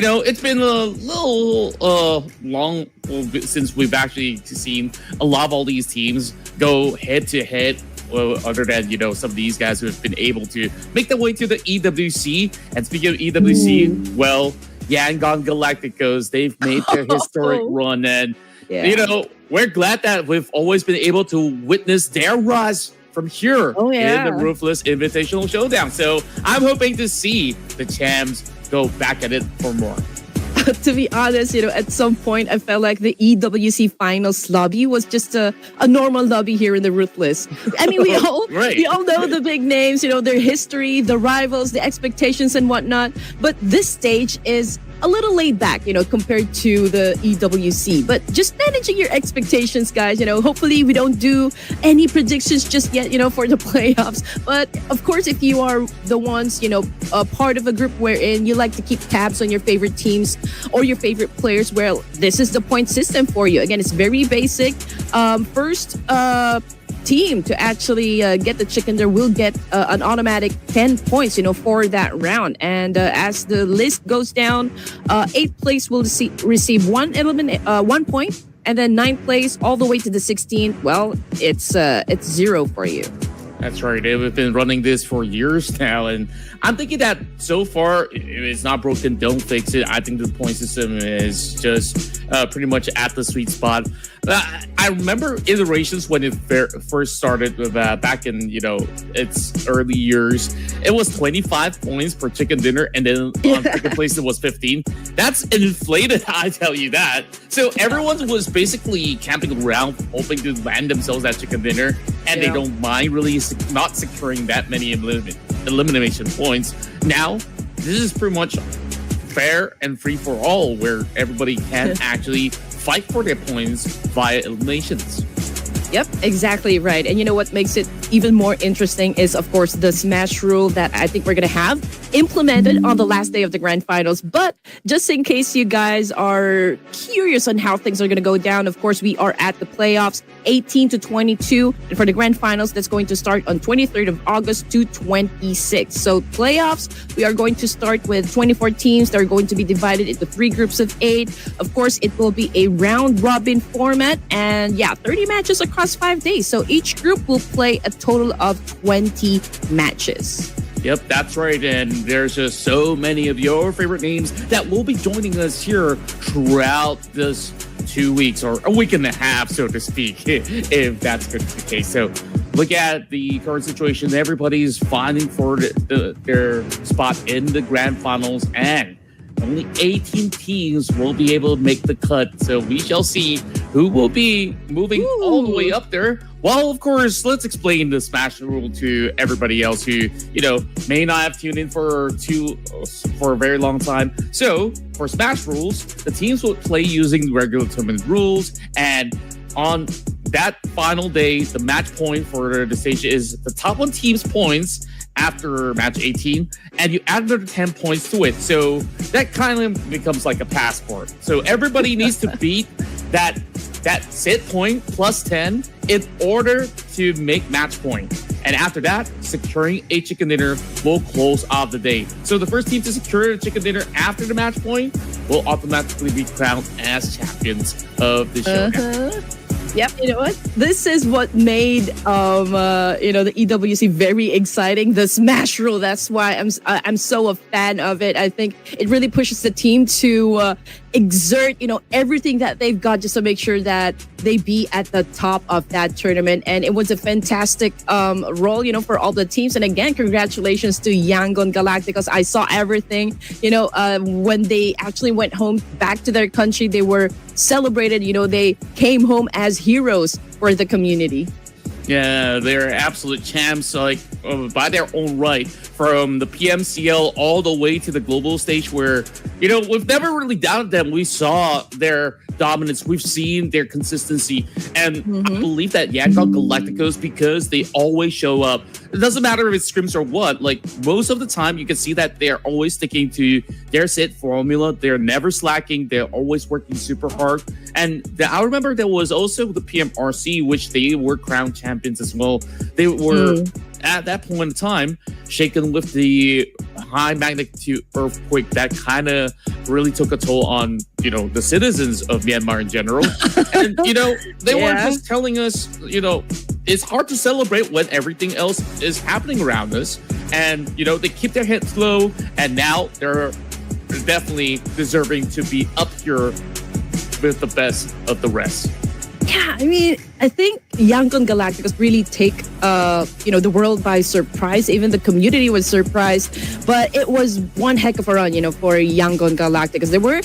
it's been a little long since we've actually seen a lot of all these teams go head to head. Other than some of these guys who have been able to make their way to the EWC. And speaking of EWC, well, Yangon Galacticos, they've made their historic run, and we're glad that we've always been able to witness their rise from here in the Ruthless Invitational Showdown. So I'm hoping to see the champs go back at it for more. To be honest, at some point I felt like the EWC finals lobby was just a normal lobby here in the Ruthless. I mean, we all know the big names, their history, the rivals, the expectations and whatnot. But this stage is a little laid back, compared to the EWC. But just managing your expectations, guys. Hopefully we don't do any predictions just yet, for the playoffs. But of course, if you are the ones, a part of a group wherein you like to keep tabs on your favorite teams or your favorite players, well, this is the point system for you. Again, it's very basic. First team to actually get the chicken there will get an automatic 10 points for that round. And as the list goes down, 8th place will receive one point, and then 9th place all the way to the 16th, well, it's 0 for you. That's right. They've been running this for years now, and I'm thinking that so far, if it's not broken, don't fix it. I think the point system is just pretty much at the sweet spot. I remember iterations when it first started back in, its early years. It was 25 points per chicken dinner, and then on second place it was 15. That's inflated, I tell you that. So everyone was basically camping around, hoping to land themselves that chicken dinner, and they don't mind really not securing that many elimination points. Now, this is pretty much fair and free for all, where everybody can actually fight for their points via eliminations. Yep, exactly right. And you know what makes it even more interesting is, of course, the smash rule that I think we're going to have implemented on the last day of the grand finals. But just in case you guys are curious on how things are going to go down, of course, we are at the playoffs 18 to 22. And for the grand finals, that's going to start on 23rd of August to 26th. So playoffs, we are going to start with 24 teams. They're going to be divided into 3 groups of 8. Of course, it will be a round robin format. And 30 matches across 5 days. So each group will play a total of 20 matches. Yep, that's right. And there's just so many of your favorite names that will be joining us here throughout this 2 weeks or a week and a half, so to speak, if that's going to be the case. So look at the current situation. Everybody's fighting for their spot in the grand finals, and only 18 teams will be able to make the cut. So we shall see who will be moving all the way up there. Well, of course, let's explain the Smash rule to everybody else who, may not have tuned in for a very long time. So for Smash rules, the teams will play using regular tournament rules, and on that final day, the match point for the stage is the top 1 team's points after match 18, and you add another 10 points to it. So that kind of becomes like a passport. So everybody needs to beat that set point plus 10 in order to make match point. And after that, securing a chicken dinner will close off the day. So the first team to secure a chicken dinner after the match point will automatically be crowned as champions of the show. Yep, you know what? This is what made the EWC very exciting. The Smash rule. That's why I'm so a fan of it. I think it really pushes the team to exert everything that they've got just to make sure that they be at the top of that tournament. And it was a fantastic role for all the teams. And again, congratulations to Yangon Galacticos. I saw everything. When they actually went home back to their country, they were celebrated. They came home as heroes for the community. Yeah, they're absolute champs, by their own right, from the PMCL all the way to the global stage, where we've never really doubted them. We saw their dominance, we've seen their consistency, and I believe that Yangon Galacticos, because they always show up, it doesn't matter if it's scrims or what. Like most of the time, you can see that they're always sticking to their set formula. They're never slacking. They're always working super hard. And I remember there was also the PMRC, which they were crowned champions as well. They were at that point in time shaken with the high magnitude earthquake that kind of really took a toll on, you know, the citizens of Myanmar in general. And, you know, they were just telling us, you know, it's hard to celebrate when everything else is happening around us. And, you know, they keep their heads low, and now they're definitely deserving to be up here with the best of the rest. Yeah, I mean, I think Yangon Galacticos really take, you know, the world by surprise. Even the community was surprised. But it was one heck of a run, you know, for Yangon Galacticos. There were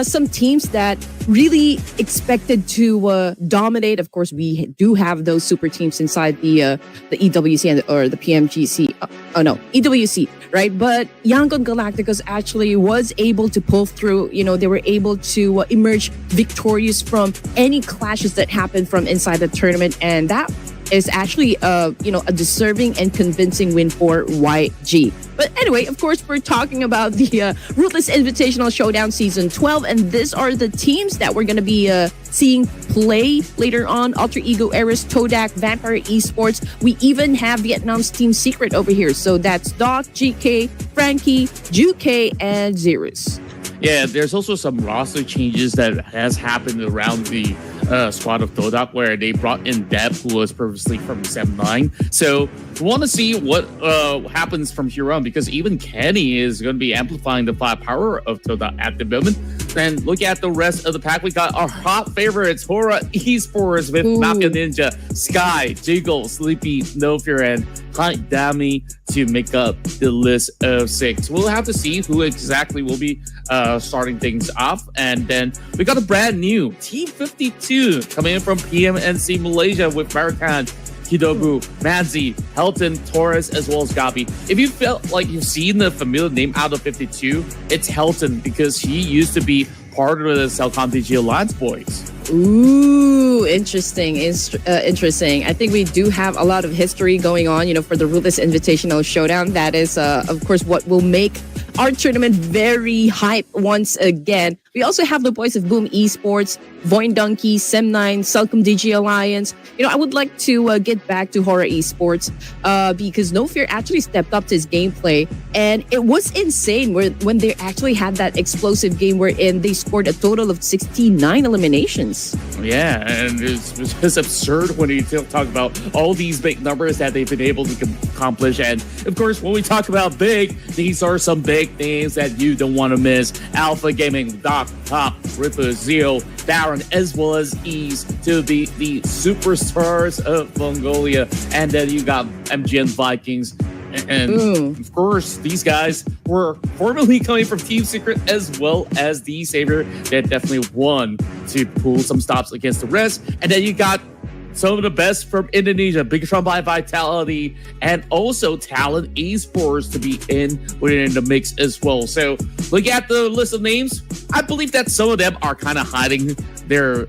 some teams that really expected to dominate. Of course, we do have those super teams inside the EWC or the PMGC. EWC, right? But Yangon Galacticos actually was able to pull through. You know, they were able to emerge victorious from any clashes that happened from inside the tournament, and that is actually you know, a deserving and convincing win for YG. But anyway, of course, we're talking about the Ruthless Invitational Showdown Season 12, and these are the teams that we're going to be seeing play later on. Alter Ego Eris, Todak, Vampire Esports. We even have Vietnam's Team Secret over here. So that's Doc, GK, Frankie, Juke, and Zerus. Yeah, there's also some roster changes that has happened around the squad of Todak, where they brought in Deb, who was previously from Sem 9. So we want to see what happens from here on, because even Kenny is going to be amplifying the firepower of Todak at the moment. And look at the rest of the pack. We got our hot favorites, Hora Esports with Mafia Ninja, Sky, Jiggle, Sleepy, No Fear, and Hunt Dami to make up the list of 6. We'll have to see who exactly will be starting things off. And then we got a brand new Team 52 coming in from PMNC Malaysia with Barakan, Kidobu, Manzi, Helton, Torres, as well as Gabi. If you felt like you've seen the familiar name out of 52, it's Helton, because he used to be part of the Celcom DG Alliance boys. Ooh, interesting. Interesting. I think we do have a lot of history going on, you know, for the Ruthless Invitational Showdown. That is, of course, what will make our tournament very hype once again. We also have the boys of Boom Esports, Voin Donkey, Sem9, Celcom DG Alliance. You know, I would like to get back to Horror Esports because No Fear actually stepped up to his gameplay. And it was insane when they actually had that explosive game wherein they scored a total of 69 eliminations. Yeah, and it's just absurd when you talk about all these big numbers that they've been able to accomplish. And of course, when we talk about big, these are some big names that you don't want to miss. Alpha Gaming, Doc, Top, Ruthless, Zeo, Baron, as well as Ease to be the superstars of Mongolia. And then you got MGN Vikings. And of course, these guys were formerly coming from Team Secret, as well as the Savior that definitely won to pull some stops against the rest. And then you got some of the best from Indonesia, Big Tron by Vitality, and also Talent Esports to be within the mix as well. So look at the list of names. I believe that some of them are kind of hiding their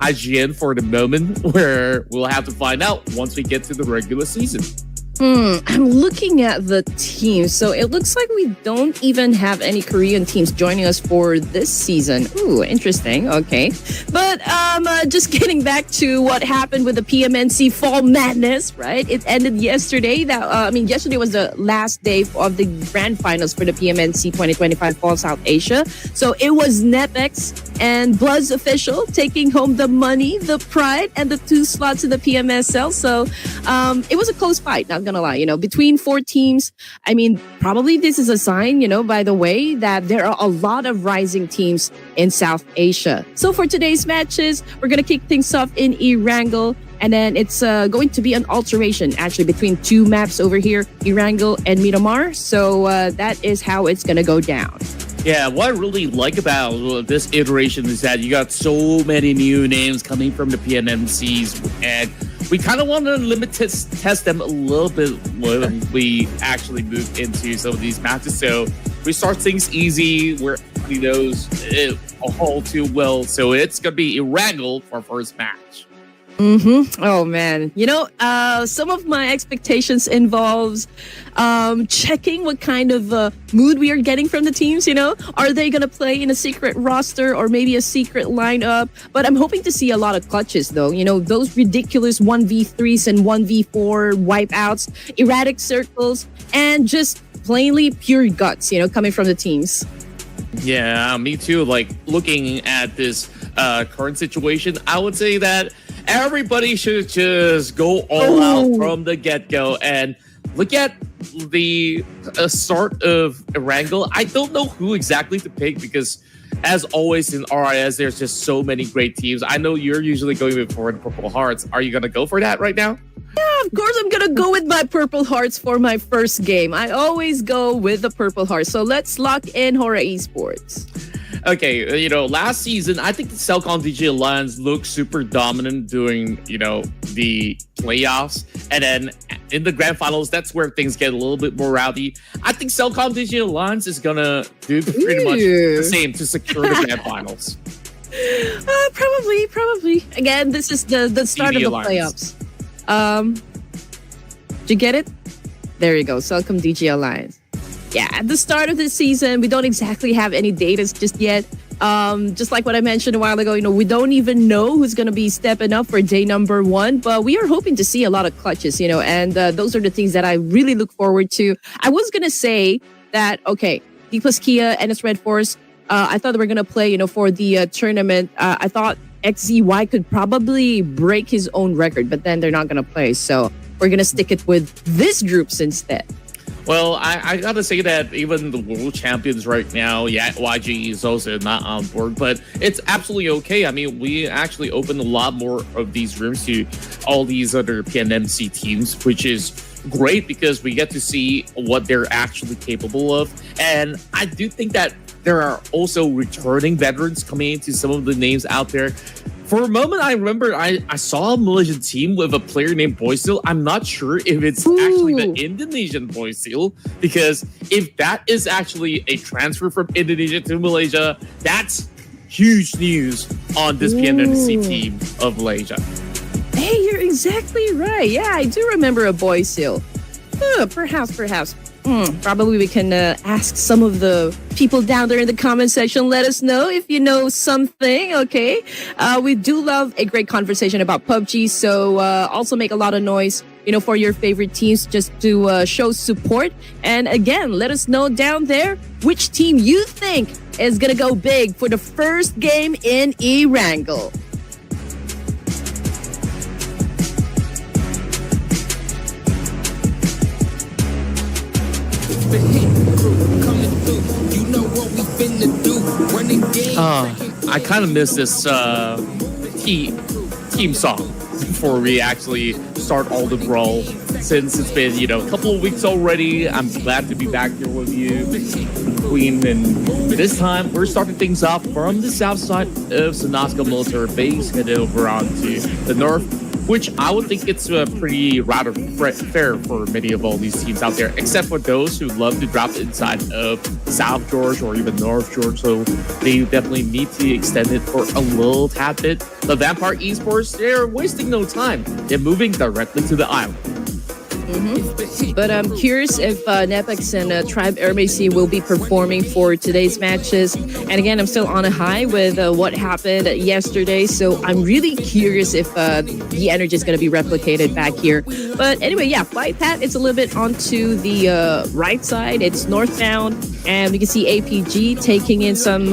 IGN for the moment, where we'll have to find out once we get to the regular season. I'm looking at the teams. So it looks like we don't even have any Korean teams joining us for this season. Ooh, interesting. Okay. But just getting back to what happened with the PMNC Fall Madness, right? It ended yesterday. Yesterday was the last day of the grand finals for the PMNC 2025 Fall South Asia. So it was Nepex and Bloods Official taking home the money, the pride, and the 2 slots in the PMSL. So it was a close fight, not gonna lie, between 4 teams. I mean, probably this is a sign, by the way, that there are a lot of rising teams in South Asia. So for today's matches, we're gonna kick things off in Erangel. And then it's going to be an alteration, actually, between 2 maps over here, Erangel and Miramar. So that is how it's going to go down. Yeah, what I really like about this iteration is that you got so many new names coming from the PNMCs, and we kind of want to test them a little bit when we actually move into some of these matches. So we start things easy, where everybody knows it all too well. So it's going to be Erangel for our first match. Oh man, some of my expectations involves checking what kind of mood we are getting from the teams. Are they gonna play in a secret roster or maybe a secret lineup? But I'm hoping to see a lot of clutches, though. Those ridiculous 1v3s and 1v4 wipeouts, erratic circles, and just plainly pure guts. Coming from the teams. Yeah, me too. Like looking at this current situation, I would say that everybody should just go all out from the get-go and look at the start of Erangel. I don't know who exactly to pick because, as always in RIS, there's just so many great teams. I know you're usually going for the Purple Hearts. Are you going to go for that right now? Yeah, of course I'm going to go with my Purple Hearts for my first game. I always go with the Purple Hearts. So let's lock in Hora Esports. Okay, last season, I think the Cellcom DJ Alliance looked super dominant during, the playoffs. And then in the grand finals, that's where things get a little bit more rowdy. I think Cellcom DJ Alliance is going to do pretty much the same to secure the grand finals. Probably. Again, this is the start of the playoffs. Did you get it? There you go, Cellcom DJ Alliance. Yeah, at the start of this season, we don't exactly have any data just yet. Just like what I mentioned a while ago, we don't even know who's going to be stepping up for day number 1, but we are hoping to see a lot of clutches, and those are the things that I really look forward to. I was going to say that, okay, D plus Kia and its Red Force, I thought they were going to play, for the tournament. I thought XZY could probably break his own record, but then they're not going to play. So we're going to stick it with this groups instead. Well, I gotta say that even the world champions right now, yeah, YG is also not on board, but it's absolutely okay. I mean, we actually opened a lot more of these rooms to all these other PNMC teams, which is great because we get to see what they're actually capable of. And I do think that there are also returning veterans coming into some of the names out there. For a moment, I remember I saw a Malaysian team with a player named Boysil. I'm not sure if it's actually the Indonesian Boysil, because if that is actually a transfer from Indonesia to Malaysia, that's huge news on this PNMC team of Malaysia. Hey, you're exactly right. Yeah, I do remember a Boysil. Perhaps. Probably we can ask some of the people down there in the comment section. Let us know if you know something, okay? We do love a great conversation about PUBG, so also make a lot of noise, for your favorite teams just to show support. And again, let us know down there which team you think is going to go big for the first game in Erangel. I kind of miss this team song before we actually start all the brawl. Since it's been, a couple of weeks already, I'm glad to be back here with you, Queen. And this time, we're starting things off from the south side of Sanaska Military Base, headed over onto the north, which I would think it's pretty rather fair for many of all these teams out there, except for those who love to drop inside of South George or even North George. So they definitely need to extend it for a little tad bit. The Vampire Esports, they're wasting no time. They're moving directly to the island. But I'm curious if Nepex and Tribe RMAC will be performing for today's matches. And again, I'm still on a high with what happened yesterday. So I'm really curious if the energy is going to be replicated back here. But anyway, yeah, flight path, it's a little bit onto the right side. It's northbound. And we can see APG taking in some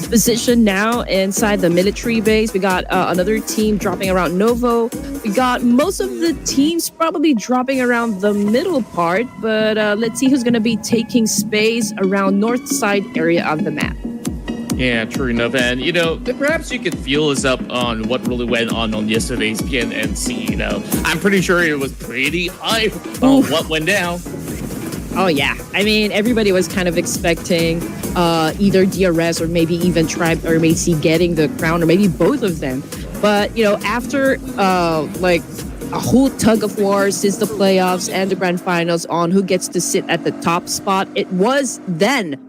position now inside the military base. We got another team dropping around Novo. We got most of the teams probably dropping around the middle part, but let's see who's going to be taking space around north side area of the map. Yeah, true enough. And, perhaps you could feel us up on what really went on yesterday's PNNC. I'm pretty sure it was pretty hype on what went down. Oh, yeah. I mean, everybody was kind of expecting either DRS or maybe even Tribe RMAC getting the crown, or maybe both of them. But, after a whole tug of war since the playoffs and the grand finals on who gets to sit at the top spot, it was then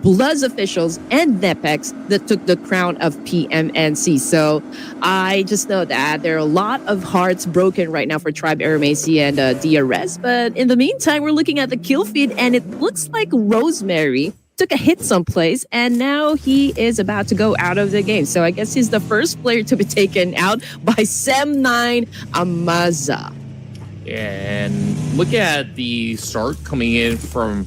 Bloods officials, and Nepex that took the crown of PMNC. So I just know that there are a lot of hearts broken right now for Tribe Aramasi and DRS. But in the meantime, we're looking at the kill feed, and it looks like Rosemary took a hit someplace, and now he is about to go out of the game. So I guess he's the first player to be taken out by Sem9 Amaza. And look at the start coming in from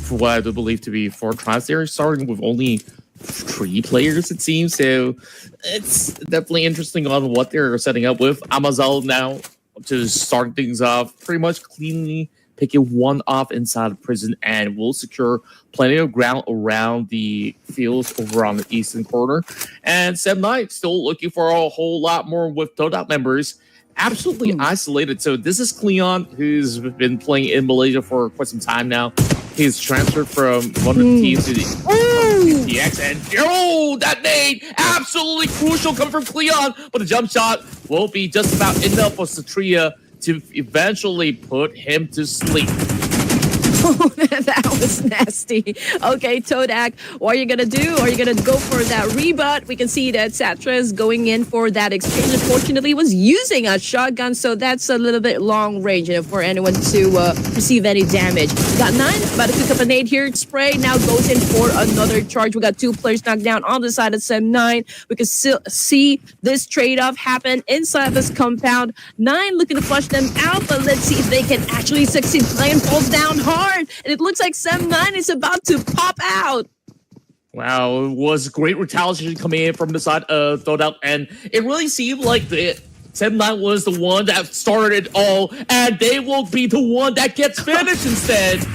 what I believe to be 4 tribes. They're starting with only 3 players, it seems. So it's definitely interesting on what they're setting up with. Amazal now to start things off pretty much cleanly, picking one off inside the prison, and will secure plenty of ground around the fields over on the eastern corner. And Sem9 still looking for a whole lot more with Todak members. Absolutely isolated. So this is Cleon, who's been playing in Malaysia for quite some time now. He's transferred from one of the teams to the TX, and that nade absolutely crucial coming from Cleon, but the jump shot will be just about enough for Satria to eventually put him to sleep. Oh, that was nasty. Okay, Todak, what are you going to do? Are you going to go for that rebut? We can see that Satra is going in for that exchange. Unfortunately, he was using a shotgun, so that's a little bit long range, for anyone to receive any damage. We got 9, about to pick up a nade here. Spray now goes in for another charge. We got 2 players knocked down on the side of Sem9. We can still see this trade-off happen inside this compound. 9 looking to flush them out, but let's see if they can actually succeed. Lion falls down hard. And it looks like Sem9 is about to pop out. Wow, it was great retaliation coming in from the side of Todak, and it really seemed like the Sem9 was the one that started it all, and they will be the one that gets finished instead.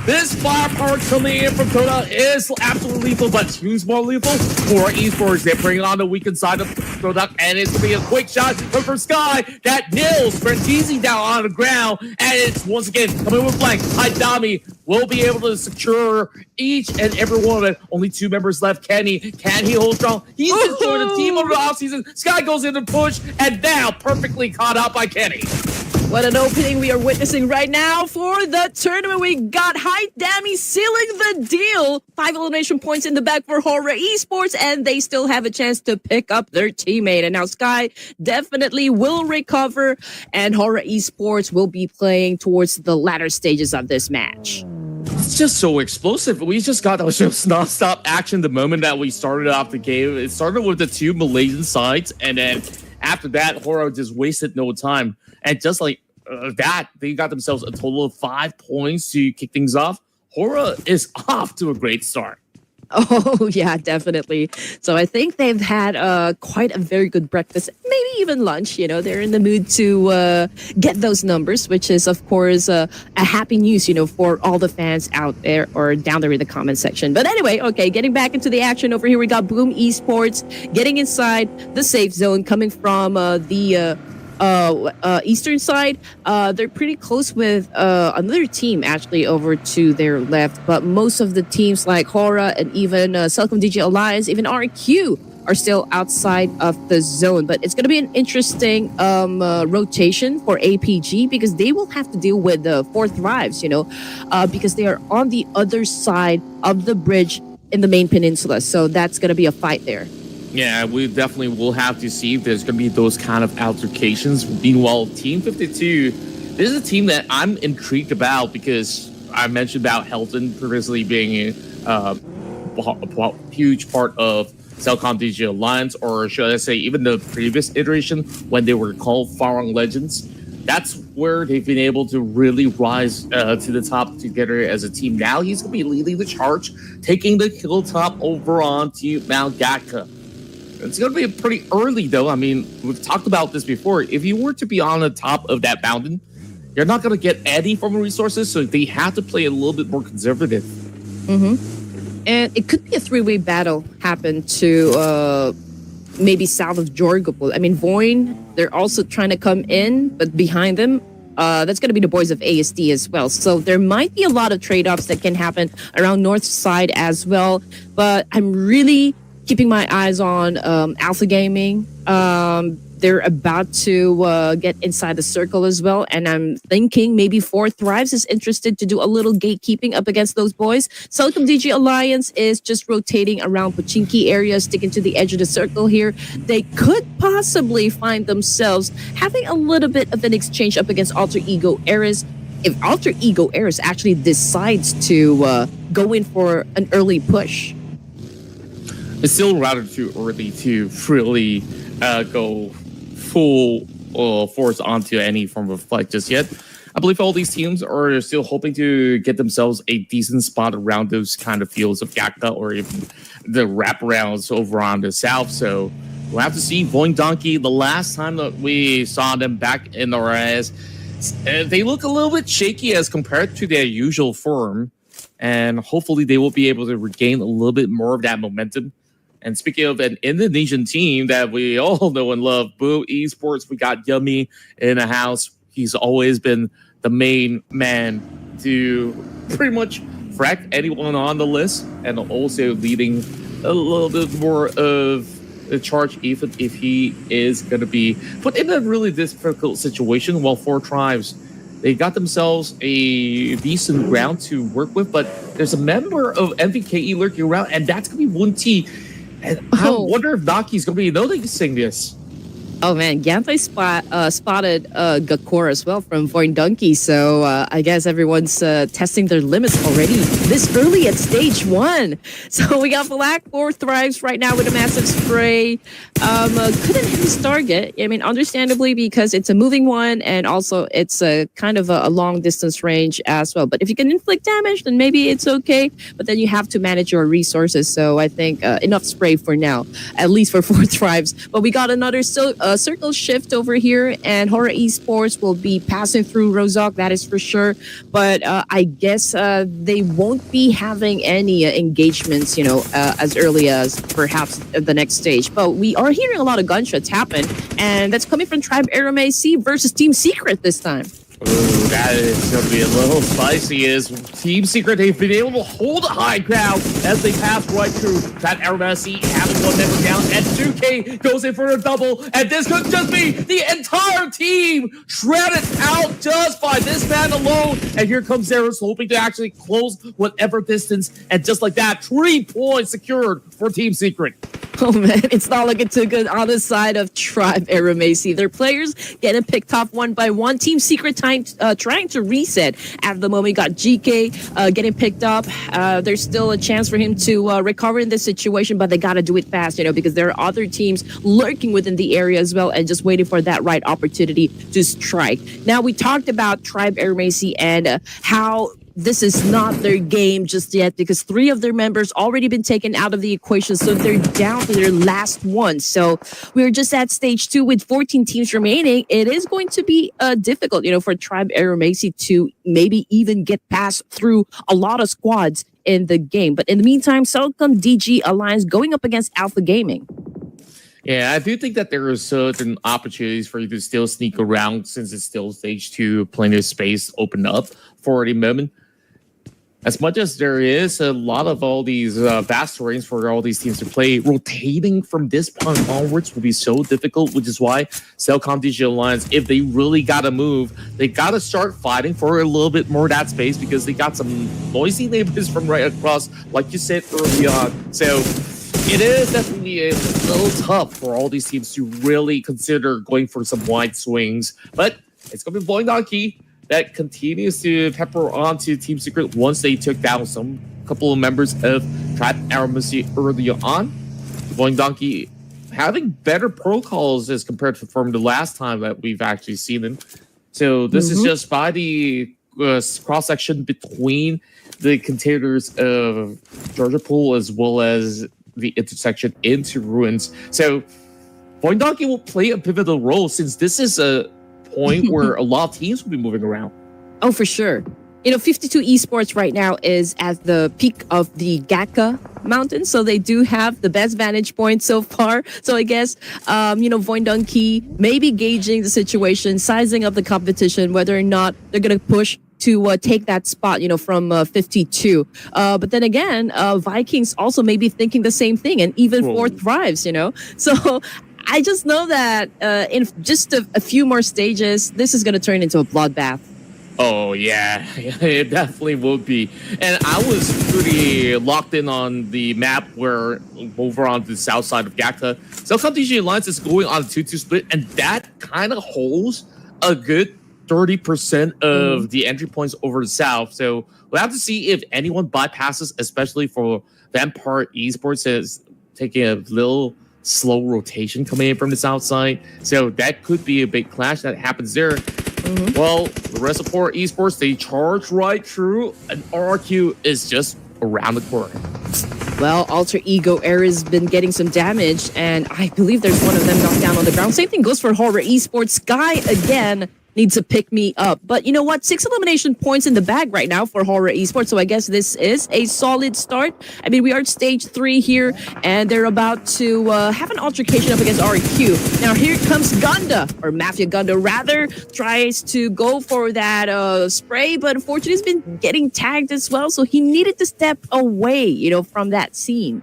This firepower coming in from Todak is absolutely lethal, but who's more lethal? For esports, they're bringing on the weakened side of Todak, and it's going to be a quick shot from Sky that nails Franchisi down on the ground, and it's once again coming with flank. Haidami will be able to secure each and every one of it. Only 2 members left. Can he hold strong? He's just joined the team over the offseason. Sky goes in to push, and now perfectly caught out by Kenny. What an opening we are witnessing right now for the tournament. We got Haidami sealing the deal. 5 elimination points in the bag for Horror Esports, and they still have a chance to pick up their teammate. And now Sky definitely will recover, and Horror Esports will be playing towards the latter stages of this match. It's just so explosive. We just got just non-stop action the moment that we started off the game. It started with the 2 Malaysian sides, and then after that, Horror just wasted no time. And just like that, they got themselves a total of 5 points to kick things off. Horror is off to a great start. Oh, yeah, definitely. So I think they've had quite a very good breakfast, maybe even lunch. They're in the mood to get those numbers, which is, of course, a happy news, for all the fans out there or down there in the comment section. But anyway, okay, getting back into the action over here, we got Boom Esports getting inside the safe zone coming from the eastern side. They're pretty close with another team actually over to their left, but most of the teams like Hora and even Celcom DJ Alliance, even RQ are still outside of the zone. But it's going to be an interesting rotation for APG, because they will have to deal with the 4 Thrives, because they are on the other side of the bridge in the main peninsula. So that's going to be a fight there. Yeah, we definitely will have to see if there's going to be those kind of altercations. Meanwhile, Team 52, this is a team that I'm intrigued about, because I mentioned about Helton previously being a huge part of Celcom DJ Alliance, or should I say even the previous iteration when they were called Farang Legends. That's where they've been able to really rise to the top together as a team. Now he's going to be leading the charge, taking the kill top over onto Mount Gatka. It's going to be pretty early, though. I mean, we've talked about this before. If you were to be on the top of that mountain, you're not going to get any from resources, so they have to play a little bit more conservative. And it could be a 3-way battle happen to maybe south of Jorgopol. I mean, Voin, they're also trying to come in, but behind them, that's going to be the boys of ASD as well. So there might be a lot of trade-offs that can happen around north side as well. But I'm really keeping my eyes on Alpha Gaming, they're about to get inside the circle as well. And I'm thinking maybe 4 Thrives is interested to do a little gatekeeping up against those boys. Celcom DG Alliance is just rotating around Pochinki area, sticking to the edge of the circle here. They could possibly find themselves having a little bit of an exchange up against Alter Ego Eris. If Alter Ego Eris actually decides to go in for an early push. It's still rather too early to really go full force onto any form of fight just yet. I believe all these teams are still hoping to get themselves a decent spot around those kind of fields of Gakka or even the wraparounds over on the south. So we'll have to see. Voing Donkey, the last time that we saw them back in the RS, they look a little bit shaky as compared to their usual form. And hopefully they will be able to regain a little bit more of that momentum. And speaking of an Indonesian team that we all know and love, Boo Esports, we got Yummy in the house. He's always been the main man to pretty much frack anyone on the list and also leading a little bit more of the charge even if he is going to be put in a really difficult situation. While 4 Tribes, they got themselves a decent ground to work with, but there's a member of MVKE lurking around, and that's going to be Wunti. And I wonder if Naki's going to be noticing this. Oh man, Gantay spotted Gakor as well from Voing Donkey, so I guess everyone's testing their limits already this early at stage 1. So we got Black 4 Thrives right now with a massive spray. Couldn't hit his target. I mean, understandably, because it's a moving one and also it's a kind of a long distance range as well. But if you can inflict damage, then maybe it's okay. But then you have to manage your resources. So I think enough spray for now, at least for 4 Thrives. But we got another circle shift over here, and Horror Esports will be passing through Rozok, that is for sure. But I guess they won't be having any engagements, as early as perhaps the next stage. But we are hearing a lot of gunshots happen, and that's coming from Tribe RMAC versus Team Secret this time. Ooh, that is going to be a little spicy. Is Team Secret, they've been able to hold a high ground as they pass right through that RMSC, having one member down, and 2K goes in for a double, and this could just be the entire team shredded out just by this man alone. And here comes Zeros, hoping to actually close whatever distance, and just like that, 3 points secured for Team Secret. Oh man, it's not looking too good on the side of Tribe RMAC. Their players getting picked off one by one. Team Secret trying to reset. At the moment, we got GK getting picked up. There's still a chance for him to recover in this situation, but they got to do it fast, because there are other teams lurking within the area as well and just waiting for that right opportunity to strike. Now, we talked about Tribe RMAC and how this is not their game just yet because 3 of their members already been taken out of the equation, so they're down to their last one. So we're just at stage 2 with 14 teams remaining. It is going to be difficult, for Tribe RMAC to maybe even get past through a lot of squads in the game. But in the meantime, Celcom DG Alliance going up against Alpha Gaming. Yeah, I do think that there are certain opportunities for you to still sneak around since it's still stage 2, plenty of space opened up for the moment. As much as there is a lot of all these vast terrains for all these teams to play, rotating from this point onwards will be so difficult, which is why Celcom DG Alliance, if they really got to move, they got to start fighting for a little bit more of that space because they got some noisy neighbors from right across, like you said early on. So it is definitely a little tough for all these teams to really consider going for some wide swings, but it's going to be Voing Donkey that continues to pepper onto Team Secret once they took down some couple of members of Tribe RMAC early on. Voing Donkey having better protocols as compared to from the last time that we've actually seen them. So this is just by the cross-section between the containers of Georgia Pool as well as the intersection into Ruins. So Voing Donkey will play a pivotal role since this is a point where a lot of teams will be moving around. Oh, for sure. 52 Esports right now is at the peak of the Gakka mountain, so they do have the best vantage point so far. So I guess, Voing Donkey maybe gauging the situation, sizing up the competition, whether or not they're going to push to take that spot, from 52. But then again, Vikings also may be thinking the same thing, and even 4 Thrives, So I just know that in just a few more stages, this is going to turn into a bloodbath. Oh, yeah, it definitely would be. And I was pretty locked in on the map where over on the south side of Gakta, Cellcom DG Alliance is going on a 2-2 split, and that kind of holds a good 30% of the entry points over the south. So we'll have to see if anyone bypasses, especially for Vampire Esports, is taking a little slow rotation coming in from the south side. So that could be a big clash that happens there. Well, the rest of Horror Esports, they charge right through, and RRQ is just around the corner. Well, Alter Ego Era's been getting some damage, and I believe there's one of them knocked down on the ground. Same thing goes for Horror Esports. Sky, again, needs to pick me up. But you know what? 6 elimination points in the bag right now for Horror Esports. So I guess this is a solid start. I mean, we are at stage 3 here, and they're about to have an altercation up against RQ. Now here comes Gunda, or Mafia Gunda rather, tries to go for that spray, but unfortunately he's been getting tagged as well. So he needed to step away, you know, from that scene.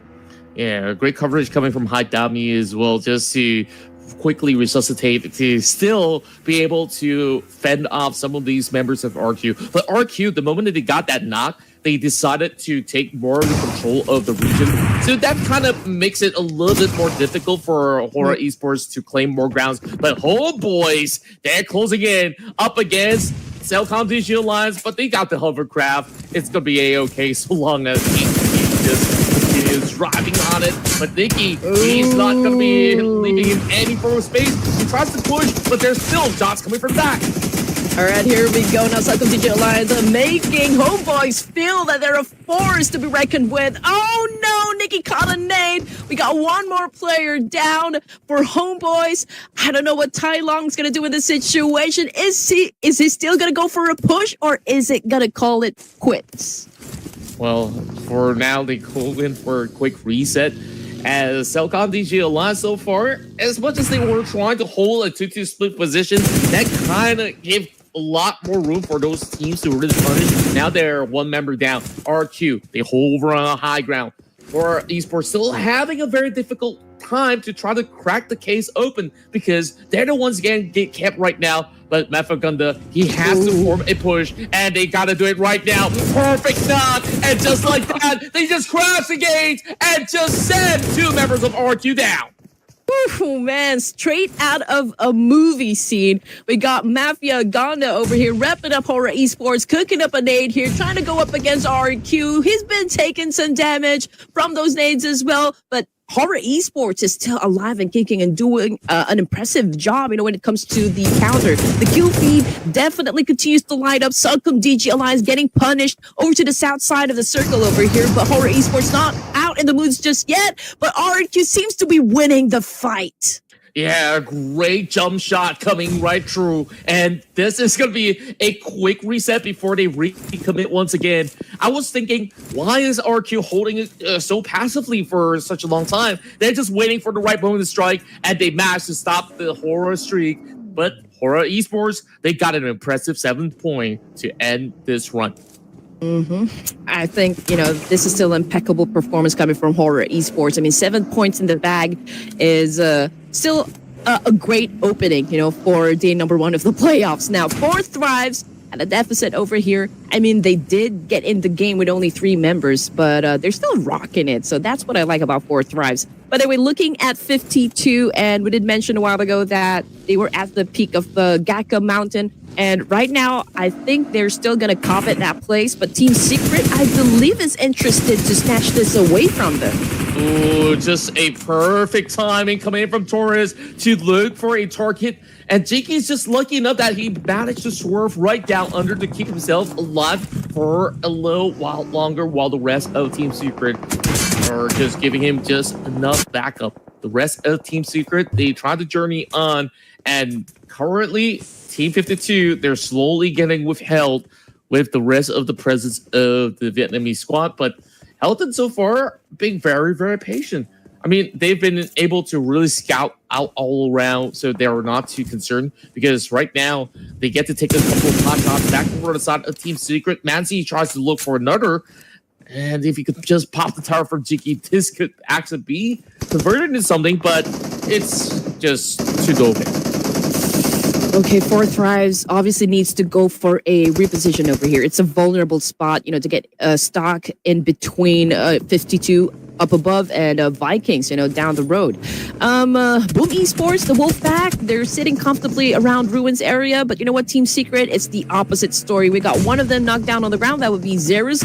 Yeah, great coverage coming from High Dami as well, just to quickly resuscitate to still be able to fend off some of these members of RQ. But RQ, the moment that they got that knock, they decided to take more of the control of the region. So that kind of makes it a little bit more difficult for Horror Esports to claim more grounds. But boys, they're closing in up against Cellcom DG Alliance, but they got the hovercraft. It's going to be a-okay so long as he just is driving on it. But Nikki, he's not going to be leaving him any form of space. He tries to push, but there's still shots coming from back. All right, here we go. Now, Cellcom DG Alliance making homeboys feel that they're a force to be reckoned with. Oh, no, Nikki caught a nade. We got one more player down for homeboys. I don't know what Tai Long's going to do in this situation. Is he still going to go for a push, or is it going to call it quits? Well, for now, they go in for a quick reset. As Cellcom DG Alliance so far, as much as they were trying to hold a 2-2 split position, that kind of gave a lot more room for those teams to really punish. Now they're one member down. RQ, they hold over on a high ground. For Esports, still having a very difficult time to try to crack the case open because they're the ones getting kept right now. But Mafagunda, he has to form a push, and they got to do it right now. Perfect knock, and just like that, they just crash the gate and just send 2 members of RQ down. Oh man, straight out of a movie scene. We got Mafia Ganda over here repping up Horror Esports, cooking up a nade here, trying to go up against RQ. He's been taking some damage from those nades as well, but Horror Esports is still alive and kicking and doing an impressive job, you know, when it comes to the counter. The kill feed definitely continues to light up. Cellcom DG Alliance getting punished over to the south side of the circle over here, but Horror Esports not out in the moods just yet, but RQ seems to be winning the fight. Yeah, great jump shot coming right through. And this is going to be a quick reset before they recommit once again. I was thinking, why is RQ holding it so passively for such a long time? They're just waiting for the right moment to strike, and they managed to stop the horror streak. But Horror Esports, they got an impressive 7th point to end this run. I think, you know, this is still impeccable performance coming from Horror Esports. I mean, 7 points in the bag is still a great opening, you know, for day number 1 of the playoffs. Now, 4 Thrives at a deficit over here. I mean, they did get in the game with only 3 members, but they're still rocking it. So that's what I like about 4 Thrives. But anyway, looking at 52, and we did mention a while ago that they were at the peak of the Gakka Mountain. And right now, I think they're still going to covet that place. But Team Secret, I believe, is interested to snatch this away from them. Ooh, just a perfect timing coming in from Torres to look for a target. And Jakey is just lucky enough that he managed to swerve right down under to keep himself alive for a little while longer, while the rest of Team Secret are just giving him just enough backup. The rest of Team Secret, they tried to journey on, and currently Team 52, they're slowly getting withheld with the rest of the presence of the Vietnamese squad. But Helton so far being very, very patient. I mean, they've been able to really scout out all around, so they're not too concerned, because right now they get to take a couple of pot shots back over the side of Team Secret. Manzi tries to look for another, and if he could just pop the tower for Jiki, this could actually be converted into something, but it's just to go big. Okay, Four Thrives obviously needs to go for a reposition over here. It's a vulnerable spot, to get stock in between 52 up above and Vikings, down the road. Boom Esports, the Wolfpack, they're sitting comfortably around Ruins area, but you know what, Team Secret, it's the opposite story. We got one of them knocked down on the ground. That would be Zerus.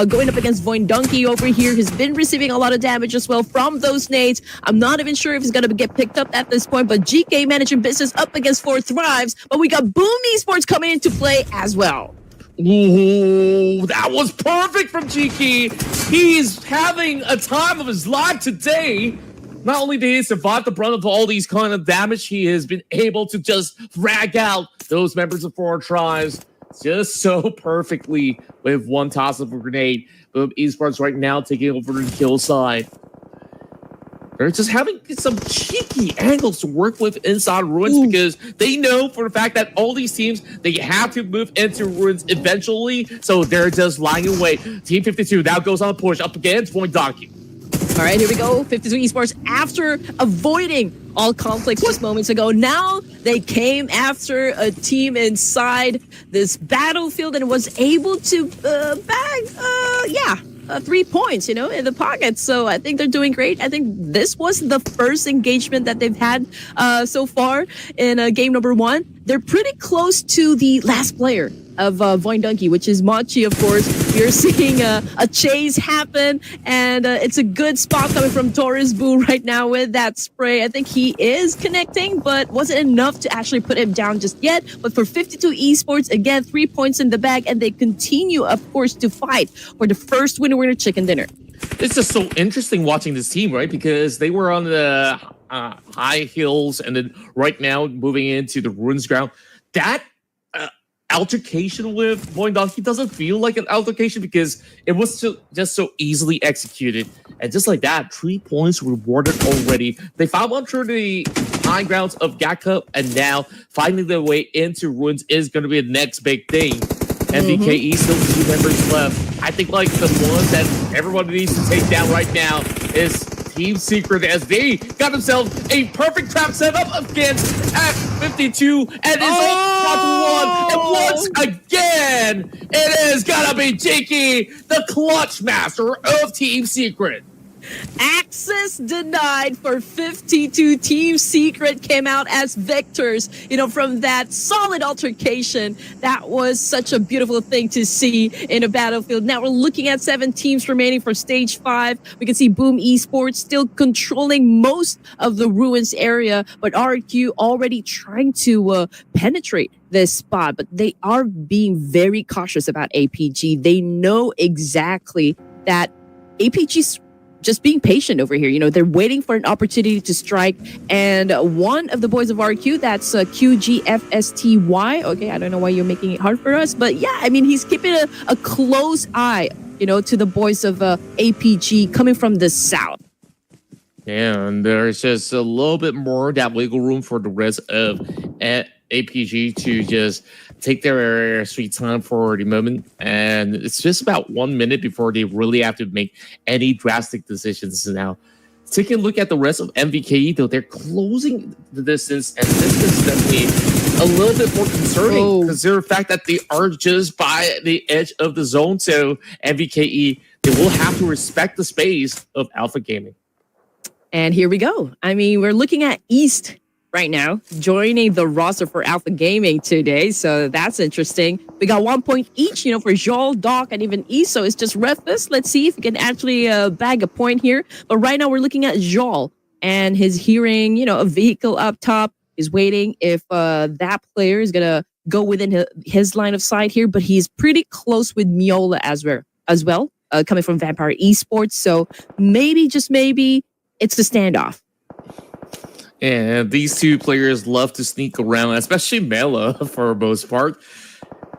Going up against Voindonkey over here. Has been receiving a lot of damage as well from those nades. I'm not even sure if he's going to get picked up at this point, but GK managing business up against Four Thrives. But we got Boom Esports coming into play as well. Ooh, that was perfect from GK. He's having a time of his life today. Not only did he survive the brunt of all these kind of damage, he has been able to just drag out those members of Four Tribes just so perfectly with one toss of a grenade. Boom Esports right now taking over the kill side. They're just having some cheeky angles to work with inside Ruins because they know for the fact that all these teams, they have to move into Ruins eventually, so they're just lying away. Team 52 now goes on a push up against Voindonkey. All right, here we go. 52 Esports, after avoiding all conflicts just moments ago, now they came after a team inside this battlefield and was able to bag 3 points, in the pocket. So I think they're doing great. I think this was the first engagement that they've had so far in game number 1. They're pretty close to the last player of Voindonkey, which is Machi, of course. You're seeing a chase happen, and it's a good spot coming from Taurus Boo right now with that spray. I think he is connecting, but wasn't enough to actually put him down just yet. But for 52 Esports, again, 3 points in the bag, and they continue, of course, to fight for the first winner chicken dinner. It's just so interesting watching this team, right? Because they were on the high hills, and then right now moving into the Ruins ground. That altercation with Voindonkey doesn't feel like an altercation because it was just so easily executed. And just like that, 3 points rewarded already. They found one through the high grounds of Gaka, and now finding their way into Ruins is going to be the next big thing. MVKE still 2 members left. I think like the ones that everyone needs to take down right now is Team Secret, as they got themselves a perfect trap set up against at 52 and is on 1. And once again, it is gonna be Cheeky, the clutch master of Team Secret. Access denied for 52. Team Secret came out as victors, from that solid altercation. That was such a beautiful thing to see in a battlefield. Now we're looking at 7 teams remaining for stage 5. We can see Boom Esports still controlling most of the Ruins area, but RQ already trying to penetrate this spot. But they are being very cautious about APG. They know exactly that APG's just being patient over here. They're waiting for an opportunity to strike. And one of the boys of RQ, that's QGFSTY. Okay, I don't know why you're making it hard for us. But yeah, he's keeping a close eye, to the boys of APG coming from the south. And there's just a little bit more that wiggle room for the rest of APG to just take their sweet time for the moment. And it's just about 1 minute before they really have to make any drastic decisions now. Taking a look at the rest of MVKE, though, they're closing the distance, and this is definitely a little bit more concerning considering the fact that they are just by the edge of the zone. So MVKE, they will have to respect the space of Alpha Gaming. And here we go. We're looking at East right now, joining the roster for Alpha Gaming today. So that's interesting. We got 1 point each, for Joel, Doc, and even East. So it's just Ruthless. Let's see if we can actually bag a point here. But right now we're looking at Joel, and his hearing, a vehicle up top. Is waiting if that player is going to go within his line of sight here. But he's pretty close with Miola as well, coming from Vampire Esports. So maybe, just maybe, it's the standoff. And these 2 players love to sneak around, especially Mela for the most part.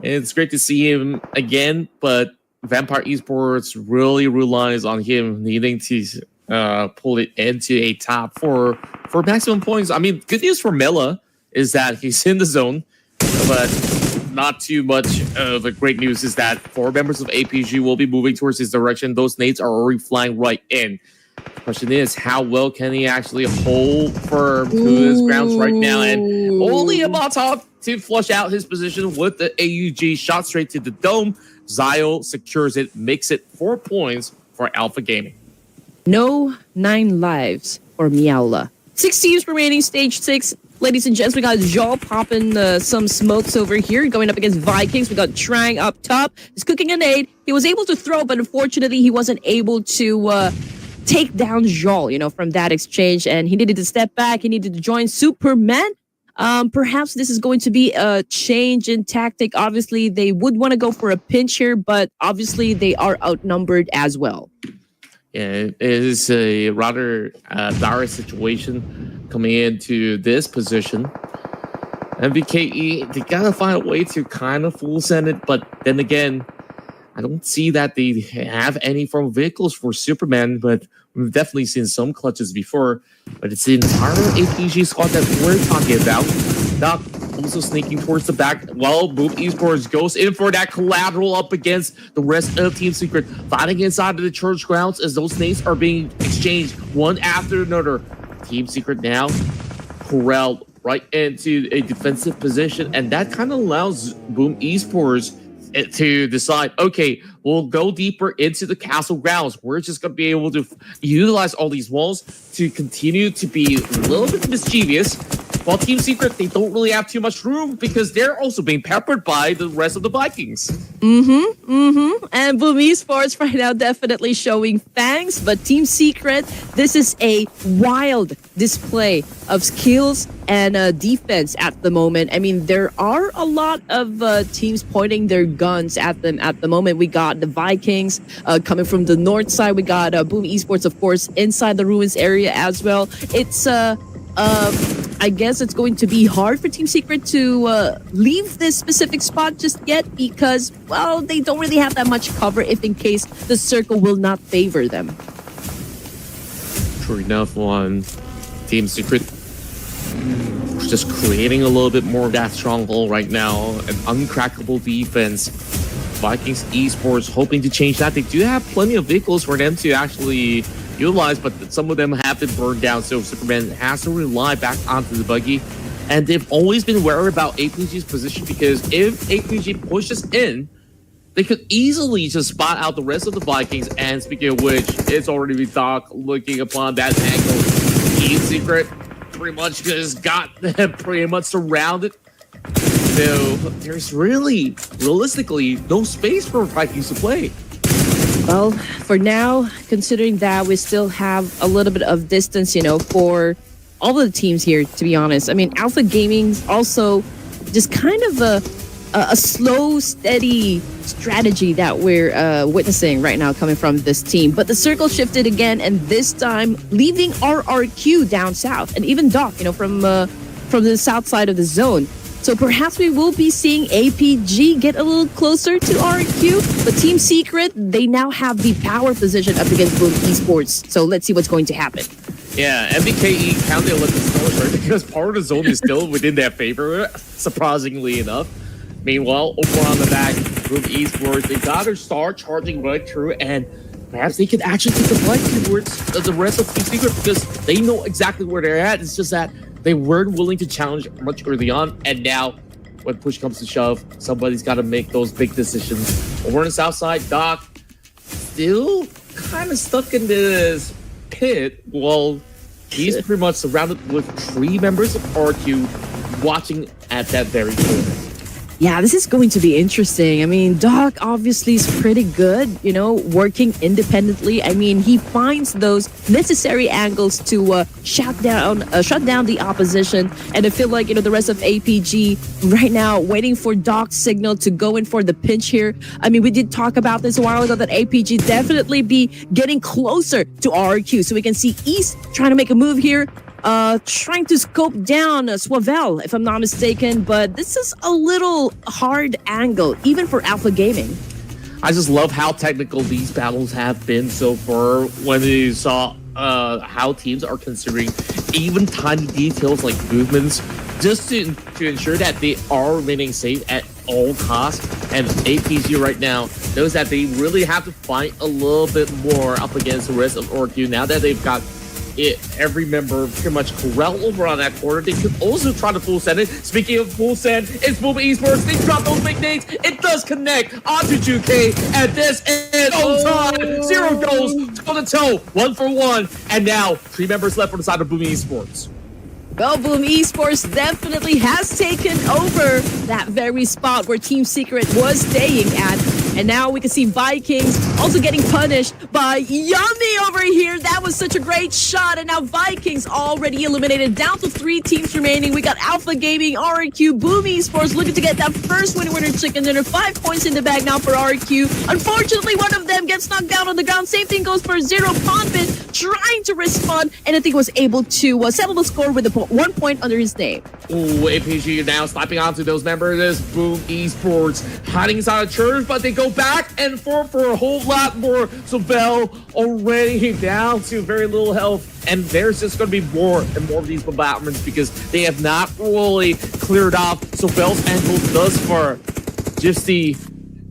It's great to see him again, but Vampire Esports really relies on him needing to pull it into a top for maximum points. Good news for Mela is that he's in the zone, but not too much of a great news is that 4 members of APG will be moving towards his direction. Those nades are already flying right in. Question is, how well can he actually hold firm to his grounds right now? And only about to flush out his position with the AUG shot straight to the dome. Zio secures it, makes it 4 points for Alpha Gaming. No 9 lives for Miaula. 6 teams remaining, stage 6. Ladies and gents, we got Zhao popping some smokes over here, going up against Vikings. We got Trang up top. He's cooking a nade. He was able to throw, but unfortunately, he wasn't able to take down Zhao, from that exchange. And he needed to step back. He needed to join Superman. Perhaps this is going to be a change in tactic. Obviously, they would want to go for a pinch here, but obviously, they are outnumbered as well. Yeah, it is a rather dire situation coming into this position. MVKE, they gotta find a way to kind of full send it, but then again, I don't see that they have any form of vehicles for Superman, but we've definitely seen some clutches before. But it's the entire APG squad that we're talking about. Doc also sneaking towards the back while Boom Esports goes in for that collateral up against the rest of Team Secret, fighting inside of the church grounds as those nades are being exchanged one after another. Team Secret now corralled right into a defensive position, and that kind of allows Boom Esports to decide, okay, we'll go deeper into the castle grounds. We're just going to be able to utilize all these walls to continue to be a little bit mischievous. While Team Secret, they don't really have too much room because they're also being peppered by the rest of the Vikings. And Boom Esports right now definitely showing fangs, but Team Secret, this is a wild display of skills and defense at the moment. I mean, there are a lot of teams pointing their guns at them at the moment. We got the Vikings coming from the north side. We got Boom Esports, of course, inside the ruins area as well. It's I guess it's going to be hard for Team Secret to leave this specific spot just yet because, well, they don't really have that much cover if in case the circle will not favor them. True enough, on Team Secret just creating a little bit more of that stronghold right now, an uncrackable defense. Vikings Esports hoping to change that. They do have plenty of vehicles for them to actually utilize, but some of them have been burned down, so Superman has to rely back onto the buggy. And they've always been wary about APG's position because if APG pushes in, they could easily just spot out the rest of the Vikings. And speaking of which, it's already been Doc looking upon that angle. Team Secret pretty much just got them pretty much surrounded. So there's really, realistically, no space for Vikings to play. Well, for now, considering that we still have a little bit of distance, for all of the teams here, to be honest. I mean, Alpha Gaming's also just kind of a slow, steady strategy that we're witnessing right now coming from this team. But the circle shifted again, and this time leaving RRQ down south, and even Doc, from the south side of the zone. So perhaps we will be seeing APG get a little closer to RQ, but Team Secret, they now have the power position up against Boom Esports. So let's see what's going to happen. Yeah, MBKE counted a little slower because part of the zone is still within their favor, surprisingly enough. Meanwhile, over on the back, Boom Esports, they gotta start charging right through, and perhaps they can actually take the fight towards the rest of Team Secret because they know exactly where they're at. It's just that they weren't willing to challenge much early on, and now, when push comes to shove, somebody's got to make those big decisions. Over on the south side, Doc still kind of stuck in this pit while he's pretty much surrounded with 3 members of RQ watching at that very corner. Yeah, this is going to be interesting. I mean, Doc obviously is pretty good, working independently. I mean, he finds those necessary angles to shut down the opposition. And I feel like, the rest of APG right now waiting for Doc's signal to go in for the pinch here. I mean, we did talk about this a while ago that APG definitely be getting closer to RQ. So we can see East trying to make a move here. Trying to scope down Swavel, if I'm not mistaken, but this is a little hard angle, even for Alpha Gaming. I just love how technical these battles have been so far when you saw how teams are considering even tiny details like movements just to ensure that they are remaining safe all costs. And APG right now knows that they really have to fight a little bit more up against the rest of ORQ now that they've got every member pretty much corral over on that corner. They could also try to full send it. Speaking of full send, it's Pubg Esports. They drop those big nades. It does connect onto 2K, and this is on time. 0 goals, toe to toe, 1-for-1, and now 3 members left on the side of Pubg Esports. Well, Pubg Esports definitely has taken over that very spot where Team Secret was staying at. And now we can see Vikings also getting punished by Yummy over here. That was such a great shot. And now Vikings already eliminated, down to 3 teams remaining. We got Alpha Gaming, RQ, Pubg Esports looking to get that first winner chicken dinner. 5 points in the bag now for RQ. Unfortunately, one of them gets knocked down on the ground. Same thing goes for Zero. Pondbit trying to respond, and I think was able to settle the score with 1 point under his name. Ooh, APG now slapping onto those members. This Pubg Esports hiding inside a church, but they go back and forth for a whole lot more. So Bell already down to very little health, and there's just going to be more and more of these bombardments because they have not really cleared off. So Bell's angle thus far, Gypsy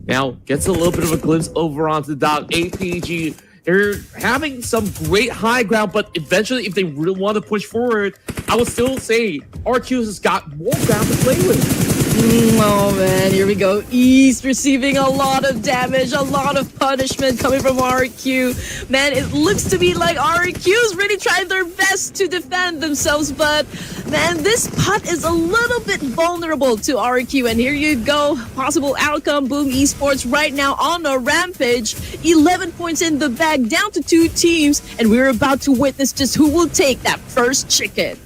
now gets a little bit of a glimpse over onto the dock. APG, they're having some great high ground, but eventually if they really want to push forward, I would still say RQ has got more ground to play with. Oh man, here we go. East receiving a lot of damage, a lot of punishment coming from RQ. Man, it looks to me like RQ's really trying their best to defend themselves, but man, this putt is a little bit vulnerable to RQ. And here you go, possible outcome. Pubg Esports right now on a rampage. 11 points in the bag, down to 2 teams, and we're about to witness just who will take that first chicken.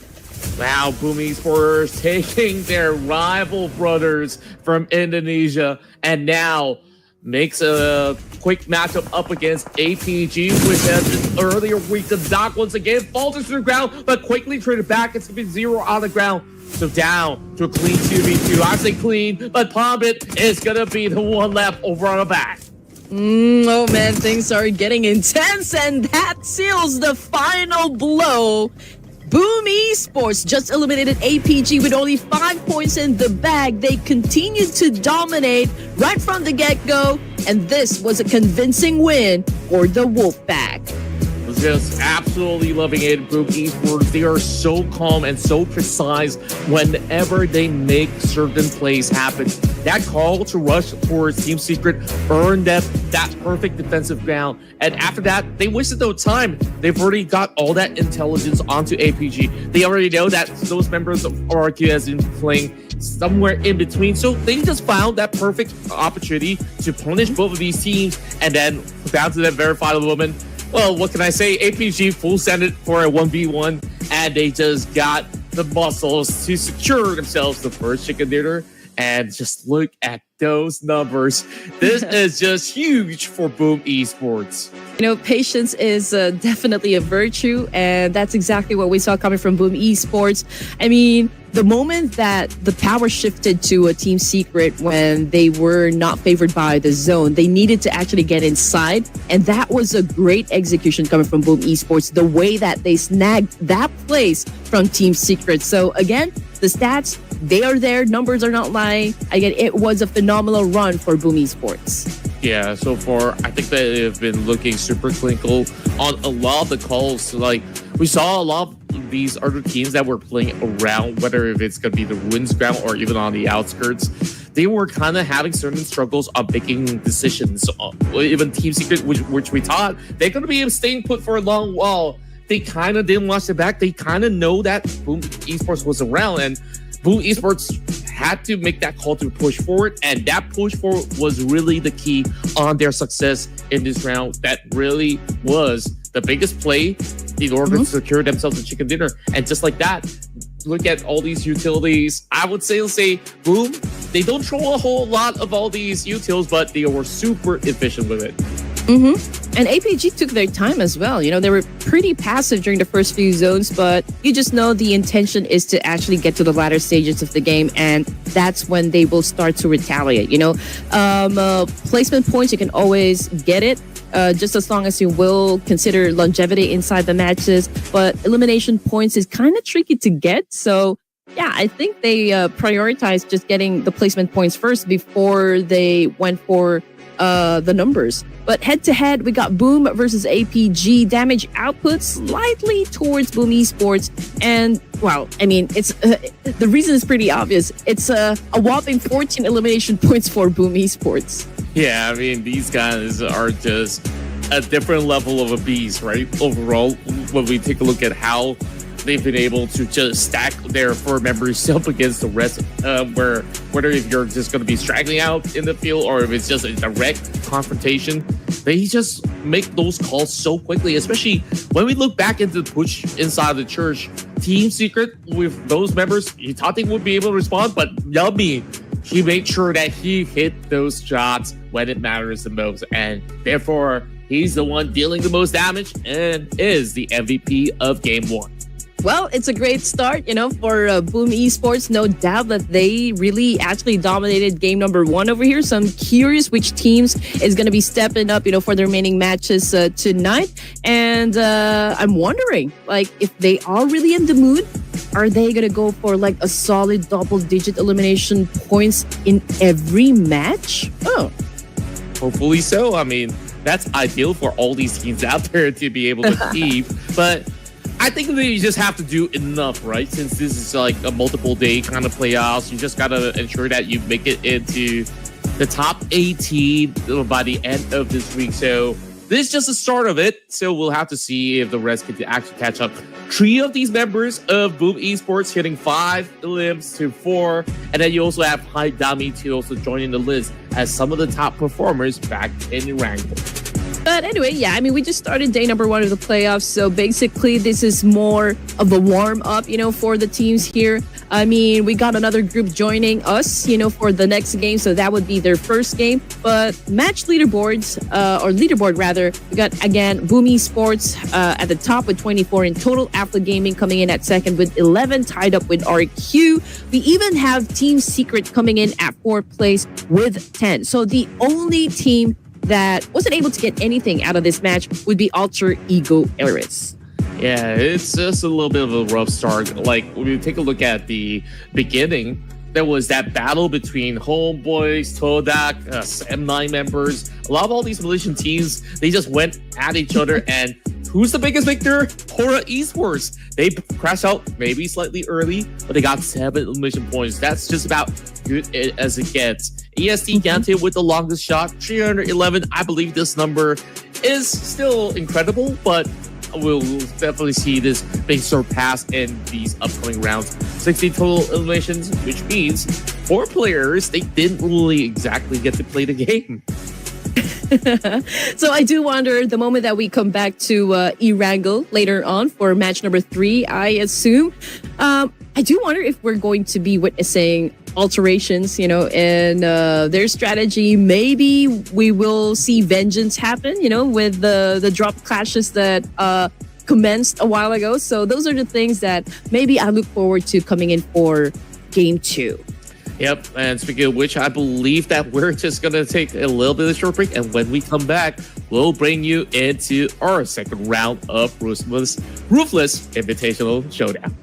Wow, Pubg Esports taking their rival brothers from Indonesia and now makes a quick matchup up against APG, which has earlier week. The dock once again falters to the ground, but quickly traded back. It's going to be 0 on the ground. So down to a clean 2v2. I say clean, but Pondbit is going to be the one left over on the back. Oh man, things are getting intense, and that seals the final blow. Pubg Esports just eliminated APG with only 5 points in the bag. They continued to dominate right from the get-go, and this was a convincing win for the Wolfpack. Just absolutely loving it. Pubg Esports, they are so calm and so precise whenever they make certain plays happen. That call to rush towards Team Secret earned them that perfect defensive ground. And after that, they wasted no time. They've already got all that intelligence onto APG. They already know that those members of RQ has been playing somewhere in between. So they just found that perfect opportunity to punish both of these teams. And then down to that very final moment, well, what can I say? APG full send it for a 1v1, and they just got the muscles to secure themselves the first chicken dinner. And just look at those numbers. This is just huge for Pubg Esports. You know, patience is definitely a virtue, and that's exactly what we saw coming from Pubg Esports. I mean, the moment that the power shifted to a Team Secret when they were not favored by the zone, they needed to actually get inside, and that was a great execution coming from Pubg Esports, the way that they snagged that place from Team Secret. So again, the stats, they are there, numbers are not lying. Again, it was a phenomenal run for Pubg Esports. Yeah, so far, I think that they've been looking super clinical on a lot of the calls. Like, we saw a lot of these other teams that were playing around, whether if it's going to be the Ruins ground or even on the outskirts. They were kind of having certain struggles on making decisions. Even Team Secret, which we thought they're going to be staying put for a long while. They kind of didn't watch it back. They kind of know that Pubg Esports was around, and Pubg Esports had to make that call to push forward, and that push forward was really the key on their success in this round. That really was the biggest play in order to secure themselves a chicken dinner. And just like that, look at all these utilities. I would say boom, they don't throw a whole lot of all these utils, but they were super efficient with it. And APG took their time as well. You know, they were pretty passive during the first few zones, but you just know the intention is to actually get to the latter stages of the game, and that's when they will start to retaliate. You know, placement points, you can always get it, just as long as you will consider longevity inside the matches, but elimination points is kind of tricky to get. So Yeah, I think they prioritized just getting the placement points first before they went for the numbers. But head to head, we got Boom versus APG. Damage output slightly towards Boom Esports. And, well, I mean, it's the reason is pretty obvious. It's a whopping 14 elimination points for Boom Esports. Yeah, I mean, these guys are just a different level of a beast, right? Overall, when we take a look at how they've been able to just stack their 4 members up against the rest, where whether if you're just going to be straggling out in the field or if it's just a direct confrontation, they just make those calls so quickly, especially when we look back into the push inside the church. Team Secret, with those members, you thought they would be able to respond, but Yummy, he made sure that he hit those shots when it matters the most, and therefore he's the one dealing the most damage and is the MVP of Game 1. Well, it's a great start, for Boom Esports. No doubt that they really actually dominated game number 1 over here. So I'm curious which teams is going to be stepping up, for the remaining matches tonight. And I'm wondering, if they are really in the mood, are they going to go for a solid double-digit elimination points in every match? Oh, hopefully so. I mean, that's ideal for all these teams out there to be able to achieve, but I think that you just have to do enough, right? Since this is a multiple day kind of playoffs, you just got to ensure that you make it into the top 18 by the end of this week. So this is just the start of it. So we'll have to see if the rest can actually catch up. 3 of these members of Boom Esports hitting 5 limbs to 4. And then you also have Hype Dami to also join in the list as some of the top performers back in Wrangle. But anyway, yeah, I mean, we just started day number 1 of the playoffs. So basically, this is more of a warm-up, for the teams here. I mean, we got another group joining us, for the next game. So that would be their first game. But match leaderboards, or leaderboard rather, we got, again, Boom Esports at the top with 24 in total. Alpha Gaming coming in at second with 11, tied up with RQ. We even have Team Secret coming in at 4th place with 10. So the only team that wasn't able to get anything out of this match would be Alter Ego Eris. Yeah, it's just a little bit of a rough start. When we take a look at the beginning, there was that battle between Homeboys, Todak, M9 members. A lot of all these Malaysian teams, they just went at each other. And who's the biggest victor? Hora Esports. They crashed out maybe slightly early, but they got 7 elimination points. That's just about good as it gets. EST Gante with the longest shot, 311. I believe this number is still incredible, but we'll definitely see this being surpassed in these upcoming rounds. 60 total eliminations, which means 4 players, they didn't really exactly get to play the game. So I do wonder, the moment that we come back to E-Wrangle later on for match number 3, I assume, I do wonder if we're going to be witnessing alterations, in their strategy. Maybe we will see vengeance happen, with the drop clashes that commenced a while ago. So those are the things that maybe I look forward to coming in for game 2. Yep, and speaking of which, I believe that we're just going to take a little bit of a short break, and when we come back, we'll bring you into our second round of Ruthless Invitational Showdown.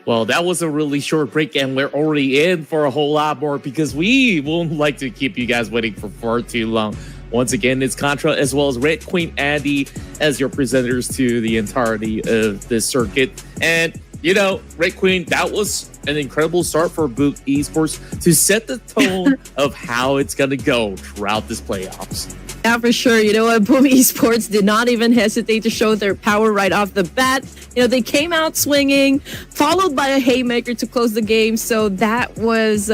Well, that was a really short break, and we're already in for a whole lot more because we won't like to keep you guys waiting for far too long. Once again, it's Contra as well as Red Queen Andy as your presenters to the entirety of this circuit. And, you know, Red Queen, that was an incredible start for Pubg Esports to set the tone of how it's going to go throughout this playoffs. Yeah, for sure. You know what? Pubg Esports did not even hesitate to show their power right off the bat. You know, they came out swinging, followed by a haymaker to close the game. So that was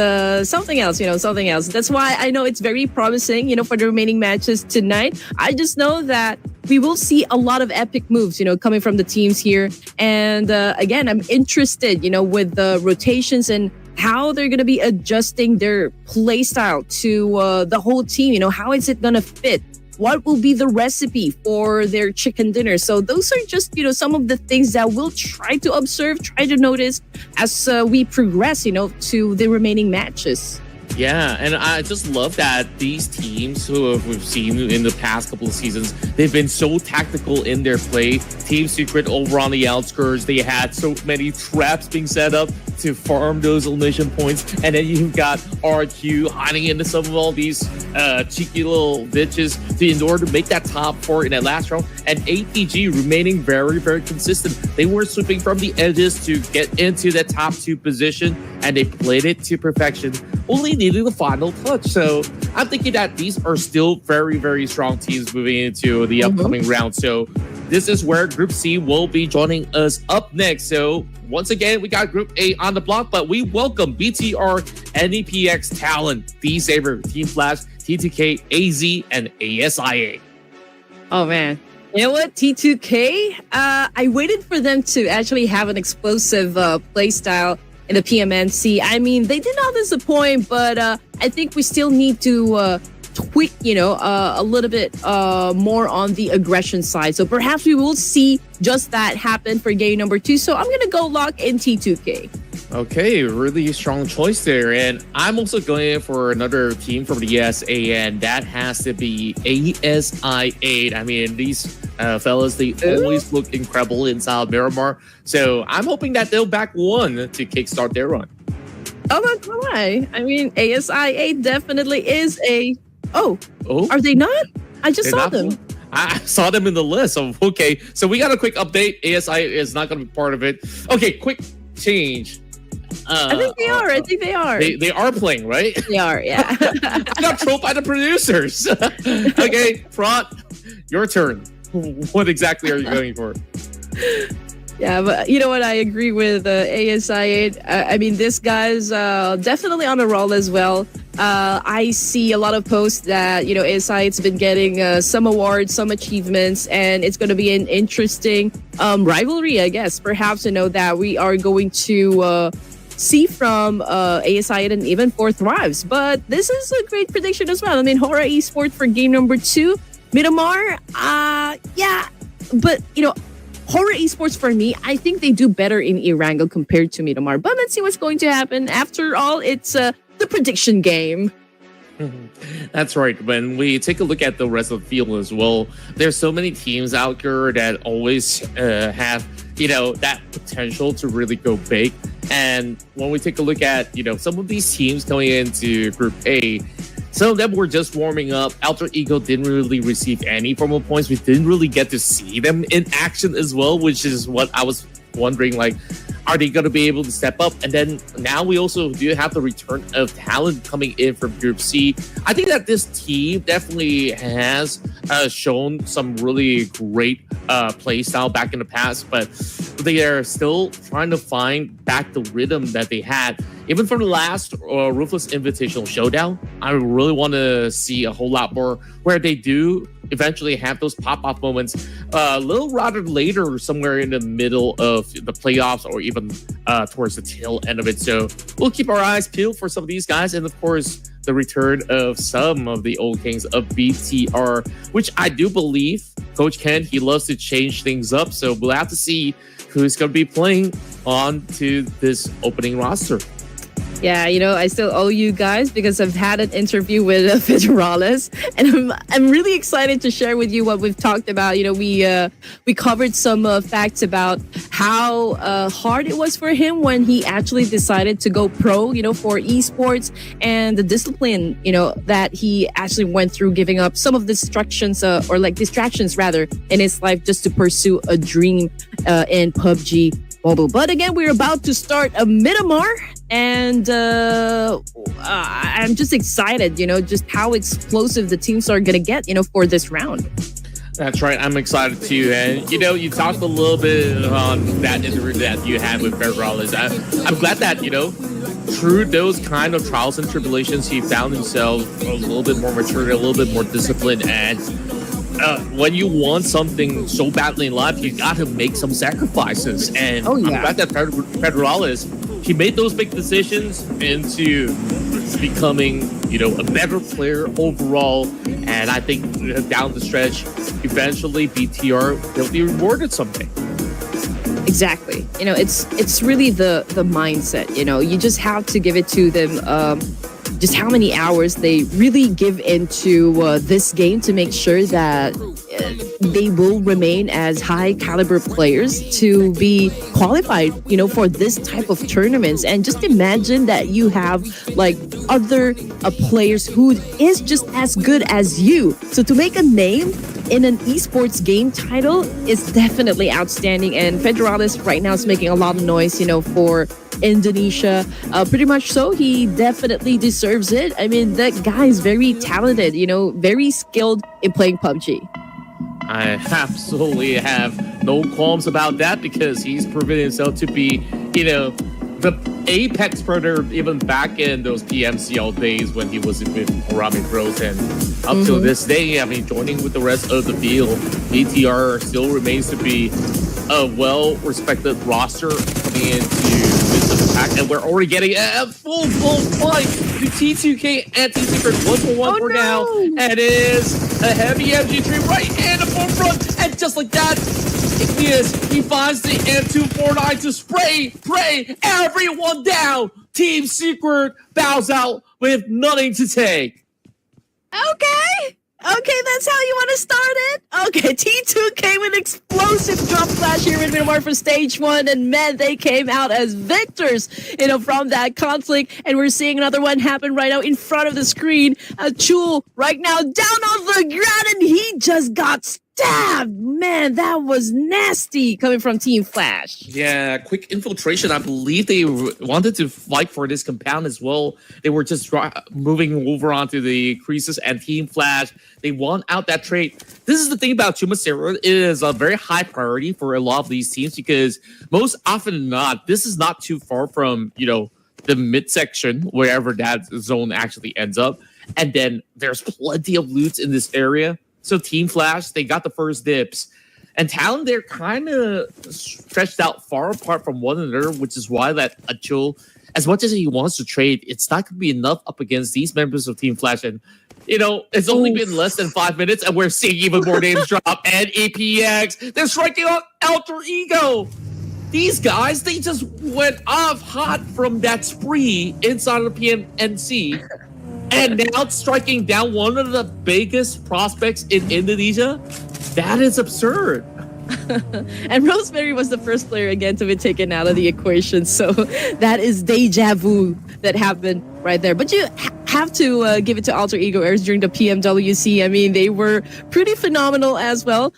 something else, something else. That's why I know it's very promising, for the remaining matches tonight. I just know that we will see a lot of epic moves, coming from the teams here. And again, I'm interested, with the rotations and how they're going to be adjusting their play style to the whole team. How is it going to fit? What will be the recipe for their chicken dinner? So those are just, some of the things that we'll try to observe, try to notice as we progress, to the remaining matches. Yeah, and I just love that these teams who we've seen in the past couple of seasons, they've been so tactical in their play. Team Secret over on the outskirts, they had so many traps being set up to farm those elimination points. And then you've got RQ hiding into some of all these cheeky little bitches in order to make that top 4 in that last round. And APG remaining very, very consistent. They were sweeping from the edges to get into that top 2 position, and they played it to perfection. Only needing the final touch. So I'm thinking that these are still very, very strong teams moving into the upcoming round. So this is where Group C will be joining us up next. So once again, we got Group A on the block, but we welcome BTR, NEPX, Talon, D-Saber, Team Flash, T2K, AZ, and ASIA. Oh, man. You know what? T2K, I waited for them to actually have an explosive play style in the PMNC. I mean, they did not disappoint, but I think we still need to tweak, a little bit more on the aggression side. So perhaps we will see just that happen for game number 2. So I'm going to go lock in T2K. Okay, really strong choice there. And I'm also going for another team from the ESA, and that has to be ASI8. I mean, these fellas, they always look incredible inside Miramar. So I'm hoping that they'll back one to kickstart their run. Oh, not gonna lie. I mean, ASI8 definitely is a... Oh, are they not? I just saw them. I saw them in the list. So, okay, so we got a quick update. ASI is not going to be part of it. Okay, quick change. I think they are. I think they are. They are playing, right? They are, yeah. I got trolled by the producers. Okay, Front, your turn. What exactly are you going for? Yeah, but you know what? I agree with ASI8. I mean, this guy's definitely on a roll as well. I see a lot of posts that, ASI8's been getting some awards, some achievements, and it's going to be an interesting rivalry, I guess. Perhaps, that we are going to see from ASI8 and even for Thrives. But this is a great prediction as well. I mean, Hora Esports for game number 2. Miramar, yeah, but, Hora Esports, for me, I think they do better in Erangel compared to Miramar. But let's see what's going to happen. After all, it's the prediction game. That's right. When we take a look at the rest of the field as well, there's so many teams out there that always have, that potential to really go big. And when we take a look at, some of these teams going into Group A, some of them were just warming up. Alter Ego didn't really receive any formal points. We didn't really get to see them in action as well, which is what I was wondering, like, are they going to be able to step up? And then now we also do have the return of Talent coming in from Group C. I think that this team definitely has shown some really great play style back in the past, but they are still trying to find back the rhythm that they had. Even from the last Ruthless Invitational Showdown, I really want to see a whole lot more where they do eventually have those pop-off moments a little rather later, somewhere in the middle of the playoffs or even towards the tail end of it. So we'll keep our eyes peeled for some of these guys. And of course, the return of some of the old kings of BTR, which I do believe Coach Ken, he loves to change things up. So we'll have to see who's going to be playing on to this opening roster. Yeah, I still owe you guys because I've had an interview with Federalis, and I'm really excited to share with you what we've talked about. We covered some facts about how hard it was for him when he actually decided to go pro, for esports, and the discipline, that he actually went through, giving up some of the distractions rather in his life just to pursue a dream in PUBG Mobile. But again, we're about to start a Miramar. And I'm just excited, just how explosive the teams are going to get, for this round. That's right. I'm excited too. And, you talked a little bit on that interview that you had with Federalis. I'm glad that, through those kind of trials and tribulations, he found himself a little bit more mature, a little bit more disciplined. And when you want something so badly in life, you got to make some sacrifices. And I'm glad that Federalis, he made those big decisions into becoming, a better player overall. And I think down the stretch, eventually BTR, they'll be rewarded someday. Exactly. It's really the mindset, you just have to give it to them. Just how many hours they really give into this game to make sure that they will remain as high caliber players to be qualified, for this type of tournaments. And just imagine that you have other players who is just as good as you. So to make a name in an esports game title is definitely outstanding. And Federalis right now is making a lot of noise, for Indonesia. Pretty much so. He definitely deserves it. I mean, that guy is very talented, very skilled in playing PUBG. I absolutely have no qualms about that because he's proven himself to be, the apex predator even back in those PMCL days when he was with Arami Bros. And up till this day, joining with the rest of the field, BTR still remains to be a well-respected roster coming into this attack. And we're already getting a full fight to T2K and T-Secret 1-for-1 for now. And it is a heavy MG3 right in the forefront. And just like that, he finds the M249 to spray everyone down. Team Secret bows out with nothing to take. Okay, that's how you want to start it? Okay, T2 came with explosive drop flash here in Miramar for stage 1, and man, they came out as victors, from that conflict. And we're seeing another one happen right now in front of the screen. Chul right now down on the ground, and he just got stabbed. Man, that was nasty coming from Team Flash. Yeah, quick infiltration. I believe they wanted to fight for this compound as well. They were just moving over onto the creases, and Team Flash, they won out that trade. This is the thing about Chumacero. It is a very high priority for a lot of these teams because most often than not, this is not too far from, the midsection, wherever that zone actually ends up. And then there's plenty of loot in this area. So Team Flash, they got the first dips. And Talon, they're kind of stretched out far apart from one another, which is why that Achul, as much as he wants to trade, it's not going to be enough up against these members of Team Flash. And, it's only been less than 5 minutes, and we're seeing even more names drop. And APX, they're striking out Alter Ego. These guys, they just went off hot from that spree inside of the PMNC. And now striking down one of the biggest prospects in Indonesia, that is absurd. And Rosemary was the first player again to be taken out of the equation. So that is deja vu that happened right there. But you have to give it to Alter Ego Airs during the PMWC. I mean, they were pretty phenomenal as well.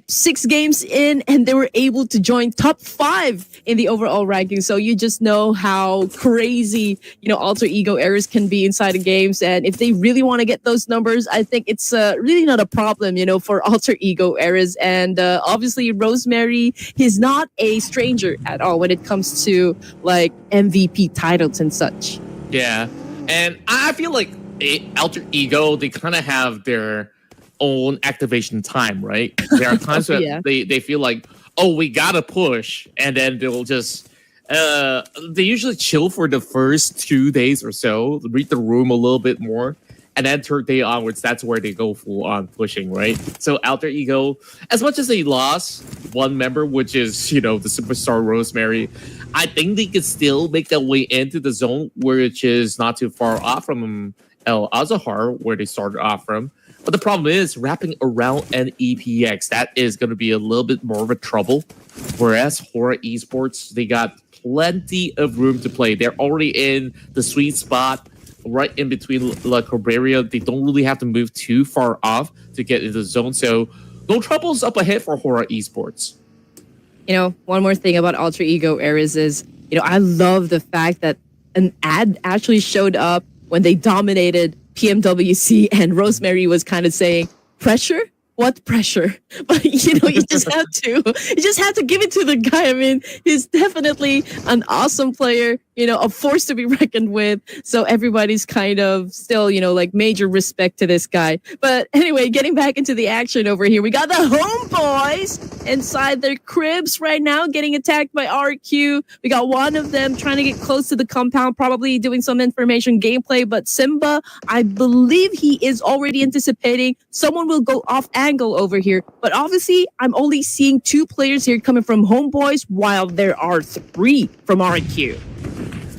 6 games in, and they were able to join top 5 in the overall ranking. So you just know how crazy, Alter Ego Airs can be inside of games. And if they really want to get those numbers, I think it's really not a problem, for Alter Ego Airs. And obviously, Rosemary, he's not a stranger at all when it comes to MVP titles and such. Yeah. And I feel like Alter Ego, they kind of have their own activation time, right? There are times where they feel like, oh, we got to push. And then they'll just, they usually chill for the first 2 days or so, read the room a little bit more. And then third day onwards, that's where they go full on pushing, right? So Alter Ego, as much as they lost one member, which is, the superstar Rosemary, I think they could still make their way into the zone, which is not too far off from El Azahar, where they started off from. But the problem is wrapping around an EPX. That is going to be a little bit more of a trouble. Whereas Hora Esports, they got plenty of room to play. They're already in the sweet spot, right in between La Corberia. They don't really have to move too far off to get into the zone. So no troubles up ahead for Hora Esports. One more thing about Alter Ego Eras is, I love the fact that an ad actually showed up when they dominated PMWC, and Rosemary was kind of saying, pressure? What pressure? But you just have to give it to the guy. I mean, he's definitely an awesome player, a force to be reckoned with. So everybody's kind of still, major respect to this guy. But anyway, getting back into the action over here, we got the homeboys inside their cribs right now, getting attacked by RQ. We got one of them trying to get close to the compound, probably doing some information gameplay. But Simba, I believe he is already anticipating someone will go off angle over here. But obviously, I'm only seeing 2 players here coming from homeboys, while there are 3 from RQ.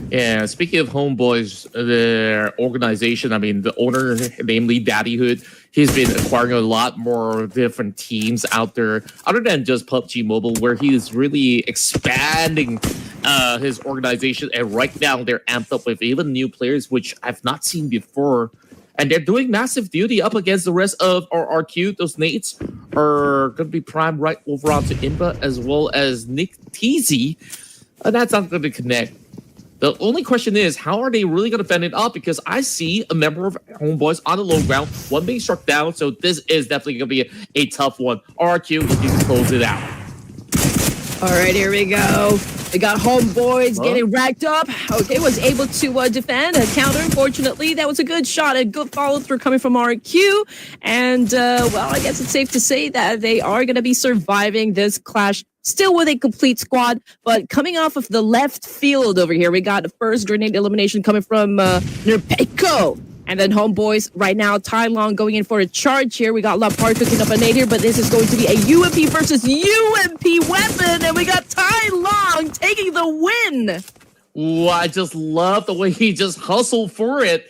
Yeah, speaking of homeboys, their organization, I mean, the owner, namely Daddyhood, he's been acquiring a lot more different teams out there, other than just PUBG Mobile, where he is really expanding his organization. And right now, they're amped up with even new players, which I've not seen before. And they're doing massive duty up against the rest of our RQ. Those Nates are going to be primed right over onto Imba, as well as Nick Teasy. And that's not going to connect. The only question is, how are they really going to fend it up? Because I see a member of Homeboys on the low ground, one being struck down. So this is definitely going to be a tough one. RQ, if you can close it out. All right, here we go. We got Homeboys getting racked up. Okay, was able to defend a counter. Unfortunately, that was a good shot, a good follow through coming from RQ. And, I guess it's safe to say that they are going to be surviving this clash still with a complete squad. But coming off of the left field over here, we got the first grenade elimination coming from Nerpeko. And then Homeboys right now, Tai Long going in for a charge here. We got Lapar cooking up a nade here, but this is going to be a UMP versus UMP weapon. And we got Tai Long taking the win. Ooh, I just love the way he just hustled for it.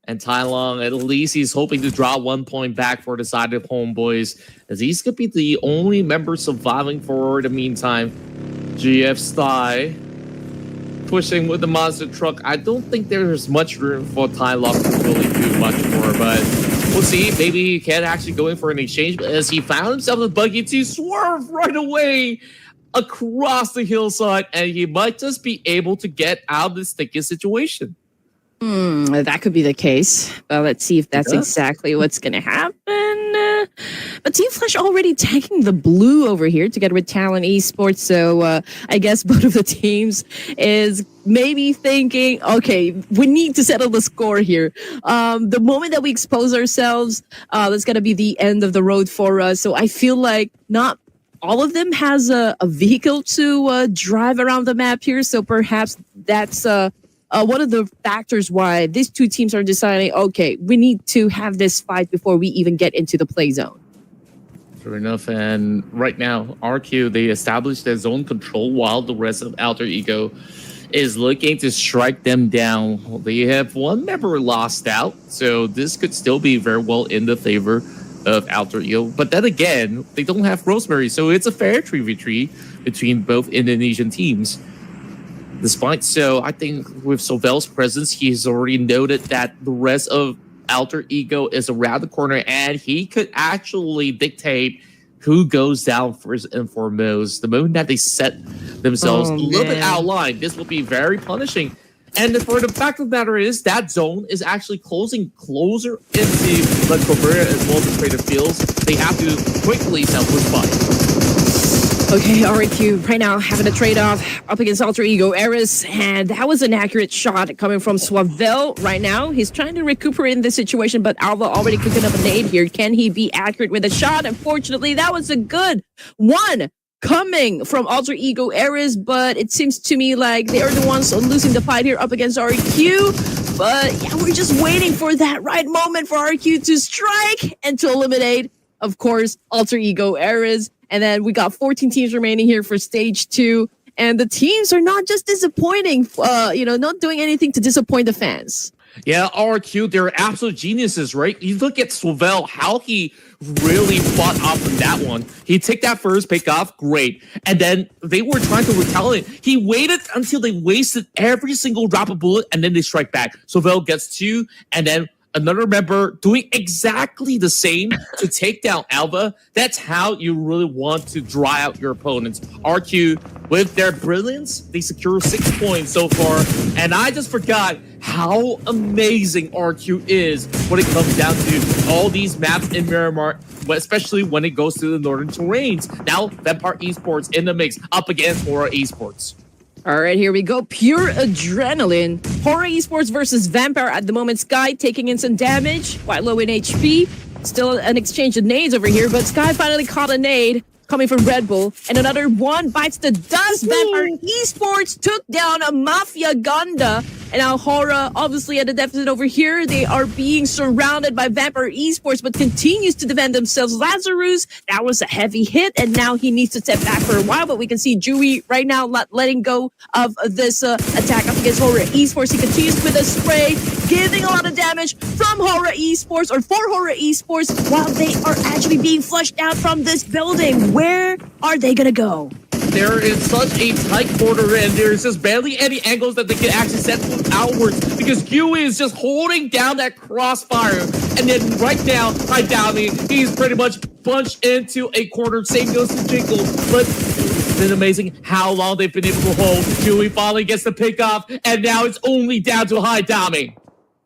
And Tai Long, at least he's hoping to draw 1 point back for the side of Homeboys, as he's going to be the only member surviving for the meantime. GF Sty pushing with the monster truck. I don't think there's much room for Tai Long to really do much more, but we'll see. Maybe he can actually go in for an exchange, but as he found himself in buggy to swerve right away across the hillside, and he might just be able to get out of this sticky situation. That could be the case. Let's see if that's exactly what's going to happen. But Team Flash already taking the blue over here together with Talent Esports. So I guess both of the teams is maybe thinking, okay, we need to settle the score here. The moment that we expose ourselves, that's going to be the end of the road for us. So I feel like not all of them has a vehicle to drive around the map here. So perhaps that's one of the factors why these 2 teams are deciding, okay, we need to have this fight before we even get into the play zone. Fair enough. And right now, RQ, they established their zone control while the rest of Alter Ego is looking to strike them down. They have one member lost out, so this could still be very well in the favor of Alter Ego. But then again, they don't have Rosemary, so it's a fair 3v3 between both Indonesian teams. Despite so, I think with Sovel's presence, he's already noted that the rest of Alter Ego is around the corner, and he could actually dictate who goes down first and foremost. The moment that they set themselves a little bit out of line, this will be very punishing. And for the fact of the matter is, that zone is actually closing closer into La Cabrera as well as the Trader Fields. They have to quickly self-respond. Okay, RQ right now having a trade-off up against Alter Ego Eris, and that was an accurate shot coming from Swavel right now. He's trying to recuperate in this situation, but Alva already cooking up a nade here. Can he be accurate with a shot? Unfortunately, that was a good one coming from Alter Ego Eras, but it seems to me like they are the ones losing the fight here up against RQ. But yeah, we're just waiting for that right moment for RQ to strike and to eliminate, of course, Alter Ego Eras. And then we got 14 teams remaining here for stage 2. And the teams are not just disappointing, not doing anything to disappoint the fans. Yeah, RQ, they're absolute geniuses, right? You look at Swavell, how he really fought off on that one. He took that first pick off, great. And then they were trying to retaliate. He waited until they wasted every single drop of bullet, and then they strike back. Swavell gets 2, and then another member doing exactly the same to take down Alva. That's how you really want to dry out your opponents. RQ, with their brilliance, they secure 6 points so far. And I just forgot how amazing RQ is when it comes down to all these maps in Miramar, especially when it goes to the northern terrains. Now, Vampire Esports in the mix up against Horror Esports. All right, here we go. Pure adrenaline. Horror Esports versus Vampire at the moment. Sky taking in some damage, quite low in HP. Still an exchange of nades over here, but Sky finally caught a nade coming from Red Bull. And another one bites the dust. Vampire Esports took down a Mafia Gunda. And now Horror, obviously at a deficit over here. They are being surrounded by Vampire Esports, but continues to defend themselves. Lazarus, that was a heavy hit, and now he needs to step back for a while. But we can see Dewey right now not letting go of this attack up against Horror Esports. He continues with a spray, giving a lot of damage from Horror Esports, or for Horror Esports, while they are actually being flushed out from this building. Where are they going to go? There is such a tight corner, and there's just barely any angles that they can actually set outwards because Huey is just holding down that crossfire. And then right now, he's pretty much bunched into a corner. Same goes to Jingle, but it's been amazing how long they've been able to hold. Huey finally gets the pick off, and now it's only down to High Dami.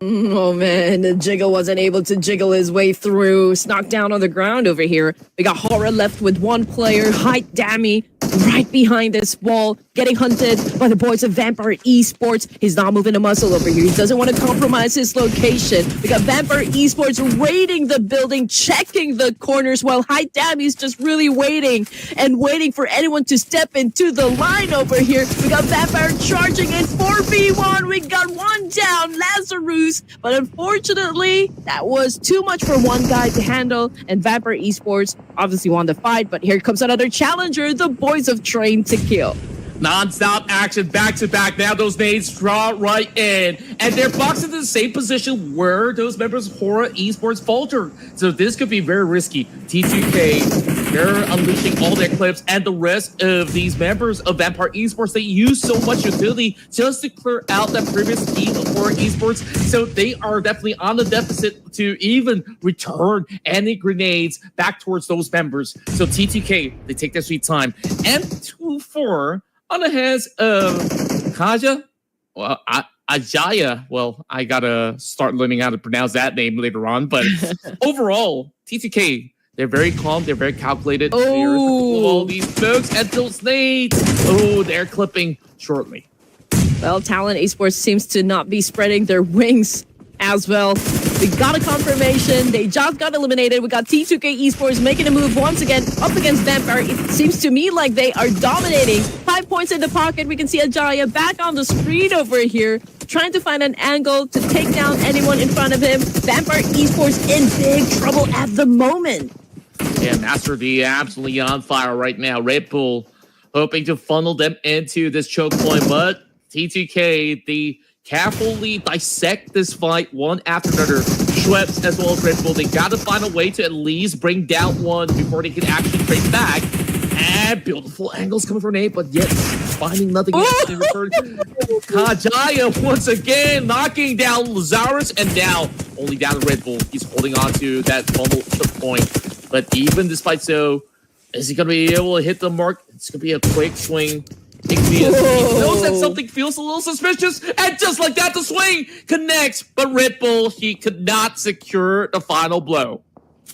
Oh man, Jiggle wasn't able to jiggle his way through. It's knocked down on the ground over here. We got Horror left with one player, Height Dammy, right behind this wall, getting hunted by the boys of Vampire Esports. He's not moving a muscle over here. He doesn't want to compromise his location. We got Vampire Esports raiding the building, checking the corners, while Height Dammy's just really waiting for anyone to step into the line over here. We got Vampire charging in 4v1. We got one down, Lazarus. But unfortunately, that was too much for one guy to handle, and Vampire Esports obviously won the fight. But here comes another challenger, the boys of Train to Kill. Non-stop action, back-to-back. Now those nades draw right in. And they're boxed into the same position where those members of Horror Esports faltered. So this could be very risky. T2K, they're unleashing all their clips, and the rest of these members of Vampire Esports, they use so much utility just to clear out that previous team of Horror Esports. So they are definitely on the deficit to even return any grenades back towards those members. So T2K, they take their sweet time. And 2-4 on the hands of Kaja, well, Ajaya. Well, I gotta start learning how to pronounce that name later on. But overall, T2K, they're very calm, they're very calculated. They're all these folks and those nades. Oh, they're clipping shortly. Well, Talent Esports seems to not be spreading their wings as well. We got a confirmation. They just got eliminated. We got T2K Esports making a move once again up against Vampire. It seems to me like they are dominating. 5 points in the pocket. We can see Ajaya back on the screen over here, trying to find an angle to take down anyone in front of him. Vampire Esports in big trouble at the moment. Yeah, Master D absolutely on fire right now. Red Bull hoping to funnel them into this choke point, but T2K, the carefully dissect this fight one after another. Schweppes as well as Red Bull, they gotta find a way to at least bring down one before they can actually trade back. And beautiful angles coming from Nate, but yet finding nothing else in return. Kajaya once again knocking down Lazarus, and now only down to Red Bull. He's holding on to that fumble point. But even despite so, is he gonna be able to hit the mark? It's gonna be a quick swing. He knows that something feels a little suspicious, and just like that, the swing connects. But Red Bull, he could not secure the final blow.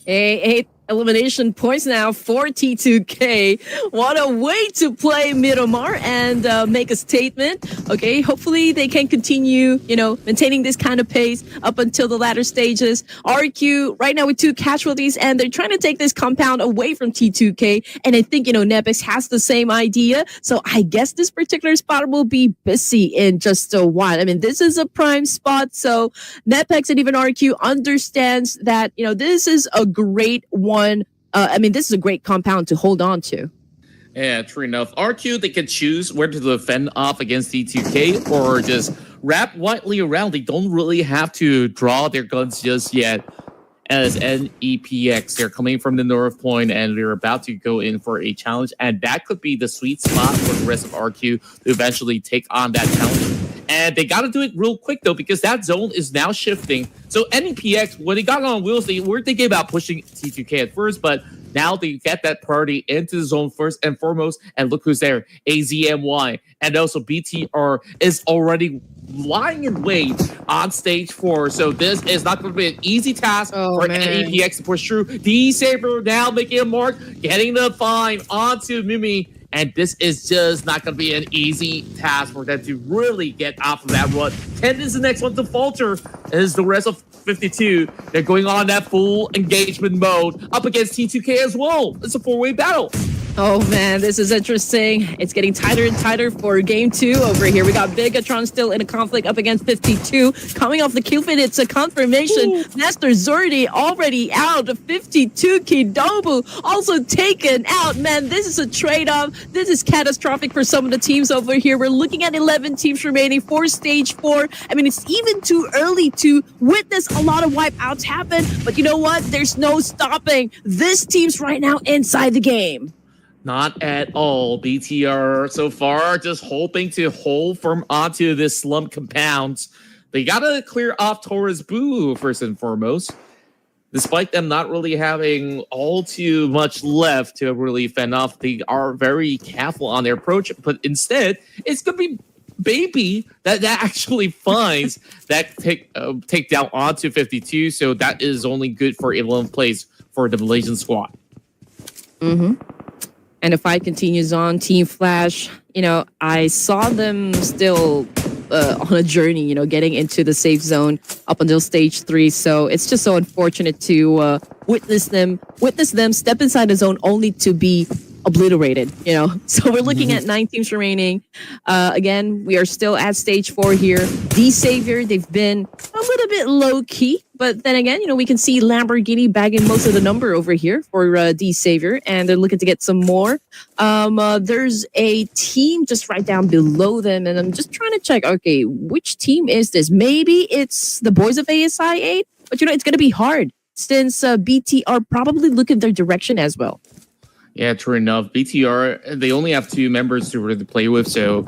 8 elimination points now for T2K. What a way to play Miramar and make a statement. Okay, hopefully they can continue, maintaining this kind of pace up until the latter stages. RQ right now with 2 casualties, and they're trying to take this compound away from T2K. And I think, Nepex has the same idea. So I guess this particular spot will be busy in just a while. I mean, this is a prime spot. So Nepex and even RQ understands that, this is a great one. This is a great compound to hold on to. Yeah, true enough. RQ, they can choose where to defend off against D2K or just wrap widely around. They don't really have to draw their guns just yet. As NEPX, they're coming from the North Point and they're about to go in for a challenge. And that could be the sweet spot for the rest of RQ to eventually take on that challenge. And they got to do it real quick, though, because that zone is now shifting. So NEPX, when they got on wheels, they were thinking about pushing T2K at first, but now they get that party into the zone first and foremost. And look who's there, AZMY. And also BTR is already lying in wait on stage 4. So this is not going to be an easy task for NEPX to push through. D-Saber now making a mark, getting the fine onto Mimi. And this is just not going to be an easy task for them to really get off of that run. 10 is the next one to falter. As the rest of 52, they're going on that full engagement mode up against T2K as well. It's a 4-way battle. Oh man, this is interesting. It's getting tighter and tighter for game 2 over here. We got Bigatron still in a conflict up against 52. Coming off the kill feed, it's a confirmation. Ooh. Master Zordi already out. 52 Kidobu also taken out. Man, this is a trade-off. This is catastrophic for some of the teams over here. We're looking at 11 teams remaining for stage 4. I mean, it's even too early to witness a lot of wipeouts happen. But you know what? There's no stopping this team's right now inside the game. Not at all. BTR so far just hoping to hold firm onto this slump compound. They gotta clear off Taurus Boo first and foremost. Despite them not really having all too much left to really fend off, they are very careful on their approach. But instead, it's gonna be Baby that actually finds that take down onto 52. So that is only good for 11th place for the Malaysian squad. Mm-hmm. And the fight continues on. Team Flash, I saw them still on a journey, getting into the safe zone up until stage 3. So it's just so unfortunate to witness them step inside the zone only to be obliterated, So we're looking at 9 teams remaining. Again, we are still at stage 4 here. D-Savior, they've been a little bit low-key. But then again, we can see Lamborghini bagging most of the number over here for D-Savior. And they're looking to get some more. There's a team just right down below them. And I'm just trying to check, okay, which team is this? Maybe it's the boys of ASI 8. But, it's going to be hard since BT are probably looking their direction as well. Yeah, true enough. BTR, they only have 2 members to really play with, so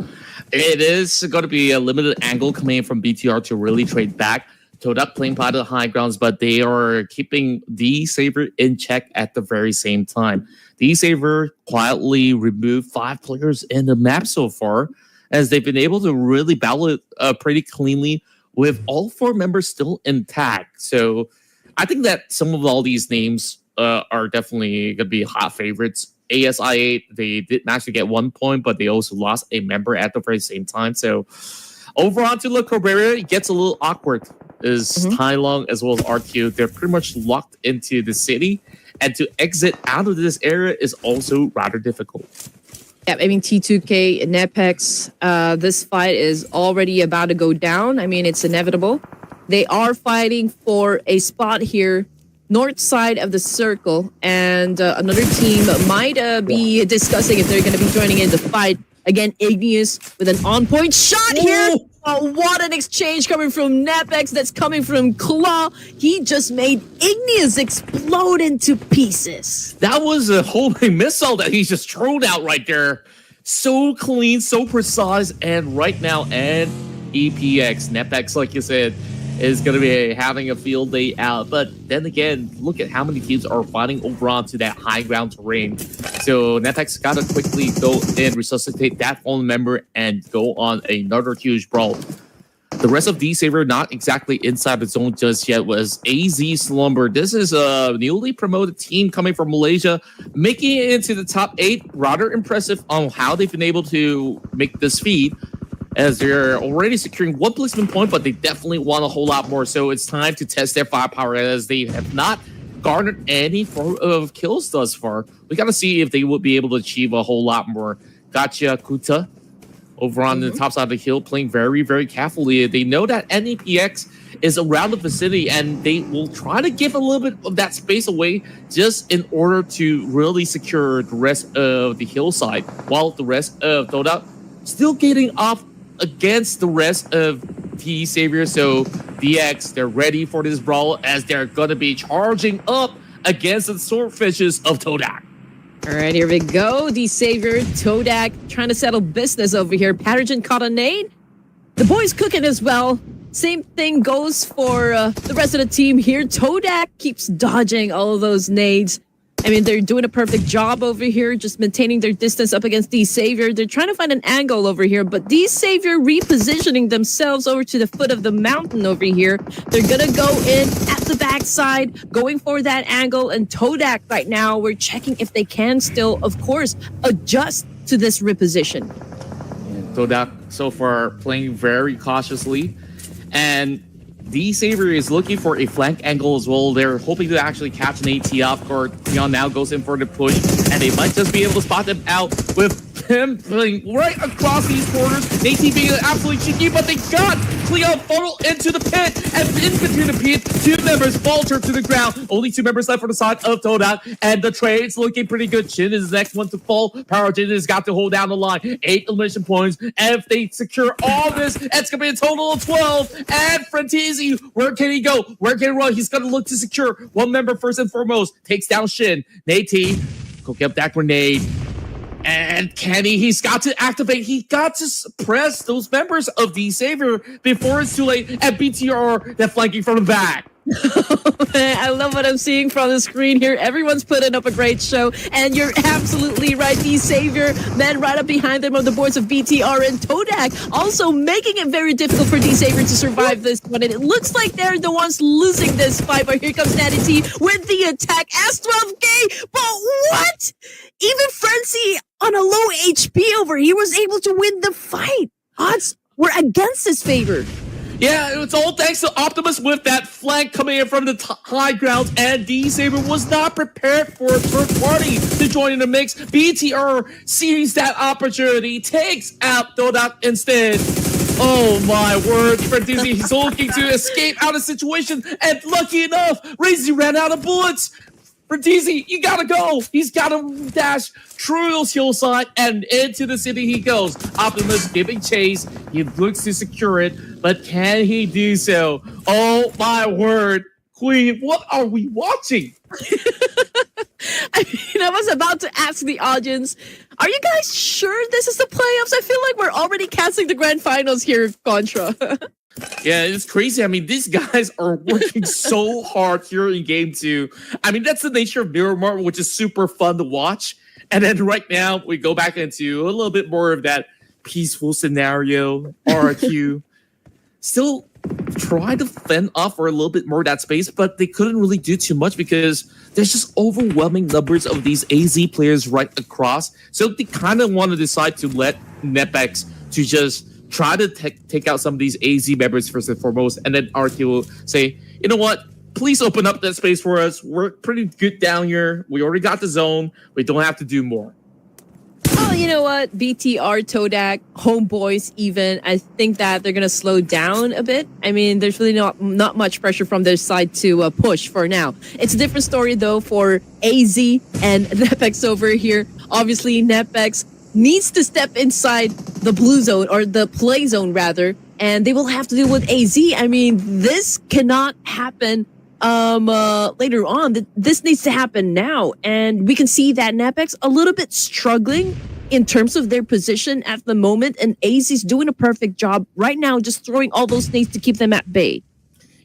it is going to be a limited angle coming in from BTR to really trade back. Todak playing part of the high grounds, but they are keeping D-Saber in check at the very same time. D-Saber quietly removed 5 players in the map so far, as they've been able to really battle it pretty cleanly with all 4 members still intact. So I think that some of all these names are definitely going to be hot favorites. ASI8, they did manage to get 1 point, but they also lost a member at the very same time. So over onto La Cabrera, it gets a little awkward. Is Tai Long as well as RQ, they're pretty much locked into the city. And to exit out of this area is also rather difficult. Yeah, T2K and Nepex, this fight is already about to go down. It's inevitable. They are fighting for a spot here north side of the circle, and another team might be discussing if they're going to be joining in the fight. Again, Igneous with an on-point shot here. Oh, what an exchange coming from Nepex. That's coming from Claw. He just made Igneous explode into pieces. That was a homing missile that he just thrown out right there. So clean, so precise, and right now, and EPX, Nepex, like you said, is going to be having a field day out. But then again, look at how many teams are fighting over onto that high ground terrain. So Nepex got to quickly go and resuscitate that fallen member and go on another huge brawl. The rest of D-Saver not exactly inside the zone just yet was AZ Slumber. This is a newly promoted team coming from Malaysia, making it into the top 8. Rather impressive on how they've been able to make this feed. as they're already securing one placement point, but they definitely want a whole lot more. So it's time to test their firepower as they have not garnered any form of kills thus far. We got to see if they would be able to achieve a whole lot more. Gotcha Kuta over on the top side of the hill playing very, very carefully. They know that NEPX is around the vicinity and they will try to give a little bit of that space away just in order to really secure the rest of the hillside, while the rest of Doda still getting off against the rest of the Savior. So DX, they're ready for this brawl as they're going to be charging up against the swordfishes of Todak. All right, here we go. The Savior, Todak, trying to settle business over here. Pathogen caught a nade. The boys cooking as well. Same thing goes for the rest of the team here. Todak keeps dodging all of those nades. I mean, they're doing a perfect job over here, just maintaining their distance up against the Savior. They're trying to find an angle over here, but the Savior repositioning themselves over to the foot of the mountain over here. They're going to go in at the backside, going for that angle, and Todak right now, we're checking if they can still, of course, adjust to this reposition. Todak so far playing very cautiously, and the Savior is looking for a flank angle as well. They're hoping to actually catch an AT off guard. Theon now goes in for the push, and they might just be able to spot them out with him playing right across these corners. AT being absolutely cheeky, but they got Cleo funnel into the pit, and in between the pit, two members falter to the ground. Only two members left for the side of Todak, and the trade's looking pretty good. Shin is the next one to fall. Powergen has got to hold down the line. 8 elimination points, and if they secure all this, it's going to be a total of 12. And Frantisi, where can he go? Where can he run? He's going to look to secure one member first and foremost. Takes down Shin. Nate T, go get that grenade. And Kenny, he's got to activate. He got to suppress those members of the Savior before it's too late. And BTR, they're flanking from the back. I love what I'm seeing from the screen here. Everyone's putting up a great show, and you're absolutely right. The Savior, men right up behind them on the boards of BTR and Todak, also making it very difficult for the Savior to survive this one. And it looks like they're the ones losing this fight. But here comes Natty T with the attack. S12K, but what? Even Frenzy on a low HP over here was able to win the fight. Odds were against his favor. Yeah, it's all thanks to Optimus with that flank coming in from the high ground, and D-Saber was not prepared for a third party to join in the mix. BTR sees that opportunity, takes out Dodak instead. Oh my word, Fredizzi, he's looking to escape out of the situation, and lucky enough, Razy ran out of bullets. Fredizzi, you gotta go. He's gotta dash through the hillside and into the city he goes. Optimus giving chase. He looks to secure it, but can he do so? Oh my word. Queen, what are we watching? I mean, I was about to ask the audience, are you guys sure this is the playoffs? I feel like we're already casting the grand finals here, Contra. Yeah, it's crazy. I mean, these guys are working so hard here in game 2. I mean, that's the nature of Miramar, which is super fun to watch. And then right now, we go back into a little bit more of that peaceful scenario, RQ. Still try to fend off for a little bit more of that space, but they couldn't really do too much because there's just overwhelming numbers of these AZ players right across. So they kind of want to decide to let Nepex to just try to take out some of these AZ members first and foremost, and then RQ will say, you know what, please open up that space for us. We're pretty good down here. We already got the zone. We don't have to do more. Oh, you know what? BTR, Todak, Homeboys even, I think that they're going to slow down a bit. I mean, there's really not much pressure from their side to push for now. It's a different story, though, for AZ and Nepex over here. Obviously, Nepex needs to step inside the blue zone, or the play zone rather, and they will have to deal with AZ. I mean, this cannot happen later on. This needs to happen now, and we can see that Nepex a little bit struggling in terms of their position at the moment, and AZ is doing a perfect job right now, just throwing all those nades to keep them at bay.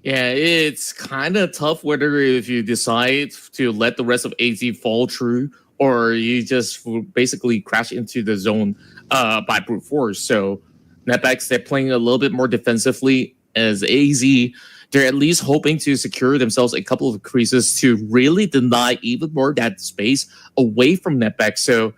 Yeah, it's kind of tough whether if you decide to let the rest of AZ fall through, or you just basically crash into the zone by brute force. So Nepex, they're playing a little bit more defensively, as AZ, they're at least hoping to secure themselves a couple of creases to really deny even more that space away from Nepex. So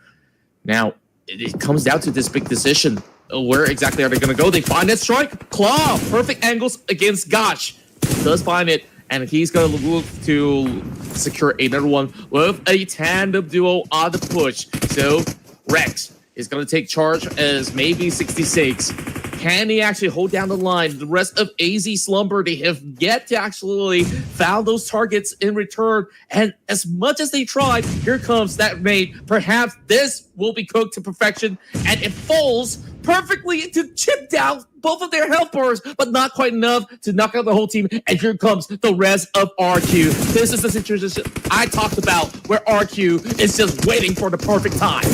now it comes down to this big decision. Where exactly are they going to go? They find that strike. Claw. Perfect angles against Gosh. Does find it. And he's going to look to secure another one with a tandem duo on the push. So Rex is going to take charge as maybe 66. Can he actually hold down the line? The rest of AZ Slumber, they have yet to actually found those targets in return. And as much as they tried, here comes that mate. Perhaps this will be cooked to perfection. And it falls perfectly to chip down both of their health bars, but not quite enough to knock out the whole team. And here comes the rest of RQ. This is the situation I talked about where RQ is just waiting for the perfect time.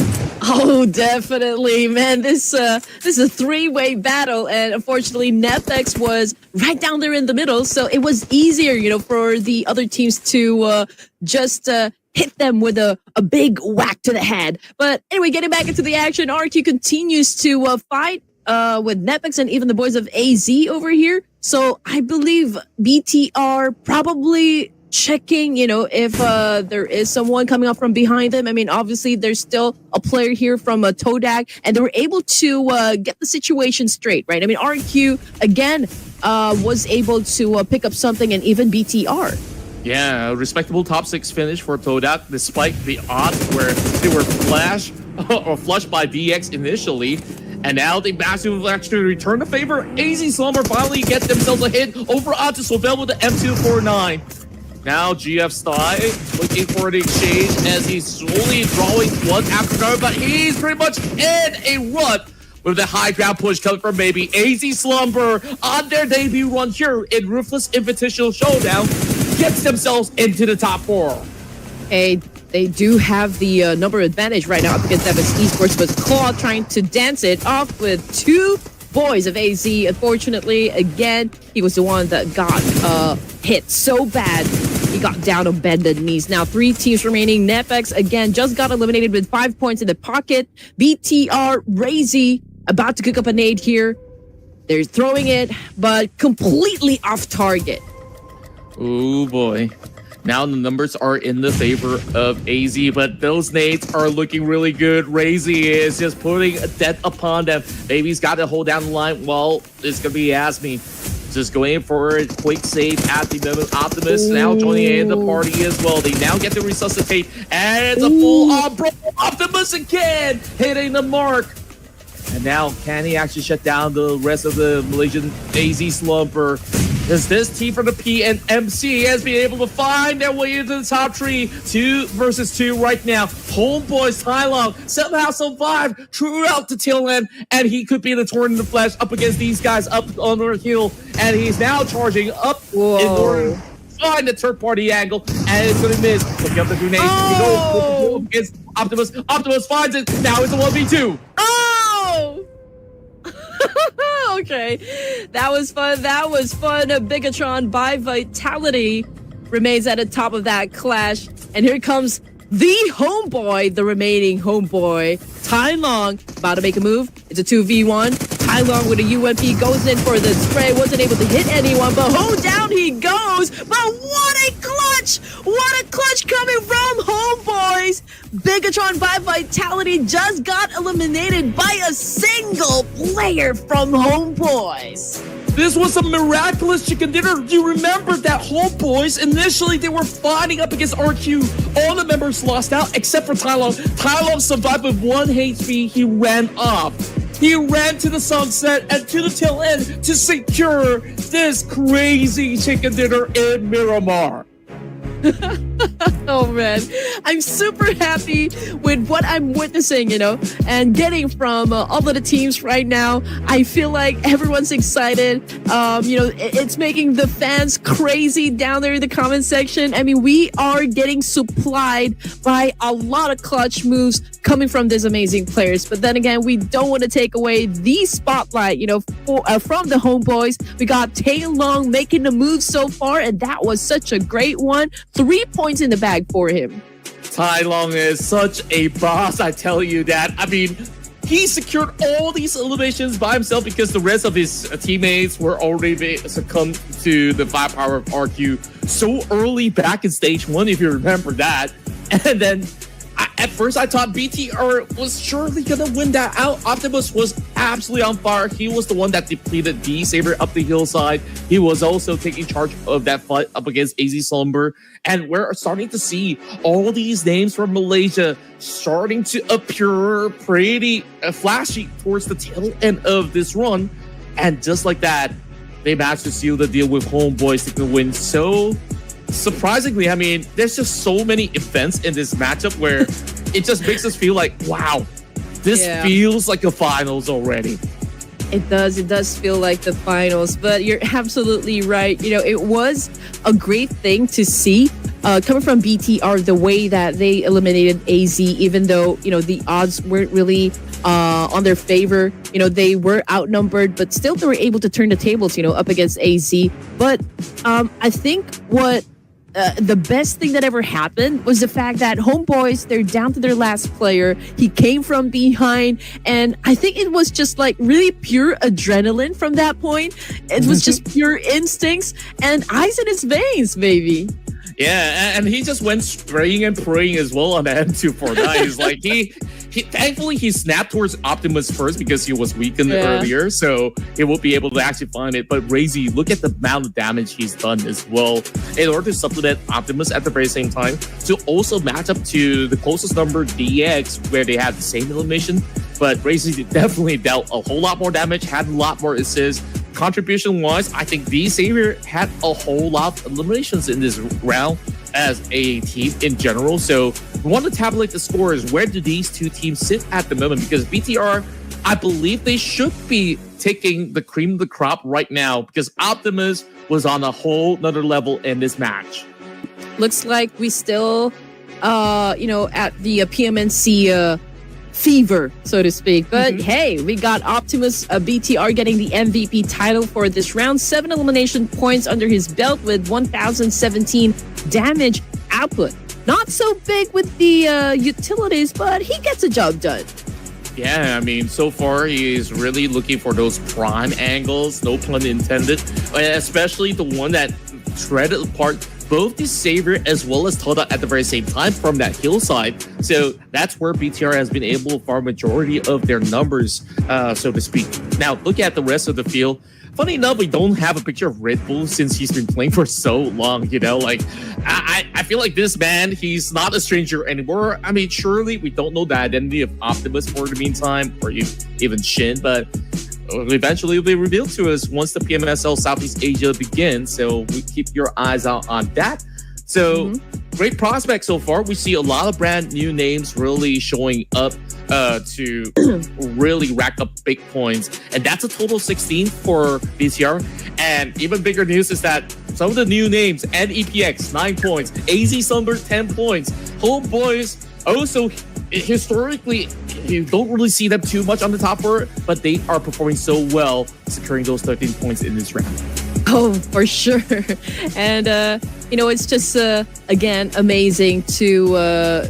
Oh, definitely, man. This is a three-way battle, and unfortunately, Nepex was right down there in the middle, so it was easier, for the other teams to just hit them with a big whack to the head. But anyway, getting back into the action, RQ continues to fight with Nepex and even the boys of AZ over here. So I believe BTR probably checking, if there is someone coming up from behind them. I mean, obviously, there's still a player here from Todak, and they were able to get the situation straight, right? I mean, RQ, again, was able to pick up something, and even BTR. Yeah, a respectable top 6 finish for Todak, despite the odds where they were flushed by DX initially. And now they massively actually return the favor. AZ Slumber finally get themselves a hit over onto Sobel with the M249. Now GF Style looking for the exchange as he's slowly drawing one after another, but he's pretty much in a rut with the high ground push coming from maybe AZ Slumber on their debut run here in Ruthless Invitational Showdown, gets themselves into the top 4. Hey, they do have the number advantage right now up against Evans Esports, with Claw trying to dance it off with two boys of AZ. Unfortunately, again, he was the one that got hit so bad. He got down on bended knees. Now 3 teams remaining. Nepex, again, just got eliminated with 5 points in the pocket. BTR, Razy, about to cook up a nade here. They're throwing it, but completely off target. Oh, boy. Now the numbers are in the favor of AZ, but those nades are looking really good. Razy is just putting a death upon them. Baby's got to hold down the line. Well, it's going to be Asmi. Just going for a quick save at the moment. Optimus now joining in the party as well. They now get to resuscitate, and it's a full-on bro. Optimus again hitting the mark. And now, can he actually shut down the rest of the Malaysian AZ Slumber? As this team from the PNMC has been able to find their way into the top 3, 2 versus 2 right now. Homeboys Tai Long somehow survived throughout the tail end, and he could be the torn in the flesh up against these guys up on the hill, and he's now charging up in order to find the third party angle, and it's going to miss. Looking up the grenade. He goes against Optimus. Optimus finds it. Now it's a 1v2. Okay, that was fun. That was fun. Bigatron by Vitality remains at the top of that clash. And here comes the homeboy, the remaining homeboy, Tai Long, about to make a move. It's a 2v1. Tai Long with a UMP goes in for the spray. Wasn't able to hit anyone, but down he goes. But what a clutch! What a clutch coming from homeboys! Bigatron by Vitality just got eliminated by a single player from homeboys. This was a miraculous chicken dinner. You remember that homeboys, initially they were fighting up against RQ. All the members lost out except for Tai Long. Tai Long survived with 1 HP. He ran off. He ran to the sunset and to the tail end to secure this crazy chicken dinner in Miramar. Oh man, I'm super happy with what I'm witnessing, and getting from all of the teams right now. I feel like everyone's excited. It's making the fans crazy down there in the comment section. I mean, we are getting supplied by a lot of clutch moves coming from these amazing players. But then again, we don't want to take away the spotlight, from the homeboys. We got Tai Long making the move so far, and that was such a great one. 3 points in the bag for him. Tai Long is such a boss, I tell you that. I mean, he secured all these eliminations by himself because the rest of his teammates were already succumbed to the firepower of RQ so early back in stage 1, if you remember that. And then At first, I thought BTR was surely gonna win that out. Optimus was absolutely on fire. He was the one that depleted the Saber up the hillside. He was also taking charge of that fight up against AZ Slumber. And we're starting to see all these names from Malaysia starting to appear pretty flashy towards the tail end of this run. And just like that, they managed to seal the deal with Homeboys taking the win. So surprisingly, I mean, there's just so many events in this matchup where it just makes us feel like, wow, this feels like a finals already. It does feel like the finals, but you're absolutely right. You know, it was a great thing to see coming from BTR, the way that they eliminated AZ, even though, you know, the odds weren't really on their favor. You know, they were outnumbered, but still they were able to turn the tables, you know, up against AZ. But I think what the best thing that ever happened was the fact that Homeboys, they're down to their last player. He came from behind, and I think it was just like really pure adrenaline from that point. It was just pure instincts and ice in his veins, baby. Yeah, and he just went spraying and praying as well on the M249. He's like, he thankfully he snapped towards Optimus first because he was weakened earlier, so he won't be able to actually find it. But Razy, look at the amount of damage he's done as well in order to supplement Optimus at the very same time to also match up to the closest number, DX, where they had the same elimination. But Razy definitely dealt a whole lot more damage, had a lot more assists. Contribution-wise, I think the Savior had a whole lot of eliminations in this round as a team in general. So we want to tabulate the scores. Where do these two teams sit at the moment? Because BTR, I believe they should be taking the cream of the crop right now because Optimus was on a whole nother level in this match. Looks like we still, you know, at the PMNC fever, so to speak. But hey, we got Optimus BTR getting the MVP title for this round. 7 elimination points under his belt with 1,017 damage output. Not so big with the utilities, but he gets a job done. Yeah, I mean, so far he is really looking for those prime angles, no pun intended, especially the one that shredded apart both the Savior as well as Toda at the very same time from that hillside. So that's where BTR has been able to farm majority of their numbers, so to speak. Now, look at the rest of the field. Funny enough, we don't have a picture of Red Bull since he's been playing for so long, you know? Like, I feel like this man, he's not a stranger anymore. I mean, surely we don't know the identity of Optimus for the meantime, or even Shin, but eventually it'll be revealed to us once the PMSL Southeast Asia begins. So we keep your eyes out on that. So great prospect so far. We see a lot of brand new names really showing up to really rack up big points. And that's a total 16 for BCR. And even bigger news is that some of the new names, NEPX, 9 points, AZ Sunbird, 10 points, Homeboys also historically, you don't really see them too much on the top four, but they are performing so well, securing those 13 points in this round. Oh, for sure. And, you know, it's just, again, amazing to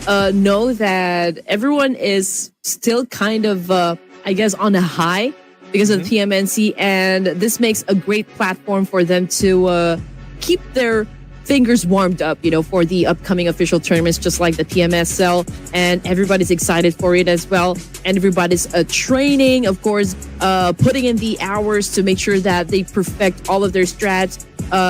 know that everyone is still kind of, I guess, on a high because of PMNC. And this makes a great platform for them to keep their fingers warmed up, you know, for the upcoming official tournaments, just like the PMSL, and everybody's excited for it as well. And everybody's training, of course, putting in the hours to make sure that they perfect all of their strats,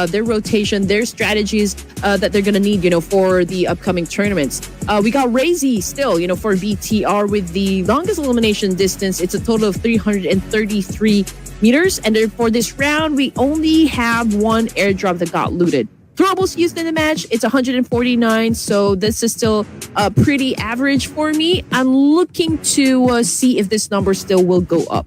their rotation, their strategies that they're gonna need, you know, for the upcoming tournaments. We got Razy still, you know, for BTR with the longest elimination distance. It's a total of 333 meters, and then for this round, we only have one airdrop that got looted. Throwables used in the match, it's 149, so this is still pretty average for me. I'm looking to see if this number still will go up.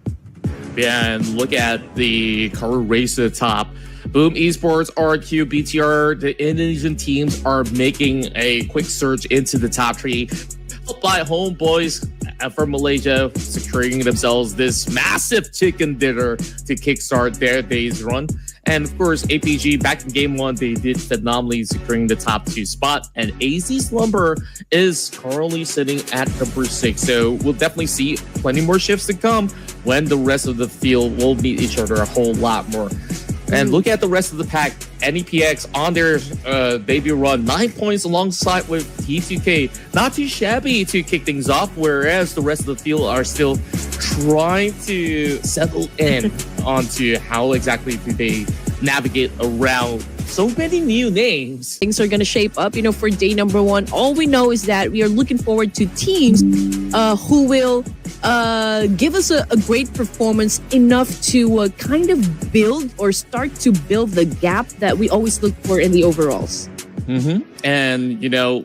Yeah, and look at the current race to the top. Boom Esports, RQ, BTR, the Indonesian teams are making a quick surge into the top 3. Followed by Homeboys from Malaysia, securing themselves this massive chicken dinner to kickstart their day's run. And of course, APG, back in game 1, they did phenomenally, securing the top 2 spot. And AZ Slumber is currently sitting at number 6. So we'll definitely see plenty more shifts to come when the rest of the field will meet each other a whole lot more. And look at the rest of the pack. NEPX on their debut run, 9 points alongside with T2K. Not too shabby to kick things off, whereas the rest of the field are still trying to settle in onto how exactly do they navigate around so many new names. Things are going to shape up, for day number 1. All we know is that we are looking forward to teams who will give us a great performance, enough to kind of build or start to build the gap that we always look for in the overalls. And,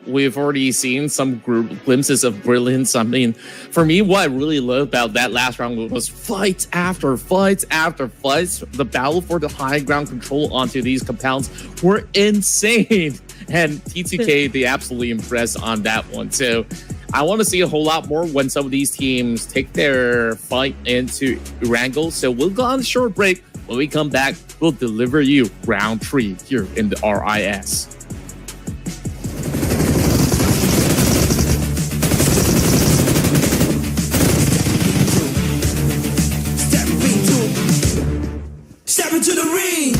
we've already seen some glimpses of brilliance. I mean, for me, what I really loved about that last round was fights after fights after fights. The battle for the high ground control onto these compounds were insane. And T2K, they absolutely impressed on that one. So I want to see a whole lot more when some of these teams take their fight into Erangel. So we'll go on a short break. When we come back, we'll deliver you round 3 here in the RIS. Step into the ring.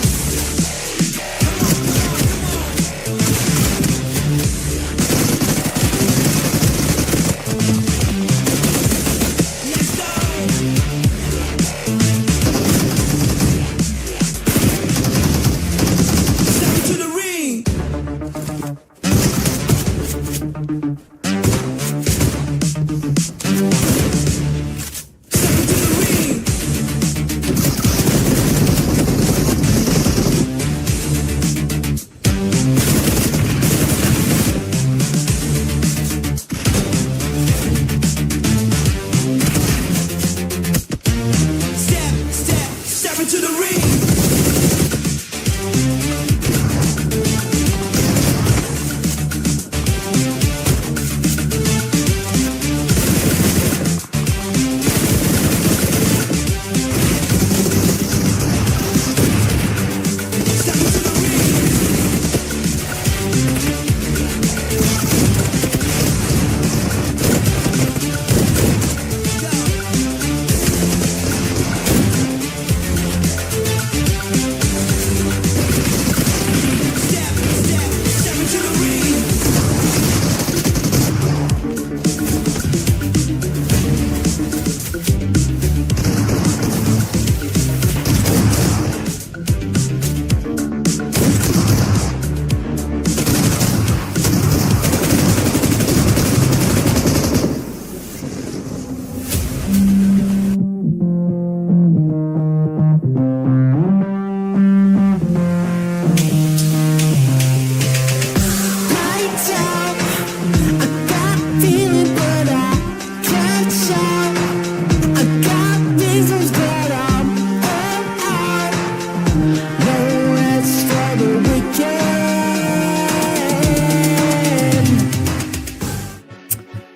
Let's go. Step into the ring. Step into the ring. Step into the ring. Step into the ring. Lights out. I got feeling, but I can't shout. I got reasons, but I'm out. No rest for the weekend.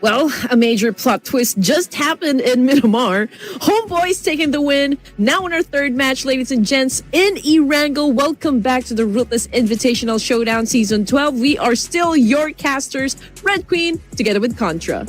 Well, a major plot twist just happened in Miramar. Homeboys taking the win. Now in our third match, ladies and gents, in Erangel. Welcome back to the Ruthless Invitational Showdown Season 12. We are still your casters, Red Queen, together with Contra.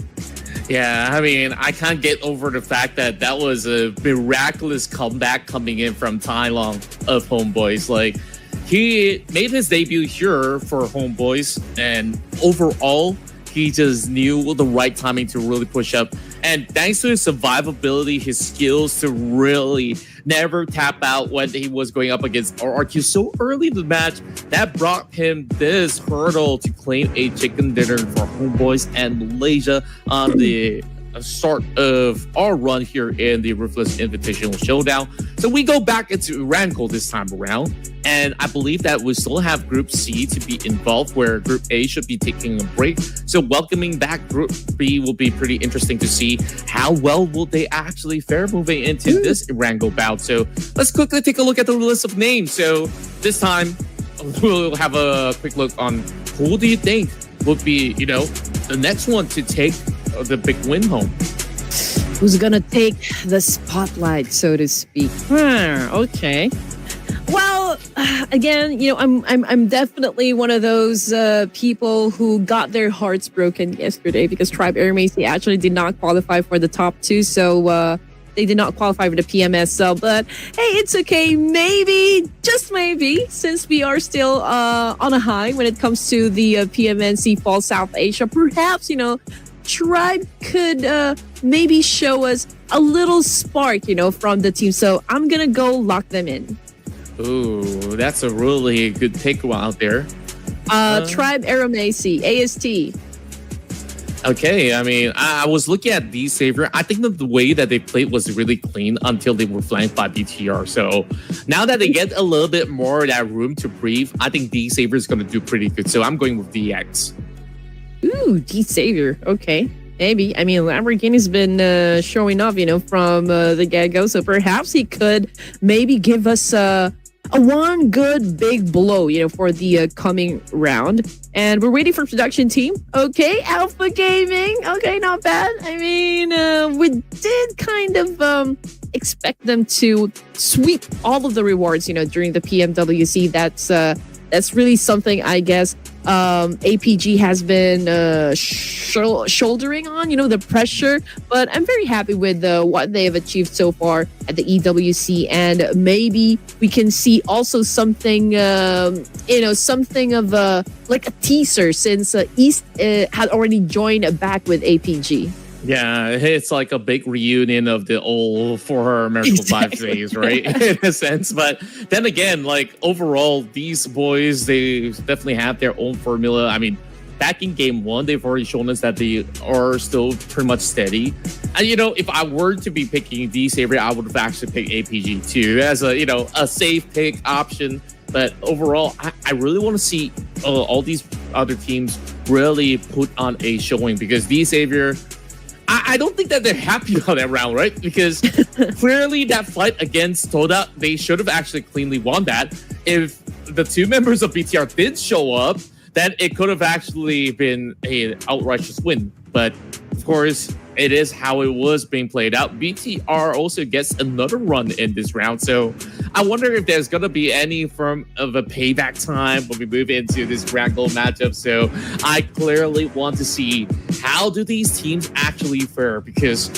Yeah, I mean, I can't get over the fact that was a miraculous comeback coming in from Tai Long of Homeboys. Like, he made his debut here for Homeboys, and overall, he just knew the right timing to really push up. And thanks to his survivability, his skills to really never tap out when he was going up against RRQ so early in the match, that brought him this hurdle to claim a chicken dinner for Homeboys and Malaysia on the start of our run here in the Ruthless Invitational Showdown. So we go back into Erangel this time around, and I believe that we still have Group C to be involved, where Group A should be taking a break. So welcoming back Group B will be pretty interesting to see how well will they actually fare moving into this Erangel bout. So let's quickly take a look at the list of names. So this time we'll have a quick look on who do you think would be, the next one to take the big win home. Who's gonna take the spotlight, so to speak? Okay. Well, again, I'm definitely one of those people who got their hearts broken yesterday because Tribe Air Macy actually did not qualify for the top 2. So they did not qualify for the PMSL. But hey, it's okay. Maybe, just maybe, since we are still on a high when it comes to the PMNC Fall South Asia, perhaps, Tribe could maybe show us a little spark, from the team. So I'm going to go lock them in. Ooh, that's a really good pick out there. Tribe Aramasi, AST. Okay, I mean, I was looking at D Savior. I think that the way that they played was really clean until they were flanked by BTR. So now that they get a little bit more of that room to breathe, I think D Savior is going to do pretty good. So I'm going with DX. Ooh, D Savior. Okay. Maybe. I mean, Lamborghini's been showing off, from the get-go. So perhaps he could maybe give us a one good big blow, for the coming round. And we're waiting for production team. Okay, Alpha Gaming. Okay, not bad. I mean, we did kind of expect them to sweep all of the rewards, during the PMWC. That's really something, I guess, APG has been shouldering on, the pressure. But I'm very happy with what they have achieved so far at the EWC. And maybe we can see also something, something of like a teaser, since East had already joined back with APG. Yeah, it's like a big reunion of the old 4 Miracle 5 days, right? In a sense. But then again, like overall, these boys, they definitely have their own formula. I mean, back in game 1, they've already shown us that they are still pretty much steady. And, if I were to be picking D Saber, I would have actually picked APG too as a safe pick option. But overall, I really want to see all these other teams really put on a showing, because D Savior, I don't think that they're happy about that round, right? Because clearly that fight against Toda, they should have actually cleanly won that. If the 2 members of BTR did show up, then it could have actually been an outrageous win. But of course, it is how it was being played out. BTR also gets another run in this round. So I wonder if there's going to be any form of a payback time when we move into this grand goal matchup. So I clearly want to see, how do these teams actually fare? Because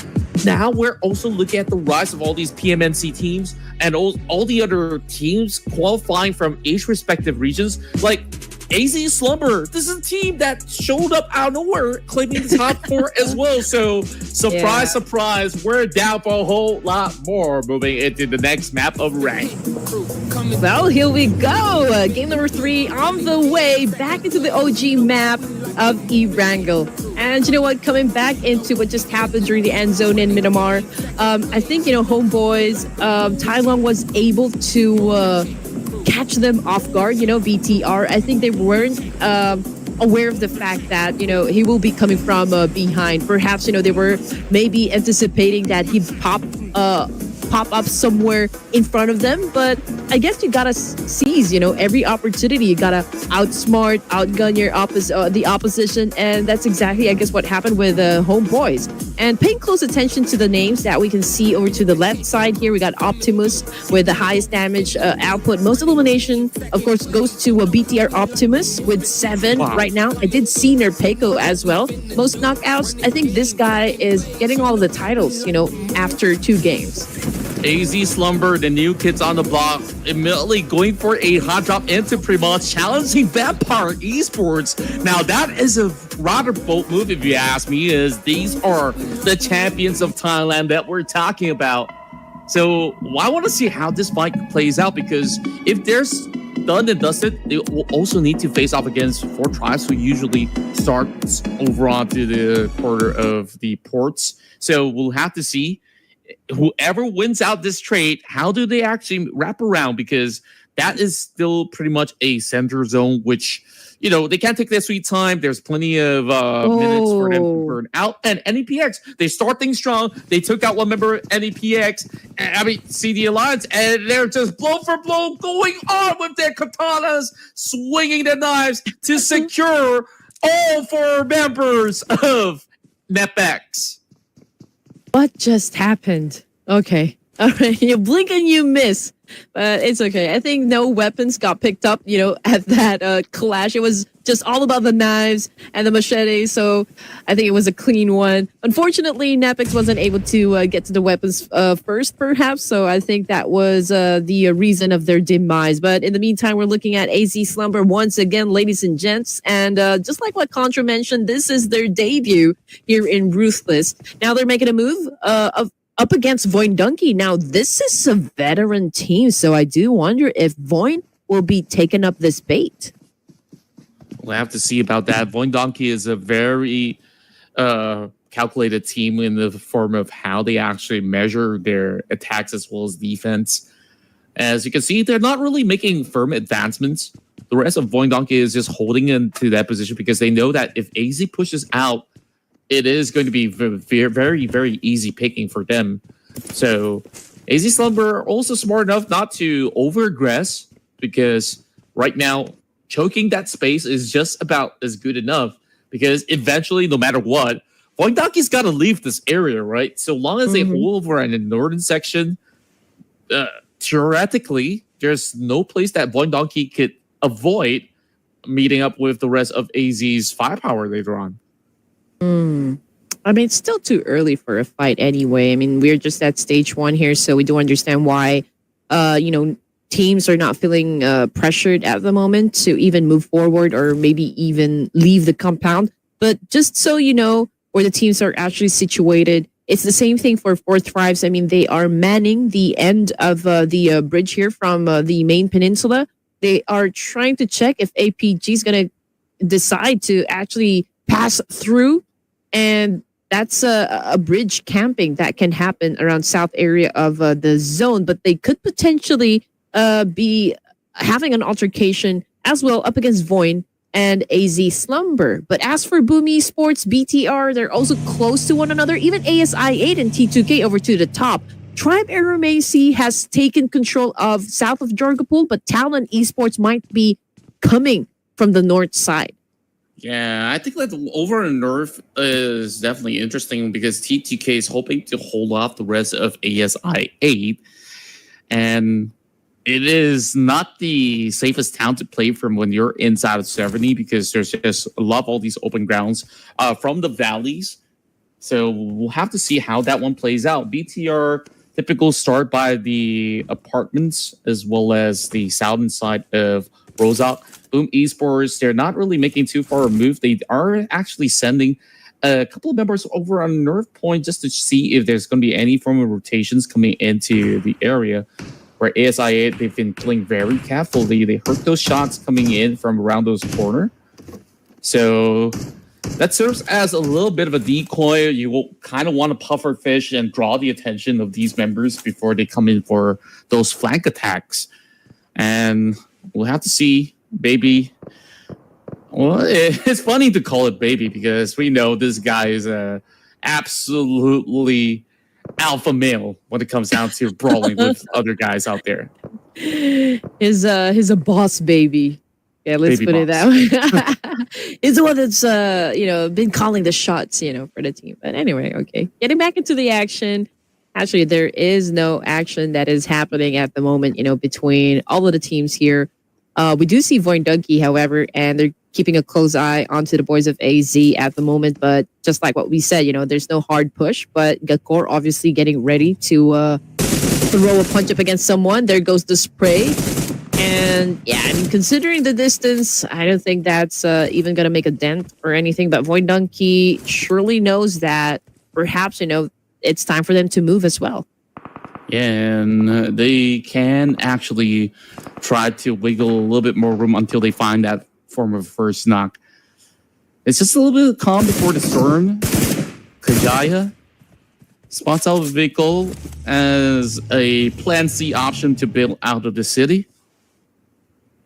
now we're also looking at the rise of all these PMNC teams and all the other teams qualifying from each respective regions. Like AZ Slumber, this is a team that showed up out of nowhere, claiming the top 4 as well. So, surprise, we're down for a whole lot more moving into the next map of rank. Well, here we go. Game number 3 on the way back into the OG map of Erangel. And you know what? Coming back into what just happened during the end zone in Myanmar, I think, homeboys, Tai Long was able to catch them off guard, BTR. I think they weren't aware of the fact that, he will be coming from behind. Perhaps, they were maybe anticipating that he'd pop up somewhere in front of them. But I guess you gotta seize, every opportunity. You gotta outsmart, outgun your the opposition. And that's exactly, I guess, what happened with Homeboys. And paying close attention to the names that we can see over to the left side here, we got Optimus with the highest damage output. Most elimination, of course, goes to BTR Optimus with 7 right now. I did see Nerpeco as well. Most knockouts, I think this guy is getting all of the titles, after 2 games. AZ Slumber, the new kids on the block, immediately going for a hot drop into Primoz, challenging Vampire Esports. Now, that is a rather bold move, if you ask me, as these are the champions of Thailand that we're talking about. So, I want to see how this fight plays out, because if there's done and dusted, they will also need to face off against 4 Tribes, who usually starts over onto the quarter of the ports. So, we'll have to see whoever wins out this trade, how do they actually wrap around? Because that is still pretty much a center zone, which, they can't take their sweet time. There's plenty of minutes for them to burn out. And NEPX, they start things strong. They took out one member, NEPX, CD Alliance, and they're just blow for blow going on with their katanas, swinging their knives to secure all 4 members of NEPX. What just happened? Okay. All right. You blink and you miss. But it's okay. I think no weapons got picked up, at that clash. It was just all about the knives and the machete. So I think it was a clean one. Unfortunately, Napix wasn't able to get to the weapons first, perhaps. So I think that was the reason of their demise. But in the meantime, we're looking at AZ Slumber once again, ladies and gents. And just like what Contra mentioned, this is their debut here in Ruthless. Now they're making a move up against Voin Donkey. Now, this is a veteran team. So I do wonder if Voin will be taking up this bait. We'll have to see about that. Voin Donkey is a very calculated team in the form of how they actually measure their attacks as well as defense. As you can see, they're not really making firm advancements. The rest of Voin Donkey is just holding into that position because they know that if AZ pushes out, it is going to be very, very, very easy picking for them. So AZ Slumber are also smart enough not to over-aggress because right now, choking that space is just about as good enough because eventually, no matter what, Voin Donkey's got to leave this area, right? So long as they hold over in the northern section, theoretically, there's no place that Voin Donkey could avoid meeting up with the rest of AZ's firepower later on. I mean, it's still too early for a fight anyway. I mean, we're just at stage 1 here, so we do understand why, teams are not feeling pressured at the moment to even move forward or maybe even leave the compound. But just so you know where the teams are actually situated, it's the same thing for Fourth Tribes. I mean, they are manning the end of the bridge here from the main peninsula. They are trying to check if APG is going to decide to actually pass through. And that's a bridge camping that can happen around south area of the zone. But they could potentially be having an altercation as well up against Voin and AZ Slumber. But as for Boom Esports, BTR, they're also close to one another. Even ASI8 and T2K over to the top. Tribe Aeromacy has taken control of south of Jorgapul, but Talon Esports might be coming from the north side. Yeah, I think that over in Nerf is definitely interesting because T2K is hoping to hold off the rest of ASI8. And it is not the safest town to play from when you're inside of 70 because there's just a lot of all these open grounds from the valleys. So we'll have to see how that one plays out. BTR typical start by the apartments as well as the southern side of Rosal. Boom Esports, they're not really making too far a move. They are actually sending a couple of members over on Nerf Point just to see if there's going to be any form of rotations coming into the area. Where ASI8, they've been playing very carefully. They heard those shots coming in from around those corner. So that serves as a little bit of a decoy. You will kind of want to puffer fish and draw the attention of these members before they come in for those flank attacks. And we'll have to see, baby. Well, it's funny to call it baby because we know this guy is absolutely alpha male when it comes down to brawling with other guys out there. He's a boss baby. Yeah, let's Baby put it boss. that way. He's the one that's been calling the shots, for the team. But anyway, okay. Getting back into the action. Actually, there is no action that is happening at the moment, between all of the teams here. We do see Voin Donkey, however, and they're keeping a close eye onto the boys of AZ at the moment. But just like what we said, there's no hard push. But Gakor obviously getting ready to throw a punch up against someone. There goes the spray. And yeah, I mean, considering the distance, I don't think that's even going to make a dent or anything. But Voin Donkey surely knows that perhaps, it's time for them to move as well. Yeah, and they can actually try to wiggle a little bit more room until they find that form of first knock. It's just a little bit of calm before the storm. Kajaya spots out a vehicle as a plan C option to bail out of the city.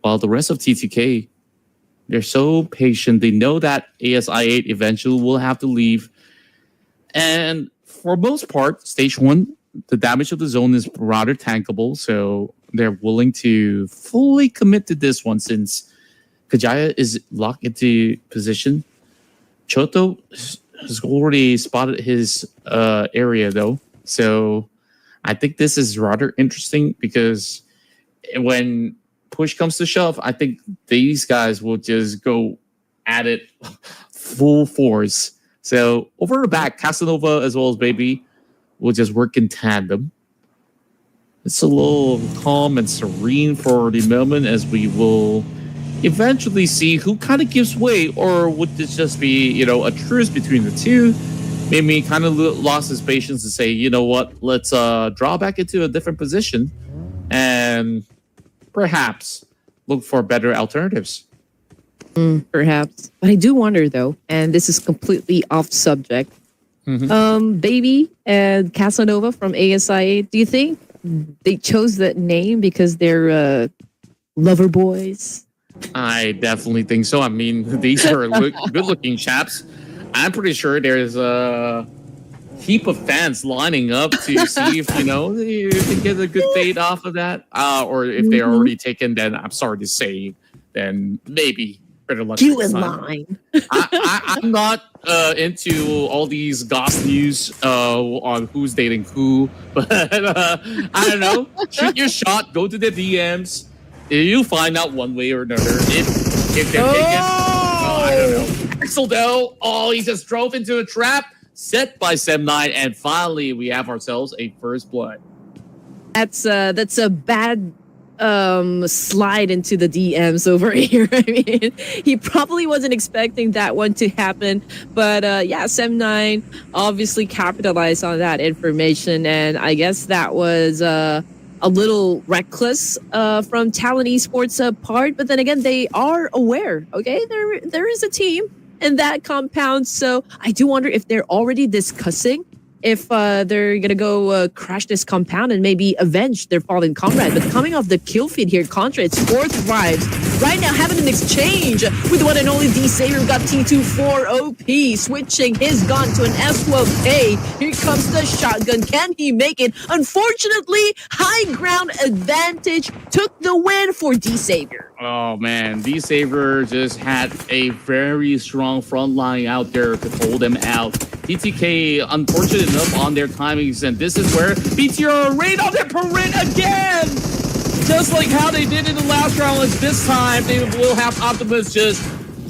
While the rest of TTK, they're so patient. They know that ASI8 eventually will have to leave. And for most part, stage 1, the damage of the zone is rather tankable. So they're willing to fully commit to this one since Kajaya is locked into position. Choto has already spotted his area though. So I think this is rather interesting because when push comes to shove, I think these guys will just go added full force. So over the back, Casanova as well as Baby will just work in tandem. It's a little calm and serene for the moment as we will eventually see who kind of gives way, or would this just be, a truce between the two? Mimi kind of lost his patience to say, you know what, let's draw back into a different position and perhaps look for better alternatives. Perhaps. But I do wonder, though, and this is completely off subject. Baby and Casanova from ASIA, do you think they chose that name because they're lover boys? I definitely think so. I mean, these are good-looking chaps. I'm pretty sure there's a heap of fans lining up to see if, you can get a good fade off of that. Or if they're already taken, then I'm sorry to say, then maybe better luck. You in line. I'm not into all these gossip news on who's dating who, but I don't know. Shoot your shot, go to the DMs. You find out one way or another if they're taken. I don't know. Axel though, he just drove into a trap set by Sem9, and finally we have ourselves a first blood. That's a bad slide into the DMs over here. I mean, he probably wasn't expecting that one to happen, but Sem9 obviously capitalized on that information, and I guess that was a little reckless from Talon Esports part, but then again, they are aware. Okay, there is a team in that compound, so I do wonder if they're already discussing if they're gonna go crash this compound and maybe avenge their fallen comrade. But coming off the kill feed here, Contra, it's 4th Rives right now having an exchange with the one and only D-Savior. We've got T24 OP switching his gun to an S12K. Here comes the shotgun. Can he make it? Unfortunately, high ground advantage took the win for D-Savior. Oh man, D-Savior just had a very strong front line out there to hold them out. DTK unfortunate enough on their timings, and this is where BTR raid on their parade again! Just like how they did in the last round, this time they will have Optimus just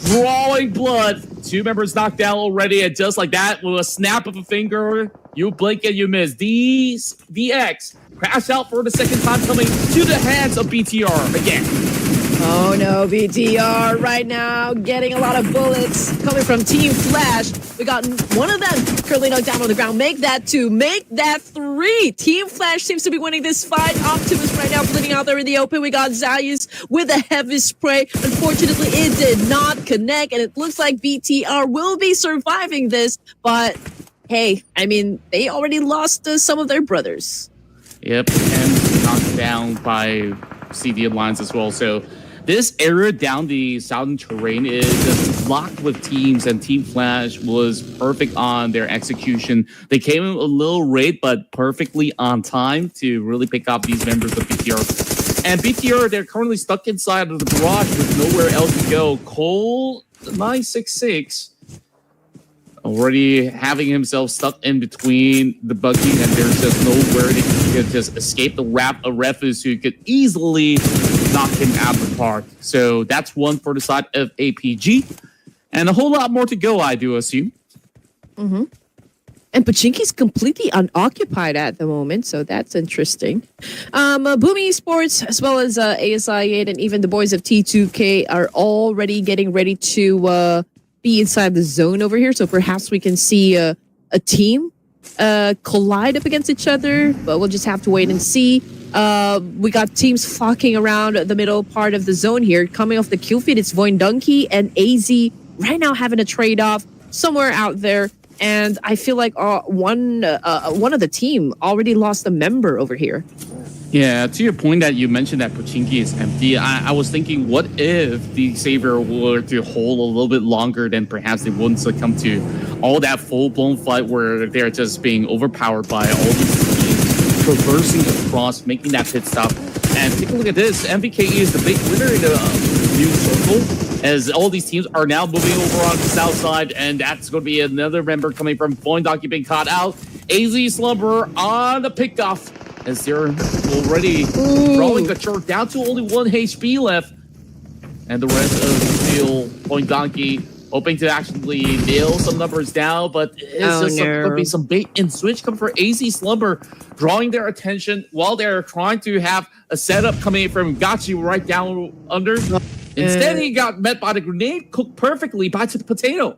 drawing blood. 2 members knocked down already, and just like that, with a snap of a finger, you blink and you miss. DX crash out for the second time, coming to the hands of BTR again. Oh no, BTR right now getting a lot of bullets coming from Team Flash. We got one of them currently knocked down on the ground. Make that 2, make that 3. Team Flash seems to be winning this fight. Optimus right now bleeding out there in the open. We got Zayus with a heavy spray. Unfortunately, it did not connect, and it looks like BTR will be surviving this. But hey, I mean, they already lost some of their brothers. Yep, and knocked down by CD Alliance as well. So this area down the southern terrain is just locked with teams, and Team Flash was perfect on their execution. They came in a little late, but perfectly on time to really pick up these members of BTR. And BTR, they're currently stuck inside of the garage with nowhere else to go. Cole 966 already having himself stuck in between the buggy, and there's just nowhere he could just escape the wrap of Refus, who could easily knock him out of the park. So that's one for the side of APG, and a whole lot more to go, I do assume. And Pachinki's completely unoccupied at the moment, so that's interesting. Boomy Esports, as well as ASI8, and even the boys of T2K are already getting ready to be inside the zone over here, so perhaps we can see a team collide up against each other, but we'll just have to wait and see. We got teams flocking around the middle part of the zone here. Coming off the kill feed, it's Voindunky and AZ right now having a trade-off somewhere out there, and I feel like one of the team already lost a member over here. Yeah, to your point that you mentioned that Pochinki is empty, I was thinking, what if the Savior were to hold a little bit longer, then perhaps they wouldn't succumb to all that full-blown fight where they're just being overpowered by all these teams, traversing across, making that pit stop. And take a look at this, MVKE is the big winner in the new circle, as all these teams are now moving over on the south side, and that's going to be another member coming from Voindunky being caught out. AZ Slumber on the pickoff, as they're already rolling the chart down to only 1 HP left. And the rest of Hill, Point Donkey, hoping to actually nail some numbers down, but it's going to be some bait and switch coming for AZ Slumber, drawing their attention while they're trying to have a setup coming in from Gachi right down under. Instead, he got met by the grenade, cooked perfectly by the Potato.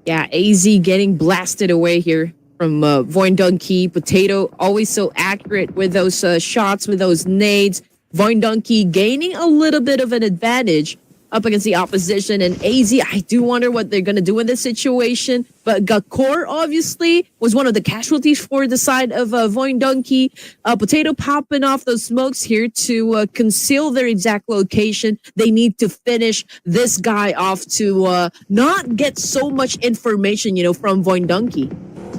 Yeah, AZ getting blasted away here from Voin Donkey. Potato always so accurate with those shots, with those nades. Voin Donkey gaining a little bit of an advantage up against the opposition. And AZ, I do wonder what they're going to do in this situation. But Gakor, obviously, was one of the casualties for the side of Voin Donkey. Potato popping off those smokes here to conceal their exact location. They need to finish this guy off to not get so much information, from Voin Donkey.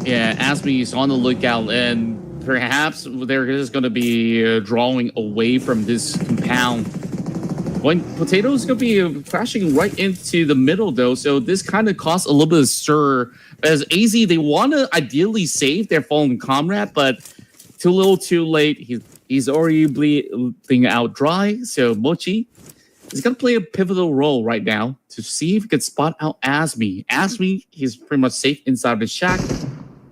Yeah, Asmi is on the lookout, and perhaps they're just going to be drawing away from this compound. When Potato is going to be crashing right into the middle, though, so this kind of caused a little bit of stir. As AZ, they want to ideally save their fallen comrade, but too little, too late. He's already bleeding out dry. So Mochi is going to play a pivotal role right now to see if he can spot out Asmi. Asmi, he's pretty much safe inside the shack.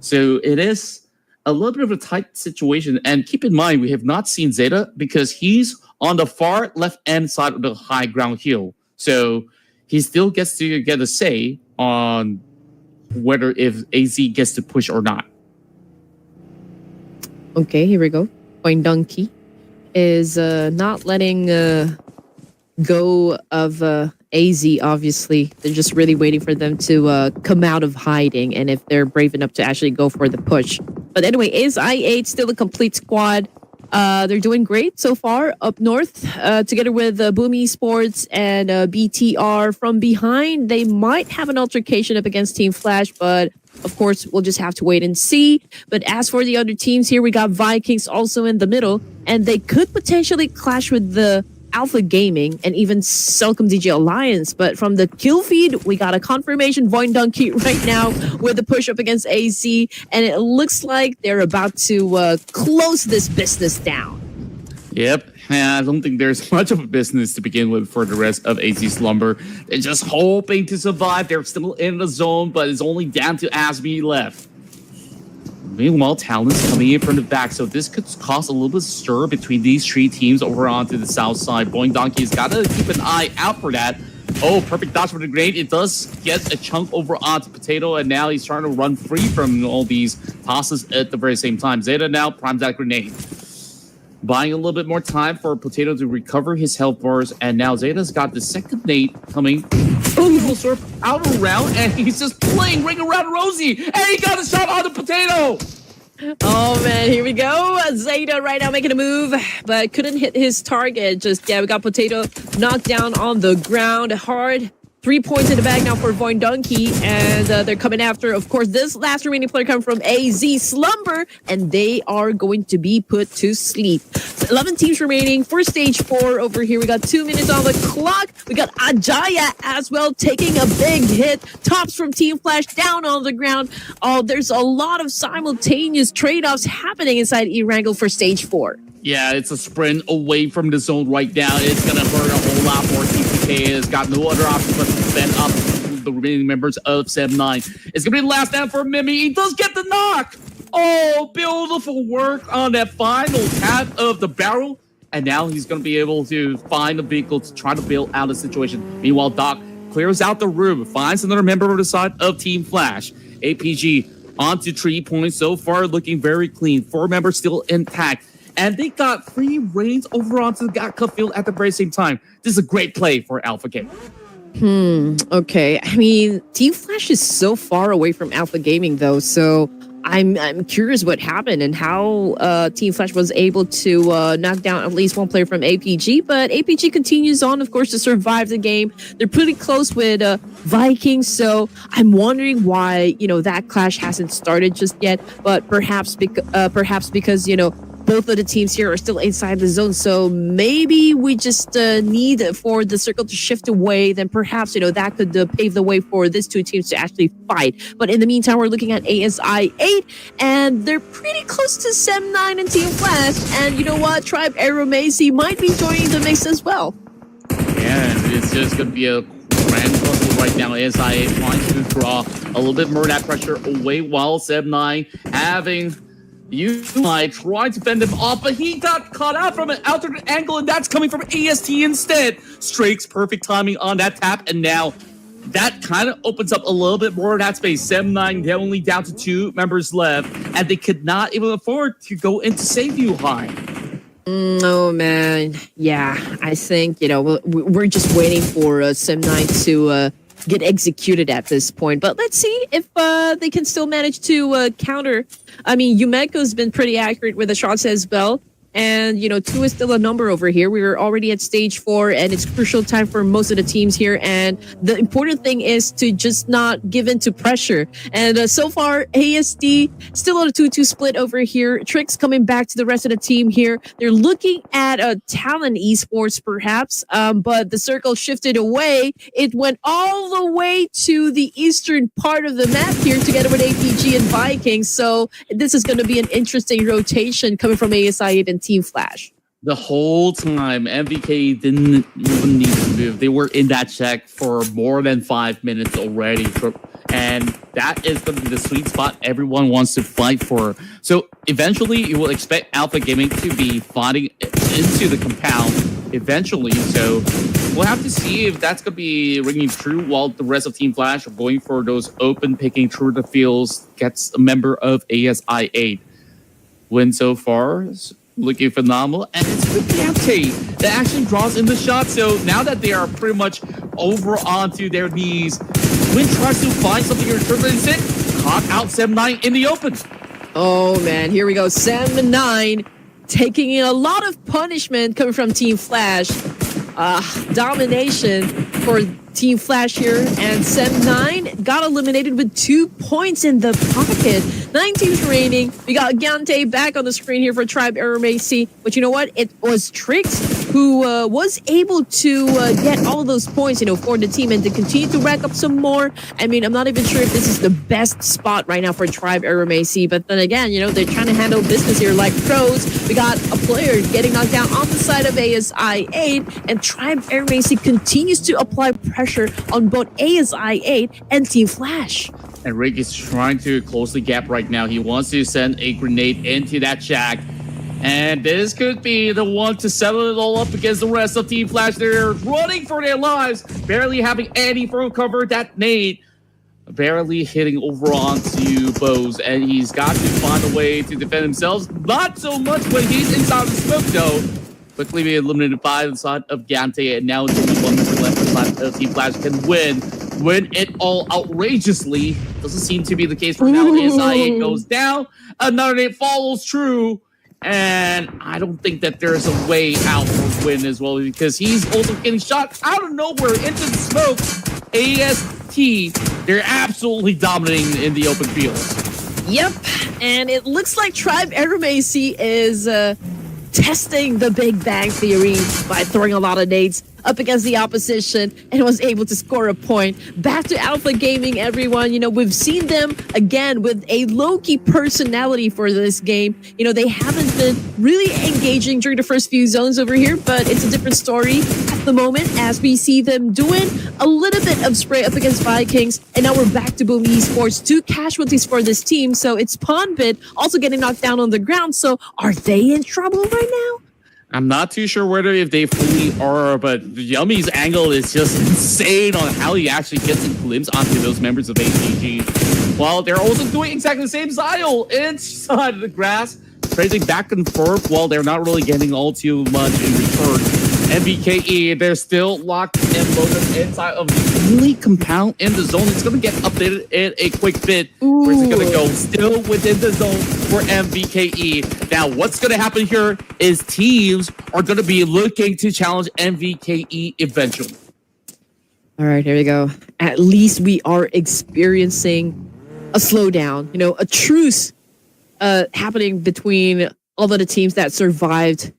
So it is a little bit of a tight situation. And keep in mind, we have not seen Zeta because he's on the far left-hand side of the high ground hill. So he still gets to get a say on whether if AZ gets to push or not. Okay, here we go. Voin Donkey is not letting go of AZ, obviously. They're just really waiting for them to come out of hiding, and if they're brave enough to actually go for the push. But anyway, is I8 still a complete squad? They're doing great so far up north, together with Boom Esports and BTR. From behind, they might have an altercation up against Team Flash, but of course, we'll just have to wait and see. But as for the other teams here, we got Vikings also in the middle, and they could potentially clash with the Alpha Gaming and even Selcom DJ Alliance. But from the kill feed, we got a confirmation Voin Donkey right now with the push up against AZ, and it looks like they're about to close this business down. Yep, I don't think there's much of a business to begin with for the rest of AZ Slumber. They're just hoping to survive. They're still in the zone, but it's only down to Asmi left. Meanwhile, Talon's coming in from the back, so this could cause a little bit of stir between these three teams over onto the south side. Voin Donkey's got to keep an eye out for that. Oh, perfect dodge for the grenade. It does get a chunk over onto Potato, and now he's trying to run free from all these tosses at the very same time. Zeta now primes that grenade. Buying a little bit more time for Potato to recover his health bars, and now Zeta's got the second nade coming. He will surf out around, and he's just playing Ring Around Rosie, and he got a shot on the Potato. Oh man, here we go. Zeta right now making a move, but couldn't hit his target. We got Potato knocked down on the ground hard. 3 points in the bag now for Voin Donkey, and they're coming after, of course, this last remaining player coming from AZ Slumber, and they are going to be put to sleep. 11 teams remaining for stage 4 over here. We got 2 minutes on the clock. We got Ajaya as well taking a big hit. Tops from Team Flash down on the ground. Oh, there's a lot of simultaneous trade-offs happening inside E-Wrangle for stage 4. Yeah, it's a sprint away from the zone right now. It's going to burn a whole lot more. TPK has got no other option but to defend up the remaining members of 7-9. It's going to be the last down for Mimi. He does get the knock. Oh, beautiful work on that final tap of the barrel. And now he's going to be able to find a vehicle to try to bail out the situation. Meanwhile, Doc clears out the room, finds another member of the side of Team Flash. APG onto 3 points so far, looking very clean. 4 members still intact. And they got free reigns over onto the Gatka field at the very same time. This is a great play for Alpha Gaming. Okay. I mean, Team Flash is so far away from Alpha Gaming, though. So I'm curious what happened and how Team Flash was able to knock down at least one player from APG. But APG continues on, of course, to survive the game. They're pretty close with Vikings. So I'm wondering why, that clash hasn't started just yet. But perhaps because, both of the teams here are still inside the zone, so maybe we just need for the circle to shift away. Then perhaps, that could pave the way for these two teams to actually fight. But in the meantime, we're looking at ASI 8, and they're pretty close to Sem 9 and Team Flash. And you know what? Tribe Aeromacy might be joining the mix as well. Yeah, it's just going to be a grand right now. ASI trying to draw a little bit more of that pressure away while Seb9 having Unite trying to fend him off, but he got caught out from an alternate angle, and that's coming from AST instead. Strakes, perfect timing on that tap, and now that kind of opens up a little bit more of that space. 7-9, they're only down to 2 members left, and they could not even afford to go into save you high. Oh, man. Yeah, I think, we're just waiting for Sim9 to get executed at this point. But let's see if they can still manage to counter. I mean, Yumeko's been pretty accurate with the shots as well. And, 2 is still a number over here. We were already at stage 4, and it's crucial time for most of the teams here. And the important thing is to just not give in to pressure. And so far, ASD still on a 2-2 split over here. Tricks coming back to the rest of the team here. They're looking at Talent Esports, perhaps, but the circle shifted away. It went all the way to the eastern part of the map here together with APG and Vikings. So this is going to be an interesting rotation coming from ASI and Team Flash. The whole time, MVK didn't even need to move. They were in that check for more than 5 minutes already. And that is going to be the sweet spot everyone wants to fight for. So eventually, you will expect Alpha Gaming to be fighting into the compound eventually. So we'll have to see if that's going to be ringing true while the rest of Team Flash are going for those open picking through the fields. Gets a member of ASI 8. Win so far. Looking phenomenal, and it's the Gante that actually draws in the shot. So now that they are pretty much over onto their knees, Win tries to find something here, instead caught out 7-9 in the open. Oh man, here we go. 7-9 taking in a lot of punishment coming from Team Flash. Domination for Team Flash here, and 7-9 got eliminated with 2 points in the pocket. 9 teams remaining. We got Gante back on the screen here for Tribe RMAC, but you know what? It was Trix who was able to get all of those points, for the team and to continue to rack up some more. I mean, I'm not even sure if this is the best spot right now for Tribe RMAC, but then again, they're trying to handle business here like pros. We got a player getting knocked down on the side of ASI 8, and Tribe RMAC continues to apply pressure on both ASI 8 and Team Flash. And Rick is trying to close the gap right now. He wants to send a grenade into that shack. And this could be the one to settle it all up against the rest of Team Flash. They're running for their lives, barely having any firm cover. That nade barely hitting over onto Bose. And he's got to find a way to defend himself. Not so much when he's inside the smoke, though. Quickly being eliminated by the side of Gante. And now it's only 1 member left. The side of Team Flash can win it all outrageously. Doesn't seem to be the case for now. ASI goes down. Another nade follows true. And I don't think that there's a way out for Win as well, because he's also getting shot out of nowhere into the smoke. AST, they're absolutely dominating in the open field. Yep, and it looks like Tribe RMAC is testing the Big Bang Theory by throwing a lot of nades up against the opposition and was able to score a point. Back to Alpha Gaming, everyone. We've seen them again with a low-key personality for this game. They haven't been really engaging during the first few zones over here, but it's a different story at the moment as we see them doing a little bit of spray up against Vikings. And now we're back to Boom Esports. 2 casualties for this team. So it's Pubg also getting knocked down on the ground. So are they in trouble right now? I'm not too sure if they fully are, but Yummy's angle is just insane on how he actually gets a glimpse onto those members of APG. Well, they're also doing exactly the same style inside of the grass, trading back and forth while they're not really getting all too much in return. MVKE, they're still locked and loaded inside of the only compound in the zone. It's going to get updated in a quick bit. Where's it going to go? Still within the zone for MVKE. Now, what's going to happen here is teams are going to be looking to challenge MVKE eventually. All right, here we go. At least we are experiencing a slowdown, a truce happening between all of the teams that survived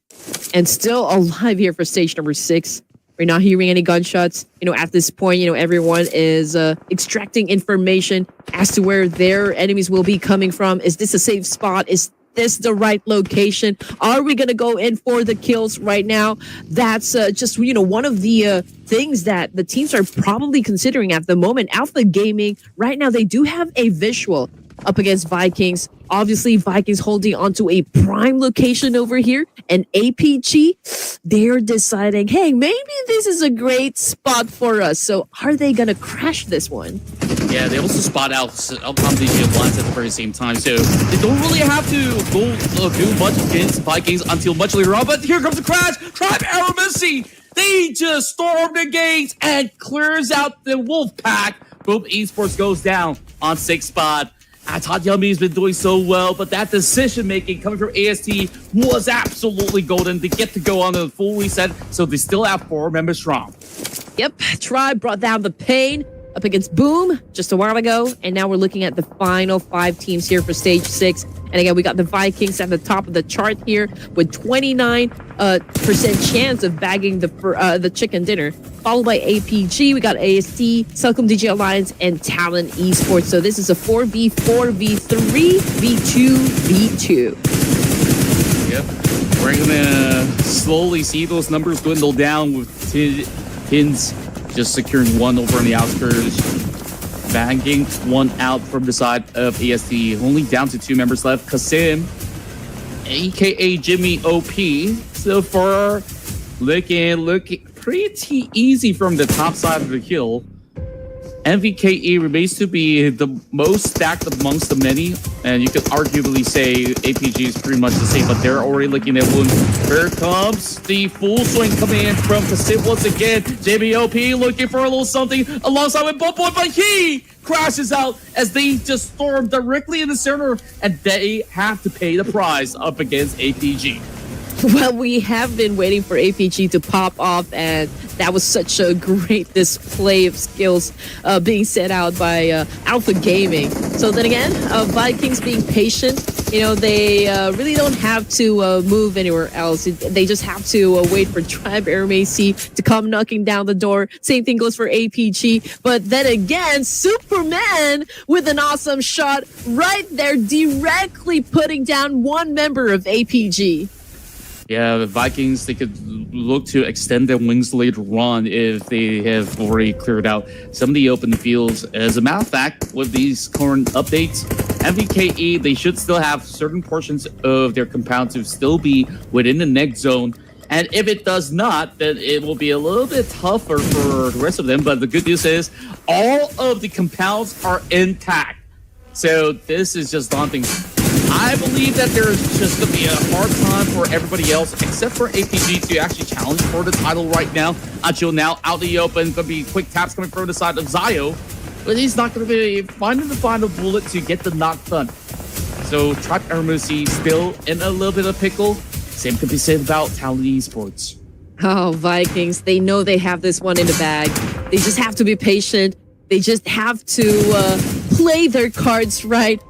and still alive here for stage number 6. We're not hearing any gunshots. At this point, everyone is extracting information as to where their enemies will be coming from. Is this a safe spot? Is this the right location? Are we going to go in for the kills right now? That's just, one of the things that the teams are probably considering at the moment. Alpha Gaming, right now, they do have a visual up against Vikings. Obviously, Vikings holding onto a prime location over here. And APG, they're deciding, hey, maybe this is a great spot for us. So are they going to crash this one? Yeah, they also spot out Pubg once at the very same time. So they don't really have to go do much against Vikings until much later on. But here comes the crash. Tribe Aramissi. They just storm the gates and clears out the wolf pack. Boom, Esports goes down on 6th spot. I thought Yummy's been doing so well, but that decision-making coming from AST was absolutely golden. They get to go on a full reset, so they still have 4 members strong. Yep, Tribe brought down the pain up against Boom just a while ago, and now we're looking at the final 5 teams here for Stage 6. And again, we got the Vikings at the top of the chart here with 29% chance of bagging the chicken dinner, followed by APG. We got AST, Celcom DJ Alliance, and Talent Esports. So this is a 4v4v3 v2 v2. Yep, we're gonna slowly see those numbers dwindle down with Tins just securing 1 over on the outskirts. Banging 1 out from the side of AST. Only down to 2 members left. Kasim, aka Jimmy OP, so far looking pretty easy from the top side of the hill. MVKE remains to be the most stacked amongst the many, and you could arguably say APG is pretty much the same, but they're already looking at one. Here comes the full swing coming in from Pacific once again. JBOP looking for a little something alongside with Boy, but he crashes out as they just storm directly in the center, and they have to pay the price up against APG. Well, we have been waiting for APG to pop off, and that was such a great display of skills being set out by Alpha Gaming. So then again, Vikings being patient, they really don't have to move anywhere else. They just have to wait for Tribe Aramacy to come knocking down the door. Same thing goes for APG. But then again, Superman with an awesome shot right there, directly putting down 1 member of APG. Yeah, the Vikings, they could look to extend their wings later on if they have already cleared out some of the open fields. As a matter of fact, with these current updates, MVKE, they should still have certain portions of their compound to still be within the next zone. And if it does not, then it will be a little bit tougher for the rest of them. But the good news is all of the compounds are intact. So this is just daunting. I believe that there's just going to be a hard time for everybody else, except for APG, to actually challenge for the title right now. Until now, out in the open, going to be quick taps coming from the side of Zio, but he's not going to be finding the final bullet to get the knock done. So Tribe Aramacy still in a little bit of pickle. Same could be said about Talent Esports. Oh, Vikings, they know they have this one in the bag. They just have to be patient. They just have to play their cards right.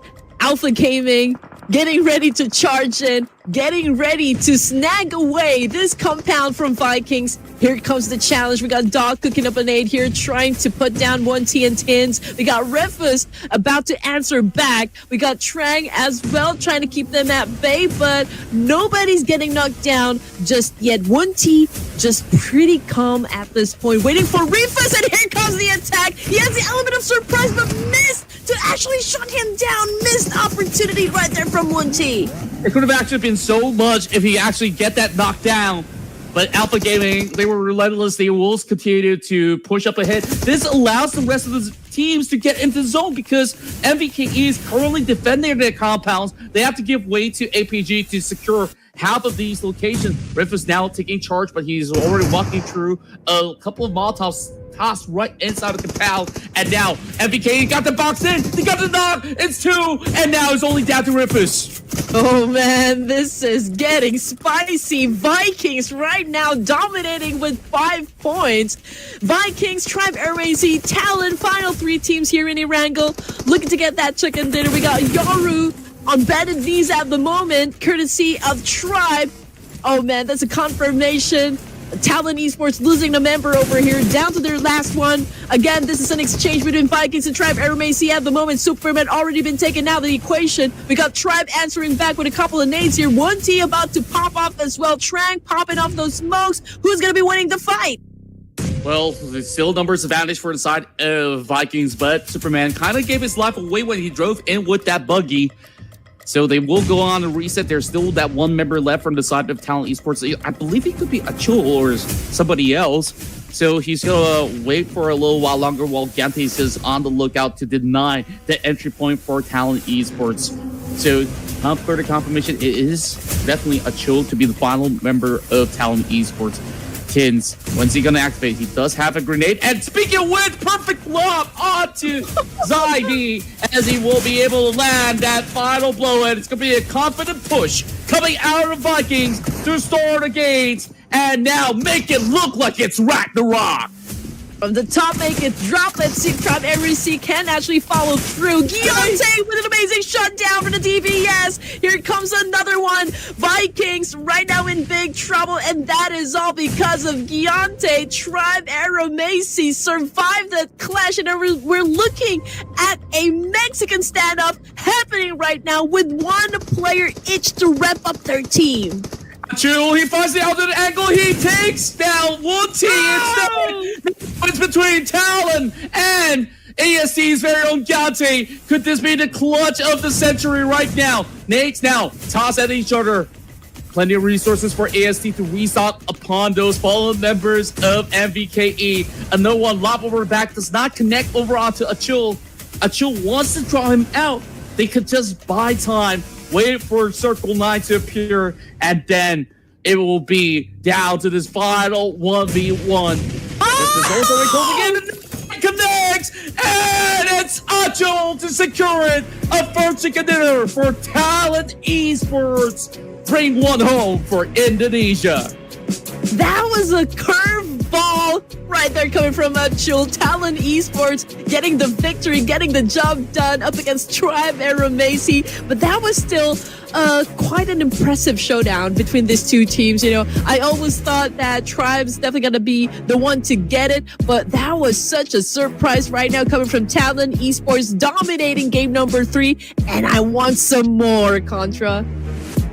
Alpha Gaming getting ready to charge in, getting ready to snag away this compound from Vikings. Here comes the challenge. We got Dog cooking up a nade here, trying to put down 1T and Tins. We got Ruthless about to answer back. We got Trang as well, trying to keep them at bay, but nobody's getting knocked down just yet. 1T just pretty calm at this point, waiting for Ruthless, and here comes the attack. He has the element of surprise, but missed to actually shut him down. Missed opportunity right there from 1T. It could have actually been so much if he actually get that knocked down. But Alpha Gaming, they were relentless. They will continue to push up ahead. This allows the rest of the teams to get into the zone because MVKE is currently defending their compounds. They have to give way to APG to secure half of these locations. Riff is now taking charge, but he's already walking through a couple of Molotovs tossed right inside of the compound. And now MVKE got the box in. He got the knock. It's 2. And now it's only down to Riffus. Oh man, this is getting spicy. Vikings right now dominating with 5 points. Vikings, Tribe Aramacy, Talon, final 3 teams here in Erangel, looking to get that chicken dinner. We got Yoru on bended knees at the moment, courtesy of Tribe. Oh man, that's a confirmation. Talon Esports losing a member over here, down to their last one. Again, this is an exchange between Vikings and Tribe Aeromacy. At the moment, Superman already been taken out of the equation. We got Tribe answering back with a couple of nades here. 1T about to pop off as well. Trang popping off those smokes. Who's going to be winning the fight? Well, there's still numbers advantage for the side of Vikings, but Superman kind of gave his life away when he drove in with that buggy. So they will go on and reset. There's still that one member left from the side of Talent Esports. I believe he could be Achul or somebody else. So he's going to wait for a little while longer while Gantes is on the lookout to deny the entry point for Talent Esports. So further confirmation, it is definitely Achul to be the final member of Talent Esports. Kins, when's he gonna activate? He does have a grenade, and speaking of which, perfect lob onto Zaidi, as he will be able to land that final blow, and it's gonna be a confident push coming out of Vikings to restore the gates, and now make it look like it's Ragnarok. From the top, make it drop. Let's see if Tribe RC can actually follow through. Guillante with an amazing shutdown for the DPS. Here comes another one. Vikings right now in big trouble, and that is all because of Guillante. Tribe Aeromacy survived the clash, and we're looking at a Mexican stand-up happening right now with one player each to rep up their team. True, he finds the alternate angle. He takes down 1T instead. It's between Talon and AST's very own Gante. Could this be the clutch of the century right now? Nates now toss at each other. Plenty of resources for AST to restock upon those fallen members of MVKE. Another one lob over back does not connect over onto Achul. Achul wants to draw him out. They could just buy time. Wait for Circle 9 to appear, and then it will be down to this final 1v1. This is also recording and connects, and it's Achul to secure it. A first chicken dinner for Talent Esports. Bring one home for Indonesia. That was a curveball right there coming from Achul. Talon Esports getting the victory, getting the job done up against Tribe Aeromacy. But that was still quite an impressive showdown between these two teams. You know, I always thought that Tribe's definitely going to be the one to get it. But that was such a surprise right now coming from Talon Esports, dominating game number 3. And I want some more, Contra.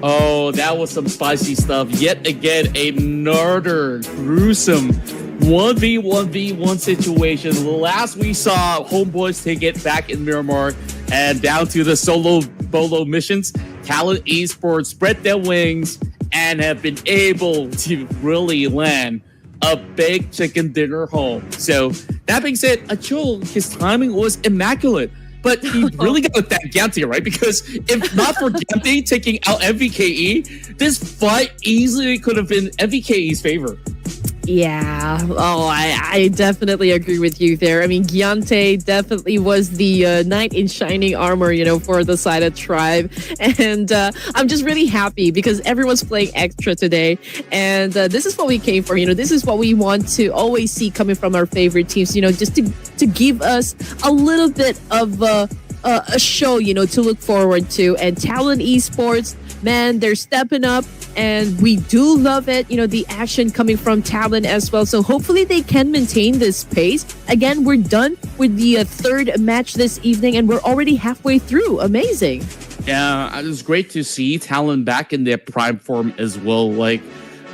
Oh, that was some spicy stuff. Yet again, another gruesome 1v1v1 situation. Last we saw, Homeboys take it back in Miramar and down to the solo bolo missions. Talent Esports spread their wings and have been able to really land a big chicken dinner home. So that being said, Achul, his timing was immaculate. But he really got to thank Gante, right? Because if not for Gante taking out MVKE, this fight easily could have been MVKE's favor. Yeah. Oh, I definitely agree with you there. I mean, Giante definitely was the knight in shining armor, you know, for the side of Tribe. And I'm just really happy because everyone's playing extra today. And this is what we came for. You know, this is what we want to always see coming from our favorite teams, you know, just to give us a little bit of a show, you know, to look forward to. And Talent Esports, man, they're stepping up. And we do love it, you know, the action coming from Talon as well. So hopefully they can maintain this pace. Again, we're done with the third match this evening, and we're already halfway through. Amazing. Yeah, it was great to see Talon back in their prime form as well. Like,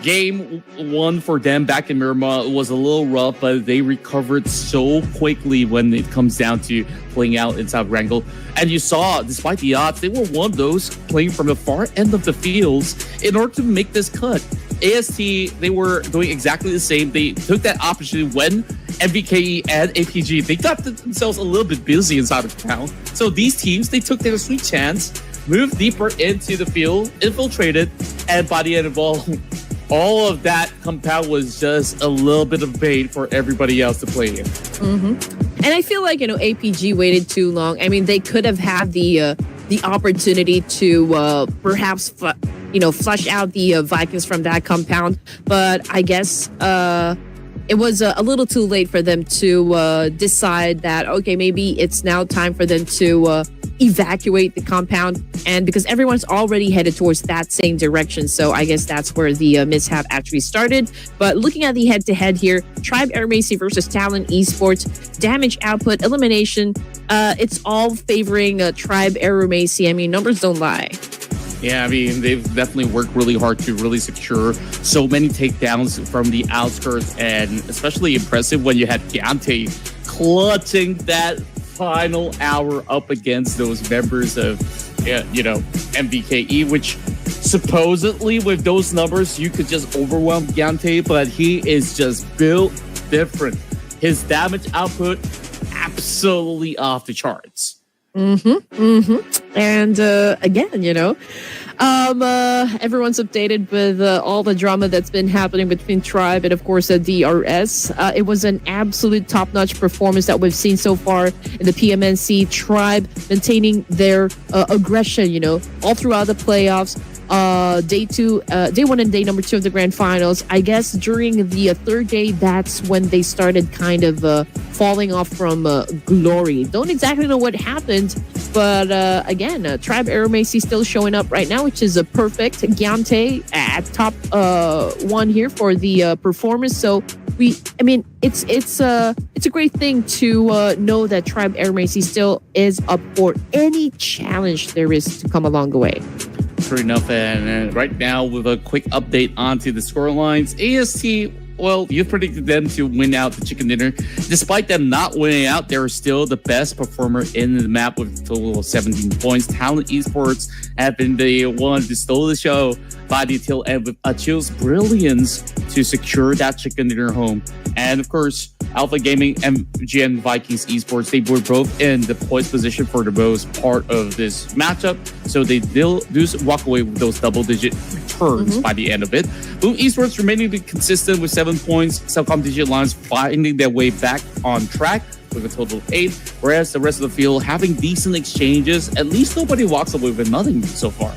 game 1 for them back in Miramar was a little rough, but they recovered so quickly when it comes down to playing out inside Wrangle. And you saw, despite the odds, they were one of those playing from the far end of the fields in order to make this cut. AST, they were doing exactly the same. They took that opportunity when MVKE and APG, they got themselves a little bit busy inside of town. So these teams, they took their sweet chance, moved deeper into the field, infiltrated, and by the end of all of that compound was just a little bit of bait for everybody else to play in. Mm-hmm. And I feel like, you know, APG waited too long. I mean, they could have had the opportunity to perhaps, flush out the Vikings from that compound. But I guess it it was a little too late for them to decide that, okay, maybe it's now time for them to evacuate the compound, and because everyone's already headed towards that same direction. So I guess that's where the mishap actually started. But looking at the head-to-head here, Tribe Air Macy versus Talon Esports, damage output, elimination, it's all favoring Tribe Air Macy. I mean, numbers don't lie. Yeah, I mean, they've definitely worked really hard to really secure so many takedowns from the outskirts, and especially impressive when you had Giante clutching that final hour up against those members of, MVKE, which supposedly with those numbers, you could just overwhelm Giante, but he is just built different. His damage output, absolutely off the charts. And again, everyone's updated with all the drama that's been happening between Tribe and, of course, DRS. It was an absolute top-notch performance that we've seen so far in the PMNC. Tribe maintaining their aggression, all throughout the playoffs. Day one and day number 2 of the grand finals. I guess during the third day, that's when they started kind of falling off from glory. Don't exactly know what happened, but again, Tribe Air Macy still showing up right now, which is a perfect. Giante at top 1 here for the performance. So it's a great thing to know that Tribe Air Macy still is up for any challenge there is to come along the way. True enough, and right now with a quick update onto the scorelines, AST, well, you predicted them to win out the chicken dinner. Despite them not winning out, they're still the best performer in the map with a total of 17 points. Talent Esports have been the one to steal the show by the tail end with Achille's brilliance to secure that chicken dinner home. And of course, Alpha Gaming and GN Vikings Esports, they were both in the poised position for the most part of this matchup. So they do walk away with those double-digit returns by the end of it. Boom Esports remaining consistent with 7 points. Cellcom Digit Lines finding their way back on track with a total of 8. Whereas the rest of the field having decent exchanges. At least nobody walks away with nothing so far.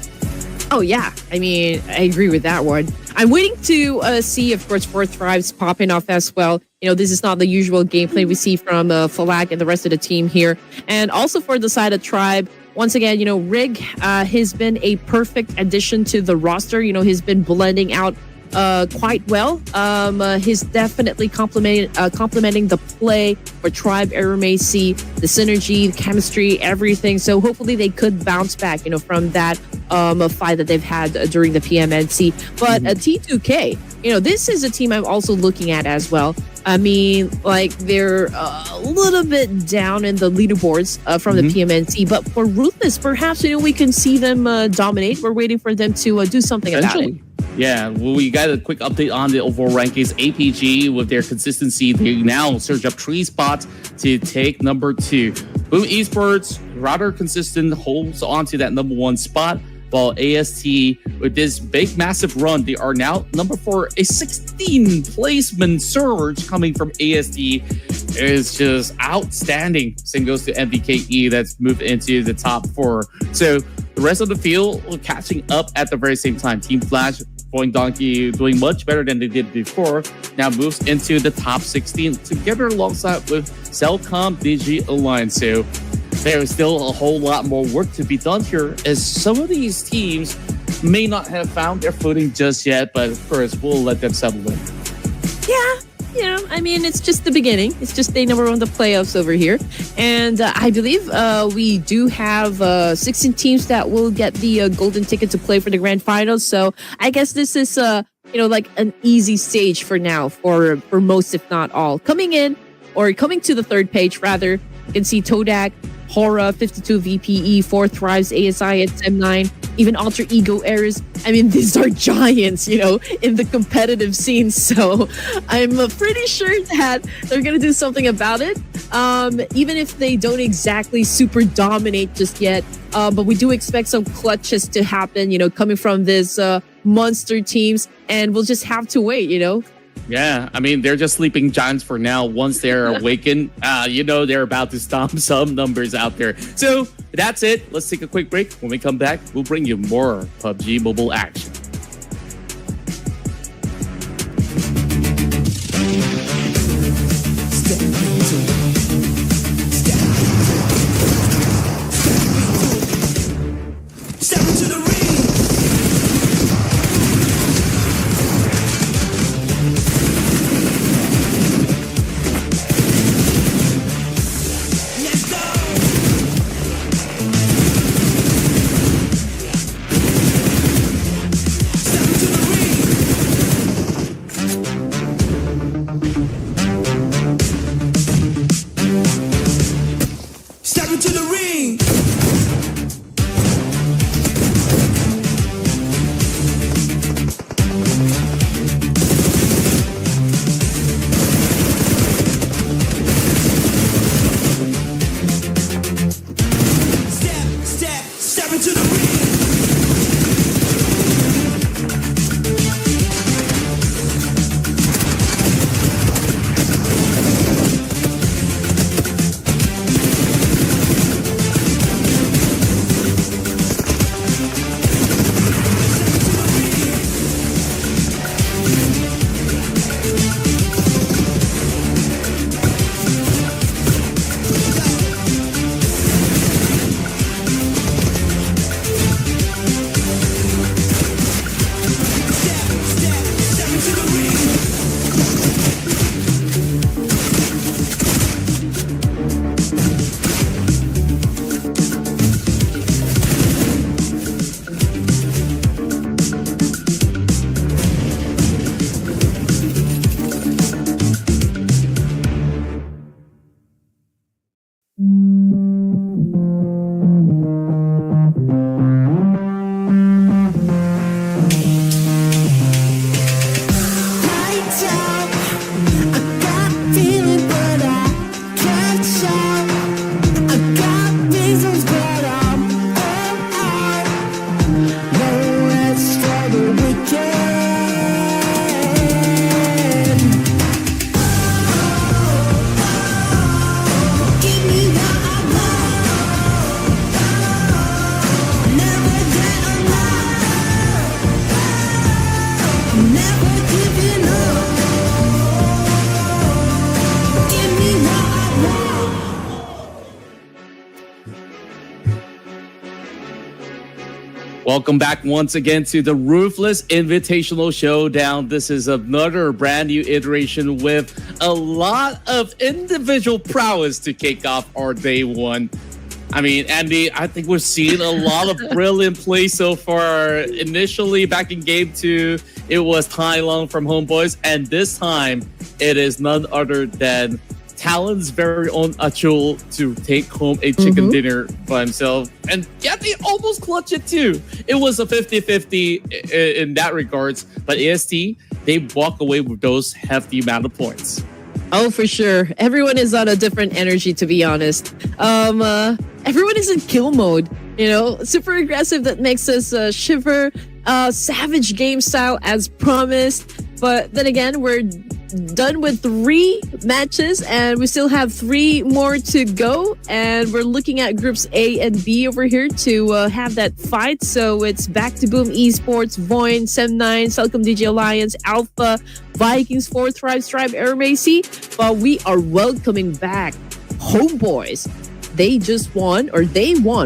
Oh, yeah. I mean, I agree with that one. I'm waiting to see, of course, 4 Thrives popping off as well. This is not the usual gameplay we see from Falak and the rest of the team here. And also for the side of Tribe, once again, Rig has been a perfect addition to the roster. He's been blending out quite well. He's definitely complementing the play for Tribe Air Macy, the synergy, the chemistry, everything. So hopefully they could bounce back, from that fight that they've had during the PMNC. But T2K, this is a team I'm also looking at as well. I mean, they're a little bit down in the leaderboards from the PMNC, but for Ruthless, perhaps, we can see them dominate. We're waiting for them to do something about it. Yeah, well, we got a quick update on the overall rankings. APG, with their consistency, they now surge up 3 spots to take number 2. Boom Esports, rather consistent, holds on to that number 1 spot. While AST, with this big, massive run, they are now number 4. A 16 placement surge coming from AST is just outstanding. Same goes to MVKE, that's moved into the top 4. So the rest of the field catching up at the very same time. Team Flash, Boing Donkey doing much better than they did before, now moves into the top 16 together alongside with Cellcom Digi Alliance. So there is still a whole lot more work to be done here, as some of these teams may not have found their footing just yet, but of course, we'll let them settle in. Yeah, I mean, it's just the beginning. It's just day number 1 of the playoffs over here. And I believe we do have 16 teams that will get the golden ticket to play for the grand finals. So I guess this is, an easy stage for now for most, if not all. Coming to the third page, rather, you can see Todak, Hora, 52 VPE, 4 Thrives, ASI at M9, even Alter Ego Errors. I mean, these are giants, in the competitive scene. So I'm pretty sure that they're going to do something about it. Even if they don't exactly super dominate just yet. But we do expect some clutches to happen, coming from this monster teams. And we'll just have to wait, Yeah, I mean, they're just sleeping giants for now. Once they're awakened, they're about to stomp some numbers out there. So that's it. Let's take a quick break. When we come back, we'll bring you more PUBG Mobile action. Welcome back once again to the Ruthless Invitational Showdown. This is another brand new iteration with a lot of individual prowess to kick off our day one. I mean, Andy, I think we're seeing a lot of brilliant play so far. Initially, back in game 2, it was Tai Long from Homeboys, and this time it is none other than Talon's very own Achul to take home a chicken dinner by himself. And yeah, they almost clutch it too. It was a 50-50 in that regards. But AST, they walk away with those hefty amount of points. Oh, for sure. Everyone is on a different energy, to be honest. Everyone is in kill mode, super aggressive. That makes us shiver. Savage game style as promised. But then again, we're done with 3 matches and we still have 3 more to go, and we're looking at groups A and B over here to have that fight. So it's back to Boom Esports, Voin, Sem9, Celcom DJ Alliance, Alpha, Vikings, 4th Thrive, Tribe, Air Macy. But we are welcoming back Homeboys. They won.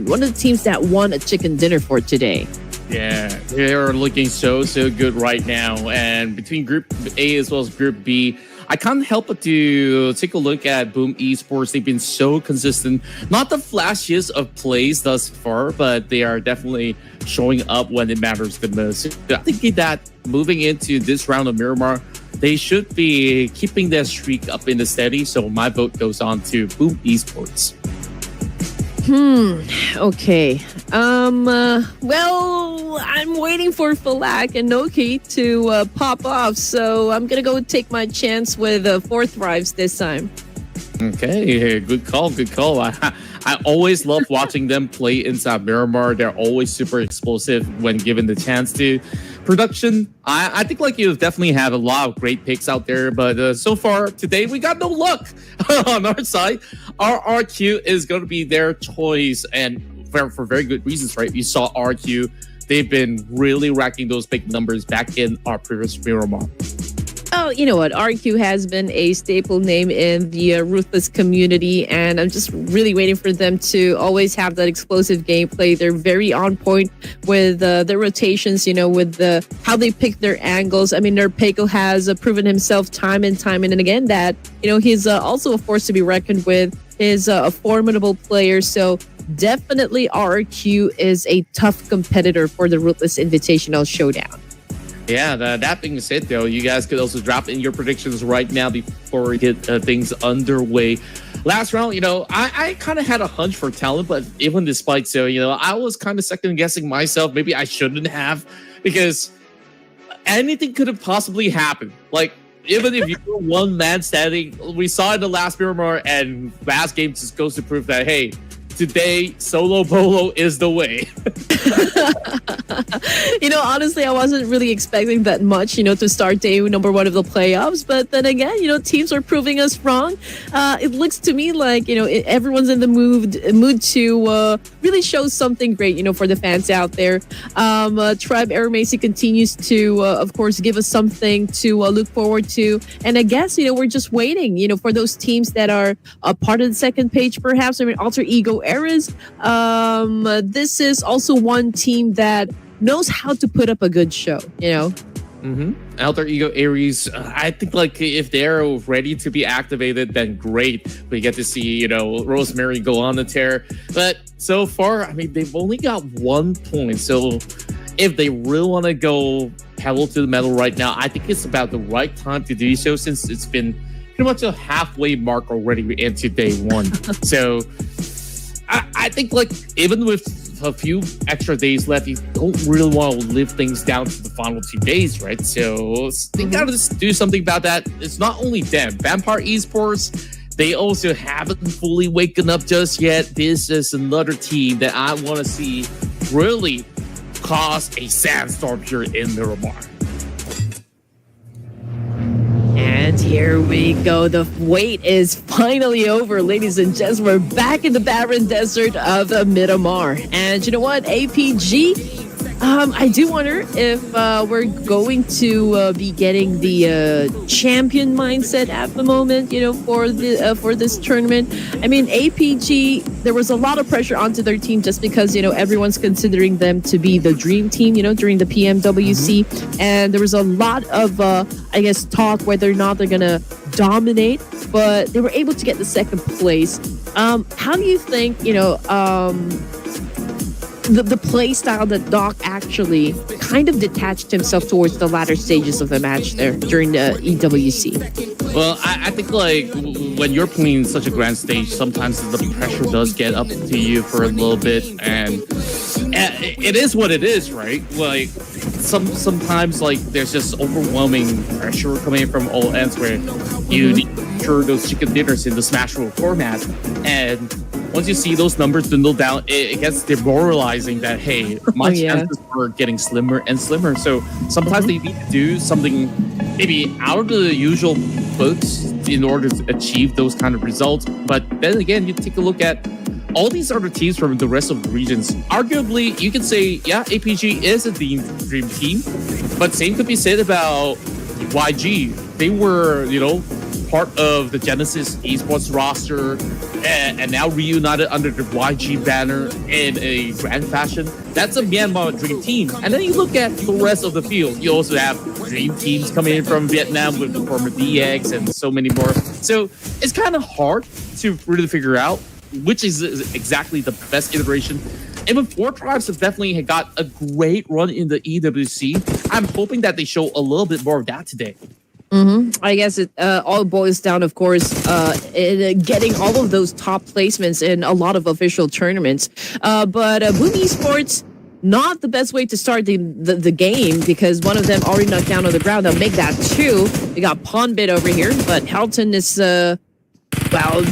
One of the teams that won a chicken dinner for today. Yeah, they're looking so good right now. And between Group A as well as Group B, I can't help but to take a look at Boom Esports. They've been so consistent. Not the flashiest of plays thus far, but they are definitely showing up when it matters the most. I think that moving into this round of Miramar, they should be keeping their streak up in the steady. So my vote goes on to Boom Esports. Okay. Well, I'm waiting for Falak and Noki to pop off, so I'm gonna go take my chance with 4th Thrives this time. Okay, good call. I always love watching them play inside Miramar. They're always super explosive when given the chance to. Production, I think like you definitely have a lot of great picks out there, but so far today we got no luck on our side. Our RQ is going to be their choice, and for very good reasons, right? You saw RQ. They've been really racking those big numbers back in our previous Miramar. Oh, you know what? RQ has been a staple name in the Ruthless community, and I'm just really waiting for them to always have that explosive gameplay. They're very on point with their rotations, with how they pick their angles. I mean, their Peiko has proven himself time and again that, he's also a force to be reckoned with. He's a formidable player, so definitely RQ is a tough competitor for the Ruthless Invitational Showdown. Yeah, that being said, though, you guys could also drop in your predictions right now before we get things underway. Last round, I kind of had a hunch for Talon, but even despite so, I was kind of second guessing myself. Maybe I shouldn't have, because anything could have possibly happened. Like, even if you were one man standing, we saw in the last Miramar, and last game just goes to prove that, hey, today, solo bolo is the way. Honestly, I wasn't really expecting that much, to start day number 1 of the playoffs. But then again, teams are proving us wrong. It looks to me like, everyone's in the mood to really show something great, for the fans out there. Tribe Air Macy continues to, of course, give us something to look forward to. And I guess, we're just waiting, for those teams that are a part of the second page, perhaps. I mean, Alter Ego Eras. This is also one team that knows how to put up a good show, Alter Ego Aries, I think like if they're ready to be activated, then great. We get to see, Rosemary go on the tear. But so far, I mean, they've only got 1 point. So if they really want to go pedal to the metal right now, I think it's about the right time to do so, since it's been pretty much a halfway mark already into day 1. So I think like even with a few extra days left, you don't really want to live things down to the final 2 days, right? So they gotta just do something about that. It's not only them. Vampire Esports, they also haven't fully waken up just yet. This is another team that I want to see really cause a sandstorm here in Miramar. And here we go. The wait is finally over, ladies and gents. We're back in the barren desert of Miramar. And you know what? APG, I do wonder if we're going to be getting the champion mindset at the moment, for this tournament. I mean, APG, there was a lot of pressure onto their team just because, everyone's considering them to be the dream team, during the PMWC. And there was a lot of, I guess, talk whether or not they're going to dominate, but they were able to get the second place. How do you think, the play style that Doc actually kind of detached himself towards the latter stages of the match there during the EWC? Well, I think like when you're playing such a grand stage, sometimes the pressure does get up to you for a little bit, and it is what it is, right? Like sometimes like there's just overwhelming pressure coming in from all ends where you need to ensure those chicken dinners in the Smash Roll format, and once you see those numbers dwindle down, it gets demoralizing that, hey, my chances are getting slimmer and slimmer. So sometimes they need to do something maybe out of the usual books in order to achieve those kind of results. But then again, you take a look at all these other teams from the rest of the regions. Arguably, you can say, yeah, APG is a dream team, but same could be said about YG. They were, part of the Genesis esports roster and now reunited under the YG banner in a grand fashion. That's a Myanmar dream team. And then you look at the rest of the field. You also have dream teams coming in from Vietnam with the former DX and so many more. So it's kind of hard to really figure out which is exactly the best iteration. And with Four Tribes have definitely got a great run in the EWC, I'm hoping that they show a little bit more of that today. I guess it all boils down, of course, in getting all of those top placements in a lot of official tournaments. But Boom Esports, not the best way to start the game because one of them already knocked down on the ground. They'll make that two. We got Pawnbit over here, but Helton is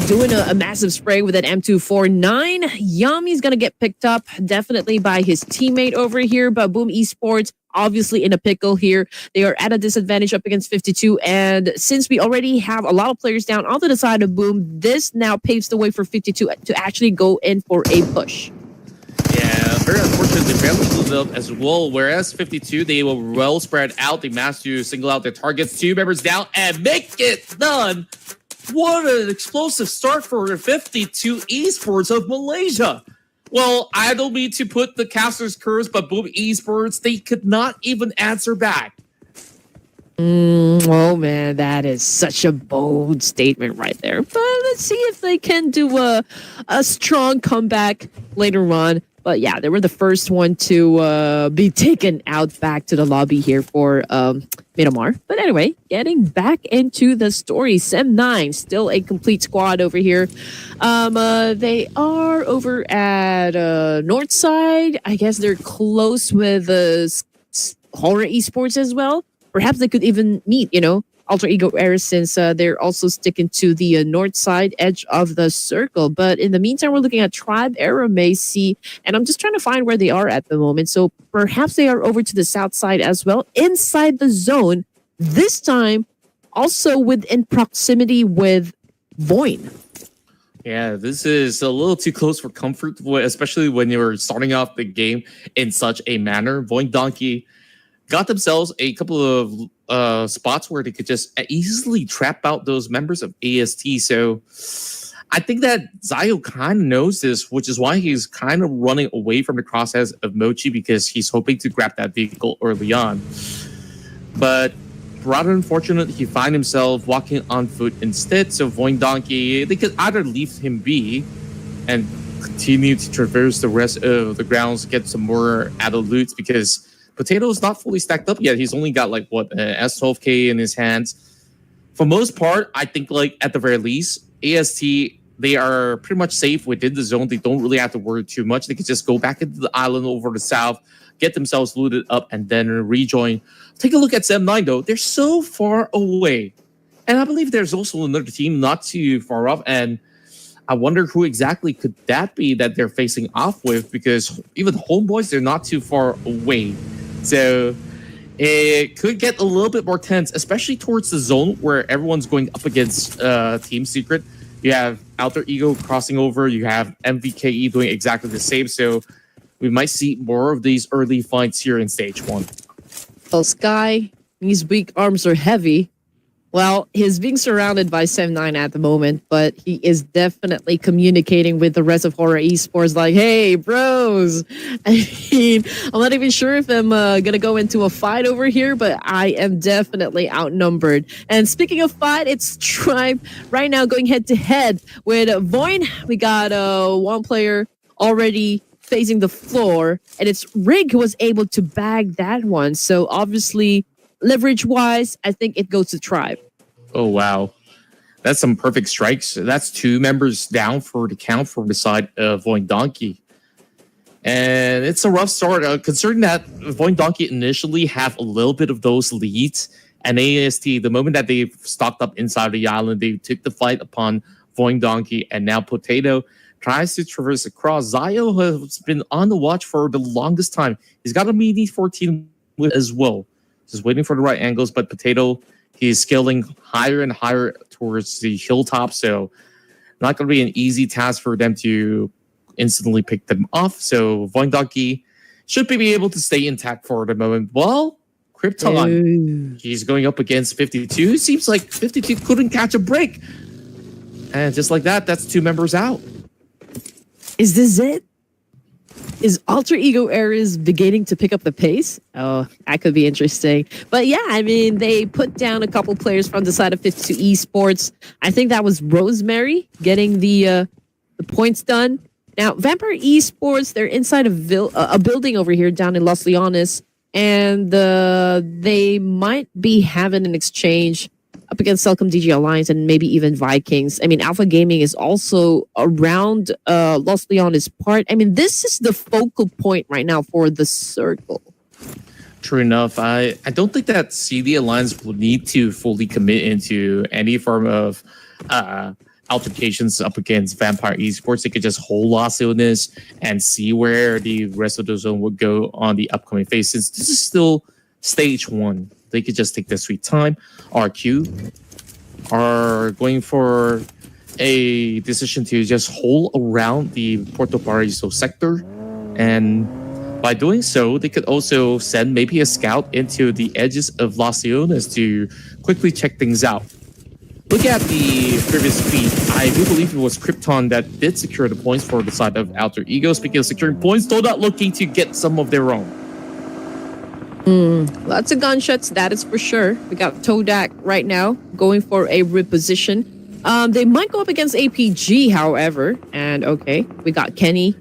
doing a massive spray with an M249. Yummy's gonna get picked up definitely by his teammate over here, but Boom Esports obviously in a pickle here. They are at a disadvantage up against 52, and since we already have a lot of players down onto the side of Boom, this now paves the way for 52 to actually go in for a push. Yeah, very unfortunate. They barely moved up as well. Whereas 52, they were well spread out. They managed to single out their targets, 2 members down, and make it done. What an explosive start for 52 Esports of Malaysia. Well, I don't mean to put the caster's curse, but Boom Esports, they could not even answer back. Oh man, that is such a bold statement right there. But let's see if they can do a strong comeback later on. But yeah, they were the first one to be taken out back to the lobby here for Myanmar. But anyway, getting back into the story, Sem9, still a complete squad over here. They are over at North Side. I guess they're close with Horror Esports as well. Perhaps they could even meet, Alter Ego Era, since they're also sticking to the north side edge of the circle. But in the meantime, we're looking at Tribe Era Macy, and I'm just trying to find where they are at the moment. So perhaps they are over to the south side as well, inside the zone. This time, also within proximity with Voin. Yeah, this is a little too close for comfort, especially when you're starting off the game in such a manner. Voin Donkey got themselves a couple of spots where they could just easily trap out those members of AST. So I think that Zio kind of knows this, which is why he's kind of running away from the crosshairs of Mochi, because he's hoping to grab that vehicle early on. But rather unfortunate, he find himself walking on foot instead. So Voin Donkey, they could either leave him be and continue to traverse the rest of the grounds, get some more added loots, because Potato is not fully stacked up yet. He's only got like S12K in his hands. For most part, I think like at the very least, AST, they are pretty much safe within the zone. They don't really have to worry too much. They can just go back into the island over the south, get themselves looted up, and then rejoin. Take a look at Sem9 though. They're so far away. And I believe there's also another team not too far off. And I wonder who exactly could that be that they're facing off with, because even Homeboys, they're not too far away. So it could get a little bit more tense, especially towards the zone where everyone's going up against Team Secret. You have Alter Ego crossing over. You have MVKE doing exactly the same. So we might see more of these early fights here in stage 1. Well, Sky, his weak arms are heavy. Well, he's being surrounded by 7-9 at the moment, but he is definitely communicating with the rest of Horror Esports like, hey, bros. I mean, I'm not even sure if I'm going to go into a fight over here, but I am definitely outnumbered. And speaking of fight, it's Tribe right now going head-to-head with Voin. We got one player already facing the floor, and it's Rig who was able to bag that one. So obviously, leverage-wise, I think it goes to Tribe. Oh, wow. That's some perfect strikes. That's 2 members down for the count from the side of Voin Donkey. And it's a rough start, considering that Voin Donkey initially have a little bit of those leads. And AST, the moment that they stocked up inside the island, they took the fight upon Voin Donkey. And now Potato tries to traverse across. Zio has been on the watch for the longest time. He's got a mini 14 with as well. Just waiting for the right angles, but Potato, he's scaling higher and higher towards the hilltop, so not going to be an easy task for them to instantly pick them off. So Voin Donkey should be able to stay intact for the moment. Well, Krypton, he's going up against 52. Seems like 52 couldn't catch a break. And just like that, that's 2 members out. Is this it? Is Alter Ego Ares beginning to pick up the pace? Oh, that could be interesting. But yeah, I mean, they put down a couple players from the side of 52 Esports. I think that was Rosemary getting the points done. Now, Vampire Esports, they're inside a building over here down in Los Leones, and they might be having an exchange up against Celcom DG Alliance and maybe even Vikings. I mean, Alpha Gaming is also around Los Leones part. I mean, this is the focal point right now for the circle. True enough. I don't think that CD Alliance will need to fully commit into any form of altercations up against Vampire Esports. They could just hold Los Leones and see where the rest of the zone would go on the upcoming phase. Since this is still stage 1, they could just take their sweet time. RQ are going for a decision to just hold around the Puerto Paraiso sector. And by doing so, they could also send maybe a scout into the edges of Los Leones to quickly check things out. Look at the previous feed. I do believe it was Krypton that did secure the points for the side of Alter Ego. Speaking of securing points, though not looking to get some of their own. Lots of gunshots, that is for sure. We got Todak right now going for a reposition. They might go up against APG, however. And okay, we got Kenny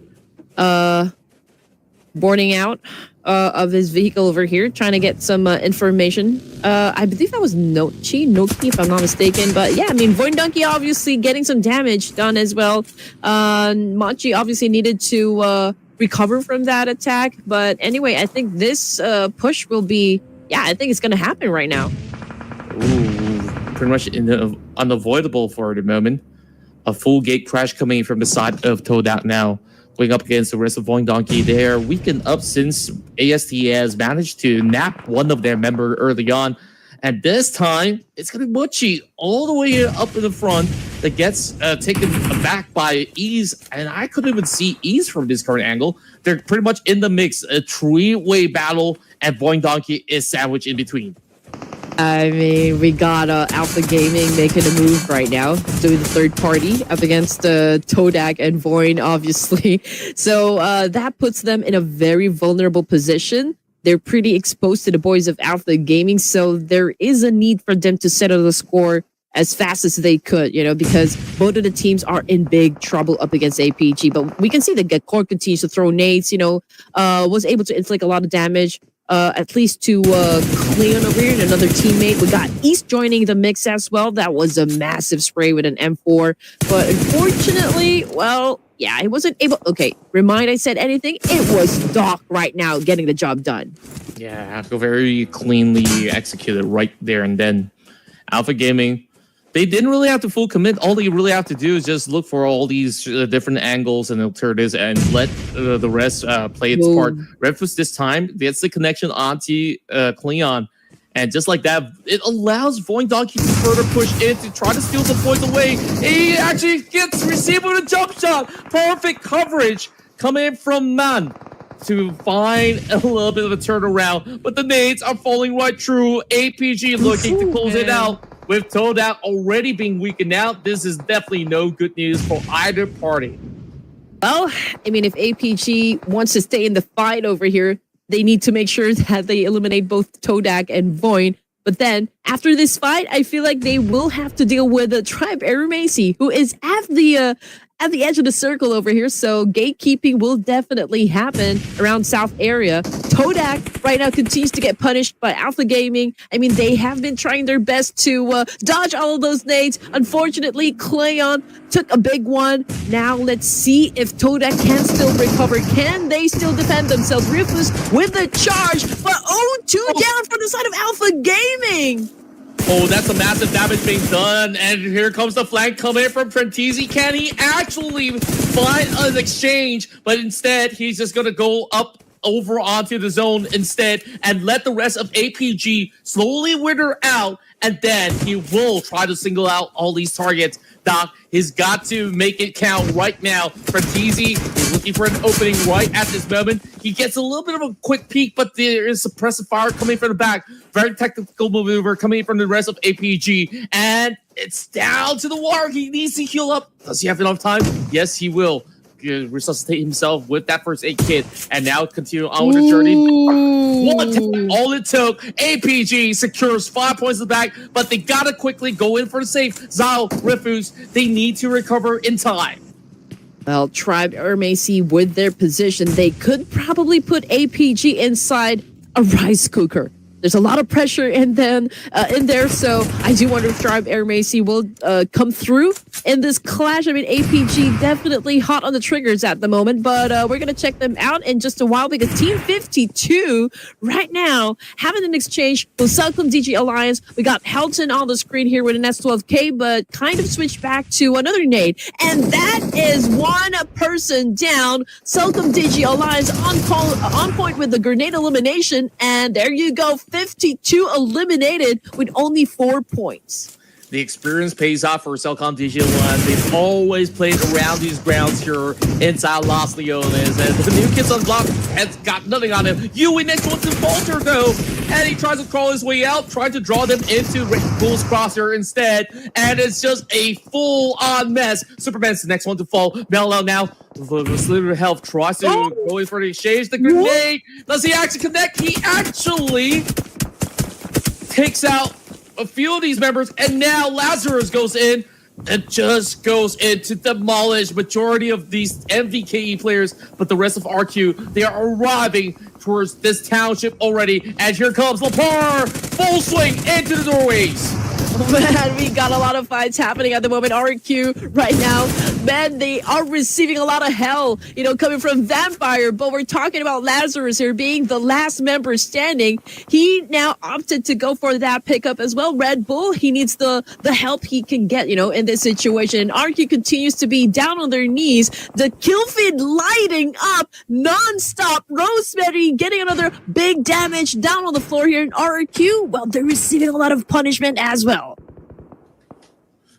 boarding out of his vehicle over here, trying to get some information. I believe that was Noki, if I'm not mistaken. But yeah, I mean, Voin Donkey obviously getting some damage done as well. Machi obviously needed to recover from that attack. But anyway, I think this push will be, I think it's going to happen right now. Ooh, pretty much unavoidable for the moment. A full gate crash coming from the side of Toadout now. Going up against the rest of Voin Donkey. They are weakened up since AST has managed to nap one of their member early on. And this time, it's going to be Mochi all the way up in the front that gets taken aback by Ease. And I couldn't even see Ease from this current angle. They're pretty much in the mix. A 3-way battle, and Voin Donkey is sandwiched in between. I mean, we got Alpha Gaming making a move right now, doing the third party up against Todak and Voin, obviously. So that puts them in a very vulnerable position. They're pretty exposed to the boys of Alpha Gaming, so there is a need for them to settle the score as fast as they could, because both of the teams are in big trouble up against APG. But we can see that Core continues to throw nades, was able to inflict a lot of damage. At least to Cleon over here and another teammate. We got East joining the mix as well. That was a massive spray with an M4. But unfortunately, he wasn't able... Okay, remind I said anything? It was Doc right now getting the job done. Yeah, very cleanly executed right there and then. Alpha Gaming, they didn't really have to full commit. All they really have to do is just look for all these different angles and alternatives and let the rest play its part. Ruthless this time gets the connection onto Cleon. And just like that, it allows Voin Donkey to further push in to try to steal the points away. He actually gets received with a jump shot. Perfect coverage coming in from Man. to find a little bit of a turnaround, but the nades are falling right through. APG looking to close it out. With Todak already being weakened out, this is definitely no good news for either party. Well, I mean, if APG wants to stay in the fight over here, they need to make sure that they eliminate both Todak and Void. But then, after this fight, I feel like they will have to deal with Tribe Aramasi, who is at the edge of the circle over here. So gatekeeping will definitely happen around South area. Todak right now continues to get punished by Alpha Gaming. I mean, they have been trying their best to dodge all of those nades. Unfortunately, Cleon took a big one. Now let's see if Todak can still recover. Can they still defend themselves? Ruthless with the charge, but 0-2 down from the side of Alpha Gaming. Oh, that's a massive damage being done. And here comes the flank coming from Trentizi. Can he actually find an exchange? But instead, he's just going to go up over onto the zone instead and let the rest of APG slowly wither out. And then he will try to single out all these targets. Doc, he's got to make it count right now. Trentizi is looking for an opening right at this moment. He gets a little bit of a quick peek, but there is suppressive fire coming from the back. Very technical maneuver coming from the rest of APG. And it's down to the wire. He needs to heal up. Does he have enough time? Yes, he will. Resuscitate himself with that first aid kit and now continue on with the journey. One tap, all it took. APG secures 5 points in the back, but they gotta quickly go in for the safe. Zao, Rifus, they need to recover in time. Well, Tribe Aramasi with their position, they could probably put APG inside a rice cooker. There's a lot of pressure in there, so I do wonder if Tribe Aramasi will come through in this clash. I mean, APG definitely hot on the triggers at the moment, but we're going to check them out in just a while because Team 52 right now having an exchange with Selcom DG Alliance. We got Helton on the screen here with an S12K, but kind of switched back to another nade, and that is one person down. Selcom DG Alliance on point with the grenade elimination, and there you go. 52 eliminated with only 4 points. The experience pays off for Selcom DG1. They've always played around these grounds here inside Los Leones. And the new kids on block has got nothing on him. Yui next wants to falter though. And he tries to crawl his way out, trying to draw them into Red Bull's crosshair instead. And it's just a full-on mess. Superman's the next one to fall. Melo now with little health tries to go in for the exchange. The grenade. Does he actually connect? He actually takes out a few of these members, and now Lazarus goes in and just goes in to demolish majority of these MVKE players, but the rest of RQ, they are arriving towards this township already, and here comes Lepar, full swing into the doorways. Man, we got a lot of fights happening at the moment. RQ right now, man, they are receiving a lot of hell, coming from Vampire. But we're talking about Lazarus here being the last member standing. He now opted to go for that pickup as well. Red Bull, he needs the help he can get, in this situation. And RQ continues to be down on their knees. The kill feed lighting up non-stop. Rosemary getting another big damage down on the floor here in RQ. Well, they're receiving a lot of punishment as well.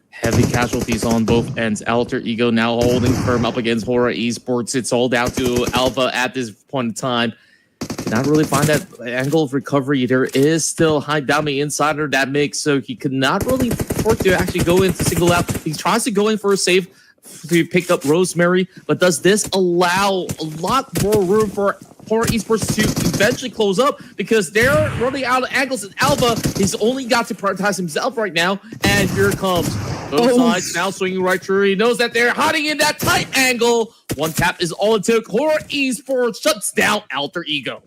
Heavy casualties on both ends. Alter Ego now holding firm up against Horror Esports. It's all down to Alpha at this point in time. Did not really find that angle of recovery. There is still High Dami inside of that mix, so he could not really afford to actually go in to single out. He tries to go in for a save to pick up Rosemary, but does this allow a lot more room for Horror Esports to eventually close up because they're running out of angles in Alpha. He's only got to prioritize himself right now, and here it comes. Both sides now swinging right through. He knows that they're hiding in that tight angle. One tap is all it took. Horror Esports shuts down Alter Ego.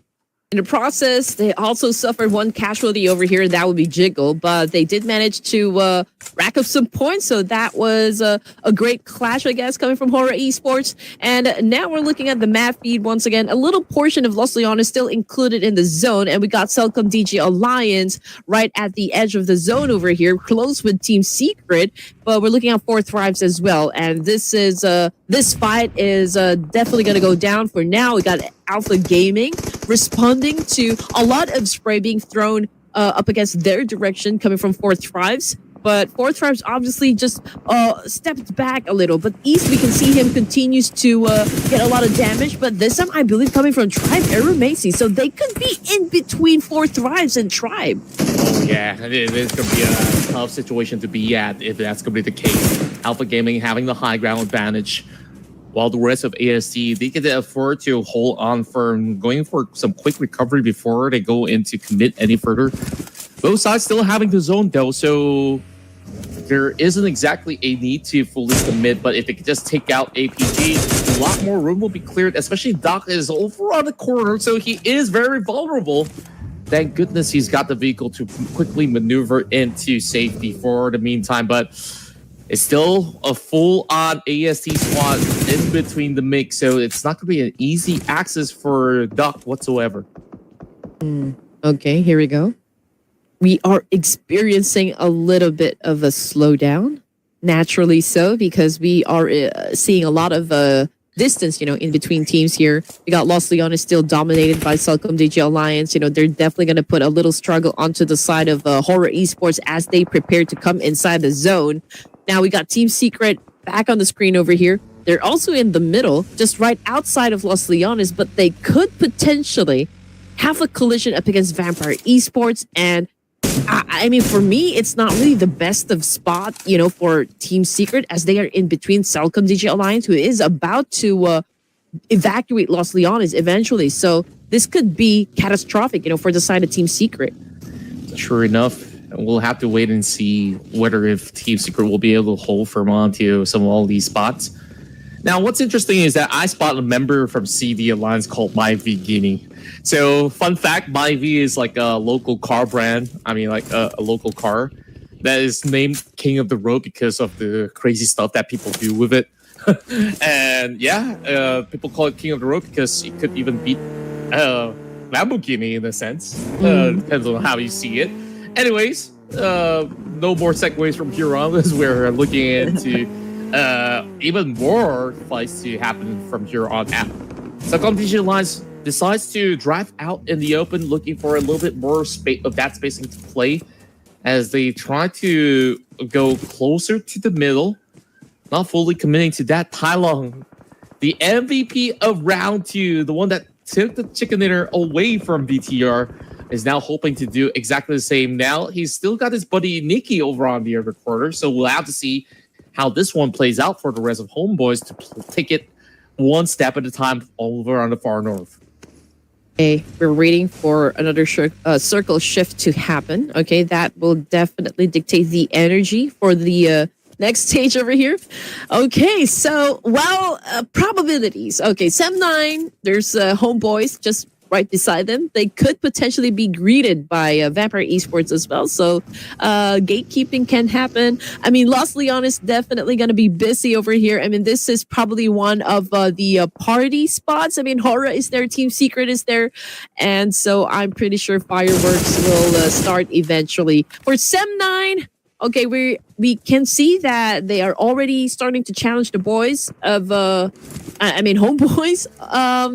In the process, they also suffered one casualty over here. That would be Jiggle, but they did manage to rack up some points. So that was a great clash, I guess, coming from Horror Esports. And now we're looking at the map feed once again. A little portion of Los Leones is still included in the zone. And we got Selcom DG Alliance right at the edge of the zone over here, close with Team Secret. But we're looking at 4 Thrives as well. And this is this fight is definitely going to go down for now. We got Alpha Gaming responding to a lot of spray being thrown up against their direction coming from 4 Thrives. but Fourth Tribes obviously just stepped back a little. But East, we can see him continues to get a lot of damage, but this time I believe coming from Tribe Aero Macy, so they could be in between Fourth Tribes and Tribe. Oh yeah, it is going to be a tough situation to be at if that's going to be the case. Alpha Gaming having the high ground advantage, while the rest of ASC, they can afford to hold on firm, going for some quick recovery before they go in to commit any further. Both sides still having the zone though, so there isn't exactly a need to fully commit, but if they could just take out APG, a lot more room will be cleared, especially Doc is over on the corner, so he is very vulnerable. Thank goodness he's got the vehicle to quickly maneuver into safety for the meantime, but it's still a full-on AST squad in between the mix, so it's not going to be an easy access for Doc whatsoever. Okay, here we go. We are experiencing a little bit of a slowdown, naturally so, because we are seeing a lot of distance, in between teams here. We got Los Leones still dominated by Celcom DG Alliance. They're definitely going to put a little struggle onto the side of Horror Esports as they prepare to come inside the zone. Now we got Team Secret back on the screen over here. They're also in the middle, just right outside of Los Leones, but they could potentially have a collision up against Vampire Esports. And I mean, for me, it's not really the best of spot, for Team Secret, as they are in between Celcom DG Alliance, who is about to evacuate Los Leones eventually. So this could be catastrophic, for the side of Team Secret. Sure enough, we'll have to wait and see whether if Team Secret will be able to hold firm onto some of all these spots. Now, what's interesting is that I spot a member from CD Alliance called MyV Guinea. So, fun fact, MyV is like a local car brand. I mean, like a local car that is named King of the Road because of the crazy stuff that people do with it. And yeah, people call it King of the Road because it could even beat Lamborghini in a sense. Depends on how you see it. Anyways, no more segues from here on as we're looking into even more fights to happen from here on out. Celcom DG Alliance decides to drive out in the open, looking for a little bit more of that spacing to play as they try to go closer to the middle, not fully committing to that. Tai Long, the MVP of round 2, the one that took the chicken dinner away from BTR, is now hoping to do exactly the same. Now he's still got his buddy Nikki over on the other quarter, so we'll have to see how this one plays out for the rest of Homeboys to take it one step at a time over on the far north. Okay, we're waiting for another circle shift to happen. Okay, that will definitely dictate the energy for the next stage over here. Okay, so, probabilities. Okay, Sem9, there's Homeboys just right beside them. They could potentially be greeted by Vampire Esports as well. So gatekeeping can happen. I mean, Los Leones definitely going to be busy over here. I mean, this is probably one of the party spots. I mean, Horror is there, Team Secret is there. And so I'm pretty sure fireworks will start eventually. For Sem9, okay, we can see that they are already starting to challenge the boys of Homeboys.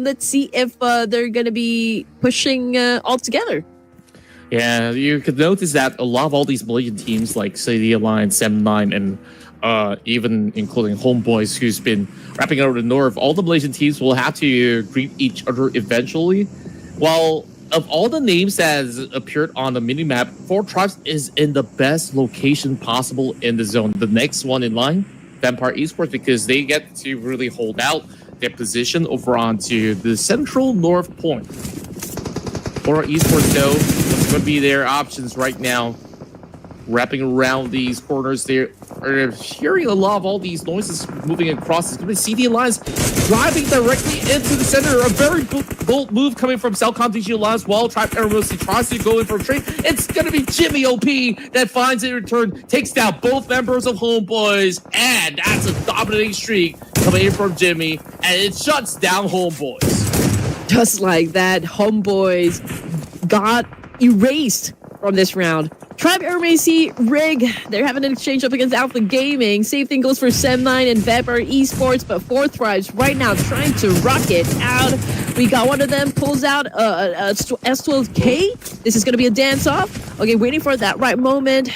Let's see if they're gonna be pushing all together. Yeah, you could notice that a lot of all these Malaysian teams like CD Alliance, Sem9, and even including Homeboys, who's been wrapping out the north, all the Malaysian teams will have to greet each other eventually. While of all the names that has appeared on the minimap, Four Tribes is in the best location possible in the zone. The next one in line, Vampire Esports, because they get to really hold out their position over onto the central north point. Horror Esports, though, what's going to be their options right now? Wrapping around these corners, they're hearing a lot of all these noises moving across. It's going to be CD Alliance driving directly into the center. A very bold move coming from Celcom DG Alliance while Tribe Aeromosi tries to go in for a trade. It's going to be Jimmy OP that finds it in return, takes down both members of Homeboys, and that's a dominating streak coming in from Jimmy, and it shuts down Homeboys. Just like that, Homeboys got erased from this round. Tribe Aeromacy, Rig, they're having an exchange up against Alpha Gaming. Same thing goes for Sem9 and Vampire Esports, but Four Tribes right now trying to rocket out. We got one of them pulls out a S12K. This is going to be a dance-off. Okay, waiting for that right moment.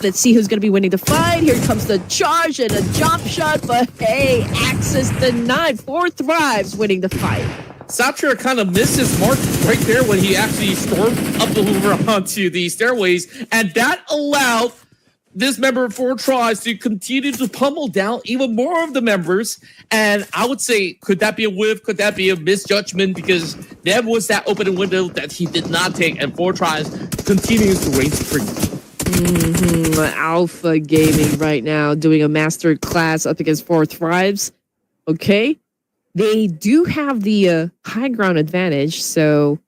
Let's see who's going to be winning the fight. Here comes the charge and a jump shot, but hey, access denied. 4 Thrives winning the fight. Satcher kind of missed his mark right there when he actually stormed up over onto the stairways, and that allowed this member of 4 Tries to continue to pummel down even more of the members. And I would say, could that be a whiff? Could that be a misjudgment? Because there was that opening window that he did not take, and 4 Tries continues to reign supreme. Alpha Gaming right now doing a master class up against 4 Thrives. Okay. They do have the high ground advantage, so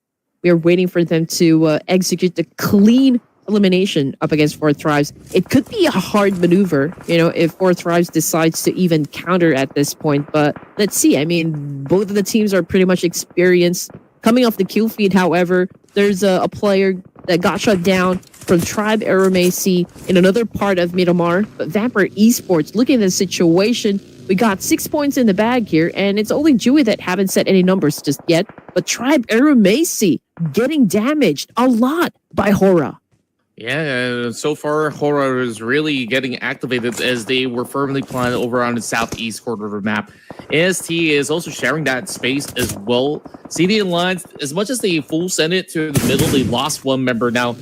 we are waiting for them to execute the clean elimination up against 4 Thrives. It could be a hard maneuver, if 4 Thrives decides to even counter at this point, but let's see. I mean, both of the teams are pretty much experienced. Coming off the kill feed, however, there's a player that got shut down from Tribe Aramasi in another part of Miramar, but Vampire Esports, looking at the situation, we got 6 points in the bag here, and it's only Dewey that haven't set any numbers just yet, but Tribe Aramasi getting damaged a lot by Hora. Yeah, so far, Hora is really getting activated as they were firmly planted over on the southeast corner of the map. AST is also sharing that space as well. CD Alliance, as much as they full sent it to the middle, they lost 1 member now.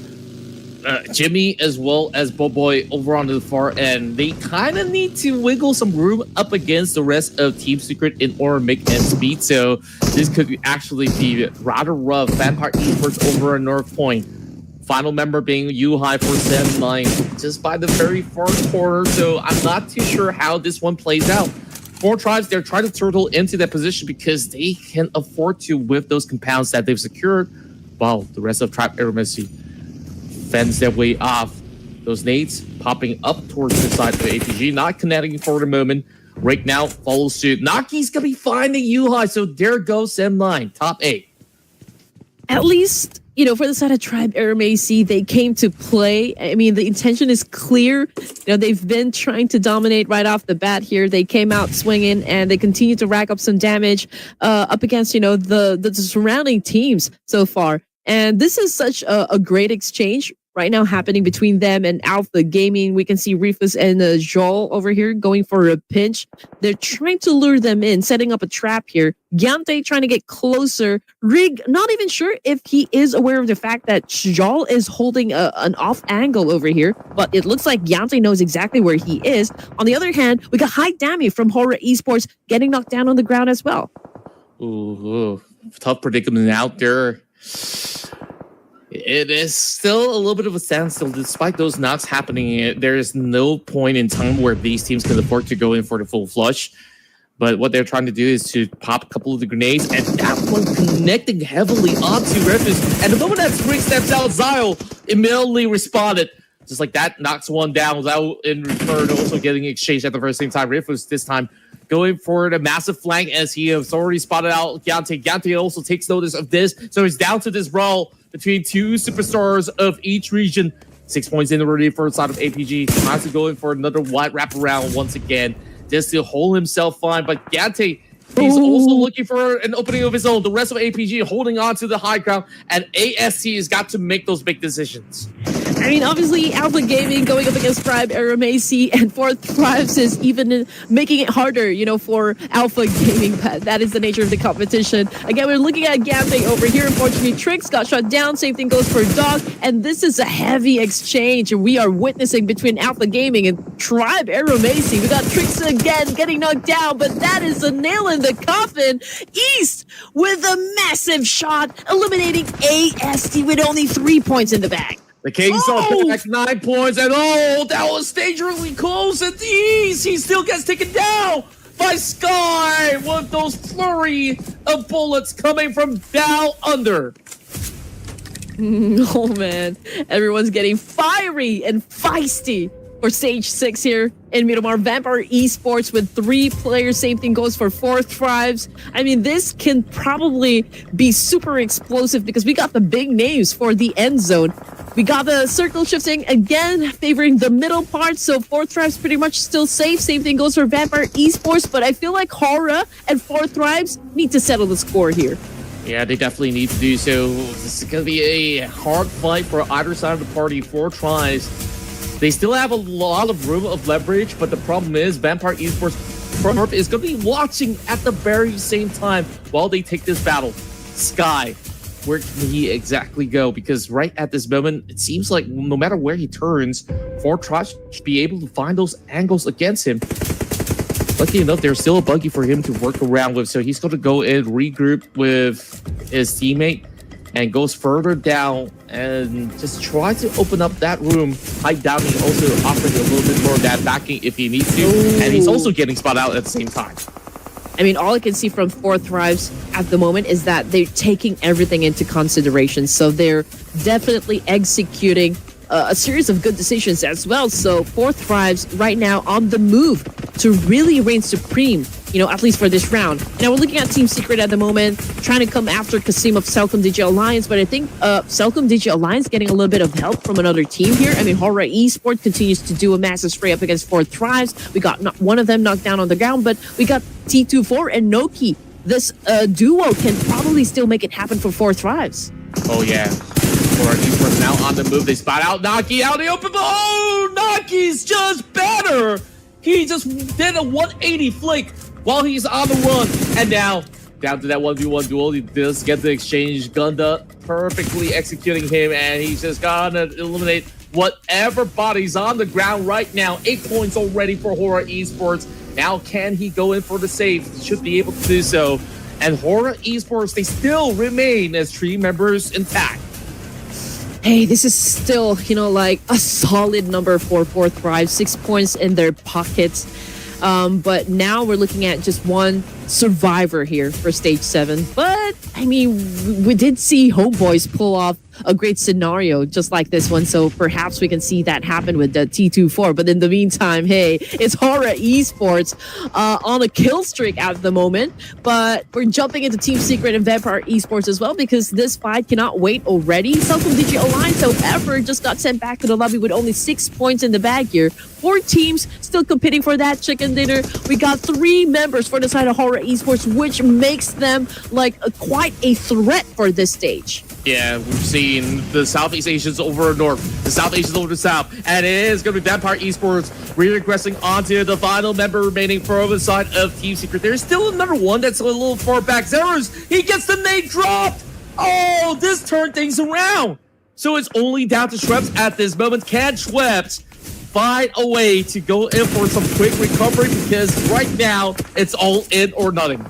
Jimmy as well as Boboy over on the far end. They kind of need to wiggle some room up against the rest of Team Secret in order to make ends meet. So this could actually be rather rough. Vampire Esports over on North Point. Final member being U-High for 7-9, just by the very far corner. So I'm not too sure how this one plays out. 4 Tribes, they're trying to turtle into that position because they can afford to whiff those compounds that they've secured, while the rest of Tribe Aramasi fends their way off. Those nades popping up towards the side of the APG, not connecting for the moment. Right now, follows suit. Naki's gonna be finding U-High, so there goes M9, top 8. At least, for the side of Tribe Aramasi, they came to play. I mean, the intention is clear. They've been trying to dominate right off the bat here. They came out swinging, and they continue to rack up some damage up against, the surrounding teams so far. And this is such a great exchange right now happening between them and Alpha Gaming. We can see Ruthless and Joel over here going for a pinch. They're trying to lure them in, setting up a trap here. Gyante trying to get closer. Rig, not even sure if he is aware of the fact that Joel is holding an off angle over here, but it looks like Gyante knows exactly where he is. On the other hand, we got high damage from Hora Esports getting knocked down on the ground as well. Ooh, tough predicament out there. It is still a little bit of a standstill. Despite those knocks happening, there is no point in time where these teams can afford to go in for the full flush. But what they're trying to do is to pop a couple of the grenades, and that one connecting heavily onto Rufus. And the moment that Spring steps out, Zyle immediately responded. Just like that, knocks one down without in return also getting exchanged at the very same time. Rufus this time going for the massive flank as he has already spotted out Gyante. Gyante also takes notice of this, so he's down to this brawl between 2 superstars of each region. 6 points in already for the side of APG. Tries to go in for another wide wraparound once again, just to hold himself fine. But Gyante, he's also looking for an opening of his own. The rest of APG holding on to the high ground, and AST has got to make those big decisions. I mean, obviously, Alpha Gaming going up against Tribe Aramasi, and 4 Thrives is even making it harder, for Alpha Gaming. That is the nature of the competition. Again, we're looking at Gyante over here. Unfortunately, Trix got shut down. Same thing goes for Dog, and this is a heavy exchange we are witnessing between Alpha Gaming and Tribe Aramasi. We got Trix again getting knocked down, but that is a nail in the coffin. East with a massive shot, eliminating AST with only 3 points in the bag. The Kings are back 9 points, and that was dangerously close at the East. He still gets taken down by Sky with those flurry of bullets coming from down under. Oh man, everyone's getting fiery and feisty for stage 6 here in Miramar. Vampire Esports with 3 players. Same thing goes for 4 Thrives. I mean, this can probably be super explosive because we got the big names for the end zone. We got the circle shifting again, favoring the middle part. So 4 Thrives pretty much still safe. Same thing goes for Vampire Esports. But I feel like Hora and 4 Thrives need to settle the score here. Yeah, they definitely need to do so. This is going to be a hard fight for either side of the party. 4 Tries They still have a lot of room of leverage, but the problem is Vampire Esports is going to be watching at the very same time while they take this battle. Sky, where can he exactly go? Because right at this moment, it seems like no matter where he turns, 4 Tribes should be able to find those angles against him. Lucky enough, there's still a buggy for him to work around with, so he's going to go in, regroup with his teammate, and goes further down and just try to open up that room. Hide down, he also offering a little bit more of that backing if he needs to. Ooh. And he's also getting spot out at the same time. I mean, all I can see from 4 Thrives at the moment is that they're taking everything into consideration. So they're definitely executing a series of good decisions as well. So 4 Thrives right now on the move to really reign supreme, at least for this round. Now we're looking at Team Secret at the moment, trying to come after Kasim of Celcom Digi Alliance, but I think Celcom Digi Alliance getting a little bit of help from another team here. I mean, Horror Esports continues to do a massive spray up against 4 Thrives. We got one of them knocked down on the ground, but we got T24 and Noki. This duo can probably still make it happen for 4 Thrives. Oh, yeah. Horror Esports now on the move. They spot out Naki out in the open, but Naki's just better. He just did a 180 flick while he's on the run. And now, down to that 1v1 duel. He does get the exchange. Gunda perfectly executing him, and he's just gonna eliminate whatever body's on the ground right now. 8 points already for Horror Esports. Now, can he go in for the save? He should be able to do so. And Horror Esports, they still remain as 3 members intact. Hey, this is still, like a solid number for 4 Thrive. 6 points in their pockets. But now we're looking at just one survivor here for stage 7. But, I mean, we did see Homeboys pull off a great scenario just like this one. So perhaps we can see that happen with the T24. But in the meantime, hey, it's Horror Esports on a kill streak at the moment. But we're jumping into Team Secret and Vampire Esports as well because this fight cannot wait already. Celcom Digi Alliance, however, just got sent back to the lobby with only 6 points in the bag here. 4 teams still competing for that chicken dinner. We got 3 members for the side of Horror Esports, which makes them like quite a threat for this stage. Yeah, we've seen the Southeast Asians over north, the South Asians over the south, and it is going to be Vampire Esports regressing onto the final member remaining for the side of Team Secret. There's still another one that's a little far back. Zeros, he gets the nade dropped. Oh, this turned things around. So it's only down to Schweppes at this moment. Can Schweppes find a way to go in for some quick recovery? Because right now, it's all in or nothing.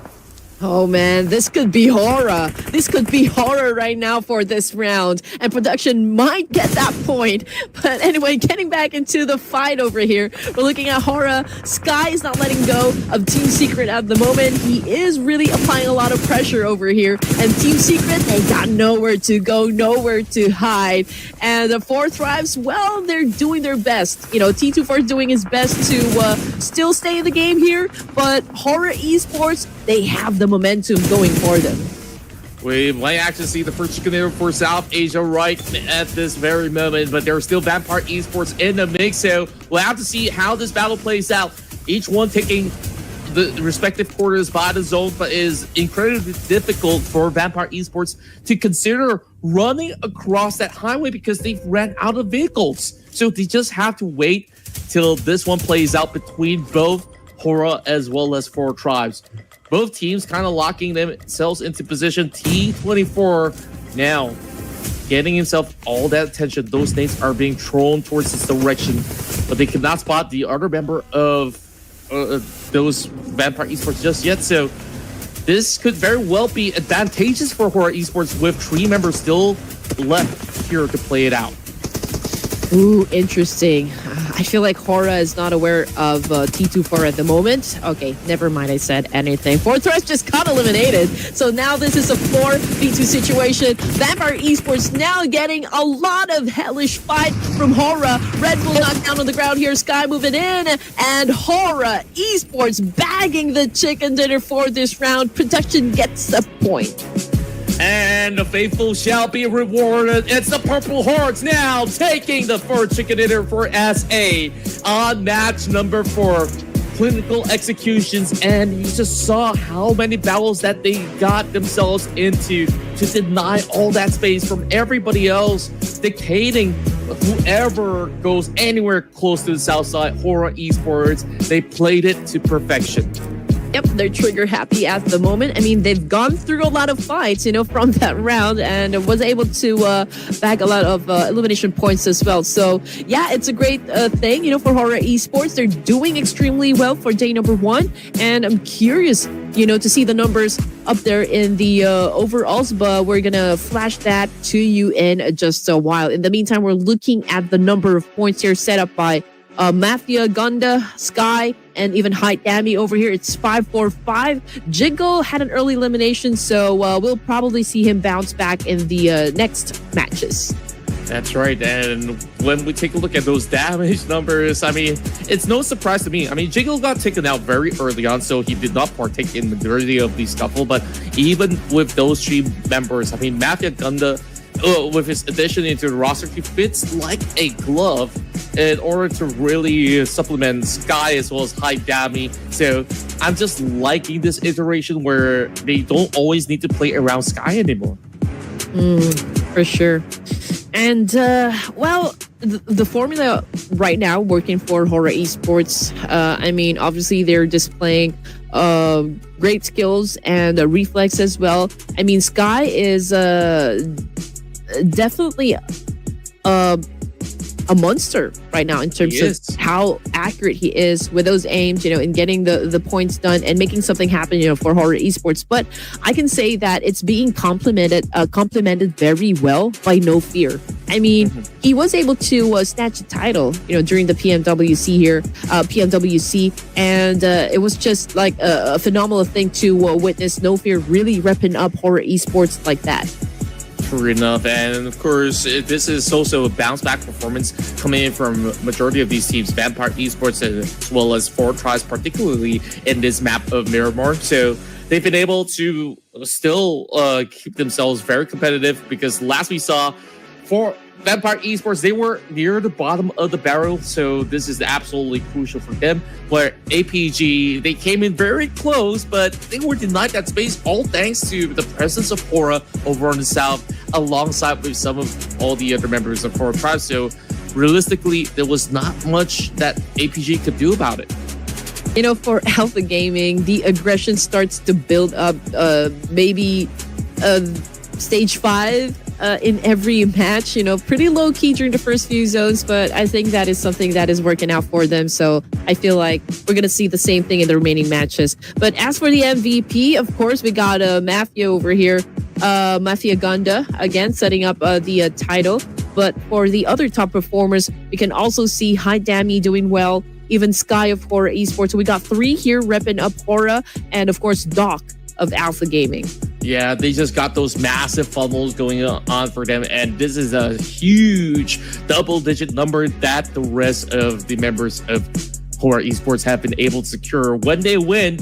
Oh man, this could be horror. This could be horror right now for this round. And production might get that point. But anyway, getting back into the fight over here, we're looking at horror. Sky is not letting go of Team Secret at the moment. He is really applying a lot of pressure over here. And Team Secret, they got nowhere to go, nowhere to hide. And the 4 Thrives, well, they're doing their best. T24 is doing his best to still stay in the game here. But Horror Esports, they have the momentum going for them. We might actually see the first chicken dinner for South Asia right at this very moment, but there are still Vampire Esports in the mix, so we'll have to see how this battle plays out. Each one taking the respective quarters by the zone, but is incredibly difficult for Vampire Esports to consider running across that highway because they've ran out of vehicles. So they just have to wait till this one plays out between both Horror as well as 4 Tribes. Both teams kind of locking themselves into position. T24 now getting himself all that attention. Those names are being thrown towards this direction, but they cannot spot the other member of those Vampire Esports just yet. So this could very well be advantageous for Horror Esports with 3 members still left here to play it out. Ooh, interesting. I feel like Horror is not aware of T24 at the moment. Okay, never mind, I said anything. 4 Thrives just got eliminated. So now this is a 4v2 situation. Vampire Esports now getting a lot of hellish fight from Horror. Red Bull knocked down on the ground here. Sky moving in. And Horror Esports bagging the chicken dinner for this round. Production gets the point. And the faithful shall be rewarded. It's the Purple Hordes now taking the first chicken dinner for SA on match number 4. Clinical executions, and you just saw how many battles that they got themselves into to deny all that space from everybody else dictating whoever goes anywhere close to the south side, Hora Esports, they played it to perfection. Yep, they're trigger happy at the moment. I mean, they've gone through a lot of fights, from that round and was able to bag a lot of elimination points as well. So, yeah, it's a great thing, for Horror Esports. They're doing extremely well for day number 1. And I'm curious, to see the numbers up there in the overalls, but we're going to flash that to you in just a while. In the meantime, we're looking at the number of points here set up by Mafia, Gunda, Sky, and even Height Dammy over here. It's 5-4-5. Jiggle had an early elimination, so we'll probably see him bounce back in the next matches. That's right. And when we take a look at those damage numbers, I mean, it's no surprise to me. I mean, Jiggle got taken out very early on, so he did not partake in the majority of the scuffle. But even with those 3 members, I mean, Mafia, Gunda, with his addition into the roster, he fits like a glove in order to really supplement Sky as well as Height Dammy. So I'm just liking this iteration where they don't always need to play around Sky anymore. For sure. And, the formula right now working for Horror Esports, I mean, obviously they're displaying great skills and reflex as well. I mean, Sky is definitely a monster right now in terms of how accurate he is with those aims, in getting the points done and making something happen, for Horror Esports. But I can say that it's being complemented very well by No Fear. I mean, he was able to snatch a title, during the PMWC here, and it was just like a phenomenal thing to witness No Fear really repping up Horror Esports like that. True enough, and of course, this is also a bounce back performance coming in from majority of these teams, Vampire Esports as well as Fortress, particularly in this map of Miramar. So they've been able to still keep themselves very competitive, because last we saw for Vampire Esports, they were near the bottom of the barrel, so this is absolutely crucial for them. Where APG, they came in very close, but they were denied that space, all thanks to the presence of Hora over on the south, alongside with some of all the other members of Hora Tribe. So realistically, there was not much that APG could do about it. For Alpha Gaming, the aggression starts to build up, maybe stage 5 in every match, pretty low key during the first few zones, but I think that is something that is working out for them. So I feel like we're going to see the same thing in the remaining matches. But as for the MVP, of course, we got Mafia over here, Mafia Gunda, again, setting up the title. But for the other top performers, we can also see Height Dammy doing well, even Sky of Horror Esports. So we got 3 here repping up Hora, and of course, Doc of Alpha Gaming. Yeah, they just got those massive funnels going on for them, and this is a huge double-digit number that the rest of the members of Horror Esports have been able to secure. When they win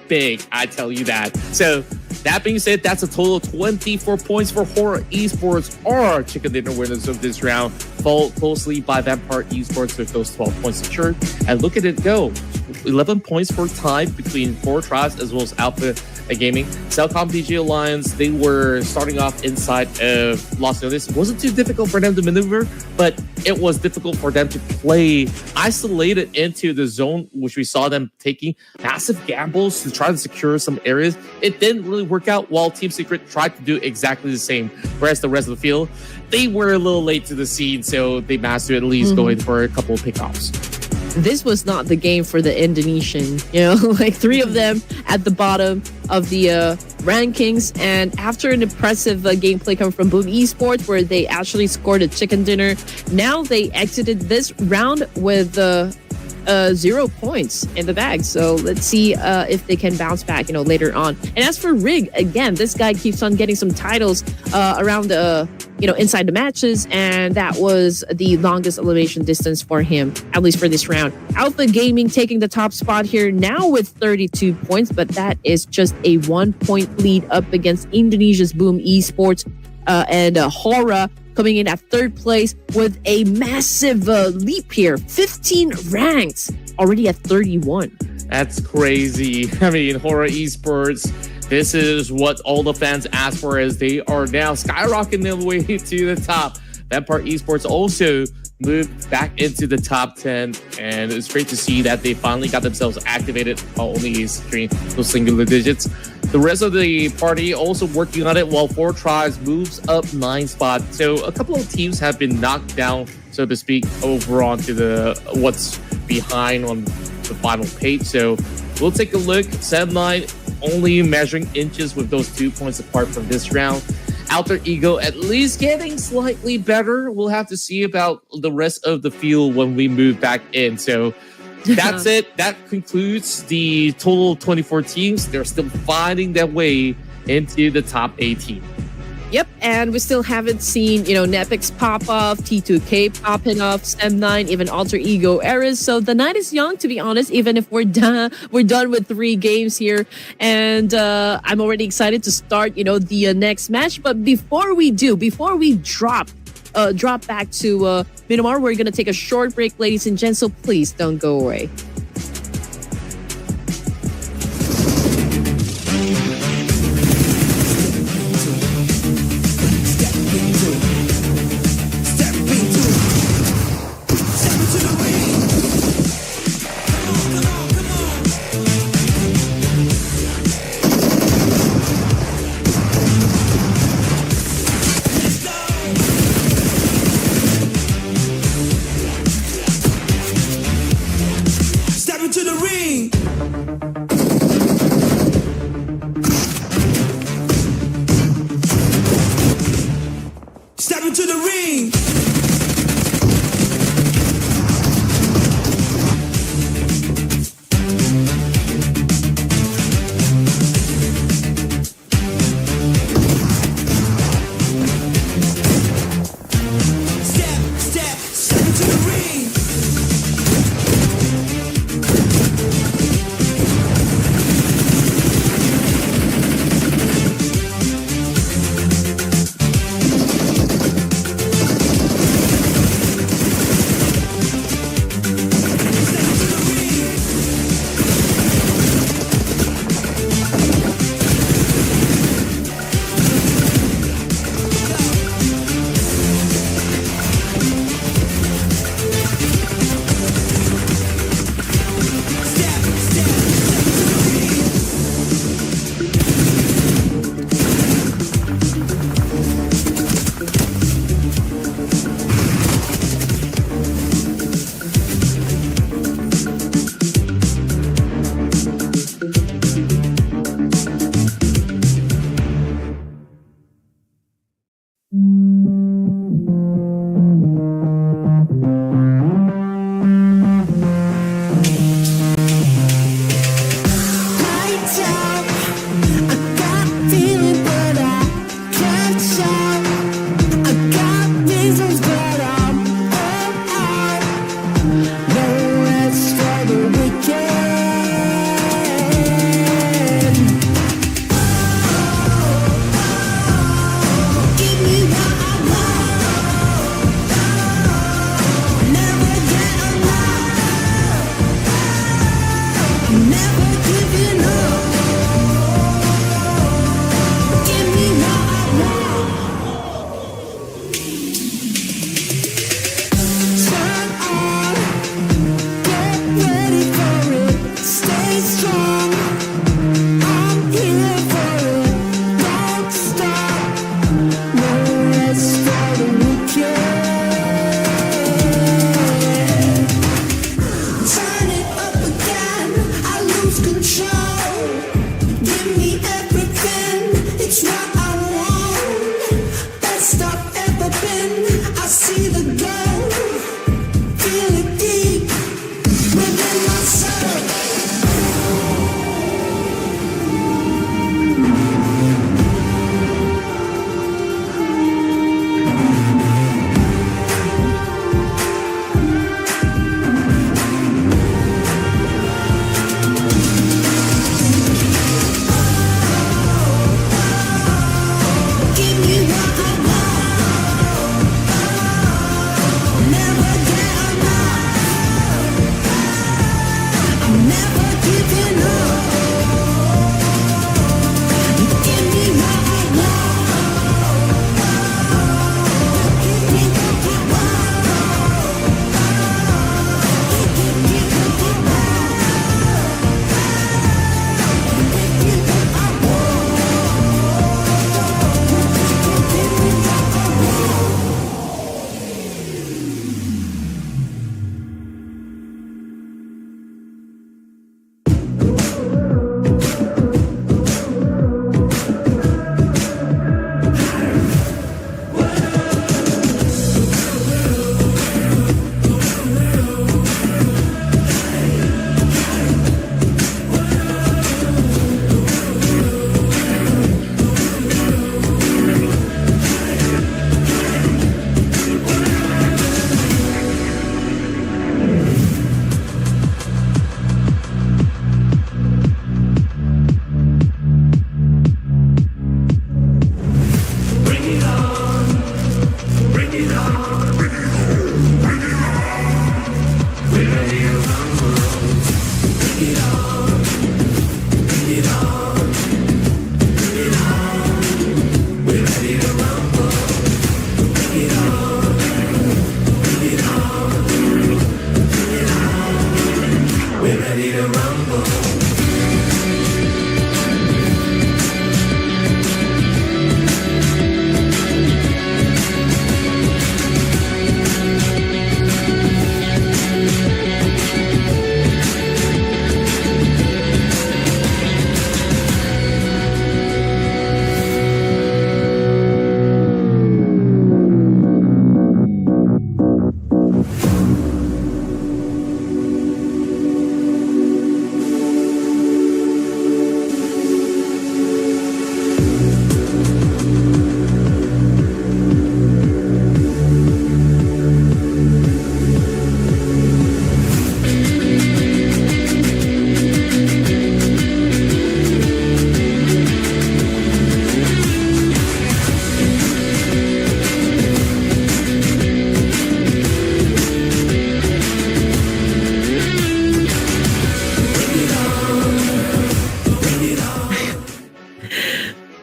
big, I tell you that. So that being said, that's a total of 24 points for Horror Esports, our chicken dinner winners of this round, followed closely by Vampire Esports with those 12 points secured. And look at it go. 11 points for tie between Fortress as well as Alpha Gaming. Cellcom PG Alliance, they were starting off inside of Los Angeles. It wasn't too difficult for them to maneuver, but it was difficult for them to play isolated into the zone, which we saw them taking massive gambles to try to secure some areas. It didn't really work out, while Team Secret tried to do exactly the same, whereas the rest of the field, they were a little late to the scene, so they managed to at least go in for a couple of pickoffs. This was not the game for the Indonesian, like 3 of them at the bottom of the rankings. And after an impressive gameplay coming from Boom Esports, where they actually scored a chicken dinner, now they exited this round with 0 points in the bag. So let's see if they can bounce back, later on. And as for Rig, again, this guy keeps on getting some titles around inside the matches, and that was the longest elimination distance for him, at least for this round. Alpha Gaming taking the top spot here now with 32 points, but that is just a 1-point lead up against Indonesia's Boom Esports, and Hora coming in at 3rd place with a massive leap here. 15 ranks, already at 31. That's crazy. I mean, Horror Esports, this is what all the fans ask for, as they are now skyrocketing their way to the top. Vampire Esports also moved back into the top 10, and it's great to see that they finally got themselves activated while only securing those singular digits. The rest of the party also working on it, while Four Tribes moves up 9 spots. So a couple of teams have been knocked down, so to speak, over onto the what's behind on the final page. So we'll take a look. Sam9 only measuring inches with those 2 points apart from this round. Alter Ego at least getting slightly better. We'll have to see about the rest of the field when we move back in. So that's it. That concludes the total 24 teams. They're still finding their way into the top 18. Yep, and we still haven't seen, Nepix pop off, T2K popping off, M9, even Alter Ego Eras. So the night is young, to be honest, even if we're done with 3 games here. And I'm already excited to start, the next match. But before we drop back to Myanmar, we're going to take a short break, ladies and gents. So please don't go away.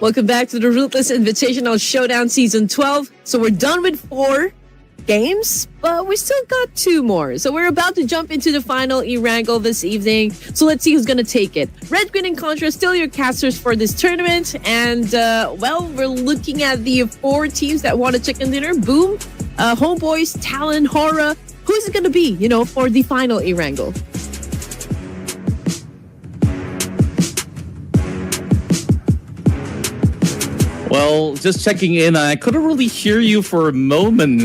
Welcome back to the Ruthless Invitational Showdown Season 12. So we're done with 4 games, but we still got 2 more. So we're about to jump into the final E-Wrangle this evening. So let's see who's going to take it. Red, Green, and Contra still your casters for this tournament. And, well, we're looking at the 4 teams that won a chicken dinner. Boom, Homeboys, Talon, Hora. Who's it going to be, for the final E-Wrangle? Well, just checking in. I couldn't really hear you for a moment,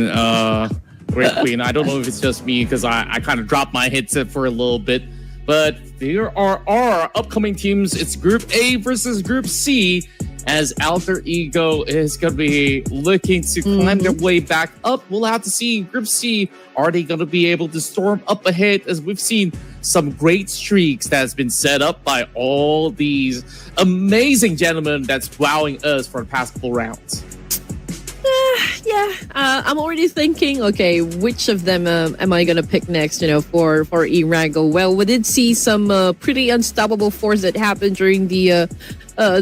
Red Queen. I don't know if it's just me because I kind of dropped my headset for a little bit. But there are our upcoming teams. It's Group A versus Group C, as Alter Ego is going to be looking to climb their way back up. We'll have to see. Group C, are they going to be able to storm up ahead? As we've seen some great streaks that has been set up by all these amazing gentlemen that's wowing us for the past couple rounds. I'm already thinking, okay, which of them am I going to pick next, for E-Wrangle? Well, we did see some pretty unstoppable force that happened during the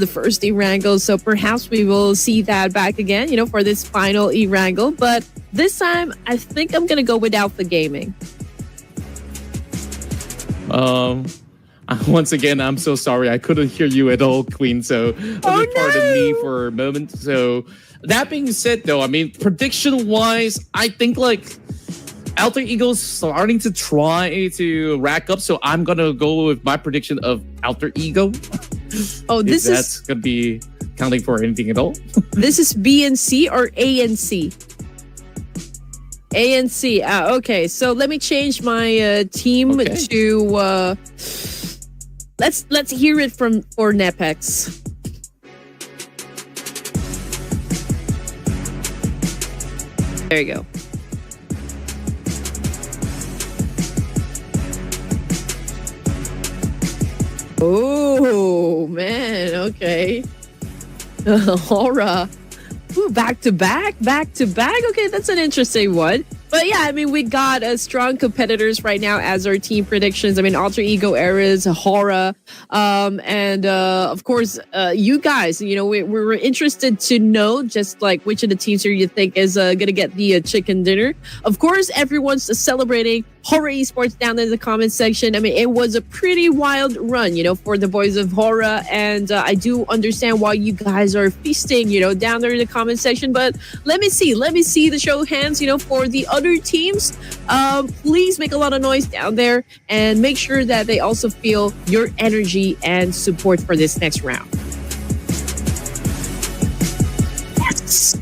first E-Wrangle, so perhaps we will see that back again, for this final E-Wrangle. But this time, I think I'm going to go with Alpha Gaming. Once again, I'm so sorry. I couldn't hear you at all, Queen. So pardon me for a moment. So that being said, though, I mean, prediction-wise, I think Alter Ego's starting to try to rack up. So I'm gonna go with my prediction of Alter Ego. Oh, that's gonna be counting for anything at all. This is B and C or A and C? A and C. Okay, so let me change my team to. Let's hear it for Nepex. There you go. Oh man, okay. Hora. Ooh, back to back. Okay, that's an interesting one. But yeah, I mean, we got strong competitors right now as our team predictions. I mean, Alter Ego Eras, Hora, and of course, you guys. We're interested to know just which of the teams here you think is gonna get the chicken dinner. Of course, everyone's celebrating Hora Esports down in the comment section. I mean, it was a pretty wild run, for the boys of Hora, and I do understand why you guys are feasting, down there in the comment section. But let me see the show of hands, for the other teams. Please make a lot of noise down there and make sure that they also feel your energy and support for this next round. Yes.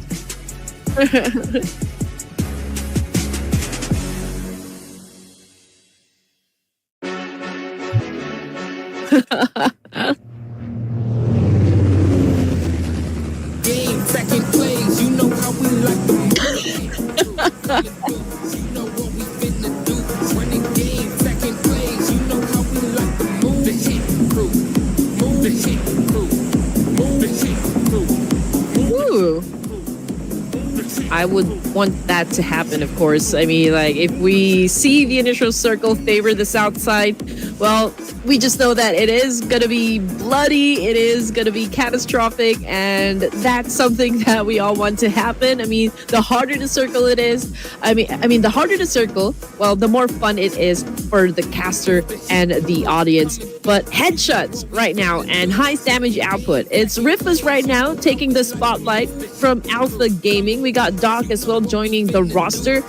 Game, second plays, you know how we like to move. You know what we finna do. Running game, second plays, you know how we like to move. The hit crew, move the hit crew, move the hit crew. Ooh. I would want that to happen, of course. I mean, if we see the initial circle favor the south side, Well, we just know that it is going to be bloody. It is going to be catastrophic. And that's something that we all want to happen. I mean, the harder the circle it is, the harder the circle, well, the more fun it is for the caster and the audience. But headshots right now and highest damage output. It's Ruthless right now taking the spotlight from Alpha Gaming. We got Doc as well joining the roster.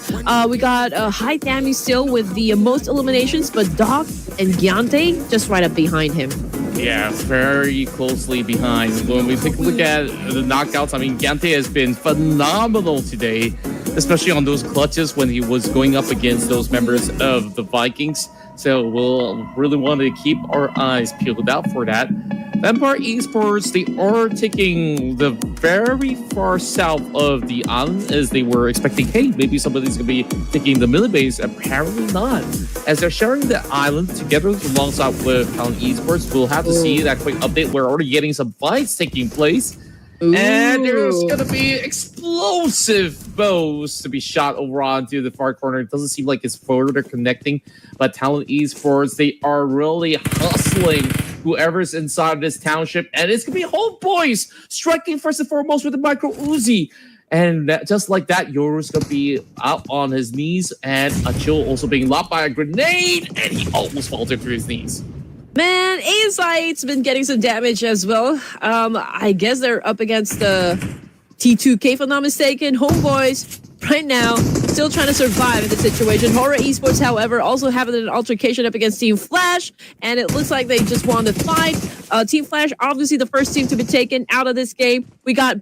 We got high damage still with the most eliminations, but Doc and Giante just right up behind him. Yeah, very closely behind. When we take a look at the knockouts, I mean, Giante has been phenomenal today, especially on those clutches when he was going up against those members of the Vikings. So we'll really want to keep our eyes peeled out for that. Vampire Esports, they are taking the very far south of the island as they were expecting, hey, maybe somebody's going to be taking the milli base. Apparently not. As they're sharing the island together alongside with Talent Esports, we'll have to see that quick update. We're already getting some fights taking place. Ooh. And there's going to be explosive bows to be shot over onto the far corner. It doesn't seem like it's further connecting, but Talent Esports, they are really hustling whoever's inside this township. And it's going to be Homeboys striking first and foremost with the micro Uzi. And just like that, Yoru's going to be out on his knees, and Achille also being locked by a grenade, and he almost falls into his knees. Man, ASI's been getting some damage as well. I guess they're up against the T2K, if I'm not mistaken. Homeboys, right now, still trying to survive in the situation. Horror Esports, however, also having an altercation up against Team Flash, and it looks like they just won the fight. Team Flash, obviously the first team to be taken out of this game. We got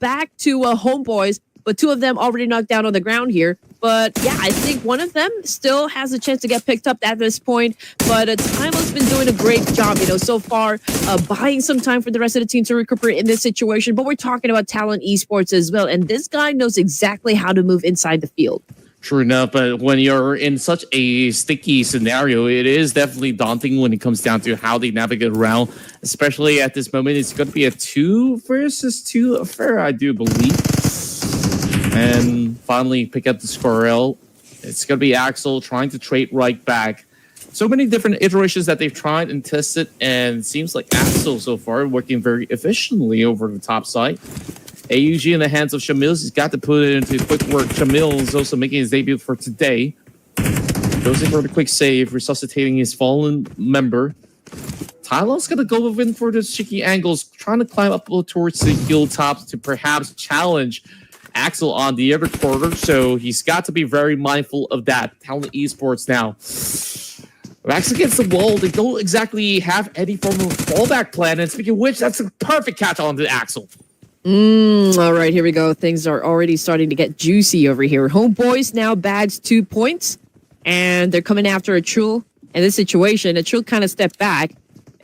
back to Homeboys, but two of them already knocked down on the ground here. But yeah, I think one of them still has a chance to get picked up at this point. But Tylo's been doing a great job, so far, buying some time for the rest of the team to recuperate in this situation. But we're talking about Talent Esports as well. And this guy knows exactly how to move inside the field. True enough, but when you're in such a sticky scenario, it is definitely daunting when it comes down to how they navigate around. Especially at this moment, it's going to be a 2 versus 2 affair, I do believe. And finally pick up the Squirrel. It's going to be Axel trying to trade right back. So many different iterations that they've tried and tested, and it seems like Axel so far working very efficiently over the top side. AUG in the hands of Shamil. He's got to put it into quick work. Shamil is also making his debut for today. Goes in for the quick save, resuscitating his fallen member. Tylon's going to go in for the cheeky angles, trying to climb up towards the hilltops to perhaps challenge Axel on the other quarter, so he's got to be very mindful of that. Talent Esports now. Axel against the wall, they don't exactly have any form of fallback plan, and speaking of which, that's a perfect catch on to Axel. All right, here we go. Things are already starting to get juicy over here. Homeboys now bags 2 points, and they're coming after Achille. In this situation, Achille kind of stepped back.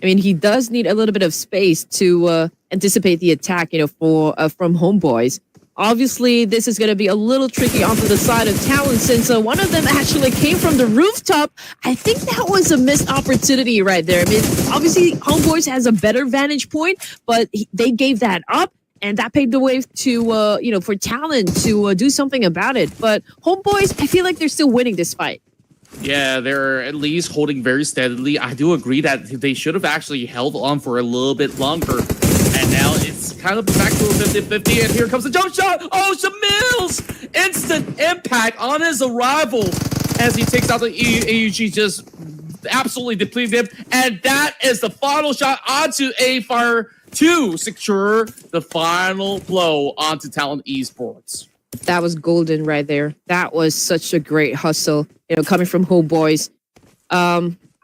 I mean, he does need a little bit of space to anticipate the attack, from Homeboys. Obviously, this is going to be a little tricky onto the side of Talent since one of them actually came from the rooftop. I think that was a missed opportunity right there. I mean, obviously, Homeboys has a better vantage point, but they gave that up, and that paved the way to, for Talent to do something about it. But Homeboys, I feel like they're still winning this fight. Yeah, they're at least holding very steadily. I do agree that they should have actually held on for a little bit longer. And now it's kind of back to a 50-50, and here comes the jump shot. Oh, Shamil's instant impact on his arrival as he takes out the AUG, just absolutely depleted him. And that is the final shot onto A-Fire to secure the final blow onto Talent Esports. That was golden right there. That was such a great hustle, coming from Homeboys.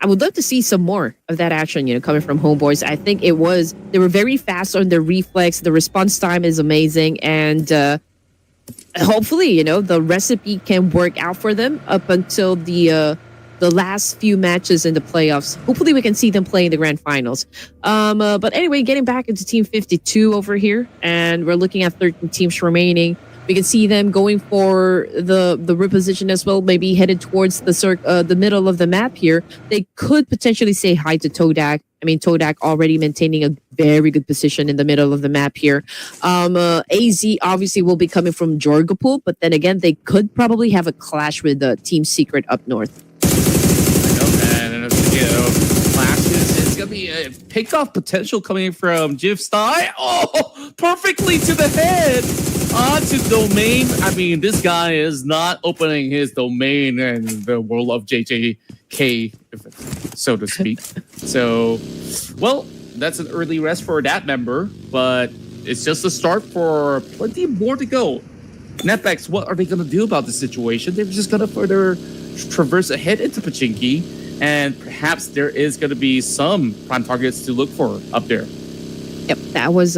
I would love to see some more of that action, coming from Homeboys. I think they were very fast on their reflex. The response time is amazing. And hopefully, the recipe can work out for them up until the last few matches in the playoffs. Hopefully we can see them play in the grand finals. But anyway, getting back into Team 52 over here. And we're looking at 13 teams remaining. We can see them going for the reposition as well, maybe headed towards the middle of the map here. They could potentially say hi to Todak. I mean, Todak already maintaining a very good position in the middle of the map here. AZ obviously will be coming from Jorgapul, but then again, they could probably have a clash with Team Secret up north. I know, man. And clashes. It's going to be a pick-off potential coming from Jiv Stein. Oh, perfectly to the head. On to domain. I mean, this guy is not opening his domain in the world of JJK, so to speak. So, well, that's an early rest for that member, but it's just a start for plenty more to go. Netpex, what are they going to do about the situation? They're just going to further traverse ahead into Pachinki, and perhaps there is going to be some prime targets to look for up there. Yep, that was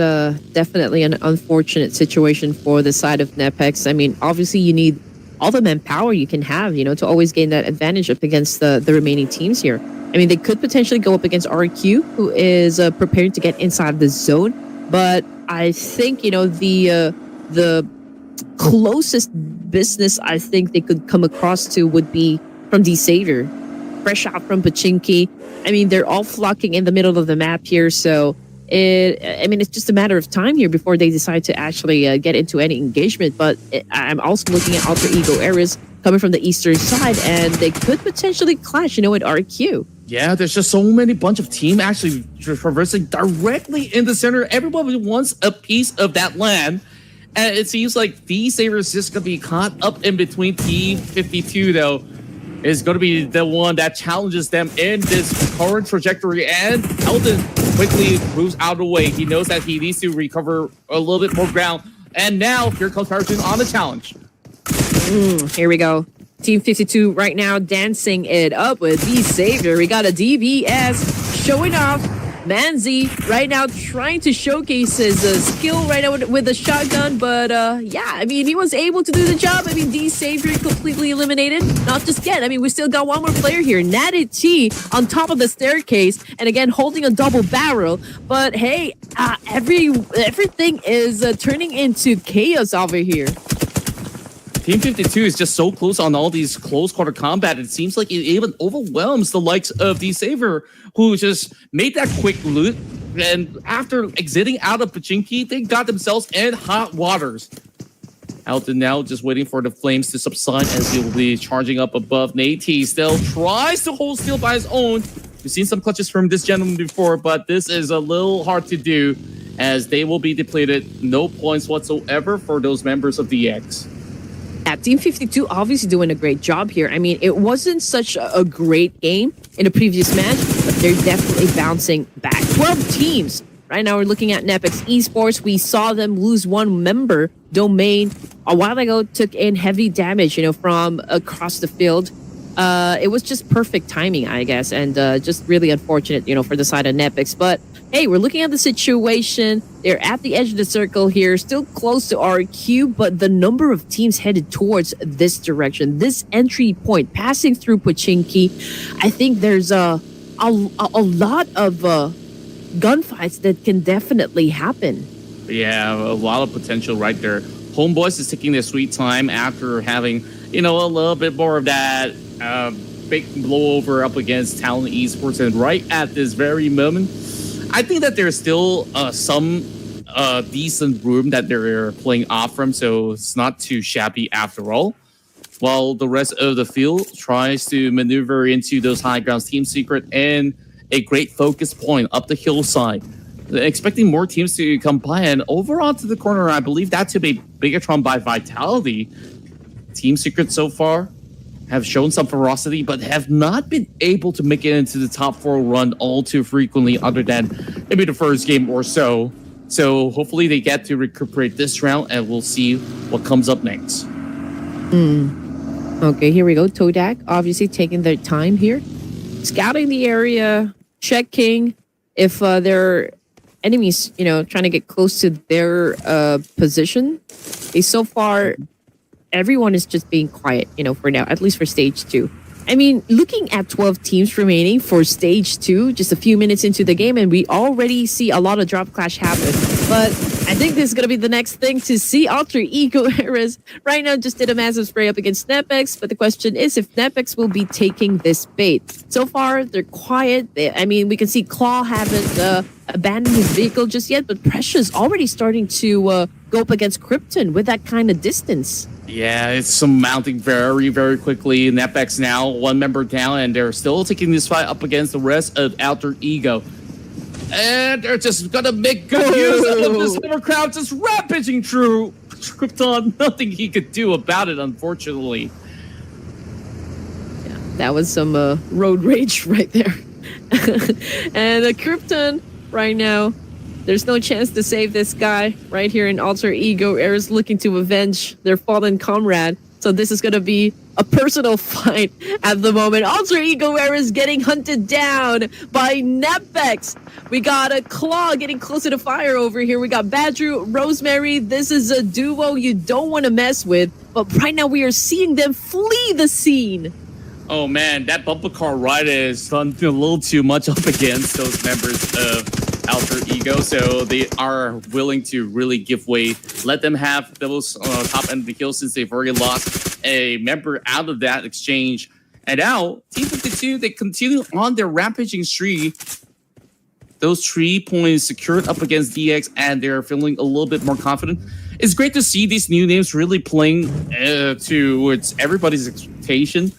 definitely an unfortunate situation for the side of Netpex. I mean, obviously you need all the manpower you can have, to always gain that advantage up against the remaining teams here. I mean, they could potentially go up against RQ, who is preparing to get inside the zone, but I think, the closest business I think they could come across to would be from D Savior, fresh out from Pachinki. I mean, they're all flocking in the middle of the map here, so it's just a matter of time here before they decide to actually get into any engagement. But I'm also looking at Alter Ego areas coming from the eastern side, and they could potentially clash, with RQ. Yeah, there's just so many bunch of team actually traversing directly in the center. Everybody wants a piece of that land. And it seems like D Saver is just going to be caught up in between. Team 52, though, is going to be the one that challenges them in this current trajectory. And Eldon quickly moves out of the way. He knows that he needs to recover a little bit more ground. And now, here comes Harrison on the challenge. Here we go. Team 52 right now dancing it up with D Savior. We got a DBS showing off. Manzi right now trying to showcase his skill right now with the shotgun, but he was able to do the job. I mean, D Savior completely eliminated. Not just yet. I mean, we still got one more player here. Natty T on top of the staircase, and again holding a double barrel. But hey, everything is turning into chaos over here. Team 52 is just so close on all these close quarter combat. It seems like it even overwhelms the likes of D Saver, who just made that quick loot. And after exiting out of Pachinki, they got themselves in hot waters. Alton now just waiting for the flames to subside as he will be charging up above. Nate still tries to hold still by his own. We've seen some clutches from this gentleman before, but this is a little hard to do as they will be depleted. No points whatsoever for those members of DX. Yeah, Team 52 obviously doing a great job here. I mean, it wasn't such a great game in the previous match, but they're definitely bouncing back. 12 teams. Right now, we're looking at Netpex Esports. We saw them lose one member. Domain, a while ago, took in heavy damage, from across the field. It was just perfect timing, I guess, and just really unfortunate, for the side of Netpex. But hey, we're looking at the situation. They're at the edge of the circle here, still close to RQ, but the number of teams headed towards this direction, this entry point, passing through Pachinki, I think there's a lot of gunfights that can definitely happen. Yeah, a lot of potential right there. Homeboys is taking their sweet time after having, a little bit more of that big blowover up against Talent Esports. And right at this very moment, I think that there's still some decent room that they're playing off from, so it's not too shabby after all. While the rest of the field tries to maneuver into those high grounds, Team Secret and a great focus point up the hillside. Expecting more teams to come by, and over onto the corner, I believe that to be Bigatron by Vitality. Team Secret so far have shown some ferocity, but have not been able to make it into the top 4 run all too frequently, other than maybe the first game or so. So hopefully they get to recuperate this round, and we'll see what comes up next. Okay, here we go. Todak obviously taking their time here, scouting the area, checking if there are enemies, trying to get close to their position. So far, everyone is just being quiet, for now, at least for stage 2. I mean, looking at 12 teams remaining for stage 2, just a few minutes into the game, and we already see a lot of drop clash happen. But I think this is going to be the next thing to see. Alter Ego Eras right now just did a massive spray up against Nepex, but the question is if Nepex will be taking this bait. So far, they're quiet. We can see Claw haven't abandoned his vehicle just yet, but Pressure's already starting to go up against Krypton with that kind of distance. Yeah, it's mounting very, very quickly. Nepex now, one member down, and they're still taking this fight up against the rest of Alter Ego. And they're just gonna make good use of this summer crowd just rampaging through Krypton. Nothing he could do about it, unfortunately. Yeah, that was some road rage right there. And Krypton right now, there's no chance to save this guy right here in Alter Ego. Era's looking to avenge their fallen comrade. So this is going to be a personal fight at the moment. Alter Ego Era's getting hunted down by Nepex. We got a Claw getting closer to fire over here. We got Badru, Rosemary. This is a duo you don't want to mess with. But right now we are seeing them flee the scene. Oh man, that bumper car ride is done a little too much up against those members of Alter Ego, so they are willing to really give way. Let them have those top end of the kill since they've already lost a member out of that exchange. And now, Team 52, they continue on their rampaging streak. Those 3 points secured up against DX, and they're feeling a little bit more confident. It's great to see these new names really playing towards everybody's expectation,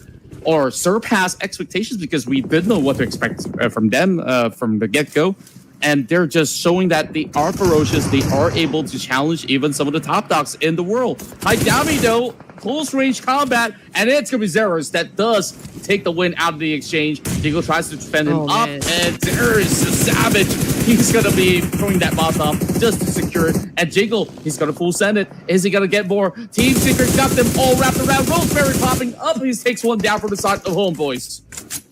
or surpass expectations, because we didn't know what to expect from them from the get-go. And they're just showing that they are ferocious. They are able to challenge even some of the top dogs in the world. Haidami, though, close range combat, and it's going to be Zeros that does take the win out of the exchange. Jiggle tries to defend him up, and Zeros is a savage. He's going to be throwing that Molotov just to secure it. And Jiggle, he's going to full send it. Is he going to get more? Team Secret got them all wrapped around. Rosemary popping up. He takes one down from the side of Homeboys.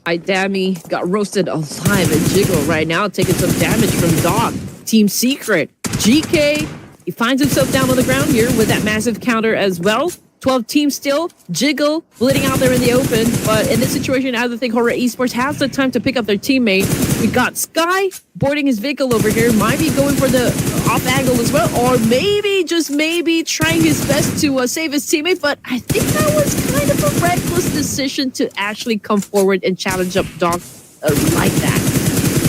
Idami got roasted alive, and Jiggle right now taking some damage from Doc. Team Secret, GK, he finds himself down on the ground here with that massive counter as well. 12 teams still, Jiggle bleeding out there in the open, but in this situation, I don't think Horror Esports has the time to pick up their teammate. We got Sky boarding his vehicle over here, might be going for the off angle as well, or maybe, just maybe, trying his best to save his teammate, but I think that was kind of a reckless decision to actually come forward and challenge up Doc like that.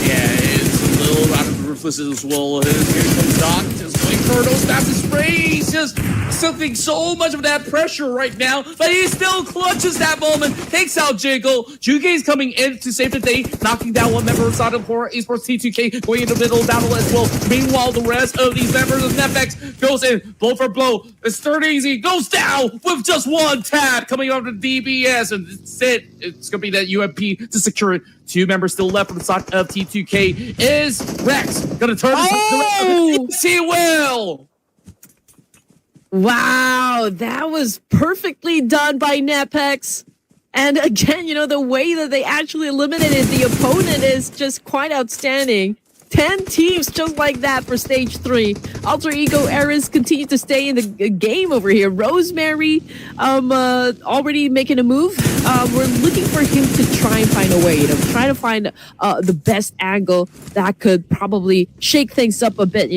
Yeah, it's a little out of the Ruthless as well. Here comes Doc, just waiting for those massive sprays, just something so much of that pressure right now, but he still clutches that moment, takes out Jiggle. Juge's coming in to save the day, knocking down one member inside of Horror Esports. T2K going in the middle battle as well. Meanwhile, the rest of these members of Nepex goes in, blow for blow. It's third easy, goes down with just one tap coming over to DBS, and that's it. It's going to be that UMP to secure it. 2 members still left on the side of T2K. Is Rex going to turn this around? Yes, he will! Wow, that was perfectly done by Nepex. And again, the way that they actually eliminated the opponent is just quite outstanding. 10 teams just like that for stage 3. Alter Ego Eras continue to stay in the game over here. Rosemary already making a move. We're looking for him to try and find a way, try to find the best angle that could probably shake things up a bit,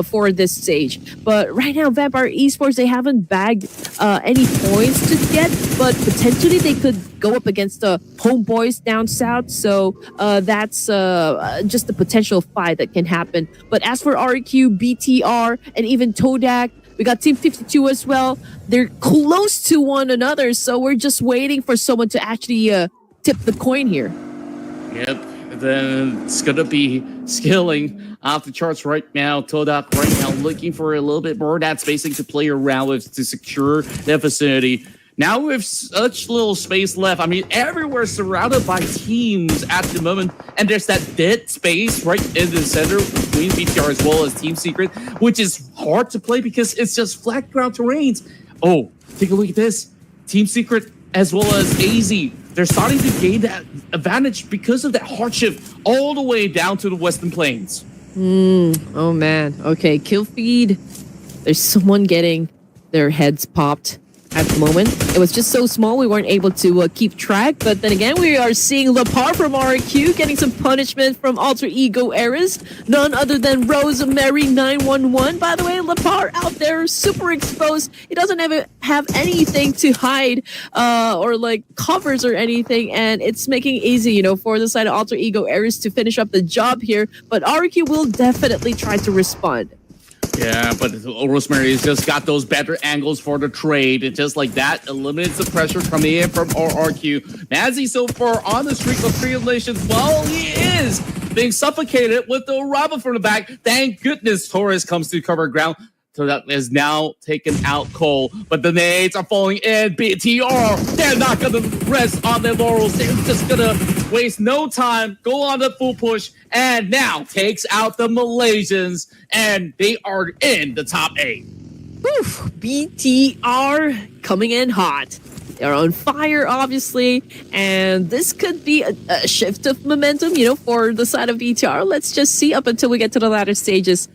for this stage. But right now, Vampire Esports, they haven't bagged any points to get, but potentially they could go up against the Homeboys down south. So that's just the potential fight that can happen. But as for RQ, BTR, and even Todak, we got Team 52 as well. They're close to one another, so we're just waiting for someone to actually tip the coin here. Yep, then it's going to be skilling off the charts right now. Todak right now looking for a little bit more of that spacing to play around with to secure that vicinity. Now with such little space left, everywhere surrounded by teams at the moment, and there's that dead space right in the center between BTR as well as Team Secret, which is hard to play because it's just flat ground terrains. Oh, take a look at this. Team Secret as well as AZ, they're starting to gain that advantage because of that hardship all the way down to the Western Plains. Oh man. Okay, kill feed. There's someone getting their heads popped. at the moment. It was just so small we weren't able to keep track. But then again, we are seeing Lepar from RQ getting some punishment from Alter Ego Eris. None other than Rosemary 911. By the way, Lepar out there super exposed. He doesn't have anything to hide or like covers or anything. And it's making it easy, for the side of Alter Ego Eris to finish up the job here. But RQ will definitely try to respond. Yeah, but Rosemary's just got those better angles for the trade. And just like that, eliminates the pressure coming in from RQ. Mazzy so far on the streak of 3 eliminations. Well, he is being suffocated with the arrival from the back. Thank goodness Torres comes to cover ground. So that is now taken out Cole. But the nades are falling in. BTR, they're not going to rest on their laurels. They're just going to waste no time, go on the full push, and now takes out the Malaysians. And they are in the top 8. Oof, BTR coming in hot. They're on fire, obviously, and this could be a shift of momentum, for the side of BTR. Let's just see up until we get to the latter stages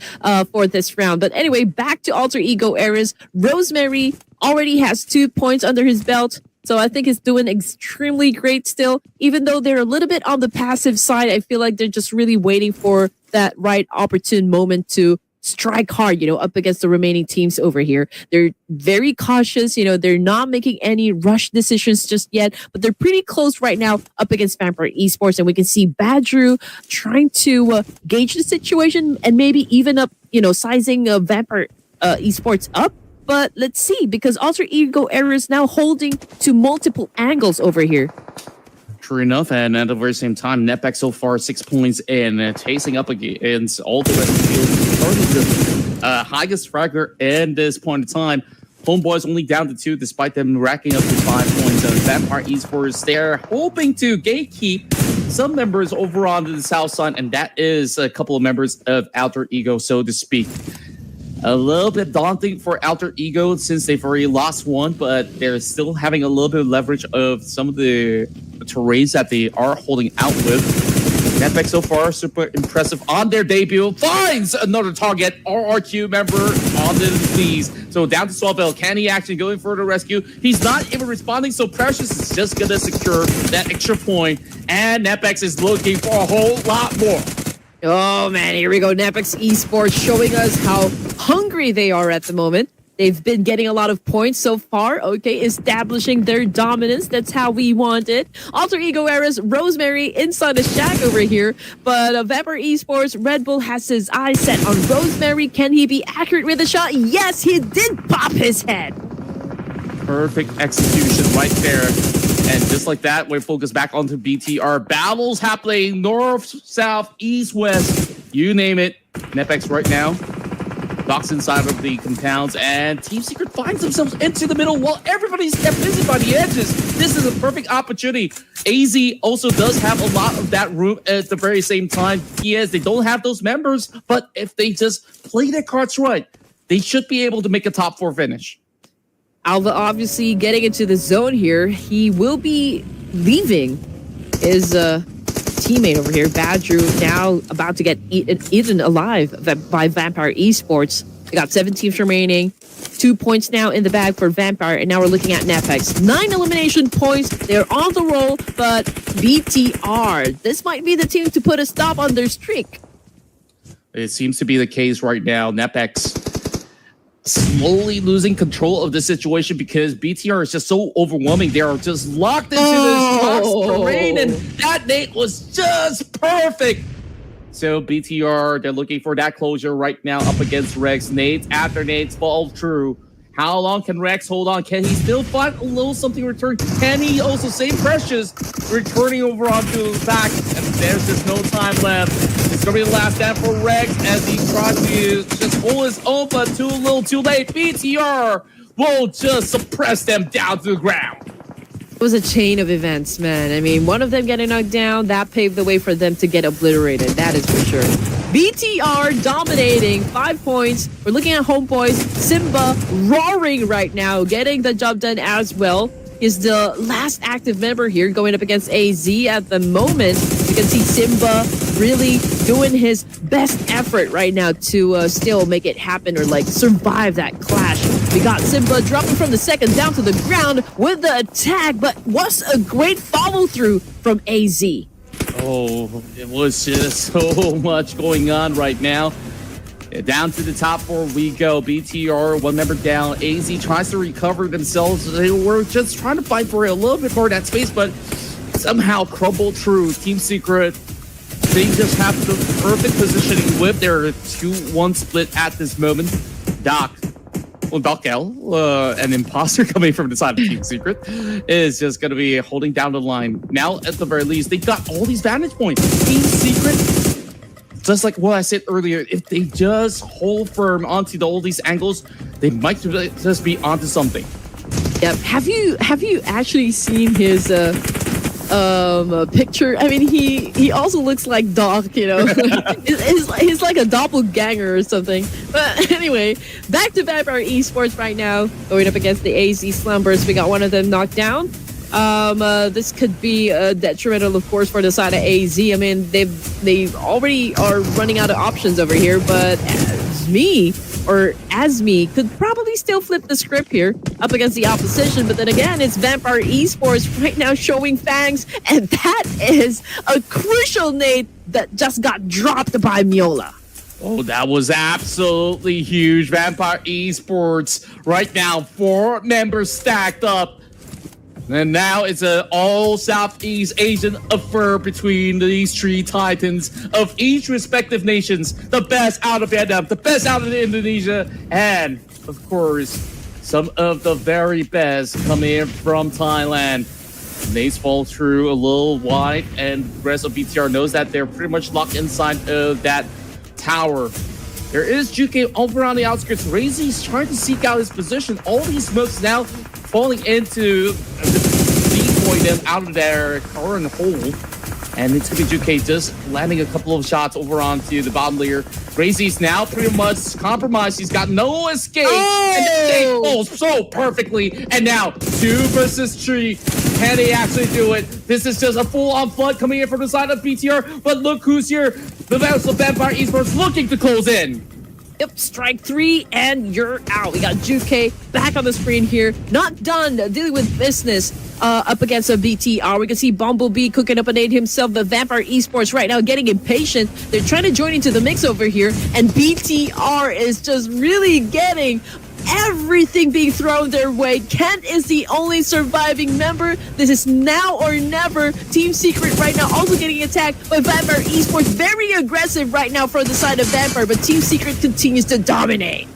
for this round. But anyway, back to Alter Ego Eras. Rosemary already has 2 points under his belt, so I think he's doing extremely great still. Even though they're a little bit on the passive side, I feel like they're just really waiting for that right opportune moment to strike hard, up against the remaining teams over here. They're very cautious, they're not making any rush decisions just yet, but they're pretty close right now up against Vampire Esports, and we can see Badru trying to gauge the situation and maybe even up, sizing Vampire Esports up. But let's see, because Alter Ego Era is now holding to multiple angles over here. True enough, and at the very same time, Netback so far 6 points in, chasing up against all the rest of the field. Currently the highest fragger in this point in time. Homeboys only down to 2, despite them racking up to 5 points. Vampire Esports, they're hoping to gatekeep some members over on the south side, and that is a couple of members of Alter Ego, so to speak. A little bit daunting for Alter Ego since they've already lost one, but they're still having a little bit of leverage of some of the terrains that they are holding out with. Netback so far super impressive on their debut. Finds another target, RRQ member on the knees. So down to Swabel. Can he actually go in for the rescue? He's not even responding, so Precious is just going to secure that extra point. And Netback is looking for a whole lot more. Oh man, here we go. Netback Esports showing us how hungry they are at the moment. They've been getting a lot of points so far. Okay, establishing their dominance. That's how we want it. Alter Ego Era's Rosemary inside the shack over here. But Vampire Esports, Red Bull has his eyes set on Rosemary. Can he be accurate with the shot? Yes, he did pop his head. Perfect execution right there. And just like that, we focus back onto BTR. Battles happening north, south, east, west. You name it. Netback's right now. Docks inside of the compounds, and Team Secret finds themselves into the middle while everybody's kept busy by the edges. This is a perfect opportunity. AZ also does have a lot of that room at the very same time. Yes, they don't have those members, but if they just play their cards right, they should be able to make a top 4 finish. Alva obviously getting into the zone here. He will be leaving his teammate over here, Badru, now about to get eaten alive by Vampire Esports. We got 7 teams remaining. 2 points now in the bag for Vampire, and now we're looking at Netback. 9 elimination points. They're on the roll, but BTR, this might be the team to put a stop on their streak. It seems to be the case right now. Netback's slowly losing control of the situation because BTR is just so overwhelming. They are just locked into this box terrain, and that nade was just perfect. So BTR, they're looking for that closure right now up against Rex. Nades after nades fall true. How long can Rex hold on? Can he still find a little something return? Can he also save Precious? Returning over onto the back, and there's just no time left. It's going to be the last stand for Rex as he tries to just hold his own, but too little too late. BTR will just suppress them down to the ground. It was a chain of events, man. I mean, one of them getting knocked down, that paved the way for them to get obliterated. That is for sure. BTR dominating 5 points. We're looking at Homeboys. Simba roaring right now, getting the job done as well. Is the last active member here going up against AZ at the moment. You can see Simba really doing his best effort right now to still make it happen or like survive that clash We got Simba dropping from the second down to the ground with the attack, but was a great follow-through from AZ. Oh, it was just so much going on right now. Down to the top 4 we go. BTR, one member down. AZ tries to recover themselves. They were just trying to fight for a little bit more of that space, but somehow crumbled through. Team Secret, they just have the perfect positioning with their 2-1 split at this moment. Doc L, an imposter coming from the side of Team Secret, is just going to be holding down the line. Now, at the very least, they got all these vantage points. Team Secret, just like what I said earlier, if they just hold firm onto all these angles, they might just be onto something. Yep. Have you actually seen his picture? I mean, he also looks like Doc, you know. he's like a doppelganger or something. But anyway, back to Vampire Esports right now, going up against the AZ Slumbers. We got one of them knocked down. This could be detrimental, of course, for the side of AZ. I mean, they already are running out of options over here, but Asmi could probably still flip the script here up against the opposition. But then again, it's Vampire Esports right now showing fangs, and that is a crucial nade that just got dropped by Miola. Oh, that was absolutely huge. Vampire Esports right now, 4 members stacked up. And now it's an all Southeast Asian affair between these 3 titans of each respective nations. The best out of Vietnam, the best out of Indonesia, and, of course, some of the very best coming in from Thailand. Nades fall through a little wide, and the rest of BTR knows that they're pretty much locked inside of that tower. There is Juke over on the outskirts. Razy's trying to seek out his position. All these smokes now falling into decoy them out of their current hole. And it's going to be Juke just landing a couple of shots over onto the bottom layer. Razy's now pretty much compromised. He's got no escape. Oh! And they falls so perfectly. And now 2 versus 3. Can they actually do it? This is just a full-on flood coming in from the side of BTR. But look who's here. The Vessel Vampire Esports looking to close in. Yep, strike 3 and you're out. We got Juke back on the screen here. Not done dealing with business up against a BTR. We can see Bumblebee cooking up a nade himself. The Vampire Esports right now getting impatient. They're trying to join into the mix over here. And BTR is just really getting everything being thrown their way. Kent is the only surviving member. This is now or never. Team Secret right now also getting attacked by Vampire Esports. Very aggressive right now from the side of Vampire, but Team Secret continues to dominate.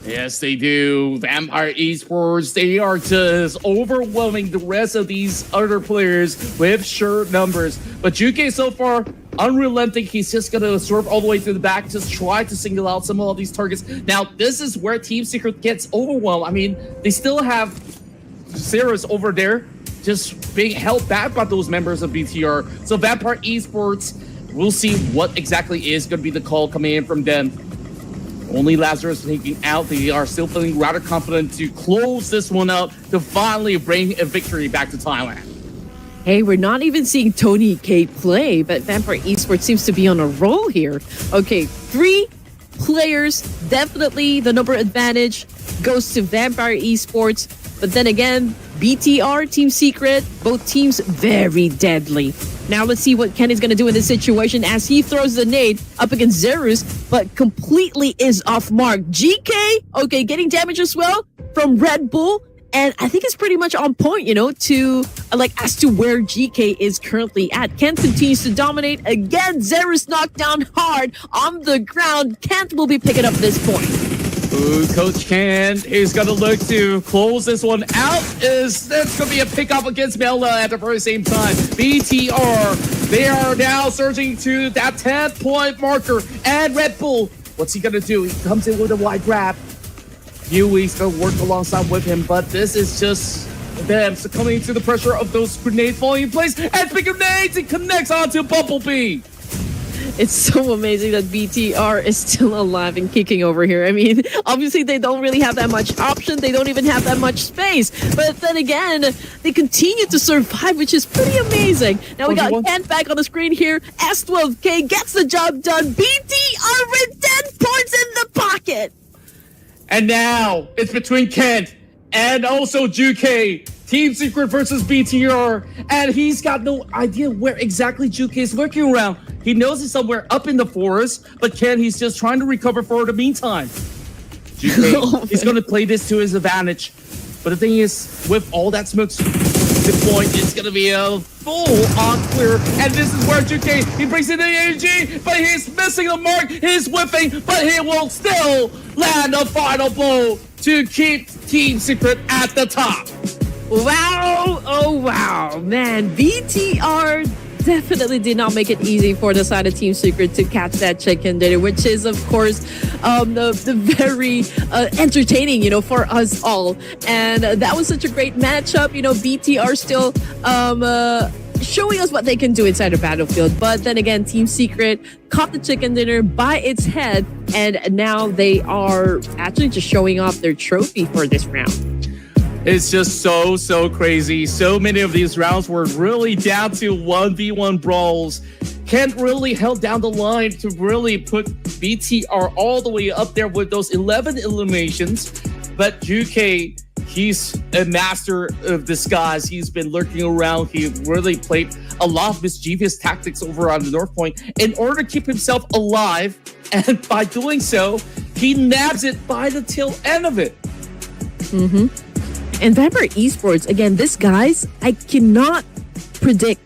Yes, they do. Vampire Esports, they are just overwhelming the rest of these other players with sheer numbers. But Juke so far, unrelenting. He's just going to swerve all the way to the back, just try to single out some of these targets. Now, this is where Team Secret gets overwhelmed. I mean, they still have Cirrus over there, just being held back by those members of BTR. So Vampire Esports, we'll see what exactly is going to be the call coming in from them. Only Lazarus taking out. They are still feeling rather confident to close this one out to finally bring a victory back to Thailand. Hey, we're not even seeing Tony K play, but Vampire Esports seems to be on a roll here. Okay, 3 players, definitely the number advantage goes to Vampire Esports. But then again, BTR, Team Secret, both teams very deadly. Now let's see what Ken is going to do in this situation as he throws the nade up against Zerus, but completely is off mark. GK, okay, getting damage as well from Red Bull. And I think it's pretty much on point, you know, to as to where GK is currently at. Kent continues to dominate. Again, Zerus knocked down hard on the ground. Kent will be picking up this point. Ooh, Coach Kent is going to look to close this one out. That's going to be a pickup against Melda at the very same time. BTR, they are now surging to that 10-point marker. And Red Bull, what's he going to do? He comes in with a wide grab. Huey's going to work alongside with him, but this is just them succumbing to the pressure of those grenades falling in place. And big grenades, it connects onto Bumblebee. It's so amazing that BTR is still alive and kicking over here. I mean, obviously they don't really have that much option. They don't even have that much space. But then again, they continue to survive, which is pretty amazing. Now we got Kent back on the screen here. S12K gets the job done. BTR with 10 points in the pocket. And now it's between Kent and also Juke. Team Secret versus BTR. And he's got no idea where exactly Juke is lurking around. He knows he's somewhere up in the forest, but Kent, he's just trying to recover for the meantime. Juke, he's going to play this to his advantage. But the thing is, with all that smoke deployed, it's going to be a full-on clear. And this is where Juke, he brings in the AG, but he's missing the mark. He's whiffing, but he will still land a final blow to keep Team Secret at the top. Wow. Oh, wow. Man, BTR definitely did not make it easy for the side of Team Secret to catch that chicken dinner, which is, of course, the very entertaining, for us all. And that was such a great matchup. BTR still showing us what they can do inside the battlefield. But then again, Team Secret caught the chicken dinner by its head, and now they are actually just showing off their trophy for this round. It's just so crazy. So many of these rounds were really down to 1v1 brawls. Kent really held down the line to really put BTR all the way up there with those 11 eliminations. But Juke, he's a master of disguise. He's been lurking around. He really played a lot of mischievous tactics over on the North Point in order to keep himself alive. And by doing so, he nabs it by the tail end of it. Mm-hmm. And Vampire Esports, again, these guys, I cannot predict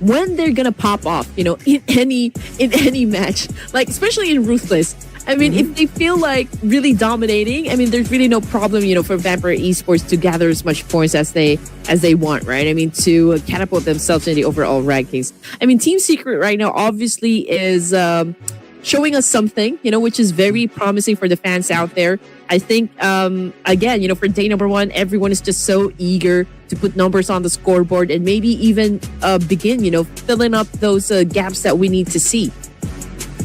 when they're gonna pop off, in any match, like especially in Ruthless. I mean, if they feel like really dominating, I mean, there's really no problem, for Vampire Esports to gather as much points as they want, right? I mean, to catapult themselves in the overall rankings. I mean, Team Secret right now obviously is showing us something, which is very promising for the fans out there. I think, again, for day number one, everyone is just so eager to put numbers on the scoreboard and maybe even begin, filling up those gaps that we need to see.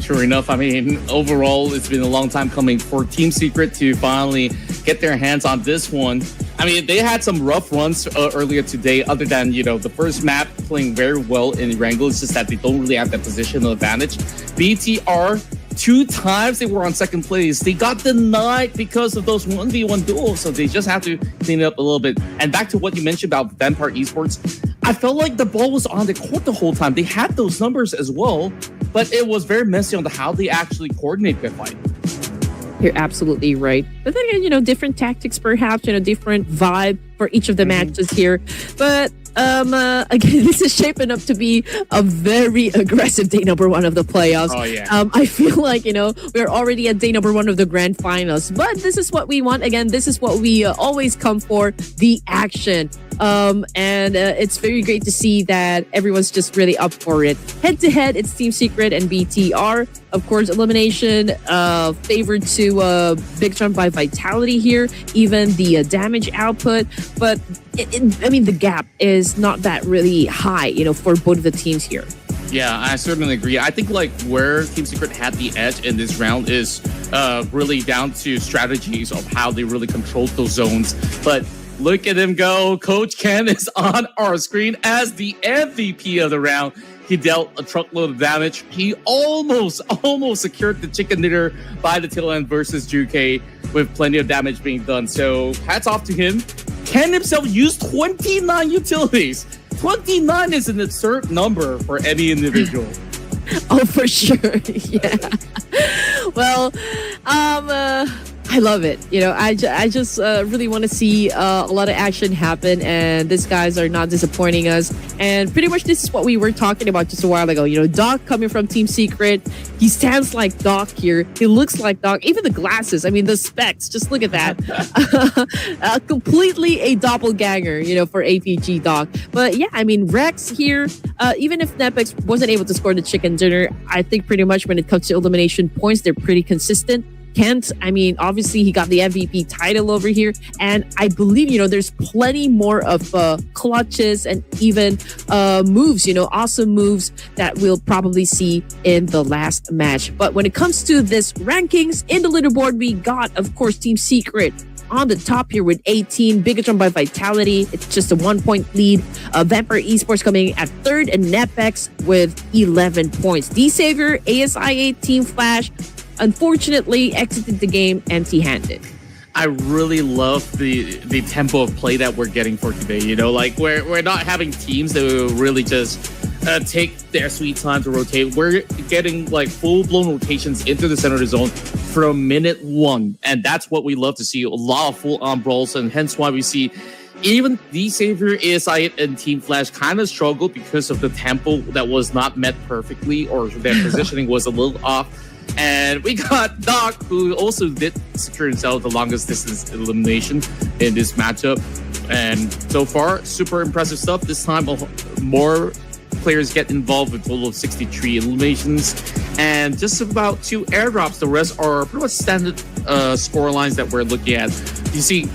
Sure enough, I mean, overall, it's been a long time coming for Team Secret to finally get their hands on this one. I mean, they had some rough runs earlier today, other than, the first map playing very well in Wrangle. It's just that they don't really have that positional advantage. BTR, 2 times they were on second place. They got denied because of those 1v1 duels, so they just have to clean it up a little bit. And back to what you mentioned about Vampire Esports, I felt like the ball was on the court the whole time. They had those numbers as well, but it was very messy on how they actually coordinate their fight. You're absolutely right. But then again, different tactics perhaps, different vibe for each of the matches here. But again, this is shaping up to be a very aggressive day number one of the playoffs. Oh, yeah. I feel like, we're already at day number one of the grand finals. But this is what we want. Again, this is what we always come for, the action. And it's very great to see that everyone's just really up for it. Head to head, it's Team Secret and BTR. Of course, elimination favored to Big Jump by Vitality here, even the damage output. But I mean, the gap is not that really high, for both of the teams here. Yeah, I certainly agree. I think where Team Secret had the edge in this round is really down to strategies of how they really controlled those zones. But look at him go. Coach Ken is on our screen as the MVP of the round. He dealt a truckload of damage. He almost secured the chicken dinner by the tail end versus Juke with plenty of damage being done. So hats off to him. Ken himself used 29 utilities. 29 is an absurd number for any individual. Oh, for sure. Yeah. Well, I love it. I just really want to see a lot of action happen, and these guys are not disappointing us. And pretty much this is what we were talking about just a while ago. Doc coming from Team Secret, he stands like Doc here. He looks like Doc. Even the glasses, I mean, the specs, just look at that. Completely a doppelganger, for APG Doc. But yeah, I mean, Rex here, even if Nepex wasn't able to score the chicken dinner, I think pretty much when it comes to elimination points, they're pretty consistent. Kent, I mean, obviously he got the MVP title over here, and I believe, there's plenty more of clutches and even moves, awesome moves that we'll probably see in the last match. But when it comes to this rankings in the leaderboard, we got, of course, Team Secret on the top here with 18, Bigatron by Vitality. It's just a 1-point lead. Vampire Esports coming at third, and Nepex with 11 points. D-Savior, ASIA, Team Flash, unfortunately exited the game empty-handed. I really love the tempo of play that we're getting for today. You know, like we're not having teams that will really just take their sweet time to rotate. We're getting like full-blown rotations into the center of the zone from minute one, and that's what we love to see. A lot of full-on brawls, and hence why we see even the Savior, ASI, and Team Flash kind of struggled because of the tempo that was not met perfectly, or their positioning was a little off. And we got Doc, who also did secure himself the longest distance elimination in this matchup. And so far, super impressive stuff. This time, more players get involved with a total of 63 eliminations and just about 2 airdrops. The rest are pretty much standard score lines that we're looking at. You see,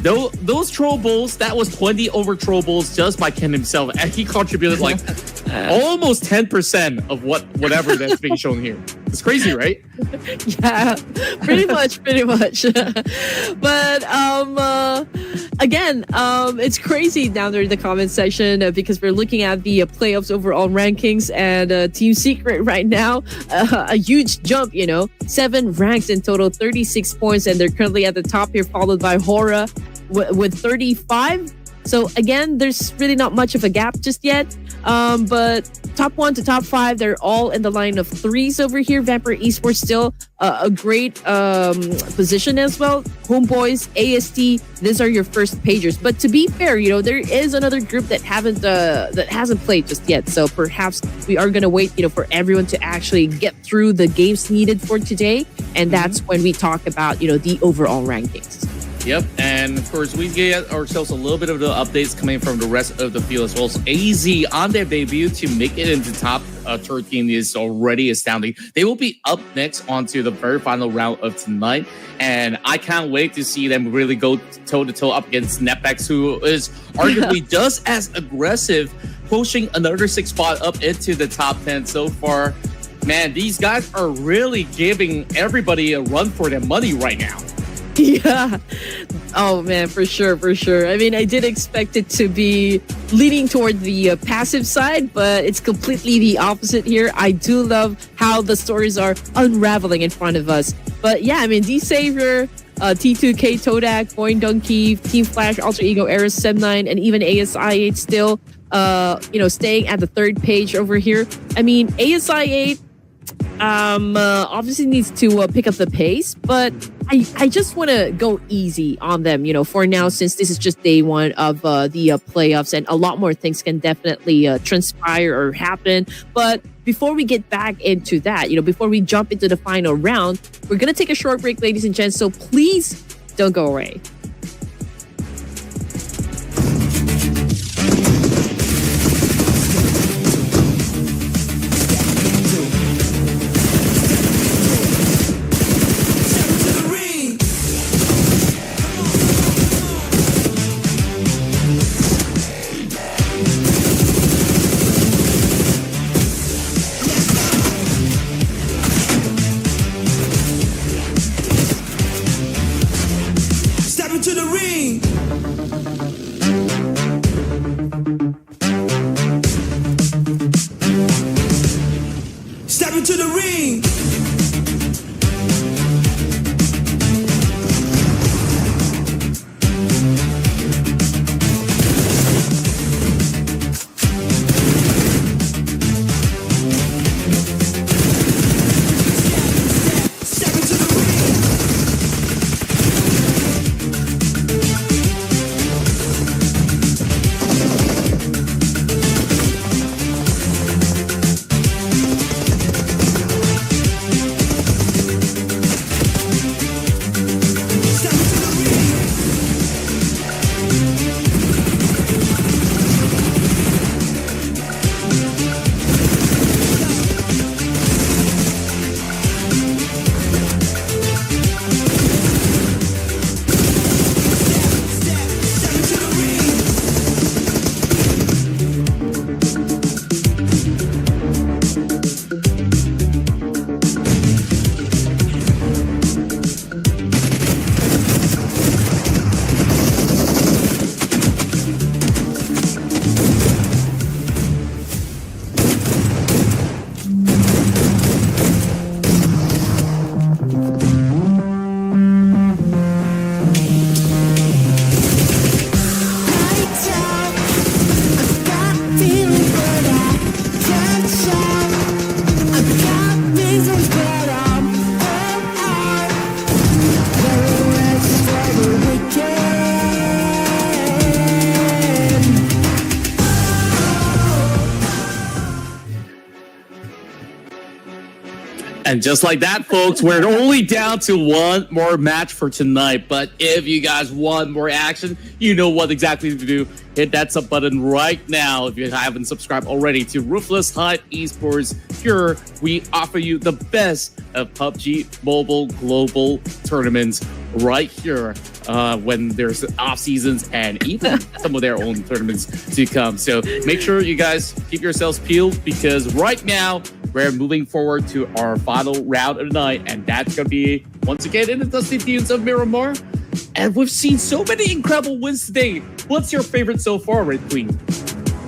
those troll bowls, that was 20 over troll bowls just by Ken himself, and he contributed like almost 10% of whatever that's being shown here. It's crazy, right? Yeah, pretty much. But again, it's crazy down there in the comment section because we're looking at the playoffs overall rankings, and Team Secret right now, a huge jump, 7 ranks in total, 36 points, and they're currently at the top here, followed by Hora with 35. So again, there's really not much of a gap just yet. But top 1 to top 5, they're all in the line of 3s over here. Vampire Esports still a great position as well. Homeboys, AST, these are your first pagers. But to be fair, there is another group that hasn't played just yet. So perhaps we are gonna wait, for everyone to actually get through the games needed for today, and that's when we talk about, the overall rankings. Yep, and of course, we get ourselves a little bit of the updates coming from the rest of the field as well. So AZ on their debut to make it into top 13 is already astounding. They will be up next onto the very final round of tonight, and I can't wait to see them really go toe-to-toe up against Netpex, who is arguably just as aggressive, pushing another 6 spot up into the top 10 so far. Man, these guys are really giving everybody a run for their money right now. Yeah. Oh, man, for sure. I mean, I did expect it to be leaning toward the passive side, but it's completely the opposite here. I do love how the stories are unraveling in front of us. But yeah, I mean, D-Savior, T2K, Todak, Boing Donkey, Team Flash, Alter Ego, Eris, Sem9, and even ASI8 still, staying at the third page over here. I mean, ASI8 obviously needs to pick up the pace, but I just want to go easy on them, for now, since this is just day 1 of the playoffs, and a lot more things can definitely transpire or happen. But before we get back into that, before we jump into the final round, we're going to take a short break, ladies and gents, so please don't go away. And just like that, folks, we're only down to one more match for tonight. But if you guys want more action, you know what exactly to do. Hit that sub button right now if you haven't subscribed already to Ruthless Hype Esports. Here, we offer you the best of PUBG Mobile Global tournaments right here when there's off seasons and even some of their own tournaments to come. So make sure you guys keep yourselves peeled because right now, we're moving forward to our final round of the night, and that's going to be, once again, in the dusty dunes of Miramar. And we've seen so many incredible wins today. What's your favorite so far, Red Queen?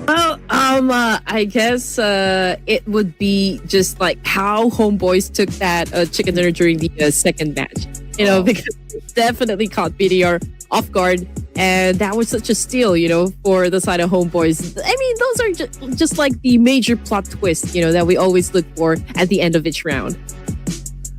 Well, I guess it would be just like how Homeboys took that chicken dinner during the second match. You know, because it definitely caught BDR off guard. And that was such a steal, you know, for the side of Homeboys. I mean, those are just like the major plot twists, you know, that we always look for at the end of each round.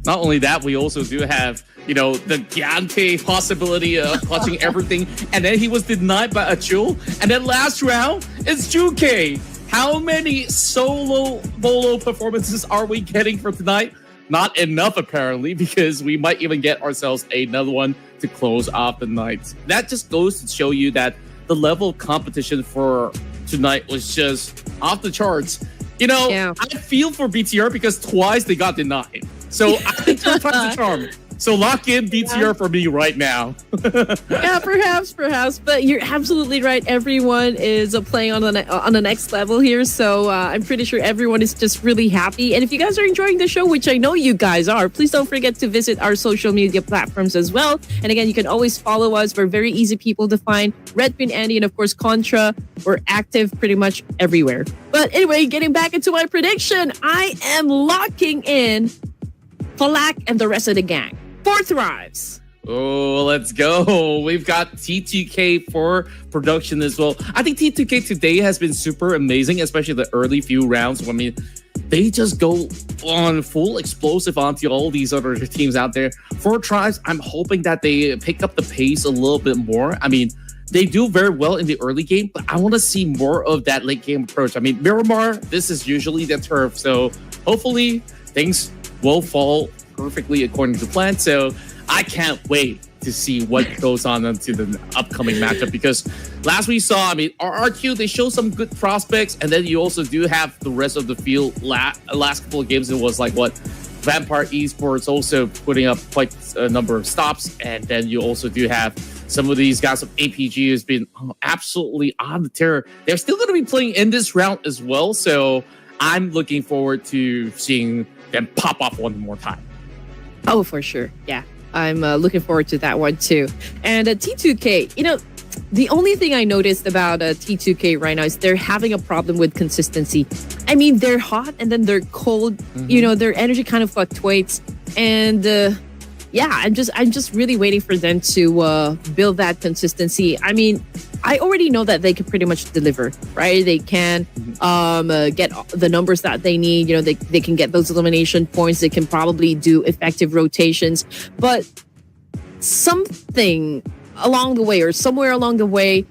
Not only that, we also do have, you know, the Giante possibility of clutching everything. And then he was denied by Achul. And then last round, it's Juke. How many solo bolo performances are we getting for tonight? Not enough, apparently, because we might even get ourselves another one to close off the night. That just goes to show you that the level of competition for tonight was just off the charts. You know, I feel for BTR because twice they got denied. So I think third time's a charm. So lock in BTR for me right now. Yeah, perhaps. But you're absolutely right. Everyone is playing on the next level here. So I'm pretty sure everyone is just really happy. And if you guys are enjoying the show, which I know you guys are, please don't forget to visit our social media platforms as well. And again, you can always follow us. We're very easy people to find. Red Queen Andy and of course Contra. We're active pretty much everywhere. But anyway, getting back into my prediction, I am locking in Falak and the rest of the gang. 4 thrives. Oh, let's go. We've got T2K for production as well. I think T2K today has been super amazing, especially the early few rounds. I mean, they just go on full explosive onto all these other teams out there. 4 tribes, I'm hoping that they pick up the pace a little bit more. I mean, they do very well in the early game, but I want to see more of that late game approach. I mean, Miramar, this is usually the turf. So hopefully things will fall perfectly according to plan. So I can't wait to see what goes on into the upcoming matchup because last we saw, I mean, RRQ, they show some good prospects, and then you also do have the rest of the field. Last couple of games, it was like what Vampire Esports also putting up quite a number of stops, and then you also do have some of these guys of APG who's been absolutely on the terror. They're still going to be playing in this round as well, so I'm looking forward to seeing them pop off one more time. Oh, for sure. Yeah, I'm looking forward to that one too. And T2K, you know, the only thing I noticed about T2K right now is they're having a problem with consistency. I mean, they're hot and then they're cold. Mm-hmm. You know, their energy kind of fluctuates. And yeah, I'm just really waiting for them to build that consistency. I mean, I already know that they can pretty much deliver, right? They can get the numbers that they need. You know, they can get those elimination points. They can probably do effective rotations. But something along the way or somewhere along the way,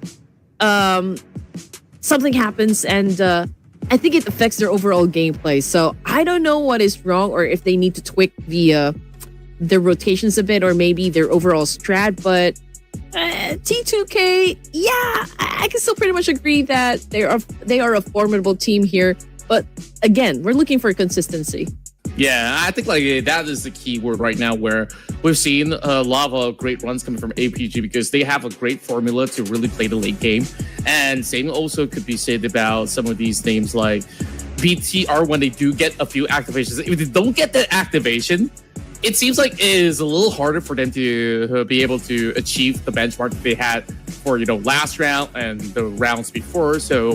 something happens and I think it affects their overall gameplay. So I don't know what is wrong or if they need to tweak their rotations a bit or maybe their overall strat, but T2K, yeah, I can still pretty much agree that they are a formidable team here. But again, we're looking for consistency. Yeah, I think like that is the key word right now where we've seen a lot of great runs coming from APG because they have a great formula to really play the late game. And same also could be said about some of these names like BTR when they do get a few activations. If they don't get that activation, it seems like it is a little harder for them to be able to achieve the benchmark that they had for, you know, last round and the rounds before. So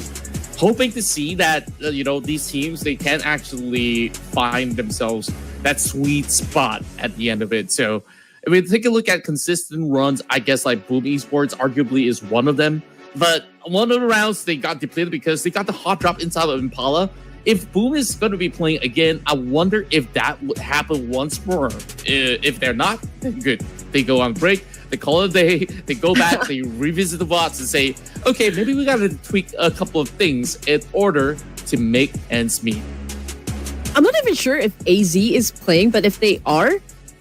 hoping to see that, you know, these teams, they can actually find themselves that sweet spot at the end of it. So I mean, take a look at consistent runs. I guess like Boom Esports arguably is one of them. But one of the rounds, they got depleted because they got the hot drop inside of Impala. If Boom is going to be playing again, I wonder if that would happen once more. If they're not, then good. They go on break, they call it a day, they go back, they revisit the bots and say, okay, maybe we got to tweak a couple of things in order to make ends meet. I'm not even sure if AZ is playing, but if they are,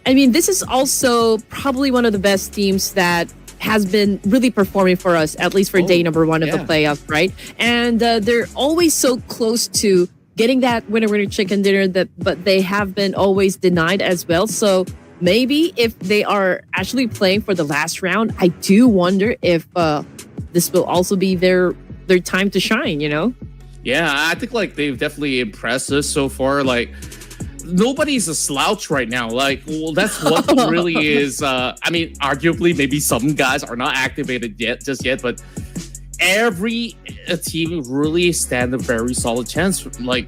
I mean, this is also probably one of the best teams that has been really performing for us, at least for day number one of the playoffs, right? And they're always so close to getting that winner chicken dinner, but they have been always denied as well. So maybe if they are actually playing for the last round, I do wonder if this will also be their time to shine, you know? Yeah, I think like they've definitely impressed us so far. Like, nobody's a slouch right now. Like, well, that's what really is. I mean, arguably, maybe some guys are not activated just yet, but every team really stand a very solid chance. Like,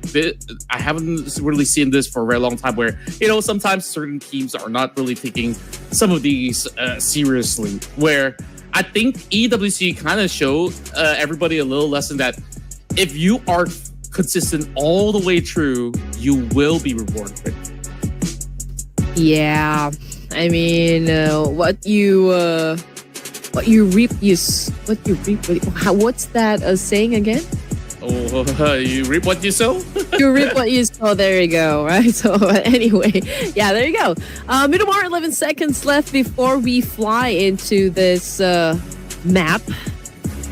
I haven't really seen this for a very long time where, you know, sometimes certain teams are not really taking some of these seriously. Where I think EWC kind of showed everybody a little lesson that if you are consistent all the way through, you will be rewarded. Yeah, I mean, what you reap, what's that saying again? Oh, you reap what you sow. You reap what you sow. There you go. Right. So anyway, yeah, there you go. Middle 11 seconds left before we fly into this map.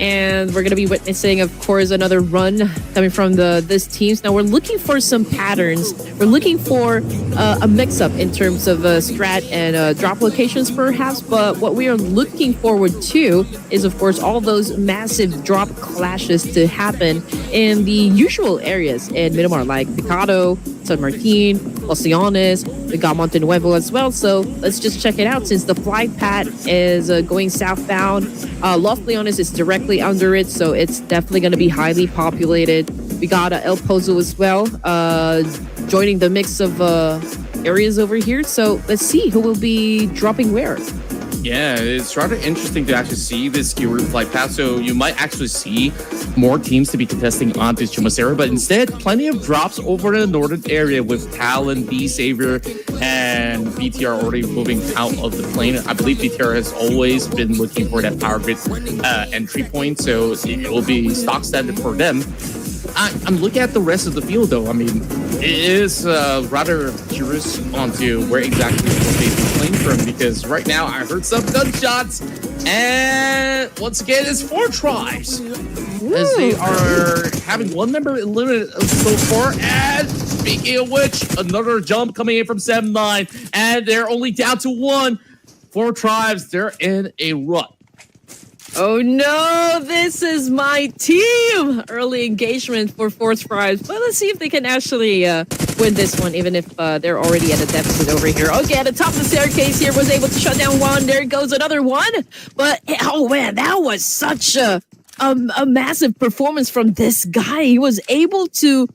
And we're going to be witnessing, of course, another run coming from this teams. Now, we're looking for some patterns. We're looking for a mix-up in terms of strat and drop locations, perhaps. But what we are looking forward to is, of course, all those massive drop clashes to happen in the usual areas in Miramar, like Picado, San Martin, Los Leones. We got Monte Nuevo as well. So let's just check it out. Since the flight path is going southbound, Los Leones is directly under it, so it's definitely going to be highly populated. We got El Pozo as well, joining the mix of areas over here. So let's see who will be dropping where. Yeah, it's rather interesting to actually see this ski route flight path. So you might actually see more teams to be contesting on this Chumacera, but instead, plenty of drops over in the northern area with Talon, B Savior, and BTR already moving out of the plane. I believe BTR has always been looking for that power grid entry point, so it will be stock standard for them. I'm looking at the rest of the field, though. I mean, it is rather curious onto where exactly they've been playing from, because right now I heard some gunshots, and once again, it's 4 tribes. As they are having one member eliminated so far. And speaking of which, another jump coming in from 7-9, and they're only down to 1. 4 tribes, they're in a rut. Oh no, this is my team! Early engagement for 4 tribes. But let's see if they can actually win this one, even if they're already at a deficit over here. Okay, at the top of the staircase here, was able to shut down 1. There goes another 1. But, oh man, that was such a massive performance from this guy. He was able to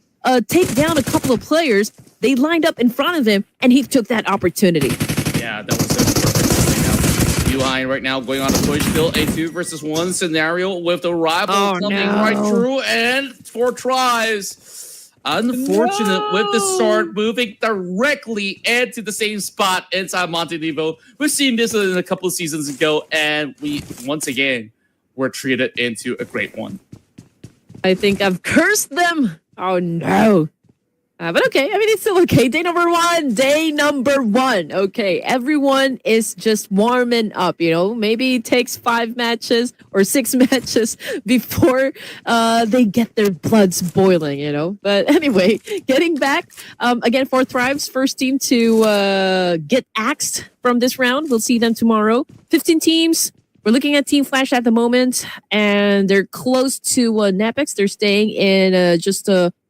take down a couple of players. They lined up in front of him, and he took that opportunity. Yeah, that was a perfect play now. UI right now going on a push, still a 2 versus 1 scenario with the rival coming right through, and 4 tries. Unfortunate with the start, moving directly into the same spot inside Monte Nuevo. We've seen this in a couple of seasons ago, and we, once again, were treated into a great one. I think I've cursed them. Oh no. But okay, I mean, it's still okay. Day number 1. Okay, everyone is just warming up, you know. Maybe it takes 5 matches or 6 matches before they get their bloods boiling, you know. But anyway, getting back, again, 4 Thrives, first team to get axed from this round. We'll see them tomorrow. 15 teams. We're looking at Team Flash at the moment, and they're close to Napex. They're staying in just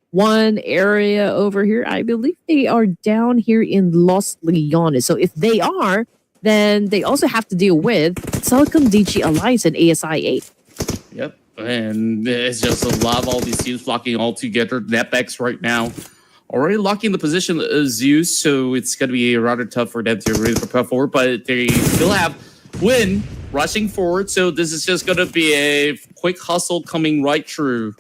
one area over here. I believe they are down here in Los Leones. So if they are, then they also have to deal with Telecom DG Alliance and ASI 8. Yep, and it's just a lot of all these teams flocking all together. Napex right now already locking the position of Zeus, so it's going to be rather tough for them to really propel forward, but they still have Win rushing forward, so this is just going to be a quick hustle coming right through.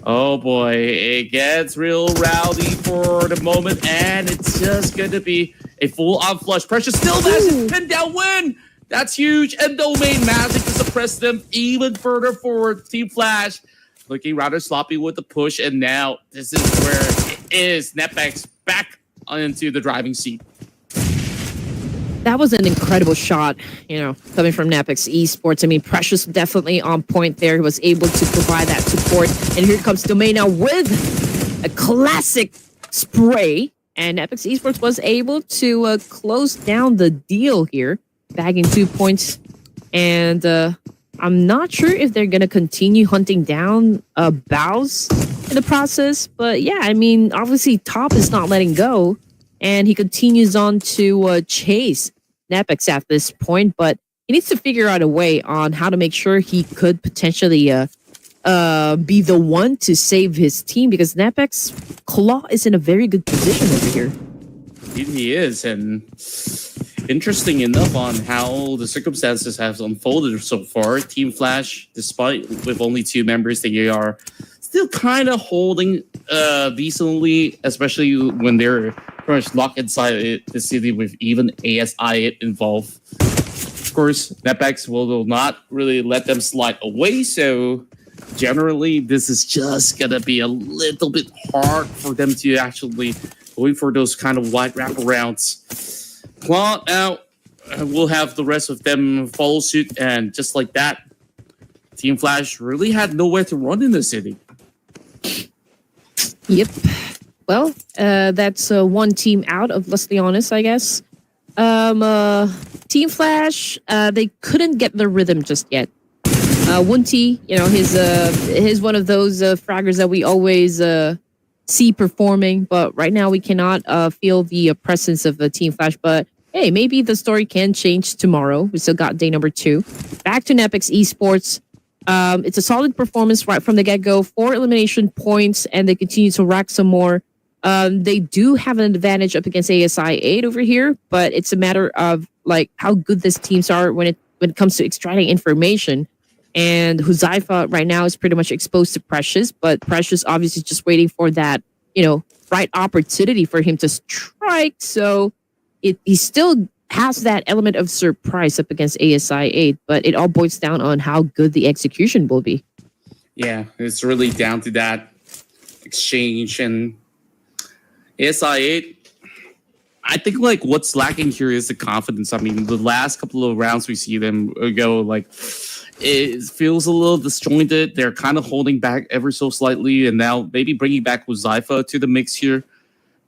Oh boy, it gets real rowdy for the moment, and it's just going to be a full-on flush. Pressure still massive, pin down Win! That's huge, and Domain magic to suppress them even further forward. Team Flash looking rather sloppy with the push, and now this is where is Netpex back into the driving seat. That was an incredible shot, coming from Netpex Esports. I mean, Precious definitely on point there. He was able to provide that support. And here comes Domain now with a classic spray. And Netpex Esports was able to close down the deal here, bagging 2 points. And I'm not sure if they're going to continue hunting down Bows in the process. But yeah, I mean, obviously Top is not letting go. And he continues on to chase Netpex at this point, but he needs to figure out a way on how to make sure he could potentially be the one to save his team, because Netpex Claw is in a very good position over here. Indeed he is, and interesting enough on how the circumstances have unfolded so far. Team Flash, despite with only 2 members, they are still kind of holding decently, especially when they're pretty much locked inside the city with even ASI involved. Of course, Netpex will not really let them slide away, so generally this is just gonna be a little bit hard for them to actually going for those kind of wide wraparounds. Claw now we'll have the rest of them follow suit, and just like that, Team Flash really had nowhere to run in the city. Yep. Well, that's one team out of, let's be honest, I guess. Team Flash, they couldn't get the rhythm just yet. Wunti, he's one of those fraggers that we always see performing, but right now we cannot feel the presence of the Team Flash. But hey, maybe the story can change tomorrow. We still got day number 2. Back to Netpex Esports. It's a solid performance right from the get-go. 4 elimination points, and they continue to rack some more. They do have an advantage up against ASI 8 over here, but it's a matter of like how good these teams are when it comes to extracting information. And Huzaifa right now is pretty much exposed to Precious, but Precious obviously just waiting for that, right opportunity for him to strike. So he still has that element of surprise up against ASI 8, but it all boils down on how good the execution will be. Yeah, it's really down to that exchange. And ASI 8, I think like what's lacking here is the confidence. I mean, the last couple of rounds we see them go, like, it feels a little disjointed. They're kind of holding back ever so slightly, and now maybe bringing back Huzaifa to the mix here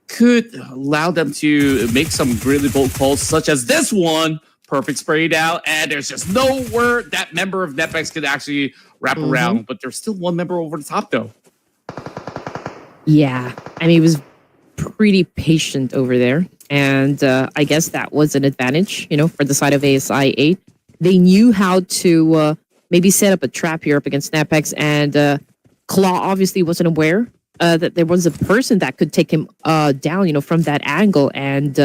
could allow them to make some really bold calls, such as this one. Perfect sprayed out, and there's just nowhere that member of Netpex could actually wrap around. But there's still one member over the top, though. Yeah, I mean, he was pretty patient over there, and I guess that was an advantage, for the side of ASI 8. They knew how to maybe set up a trap here up against Netpex, and Claw obviously wasn't aware that there was a person that could take him down, from that angle. And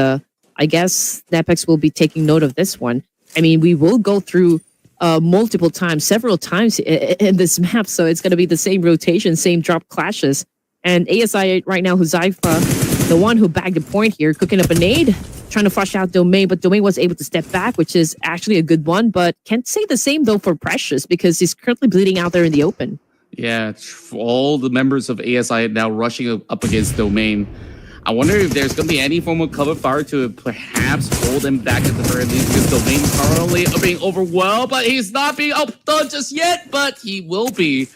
I guess Netpex will be taking note of this one. I mean, we will go through several times in this map, so it's going to be the same rotation, same drop clashes. And ASI right now, Huzaifa, the one who bagged a point here, cooking up a nade, trying to flush out Domain, but Domain was able to step back, which is actually a good one. But can't say the same, though, for Precious, because he's currently bleeding out there in the open. Yeah, all the members of ASI now rushing up against Domain. I wonder if there's going to be any form of cover fire to perhaps hold him back at the very least, because Domain currently being overwhelmed, but he's not being outdone just yet, but he will be.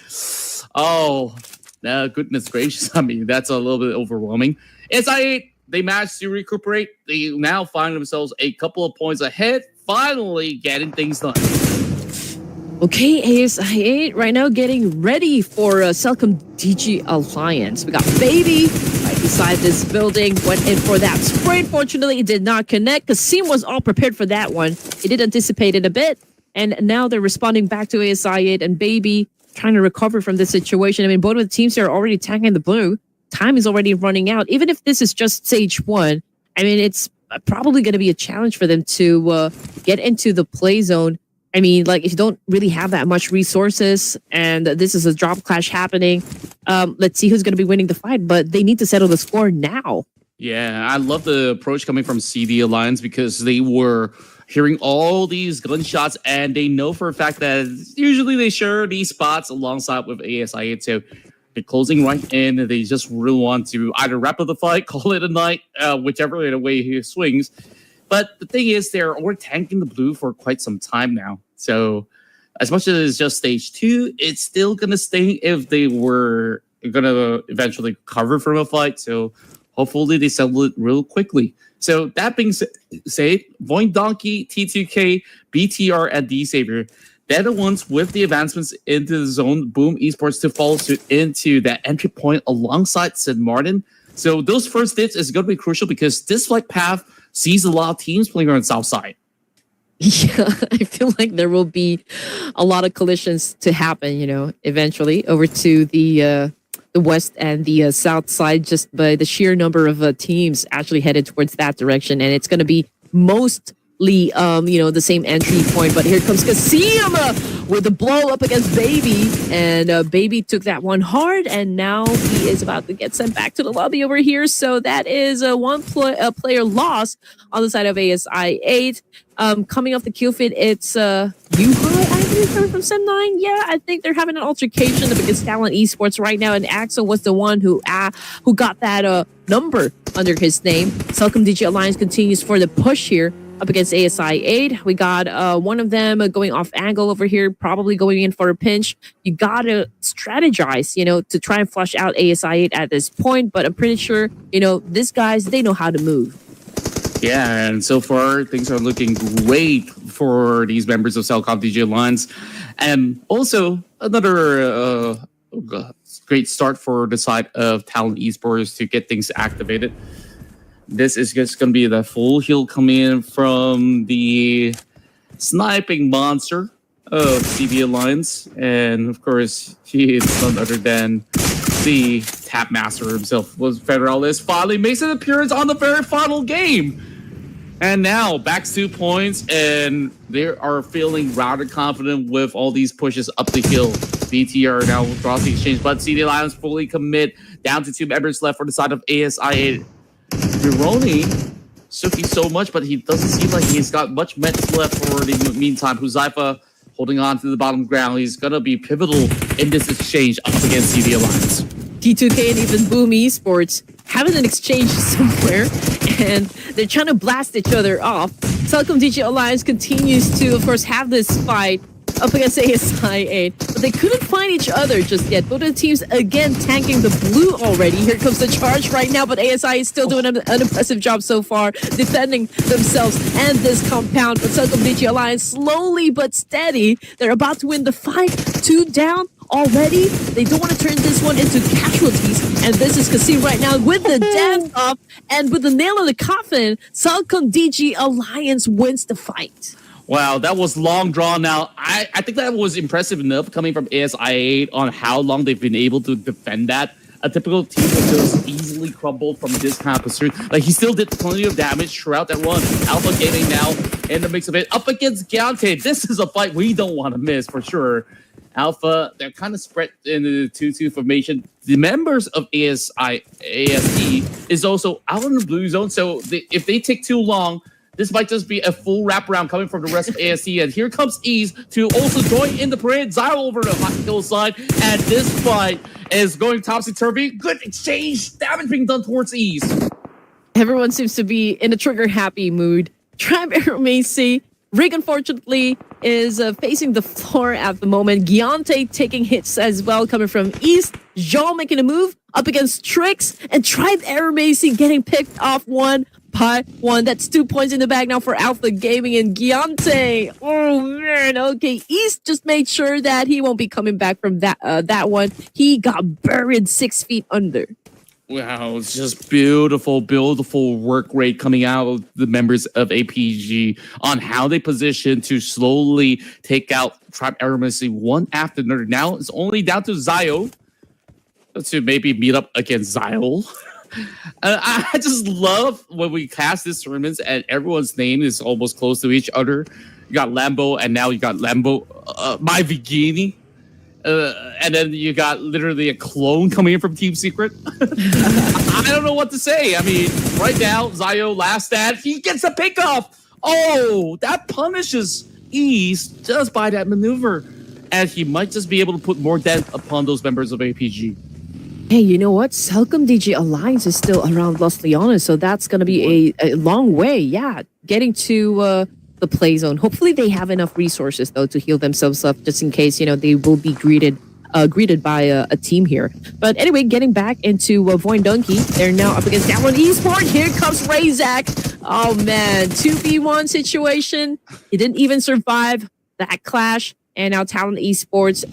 Oh, goodness gracious. I mean, that's a little bit overwhelming. ASI, they managed to recuperate. They now find themselves a couple of points ahead, finally getting things done. Okay, ASI 8 right now getting ready for Celcom DG Alliance. We got Baby right beside this building. Went in for that spray. Fortunately, it did not connect. Kasim was all prepared for that one. He did anticipate it a bit. And now they're responding back to ASI 8 and Baby trying to recover from this situation. I mean, both of the teams are already tagging the blue. Time is already running out. Even if this is just stage 1, I mean, it's probably going to be a challenge for them to get into the play zone. I mean, like, if you don't really have that much resources and this is a drop clash happening, let's see who's going to be winning the fight. But they need to settle the score now. Yeah, I love the approach coming from CD Alliance, because they were hearing all these gunshots and they know for a fact that usually they share these spots alongside with ASI. So They're closing right in. They just really want to either wrap up the fight, call it a night, whichever way he swings. But the thing is, they're already tanking the blue for quite some time now. So as much as it's just stage 2, it's still going to sting if they were going to eventually recover from a fight. So hopefully they settle it real quickly. So that being said, Void Donkey, T2K, BTR, and D-Savior, they're the ones with the advancements into the zone, Boom Esports, to follow suit into that entry point alongside Sid Martin. So those first hits is going to be crucial because this flight path sees a lot of teams playing on the south side. Yeah, I feel like there will be a lot of collisions to happen, eventually over to the west and the south side, just by the sheer number of teams actually headed towards that direction. And it's going to be mostly, the same entry point. But here comes Kasiyama with a blow up against Baby. And Baby took that one hard. And now he is about to get sent back to the lobby over here. So that is a player loss on the side of ASI 8. Coming off the kill feed, it's Yuhai, I believe, coming from Sem9. Yeah, I think they're having an altercation against Talent Esports right now, and Axel was the one who got that number under his name. Celcom DG Alliance continues for the push here up against ASI 8. We got one of them going off angle over here, probably going in for a pinch. You gotta strategize, to try and flush out ASI 8 at this point, but I'm pretty sure, these guys, they know how to move. Yeah, and so far, things are looking great for these members of Celcom DG Alliance. And also, another great start for the side of Talent Esports to get things activated. This is just going to be the full heal coming in from the sniping monster of CB Alliance. And, of course, he is none other than the Tap Master himself. Was Federales finally makes an appearance on the very final game. And now, back 2 points, and they are feeling rather confident with all these pushes up the hill. BTR now across the exchange, but CD Lions fully commit. Down to 2 members left for the side of ASI. Mironi, Suki so much, but he doesn't seem like he's got much meds left for the meantime. Huzaifa holding on to the bottom ground. He's going to be pivotal in this exchange up against CD Alliance. T2K and even Boom Esports having an exchange somewhere, and they're trying to blast each other off. Celcom DG Alliance continues to, of course, have this fight up against ASI 8, but they couldn't find each other just yet. Both of the teams again tanking the blue already. Here comes the charge right now, but ASI is still doing an impressive job so far, defending themselves and this compound. But Celcom DG Alliance, slowly but steady, they're about to win the fight. 2 down already. They don't want to turn this one into casualties. And this is Kasim right now with the dance up and with the nail in the coffin. Celcom DG Alliance wins the fight. Wow, that was long drawn out. I think that was impressive enough coming from ASI 8 on how long they've been able to defend that. A typical team that just easily crumbled from this kind of pursuit. Like, he still did plenty of damage throughout that run. Alpha Gaming now in the mix of it. Up against Giante. This is a fight we don't want to miss for sure. Alpha, they're kind of spread in the 2-2 formation. The members of ASE is also out in the blue zone. So if they take too long, this might just be a full wraparound coming from the rest of ASE. And here comes Ease to also join in the parade. Zyro over the hillside. And this fight is going topsy-turvy. Good exchange. Damage being done towards Ease. Everyone seems to be in a trigger-happy mood. Tribe Arrow Macy, Rig, unfortunately, is facing the floor at the moment. Giante taking hits as well, coming from East. Jean making a move up against Trix. And Tribe Arrow Macy getting picked off 1 by 1. That's 2 points in the bag now for Alpha Gaming and Giante. Oh, man. Okay, East just made sure that he won't be coming back from that one. He got buried 6 feet under. Wow, it's just beautiful, beautiful work rate coming out of the members of APG on how they position to slowly take out Tribe Aromacy one after another. Now it's only down to Zio to maybe meet up against Zio. I just love when we cast these tournaments and everyone's name is almost close to each other. You got Lambo, and now you got Lambo, My Vigini. And then you got literally a clone coming in from Team Secret. I don't know what to say. I mean, right now, Zio last stat, he gets a pick off. Oh, that punishes Ease just by that maneuver. And he might just be able to put more dent upon those members of APG. Hey, you know what? Selcom DG Alliance is still around Los Leones, so that's going to be a long way. Yeah, getting to the play zone. Hopefully, they have enough resources though to heal themselves up, just in case they will be greeted by a team here. But anyway, getting back into Voin Donkey, they're now up against Download Esport. Here comes Razak. Oh man, 2v1 situation. He didn't even survive that clash. And now Talent Esports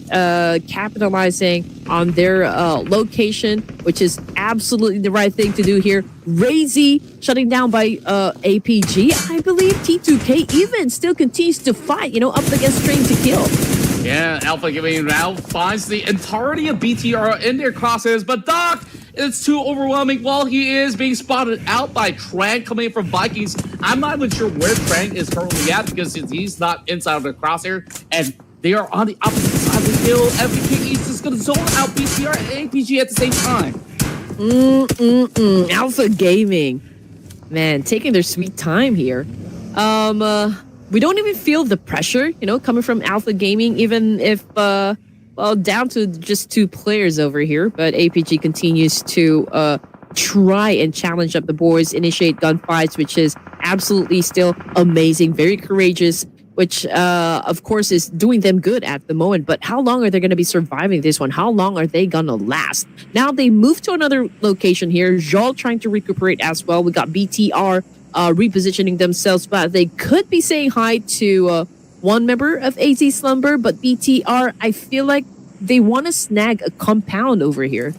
capitalizing on their location, which is absolutely the right thing to do here. Razy shutting down by APG. I believe T2K even still continues to fight, up against Train to Kill. Yeah, Alpha Gaming now finds the entirety of BTR in their crosshairs, but Doc, it's too overwhelming while he is being spotted out by Trang coming in from Vikings. I'm not even sure where Trang is currently at because he's not inside of the crosshair, and they are on the opposite side of the hill. FBK is just going to zone out BTR and APG at the same time. Alpha Gaming, man, taking their sweet time here. We don't even feel the pressure, coming from Alpha Gaming, even if, down to just 2 players over here. But APG continues to try and challenge up the boys, initiate gunfights, which is absolutely still amazing, very courageous, which, of course, is doing them good at the moment. But how long are they going to be surviving this one? How long are they going to last? Now they move to another location here. Joel trying to recuperate as well. We got BTR repositioning themselves, but they could be saying hi to one member of AZ Slumber. But BTR, I feel like they want to snag a compound over here.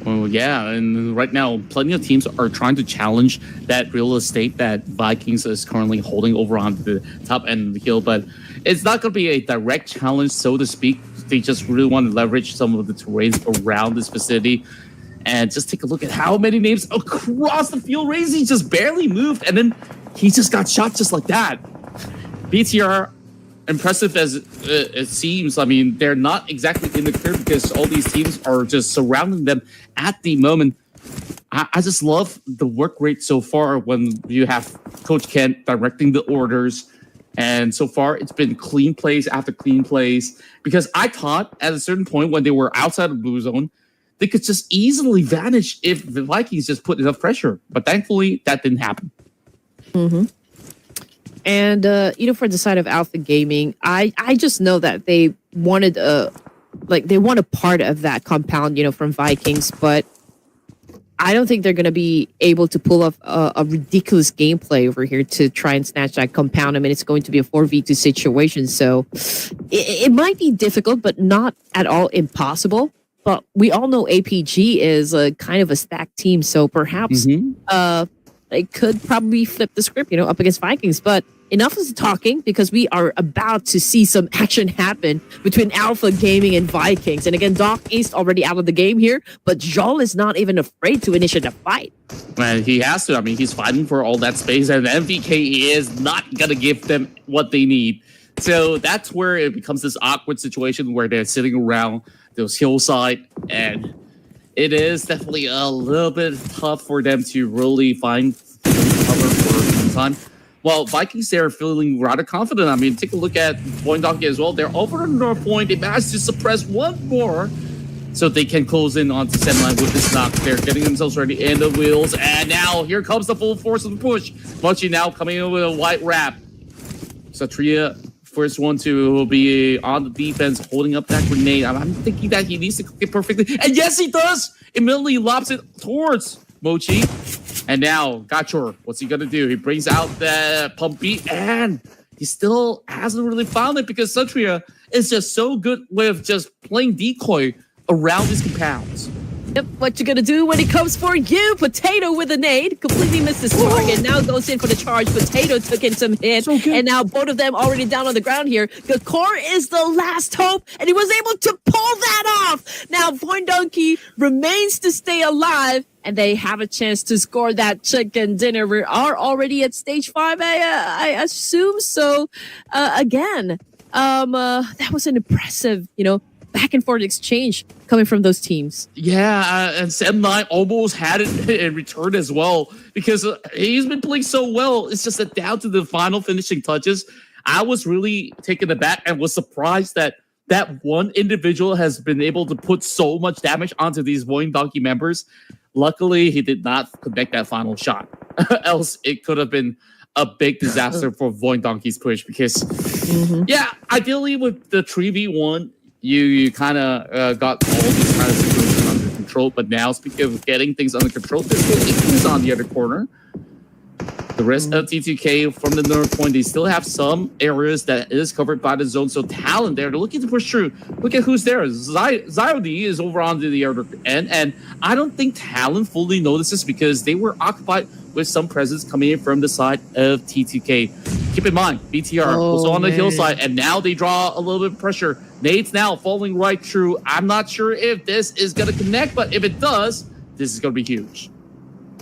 Well, yeah, and right now, plenty of teams are trying to challenge that real estate that Vikings is currently holding over on the top end of the hill, but it's not going to be a direct challenge, so to speak. They just really want to leverage some of the terrains around this vicinity. And just take a look at how many names across the field. Razy just barely moved, and then he just got shot just like that. BTR, impressive as it seems, I mean, they're not exactly in the clear because all these teams are just surrounding them at the moment. I just love the work rate so far when you have Coach Kent directing the orders. And so far, it's been clean plays after clean plays. Because I thought at a certain point when they were outside of Blue Zone, they could just easily vanish if the Vikings just put enough pressure. But thankfully, that didn't happen. Mm-hmm. And, for the side of Alpha Gaming, I just know that they wanted they want a part of that compound, from Vikings, but I don't think they're going to be able to pull off a ridiculous gameplay over here to try and snatch that compound. I mean, it's going to be a 4v2 situation, so it might be difficult, but not at all impossible. But we all know APG is a kind of a stacked team, so perhaps they could probably flip the script, up against Vikings. But enough of the talking, because we are about to see some action happen between Alpha Gaming and Vikings. And again, Doc East already out of the game here, but Joel is not even afraid to initiate a fight. And he has to. I mean, he's fighting for all that space, and MVK is not going to give them what they need. So that's where it becomes this awkward situation where they're sitting around those hillside, and it is definitely a little bit tough for them to really find cover for some time. Well, Vikings, they're feeling rather confident. I mean, take a look at Point Donkey as well. They're over the North Point. They managed to suppress one more so they can close in onto Sendline with this knock. They're getting themselves ready in the wheels, and now here comes the full force of the push. Bunchy now coming in with a white wrap. Satria, first one to be on the defense, holding up that grenade. I'm thinking that he needs to click it perfectly. And yes, he does! Immediately lobs it towards Mochi. And now, Gachor, what's he going to do? He brings out the pump beat, and he still hasn't really found it because Satria is just so good with just playing decoy around his compounds. Yep, what you gonna do when it comes for you? Potato with a nade. Completely missed his target. Now goes in for the charge. Potato took in some hit. And now both of them already down on the ground here. Gakor is the last hope, and he was able to pull that off. Now Voin Donkey remains to stay alive, and they have a chance to score that chicken dinner. We are already at stage 5, I assume. So, again, that was an impressive, back and forth exchange coming from those teams. Yeah, and Sendline almost had it in return as well because he's been playing so well. It's just that down to the final finishing touches, I was really taken aback and was surprised that that one individual has been able to put so much damage onto these Void Donkey members. Luckily, he did not connect that final shot. Else, it could have been a big disaster for Void Donkey's push because, yeah, ideally with the 3v1, you kind of got all these kind of situations under control. But now, speaking of getting things under control, there's still on the other corner. The rest of T2K from the north point, they still have some areas that is covered by the zone. So Talon there, they're looking to push through. Look at who's there. Zyody is over on the other end. And I don't think Talon fully notices because they were occupied with some presence coming in from the side of T2K. Keep in mind, BTR also on the hillside. And now they draw a little bit of pressure. Nade's now falling right through. I'm not sure if this is going to connect, but if it does, this is going to be huge.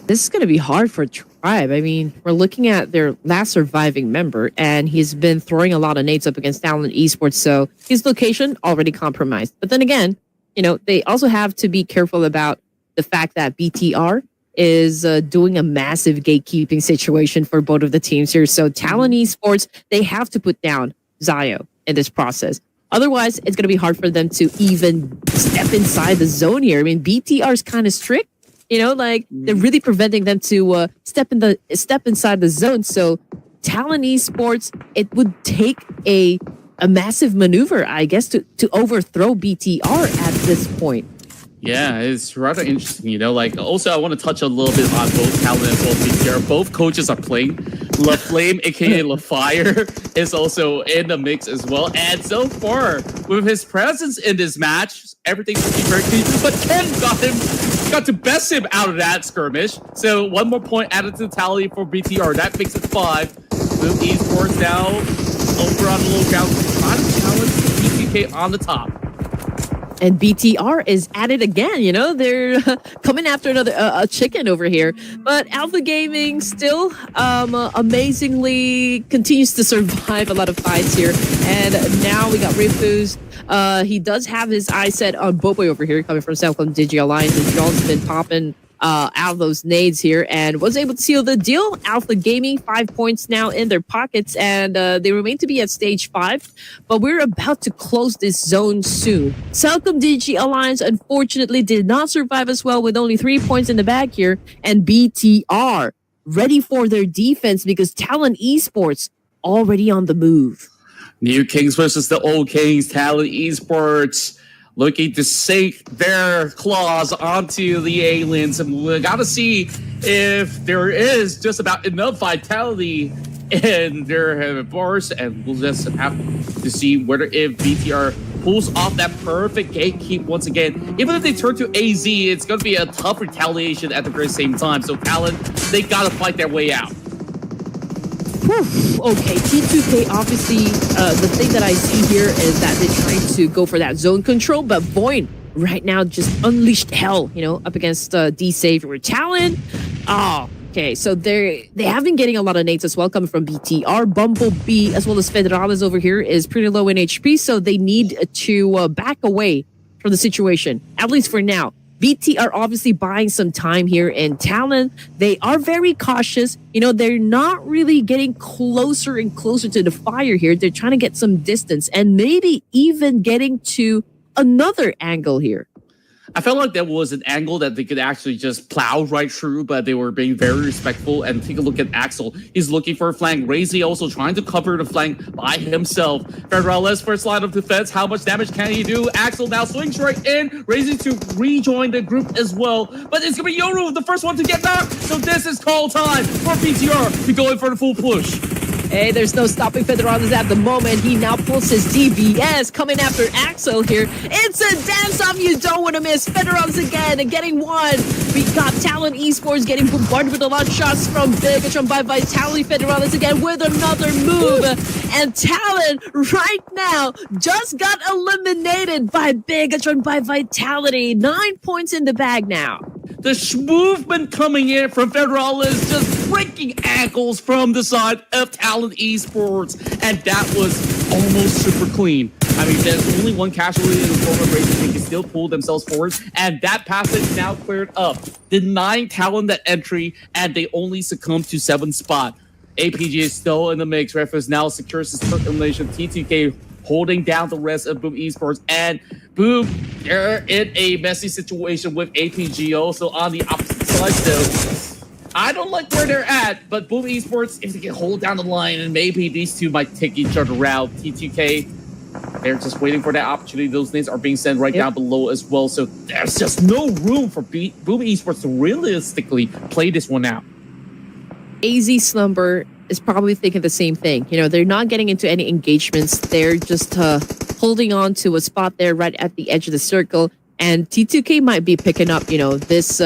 This is going to be hard for Tribe. I mean, we're looking at their last surviving member, and he's been throwing a lot of nades up against Talent Esports, so his location already compromised. But then again, you know, they also have to be careful about the fact that BTR is doing a massive gatekeeping situation for both of the teams here. So Talent Esports, they have to put down Zio in this process. Otherwise, it's going to be hard for them to even step inside the zone here. I mean, BTR is kind of strict. You know, like they're really preventing them to step inside the zone. So Talent Esports, it would take a massive maneuver, I guess, to overthrow BTR at this point. Yeah, it's rather interesting, you know. Like, also, I want to touch a little bit on both Talent as well as BTR. Both coaches are playing. LaFlame, aka LaFire, is also in the mix as well. And so far, with his presence in this match, everything should be very clean. But Ken got to best him out of that skirmish. So one more point added to the tally for BTR. That makes it 5. Blue Esports now over on the lookout. Trying to challenge BTK on the top. And BTR is at it again, you know, they're coming after another a chicken over here. But Alpha Gaming still amazingly continues to survive a lot of fights here. And now we got Rifus. He does have his eye set on Boboy over here, coming from Pubg Digi Alliance. And John's been popping out of those nades here and was able to seal the deal. Alpha Gaming, 5 points now in their pockets, and they remain to be at stage 5. But we're about to close this zone soon. Pubg Digi Alliance unfortunately did not survive as well with only 3 points in the bag here. And BTR ready for their defense because Talent Esports already on the move. New Kings versus the old Kings. Talent Esports looking to sink their claws onto the aliens. And we got to see if there is just about enough vitality in their bars. And we'll just have to see whether if BTR pulls off that perfect gatekeep once again. Even if they turn to AZ, it's going to be a tough retaliation at the very same time. So Talent, they got to fight their way out. Okay, T2K, obviously, the thing that I see here is that they're trying to go for that zone control, but Void right now just unleashed hell, you know, up against D-Savior Talon. Oh, okay, so they have been getting a lot of nades as well coming from BTR. Bumblebee, as well as Federales over here, is pretty low in HP, so they need to back away from the situation, at least for now. BT are obviously buying some time here in Talon. They are very cautious. You know, they're not really getting closer and closer to the fire here. They're trying to get some distance and maybe even getting to another angle here. I felt like that was an angle that they could actually just plow right through, but they were being very respectful. And take a look at Axel. He's looking for a flank. Razy also trying to cover the flank by himself. Federales first line of defense. How much damage can he do? Axel now swings right in. Razy to rejoin the group as well. But it's going to be Yoru, the first one to get knocked. So this is call time for PTR to go in for the full push. Hey, there's no stopping Federales at the moment. He now pulls his DBS coming after Axel here. It's a dance-off you don't want to miss. Federales again, getting one. We got Talent Esports getting bombarded with a lot of shots from Bigatron by Vitality. Federales again with another move. And Talent right now just got eliminated by Bigatron by Vitality. 9 points in the bag now. The movement coming in from Federales, just breaking ankles from the side of Talent Esports. And that was almost super clean. I mean, there's only one casualty in the form of Racing. They can still pull themselves forward. And that passage now cleared up, denying Talent that entry, and they only succumb to 7th spot. APG is still in the mix. Refus now secures his third elimination. T2K holding down the rest of Boom Esports. And Boom, they're in a messy situation with APG also on the opposite side still. I don't like where they're at, but Boom Esports, if they can hold down the line, and maybe these two might take each other out. T2K, they're just waiting for that opportunity. Those names are being sent right down below as well. So there's just no room for Boom Esports to realistically play this one out. AZ Slumber is probably thinking the same thing. You know, they're not getting into any engagements. They're just holding on to a spot there right at the edge of the circle. And T2K might be picking up, you know, this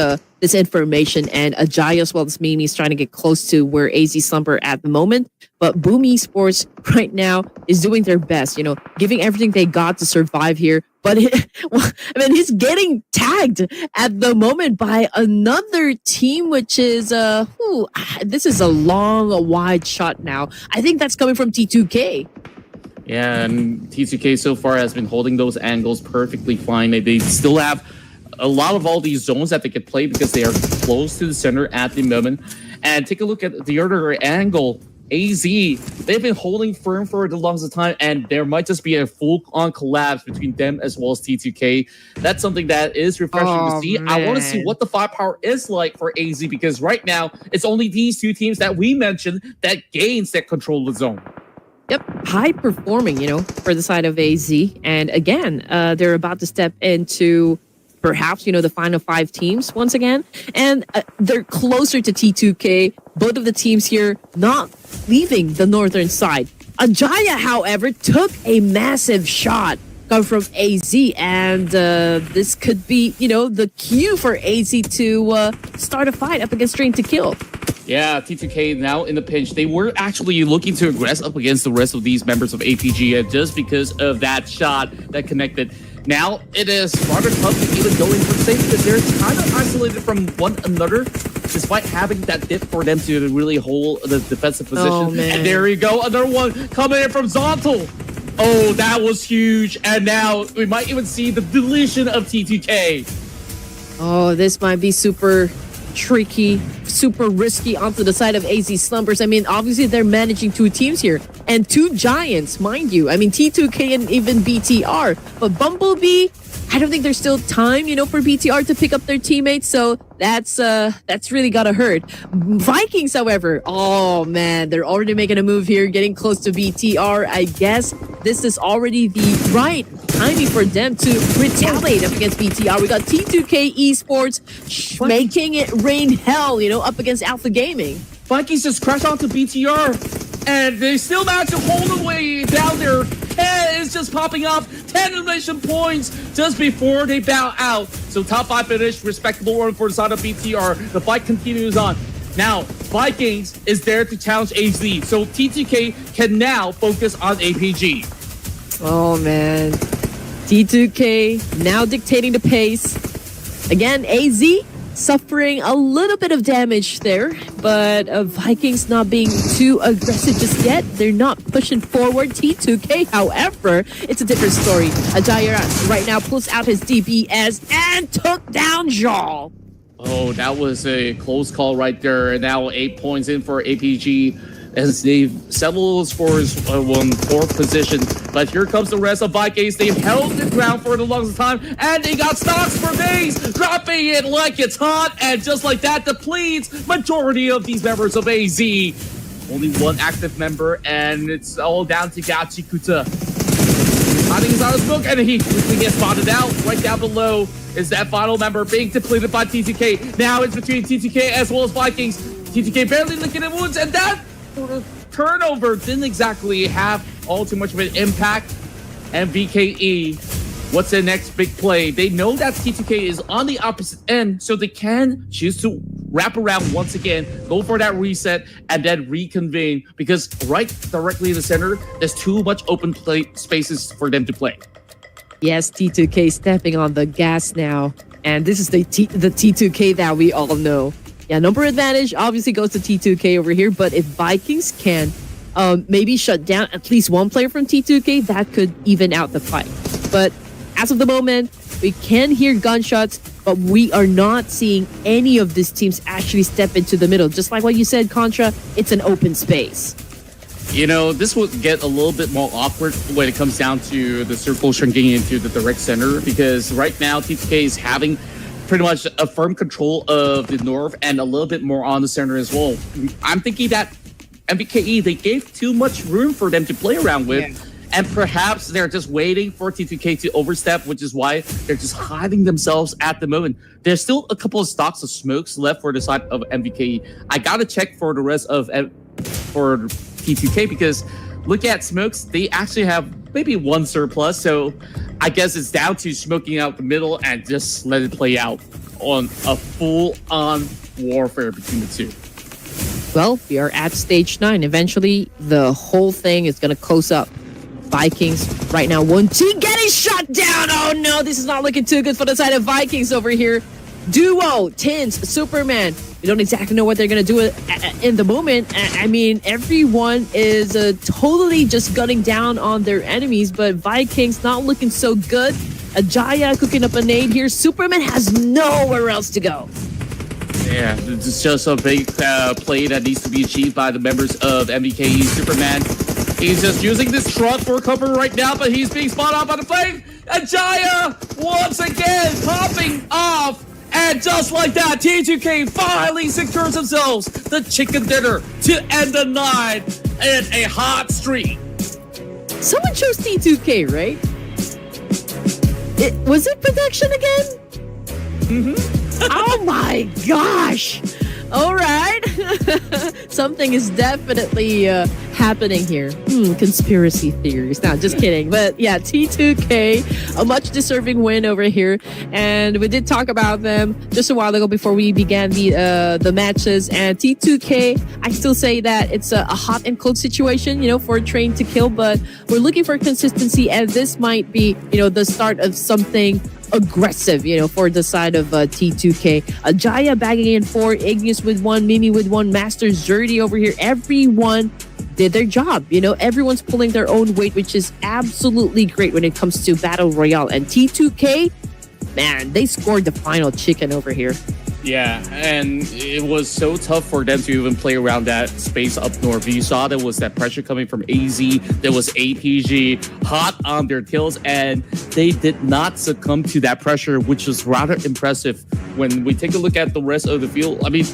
information, and Ajay as well as Mimi is trying to get close to where AZ Slumber at the moment. But Boom Esports right now is doing their best, you know, giving everything they got to survive here. But he's getting tagged at the moment by another team, which is this is a long, wide shot now. I think that's coming from T2K. Yeah, and T2K so far has been holding those angles perfectly fine. They still have a lot of all these zones that they could play because they are close to the center at the moment. And take a look at the other angle. AZ, they've been holding firm for the longest time, and there might just be a full-on collapse between them as well as T2K. That's something that is refreshing to see. Man. I want to see what the firepower is like for AZ, because right now, it's only these two teams that we mentioned that gains that control of the zone. Yep, high performing, you know, for the side of AZ. And again, they're about to step into perhaps, you know, the final 5 teams once again. And they're closer to T2K. Both of the teams here not leaving the northern side. Ajaya, however, took a massive shot come from AZ. And this could be, you know, the cue for AZ to start a fight up against Train to Kill. Yeah, T2K now in the pinch. They were actually looking to aggress up against the rest of these members of APG, and just because of that shot that connected. Now it is rather tough to even go in for safe because they're kind of isolated from one another, despite having that dip for them to really hold the defensive position. Oh, man. And there we go, another one coming in from Zontal. Oh, that was huge. And now we might even see the deletion of T2K. Oh, this might be super tricky, super risky onto the side of AZ Slumbers. I mean, obviously they're managing 2 teams here and 2 giants, mind you. I mean, T2K and even BTR. But Bumblebee, I don't think there's still time, you know, for BTR to pick up their teammates. So that's really gotta hurt. Vikings, however, oh man, they're already making a move here, getting close to BTR. I guess this is already the right timing for them to retaliate up against BTR. We got T2K Esports making it rain hell, you know, up against Alpha Gaming. Vikings just crashed onto BTR, and they still managed to hold the way down there. And it's just popping up 10 elimination points just before they bow out. So top 5 finish, respectable one for the side of BTR. The fight continues on. Now, Vikings is there to challenge AZ, so T2K can now focus on APG. Oh man, T2K now dictating the pace. Again, AZ suffering a little bit of damage there, but Vikings not being too aggressive just yet. They're not pushing forward. T2K, however, it's a different story. Ajaya right now pulls out his DPS and took down Jal. Oh, that was a close call right there. And now 8 points in for APG as they've settled scores on 4th position. But here comes the rest of Vikings. They've held the ground for the longest time, and they got stocks for days, dropping it like it's hot, and just like that, depletes majority of these members of AZ. Only 1 active member, and it's all down to Gachikuta. Hiding his out of smoke, and he quickly gets spotted out. Right down below is that final member being depleted by T2K. Now it's between T2K as well as Vikings. T2K barely licking in wounds, and that turnover didn't exactly have all too much of an impact. And VKE, what's the next big play? They know that T2K is on the opposite end, so they can choose to wrap around once again, go for that reset, and then reconvene, because right directly in the center, there's too much open play spaces for them to play. Yes, T2K stepping on the gas now. And this is the T2K that we all know. Yeah, number advantage obviously goes to T2K over here, but if Vikings can maybe shut down at least 1 player from T2K, that could even out the fight. But as of the moment, we can hear gunshots, but we are not seeing any of these teams actually step into the middle. Just like what you said, Contra, it's an open space. This will get a little bit more awkward when it comes down to the circle shrinking into the direct center, because right now T2K is having pretty much a firm control of the north and a little bit more on the center as well. I'm thinking that MVKE, they gave too much room for them to play around with. Yeah. And perhaps they're just waiting for T2K to overstep, which is why they're just hiding themselves at the moment. There's still a couple of stocks of smokes left for the side of MVKE. I gotta check for the rest of for T2K, because look at smokes, they actually have maybe one surplus. So I guess it's down to smoking out the middle and just let it play out on a full-on warfare between the two. Well, we are at stage 9. Eventually, the whole thing is going to close up. Vikings right now, 1T getting shut down. Oh no, this is not looking too good for the side of Vikings over here. Duo, Tins, Superman. We don't exactly know what they're going to do in the moment. I mean, everyone is totally just gunning down on their enemies, but Vikings not looking so good. Ajaya cooking up a nade here. Superman has nowhere else to go. Yeah, it's just a big play that needs to be achieved by the members of MVKE. Superman, he's just using this truck for cover right now, but he's being spot on by the flame. Ajaya once again popping off. And just like that, T2K finally secures themselves the chicken dinner to end the night in a hot streak. Someone chose T2K, right? Was it protection again? Mm-hmm. Oh my gosh. All right. Something is definitely happening here. Conspiracy theories. No, just kidding. But yeah, T2K, a much deserving win over here. And we did talk about them just a while ago before we began the matches. And T2K, I still say that it's a hot and cold situation, for a train to kill. But we're looking for consistency, and this might be, the start of something aggressive, for the side of T2K. Ajaya bagging in 4, Ignis with 1, Mimi with 1, Master Zerdy over here. Everyone did their job. Everyone's pulling their own weight, which is absolutely great when it comes to Battle Royale. And T2K, man, they scored the final chicken over here. Yeah, and it was so tough for them to even play around that space up north. You saw there was that pressure coming from AZ. There was APG hot on their tails, and they did not succumb to that pressure, which was rather impressive. When we take a look at the rest of the field, I mean,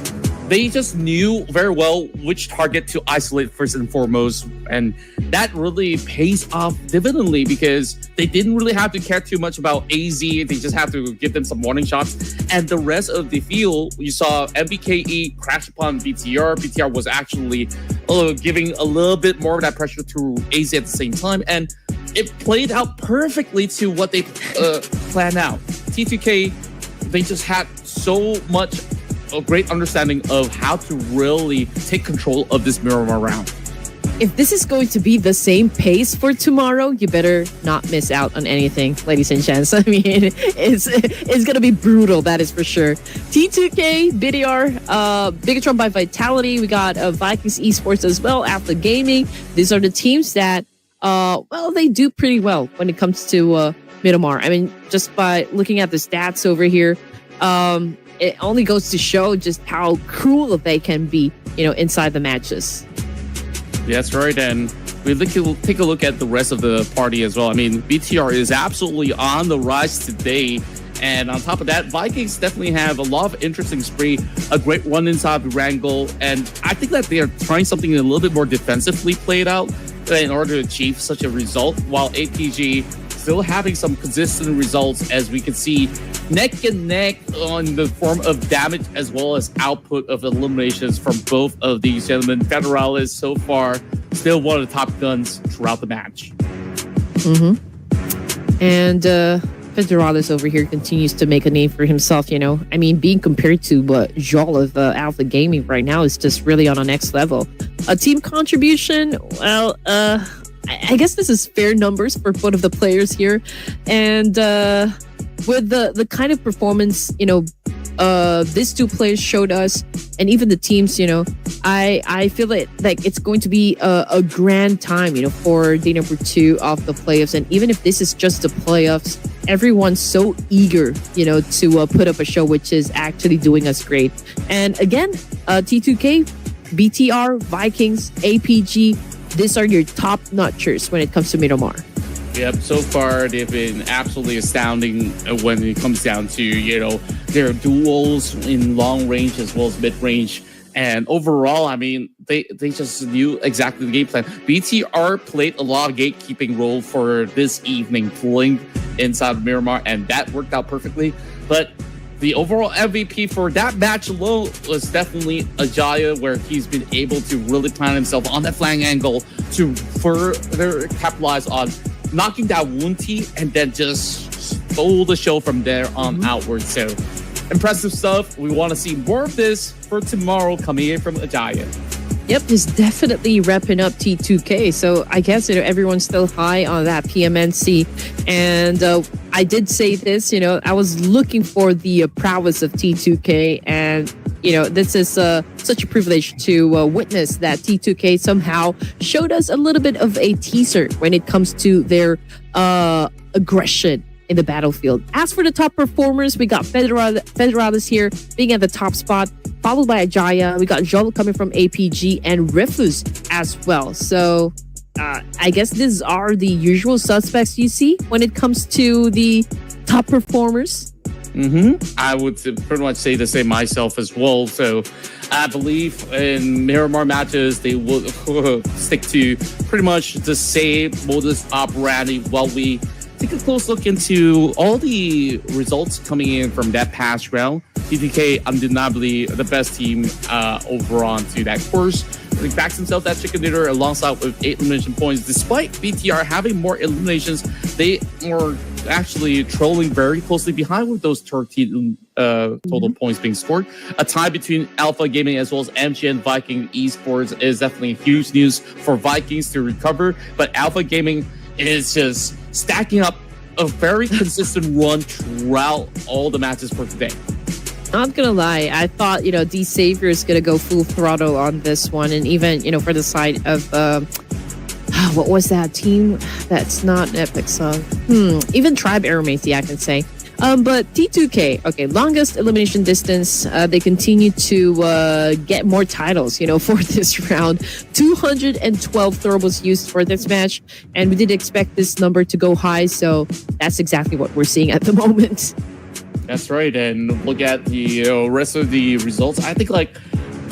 they just knew very well which target to isolate first and foremost. And that really pays off dividendly, because they didn't really have to care too much about AZ. They just have to give them some warning shots. And the rest of the field, you saw MBKE crash upon BTR. BTR was actually giving a little bit more of that pressure to AZ at the same time. And it played out perfectly to what they planned out. T2K, they just had so much a great understanding of how to really take control of this Miramar round. If this is going to be the same pace for tomorrow, you better not miss out on anything, ladies and gents. I mean, it's going to be brutal, that is for sure. T2K, BDR, Bigatron by Vitality. We got Vikings Esports as well, Alpha Gaming. These are the teams that, they do pretty well when it comes to Miramar. I mean, just by looking at the stats over here, it only goes to show just how cruel they can be, inside the matches. That's right. And we take a look at the rest of the party as well. I mean, BTR is absolutely on the rise today. And on top of that, Vikings definitely have a lot of interesting spree, a great run inside the Wrangle. And I think that they are trying something a little bit more defensively played out in order to achieve such a result, while APG still having some consistent results, as we can see neck and neck on the form of damage as well as output of eliminations from both of these gentlemen. Federalis so far still one of the top guns throughout the match. And Federalis over here continues to make a name for himself, I mean, being compared to Joel of Alpha Gaming right now is just really on a next level. A team contribution, well, I guess this is fair numbers for both of the players here. And with the kind of performance, these two players showed us, and even the teams, I feel like it's going to be a grand time, for day number 2 of the playoffs. And even if this is just the playoffs, everyone's so eager, to put up a show, which is actually doing us great. And again, T2K, BTR, Vikings, APG, these are your top notchers when it comes to Miramar. Yep, so far they've been absolutely astounding when it comes down to, their duels in long range as well as mid range. And overall, I mean, they just knew exactly the game plan. BTR played a lot of gatekeeping role for this evening, pulling inside of Miramar, and that worked out perfectly. But the overall MVP for that match alone was definitely Ajaya, where he's been able to really plant himself on that flank angle to further capitalize on knocking down Wunti and then just stole the show from there on outward. So impressive stuff. We want to see more of this for tomorrow coming in from Ajaya. Yep, he's definitely repping up T2K. So I guess everyone's still high on that PMNC. And I did say this, I was looking for the prowess of T2K. And, this is such a privilege to witness that T2K somehow showed us a little bit of a teaser when it comes to their aggression in the battlefield. As for the top performers, we got Federalis here being at the top spot, followed by Ajaya. We got Joel coming from APG and Ruthless as well. So I guess these are the usual suspects you see when it comes to the top performers. I would pretty much say the same myself as well. So I believe in Miramar matches, they will stick to pretty much the same modus operandi while we take a close look into all the results coming in from that past round. TTK undeniably the best team overall to that course. He backs himself that chicken dinner alongside with 8 elimination points. Despite BTR having more eliminations, they were actually trolling very closely behind with those 13 total points being scored. A tie between Alpha Gaming as well as MGN Viking Esports is definitely huge news for Vikings to recover. But Alpha Gaming is just stacking up a very consistent run throughout all the matches for today. Not gonna lie, I thought D Savior is gonna go full throttle on this one, and even for the side of what was that team? That's not an Epic Song. Even Tribe Aeromacy, I can say. But T2K, okay, longest elimination distance. They continue to get more titles, for this round. 212 thermals used for this match, and we did expect this number to go high, so that's exactly what we're seeing at the moment. That's right, and look at the rest of the results. I think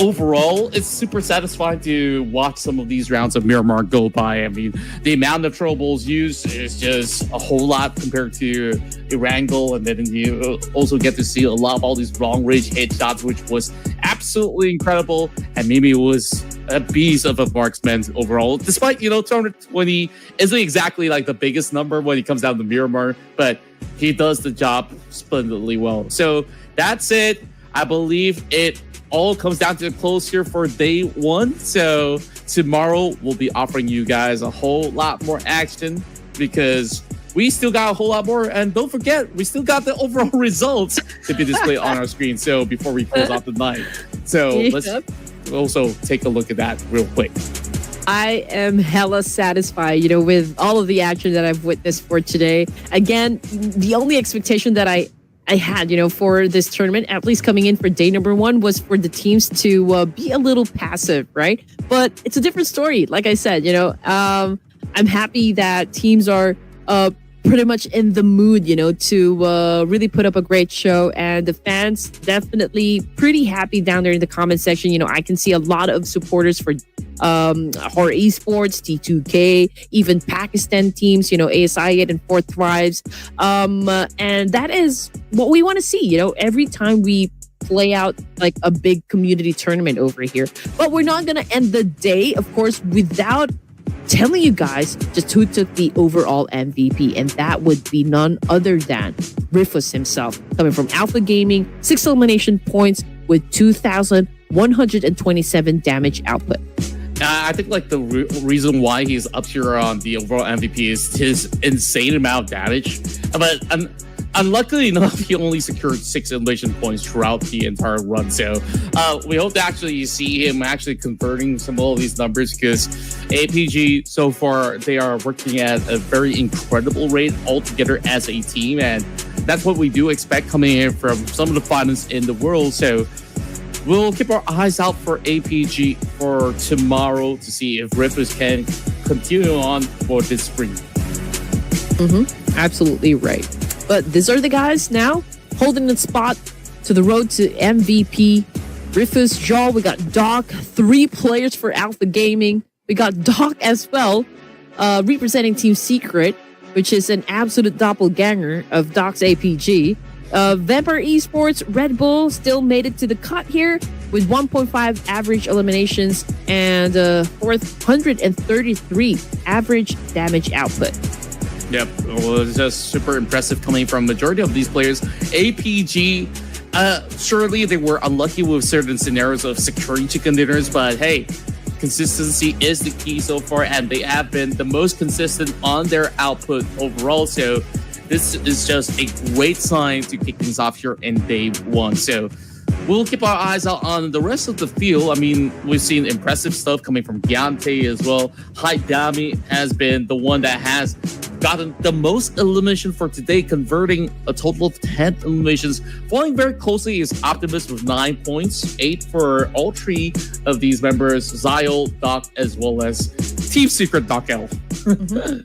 overall, it's super satisfying to watch some of these rounds of Miramar go by. I mean, the amount of troubles used is just a whole lot compared to Erangel, and then you also get to see a lot of all these long-range headshots, which was absolutely incredible, and Mimi was a beast of a marksman overall. Despite, 220 isn't exactly the biggest number when it comes down to Miramar, but he does the job splendidly well. So that's it. I believe it all comes down to the close here for day one. So tomorrow we'll be offering you guys a whole lot more action because we still got a whole lot more. And don't forget, we still got the overall results to be displayed on our screen. So before we close out the night. So let's also take a look at that real quick. I am hella satisfied, with all of the action that I've witnessed for today. Again, the only expectation that I had, for this tournament, at least coming in for day number one, was for the teams to be a little passive, right? But it's a different story. Like I said, I'm happy that teams are pretty much in the mood, to really put up a great show. And the fans definitely pretty happy down there in the comment section. I can see a lot of supporters for Horror Esports, T2K, even Pakistan teams, ASI and Fourth Thrives. And that is what we want to see, every time we play out a big community tournament over here. But we're not going to end the day, of course, without telling you guys just who took the overall MVP, and that would be none other than Ruthless himself, coming from Alpha Gaming, 6 elimination points with 2,127 damage output. I think the reason why he's up here on the overall MVP is his insane amount of damage. But unluckily enough, he only secured 6 elimination points throughout the entire run. So we hope to actually see him actually converting some of these numbers, because APG so far, they are working at a very incredible rate altogether as a team. And that's what we do expect coming in from some of the finalists in the world. So we'll keep our eyes out for APG for tomorrow to see if Ruthless can continue on for this spring. Absolutely right. But these are the guys now holding the spot to the road to MVP. Ruthless, Jaw, we got Doc, 3 players for Alpha Gaming. We got Doc as well, representing Team Secret, which is an absolute doppelganger of Doc's APG. Vampire Esports, Red Bull still made it to the cut here with 1.5 average eliminations and 433 average damage output. Yep, it was just super impressive coming from majority of these players. APG, surely they were unlucky with certain scenarios of securing chicken dinners, but hey, consistency is the key so far, and they have been the most consistent on their output overall. So this is just a great sign to kick things off here in day 1. So we'll keep our eyes out on the rest of the field. I mean, we've seen impressive stuff coming from Giante as well. Haidami has been the one that has gotten the most elimination for today, converting a total of 10 eliminations. Following very closely is Optimus with 9 points, 8 for all 3 of these members, Zyle, Doc, as well as Team Secret Doc L. I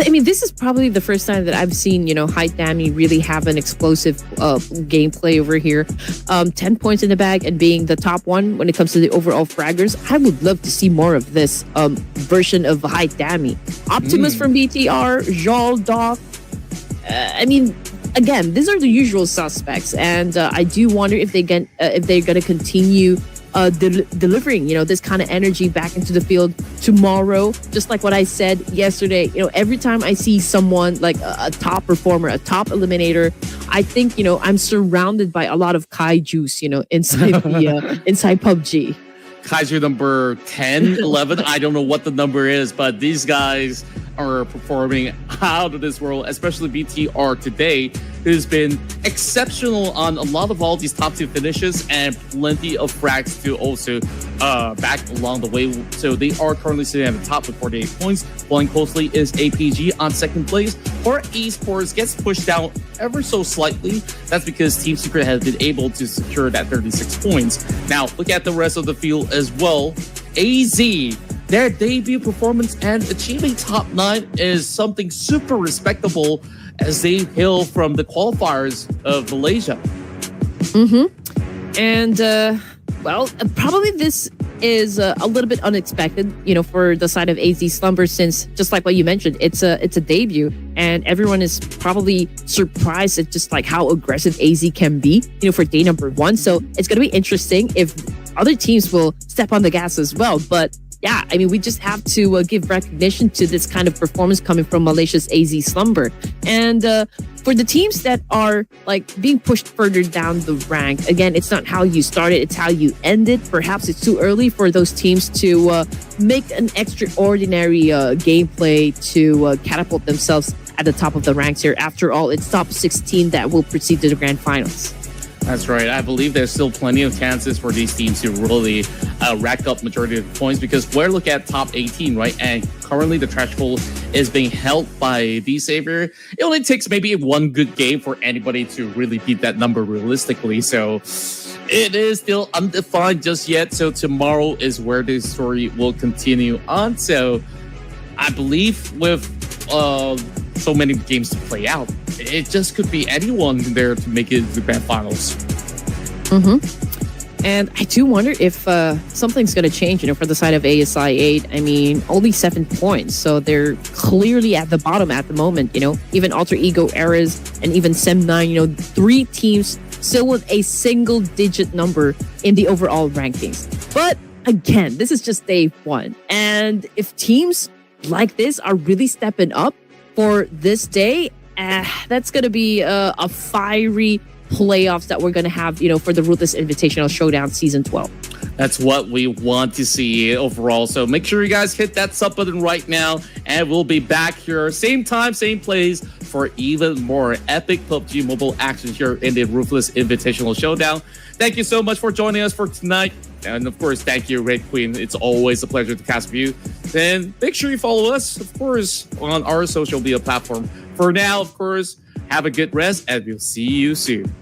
mean, this is probably the first time that I've seen, Haidami really have an explosive gameplay over here. 10 points in the bag and being the top one when it comes to the overall fraggers. I would love to see more of this version of Haidami. Optimus from BTR, Jal, Doc. I mean, again, these are the usual suspects, and I do wonder if they're going to continue delivering, this kind of energy back into the field tomorrow. Just like what I said yesterday, every time I see someone like a top performer, a top eliminator, I think, I'm surrounded by a lot of Kaiju's, inside the inside PUBG. Kaiju number 10, 11, I don't know what the number is, but these guys are performing out of this world, especially BTR today. It has been exceptional on a lot of all these top 2 finishes and plenty of frags to also back along the way. So they are currently sitting at the top with 48 points. Following closely is APG on 2nd place. Or Esports gets pushed down ever so slightly. That's because Team Secret has been able to secure that 36 points. Now, look at the rest of the field as well. AZ, their debut performance and achieving top 9 is something super respectable as they hail from the qualifiers of Malaysia. And, well, probably this is a little bit unexpected, for the side of AZ Slumber, since just like what you mentioned, it's a debut, and everyone is probably surprised at just like how aggressive AZ can be, for day number 1. So it's going to be interesting if other teams will step on the gas as well. But yeah, I mean, we just have to give recognition to this kind of performance coming from Malaysia's AZ Slumber. And for the teams that are like being pushed further down the rank, again, it's not how you started, it's how you ended. Perhaps it's too early for those teams to make an extraordinary gameplay to catapult themselves at the top of the ranks here. After all, it's top 16 that will proceed to the grand finals. That's right. I believe there's still plenty of chances for these teams to really rack up majority of the points, because we're looking at top 18, right? And currently the threshold is being held by the Savior. It only takes maybe 1 good game for anybody to really beat that number realistically. So it is still undefined just yet. So tomorrow is where the story will continue on. So I believe with so many games to play out, it just could be anyone there to make it to the grand finals. And I do wonder if something's going to change, for the side of ASI 8. I mean, only 7 points, so they're clearly at the bottom at the moment. Even Alter Ego Eras and even Sem9, 3 teams still with a single-digit number in the overall rankings. But again, this is just day 1, and if teams like this are really stepping up for this day, that's going to be a fiery playoffs that we're going to have, for the Ruthless Invitational Showdown Season 12. That's what we want to see overall. So make sure you guys hit that sub button right now, and we'll be back here same time, same place for even more epic PUBG Mobile action here in the Ruthless Invitational Showdown. Thank you so much for joining us for tonight. And of course, thank you, Red Queen. It's always a pleasure to cast with you. Then make sure you follow us, of course, on our social media platform. For now, of course, have a good rest, and we'll see you soon.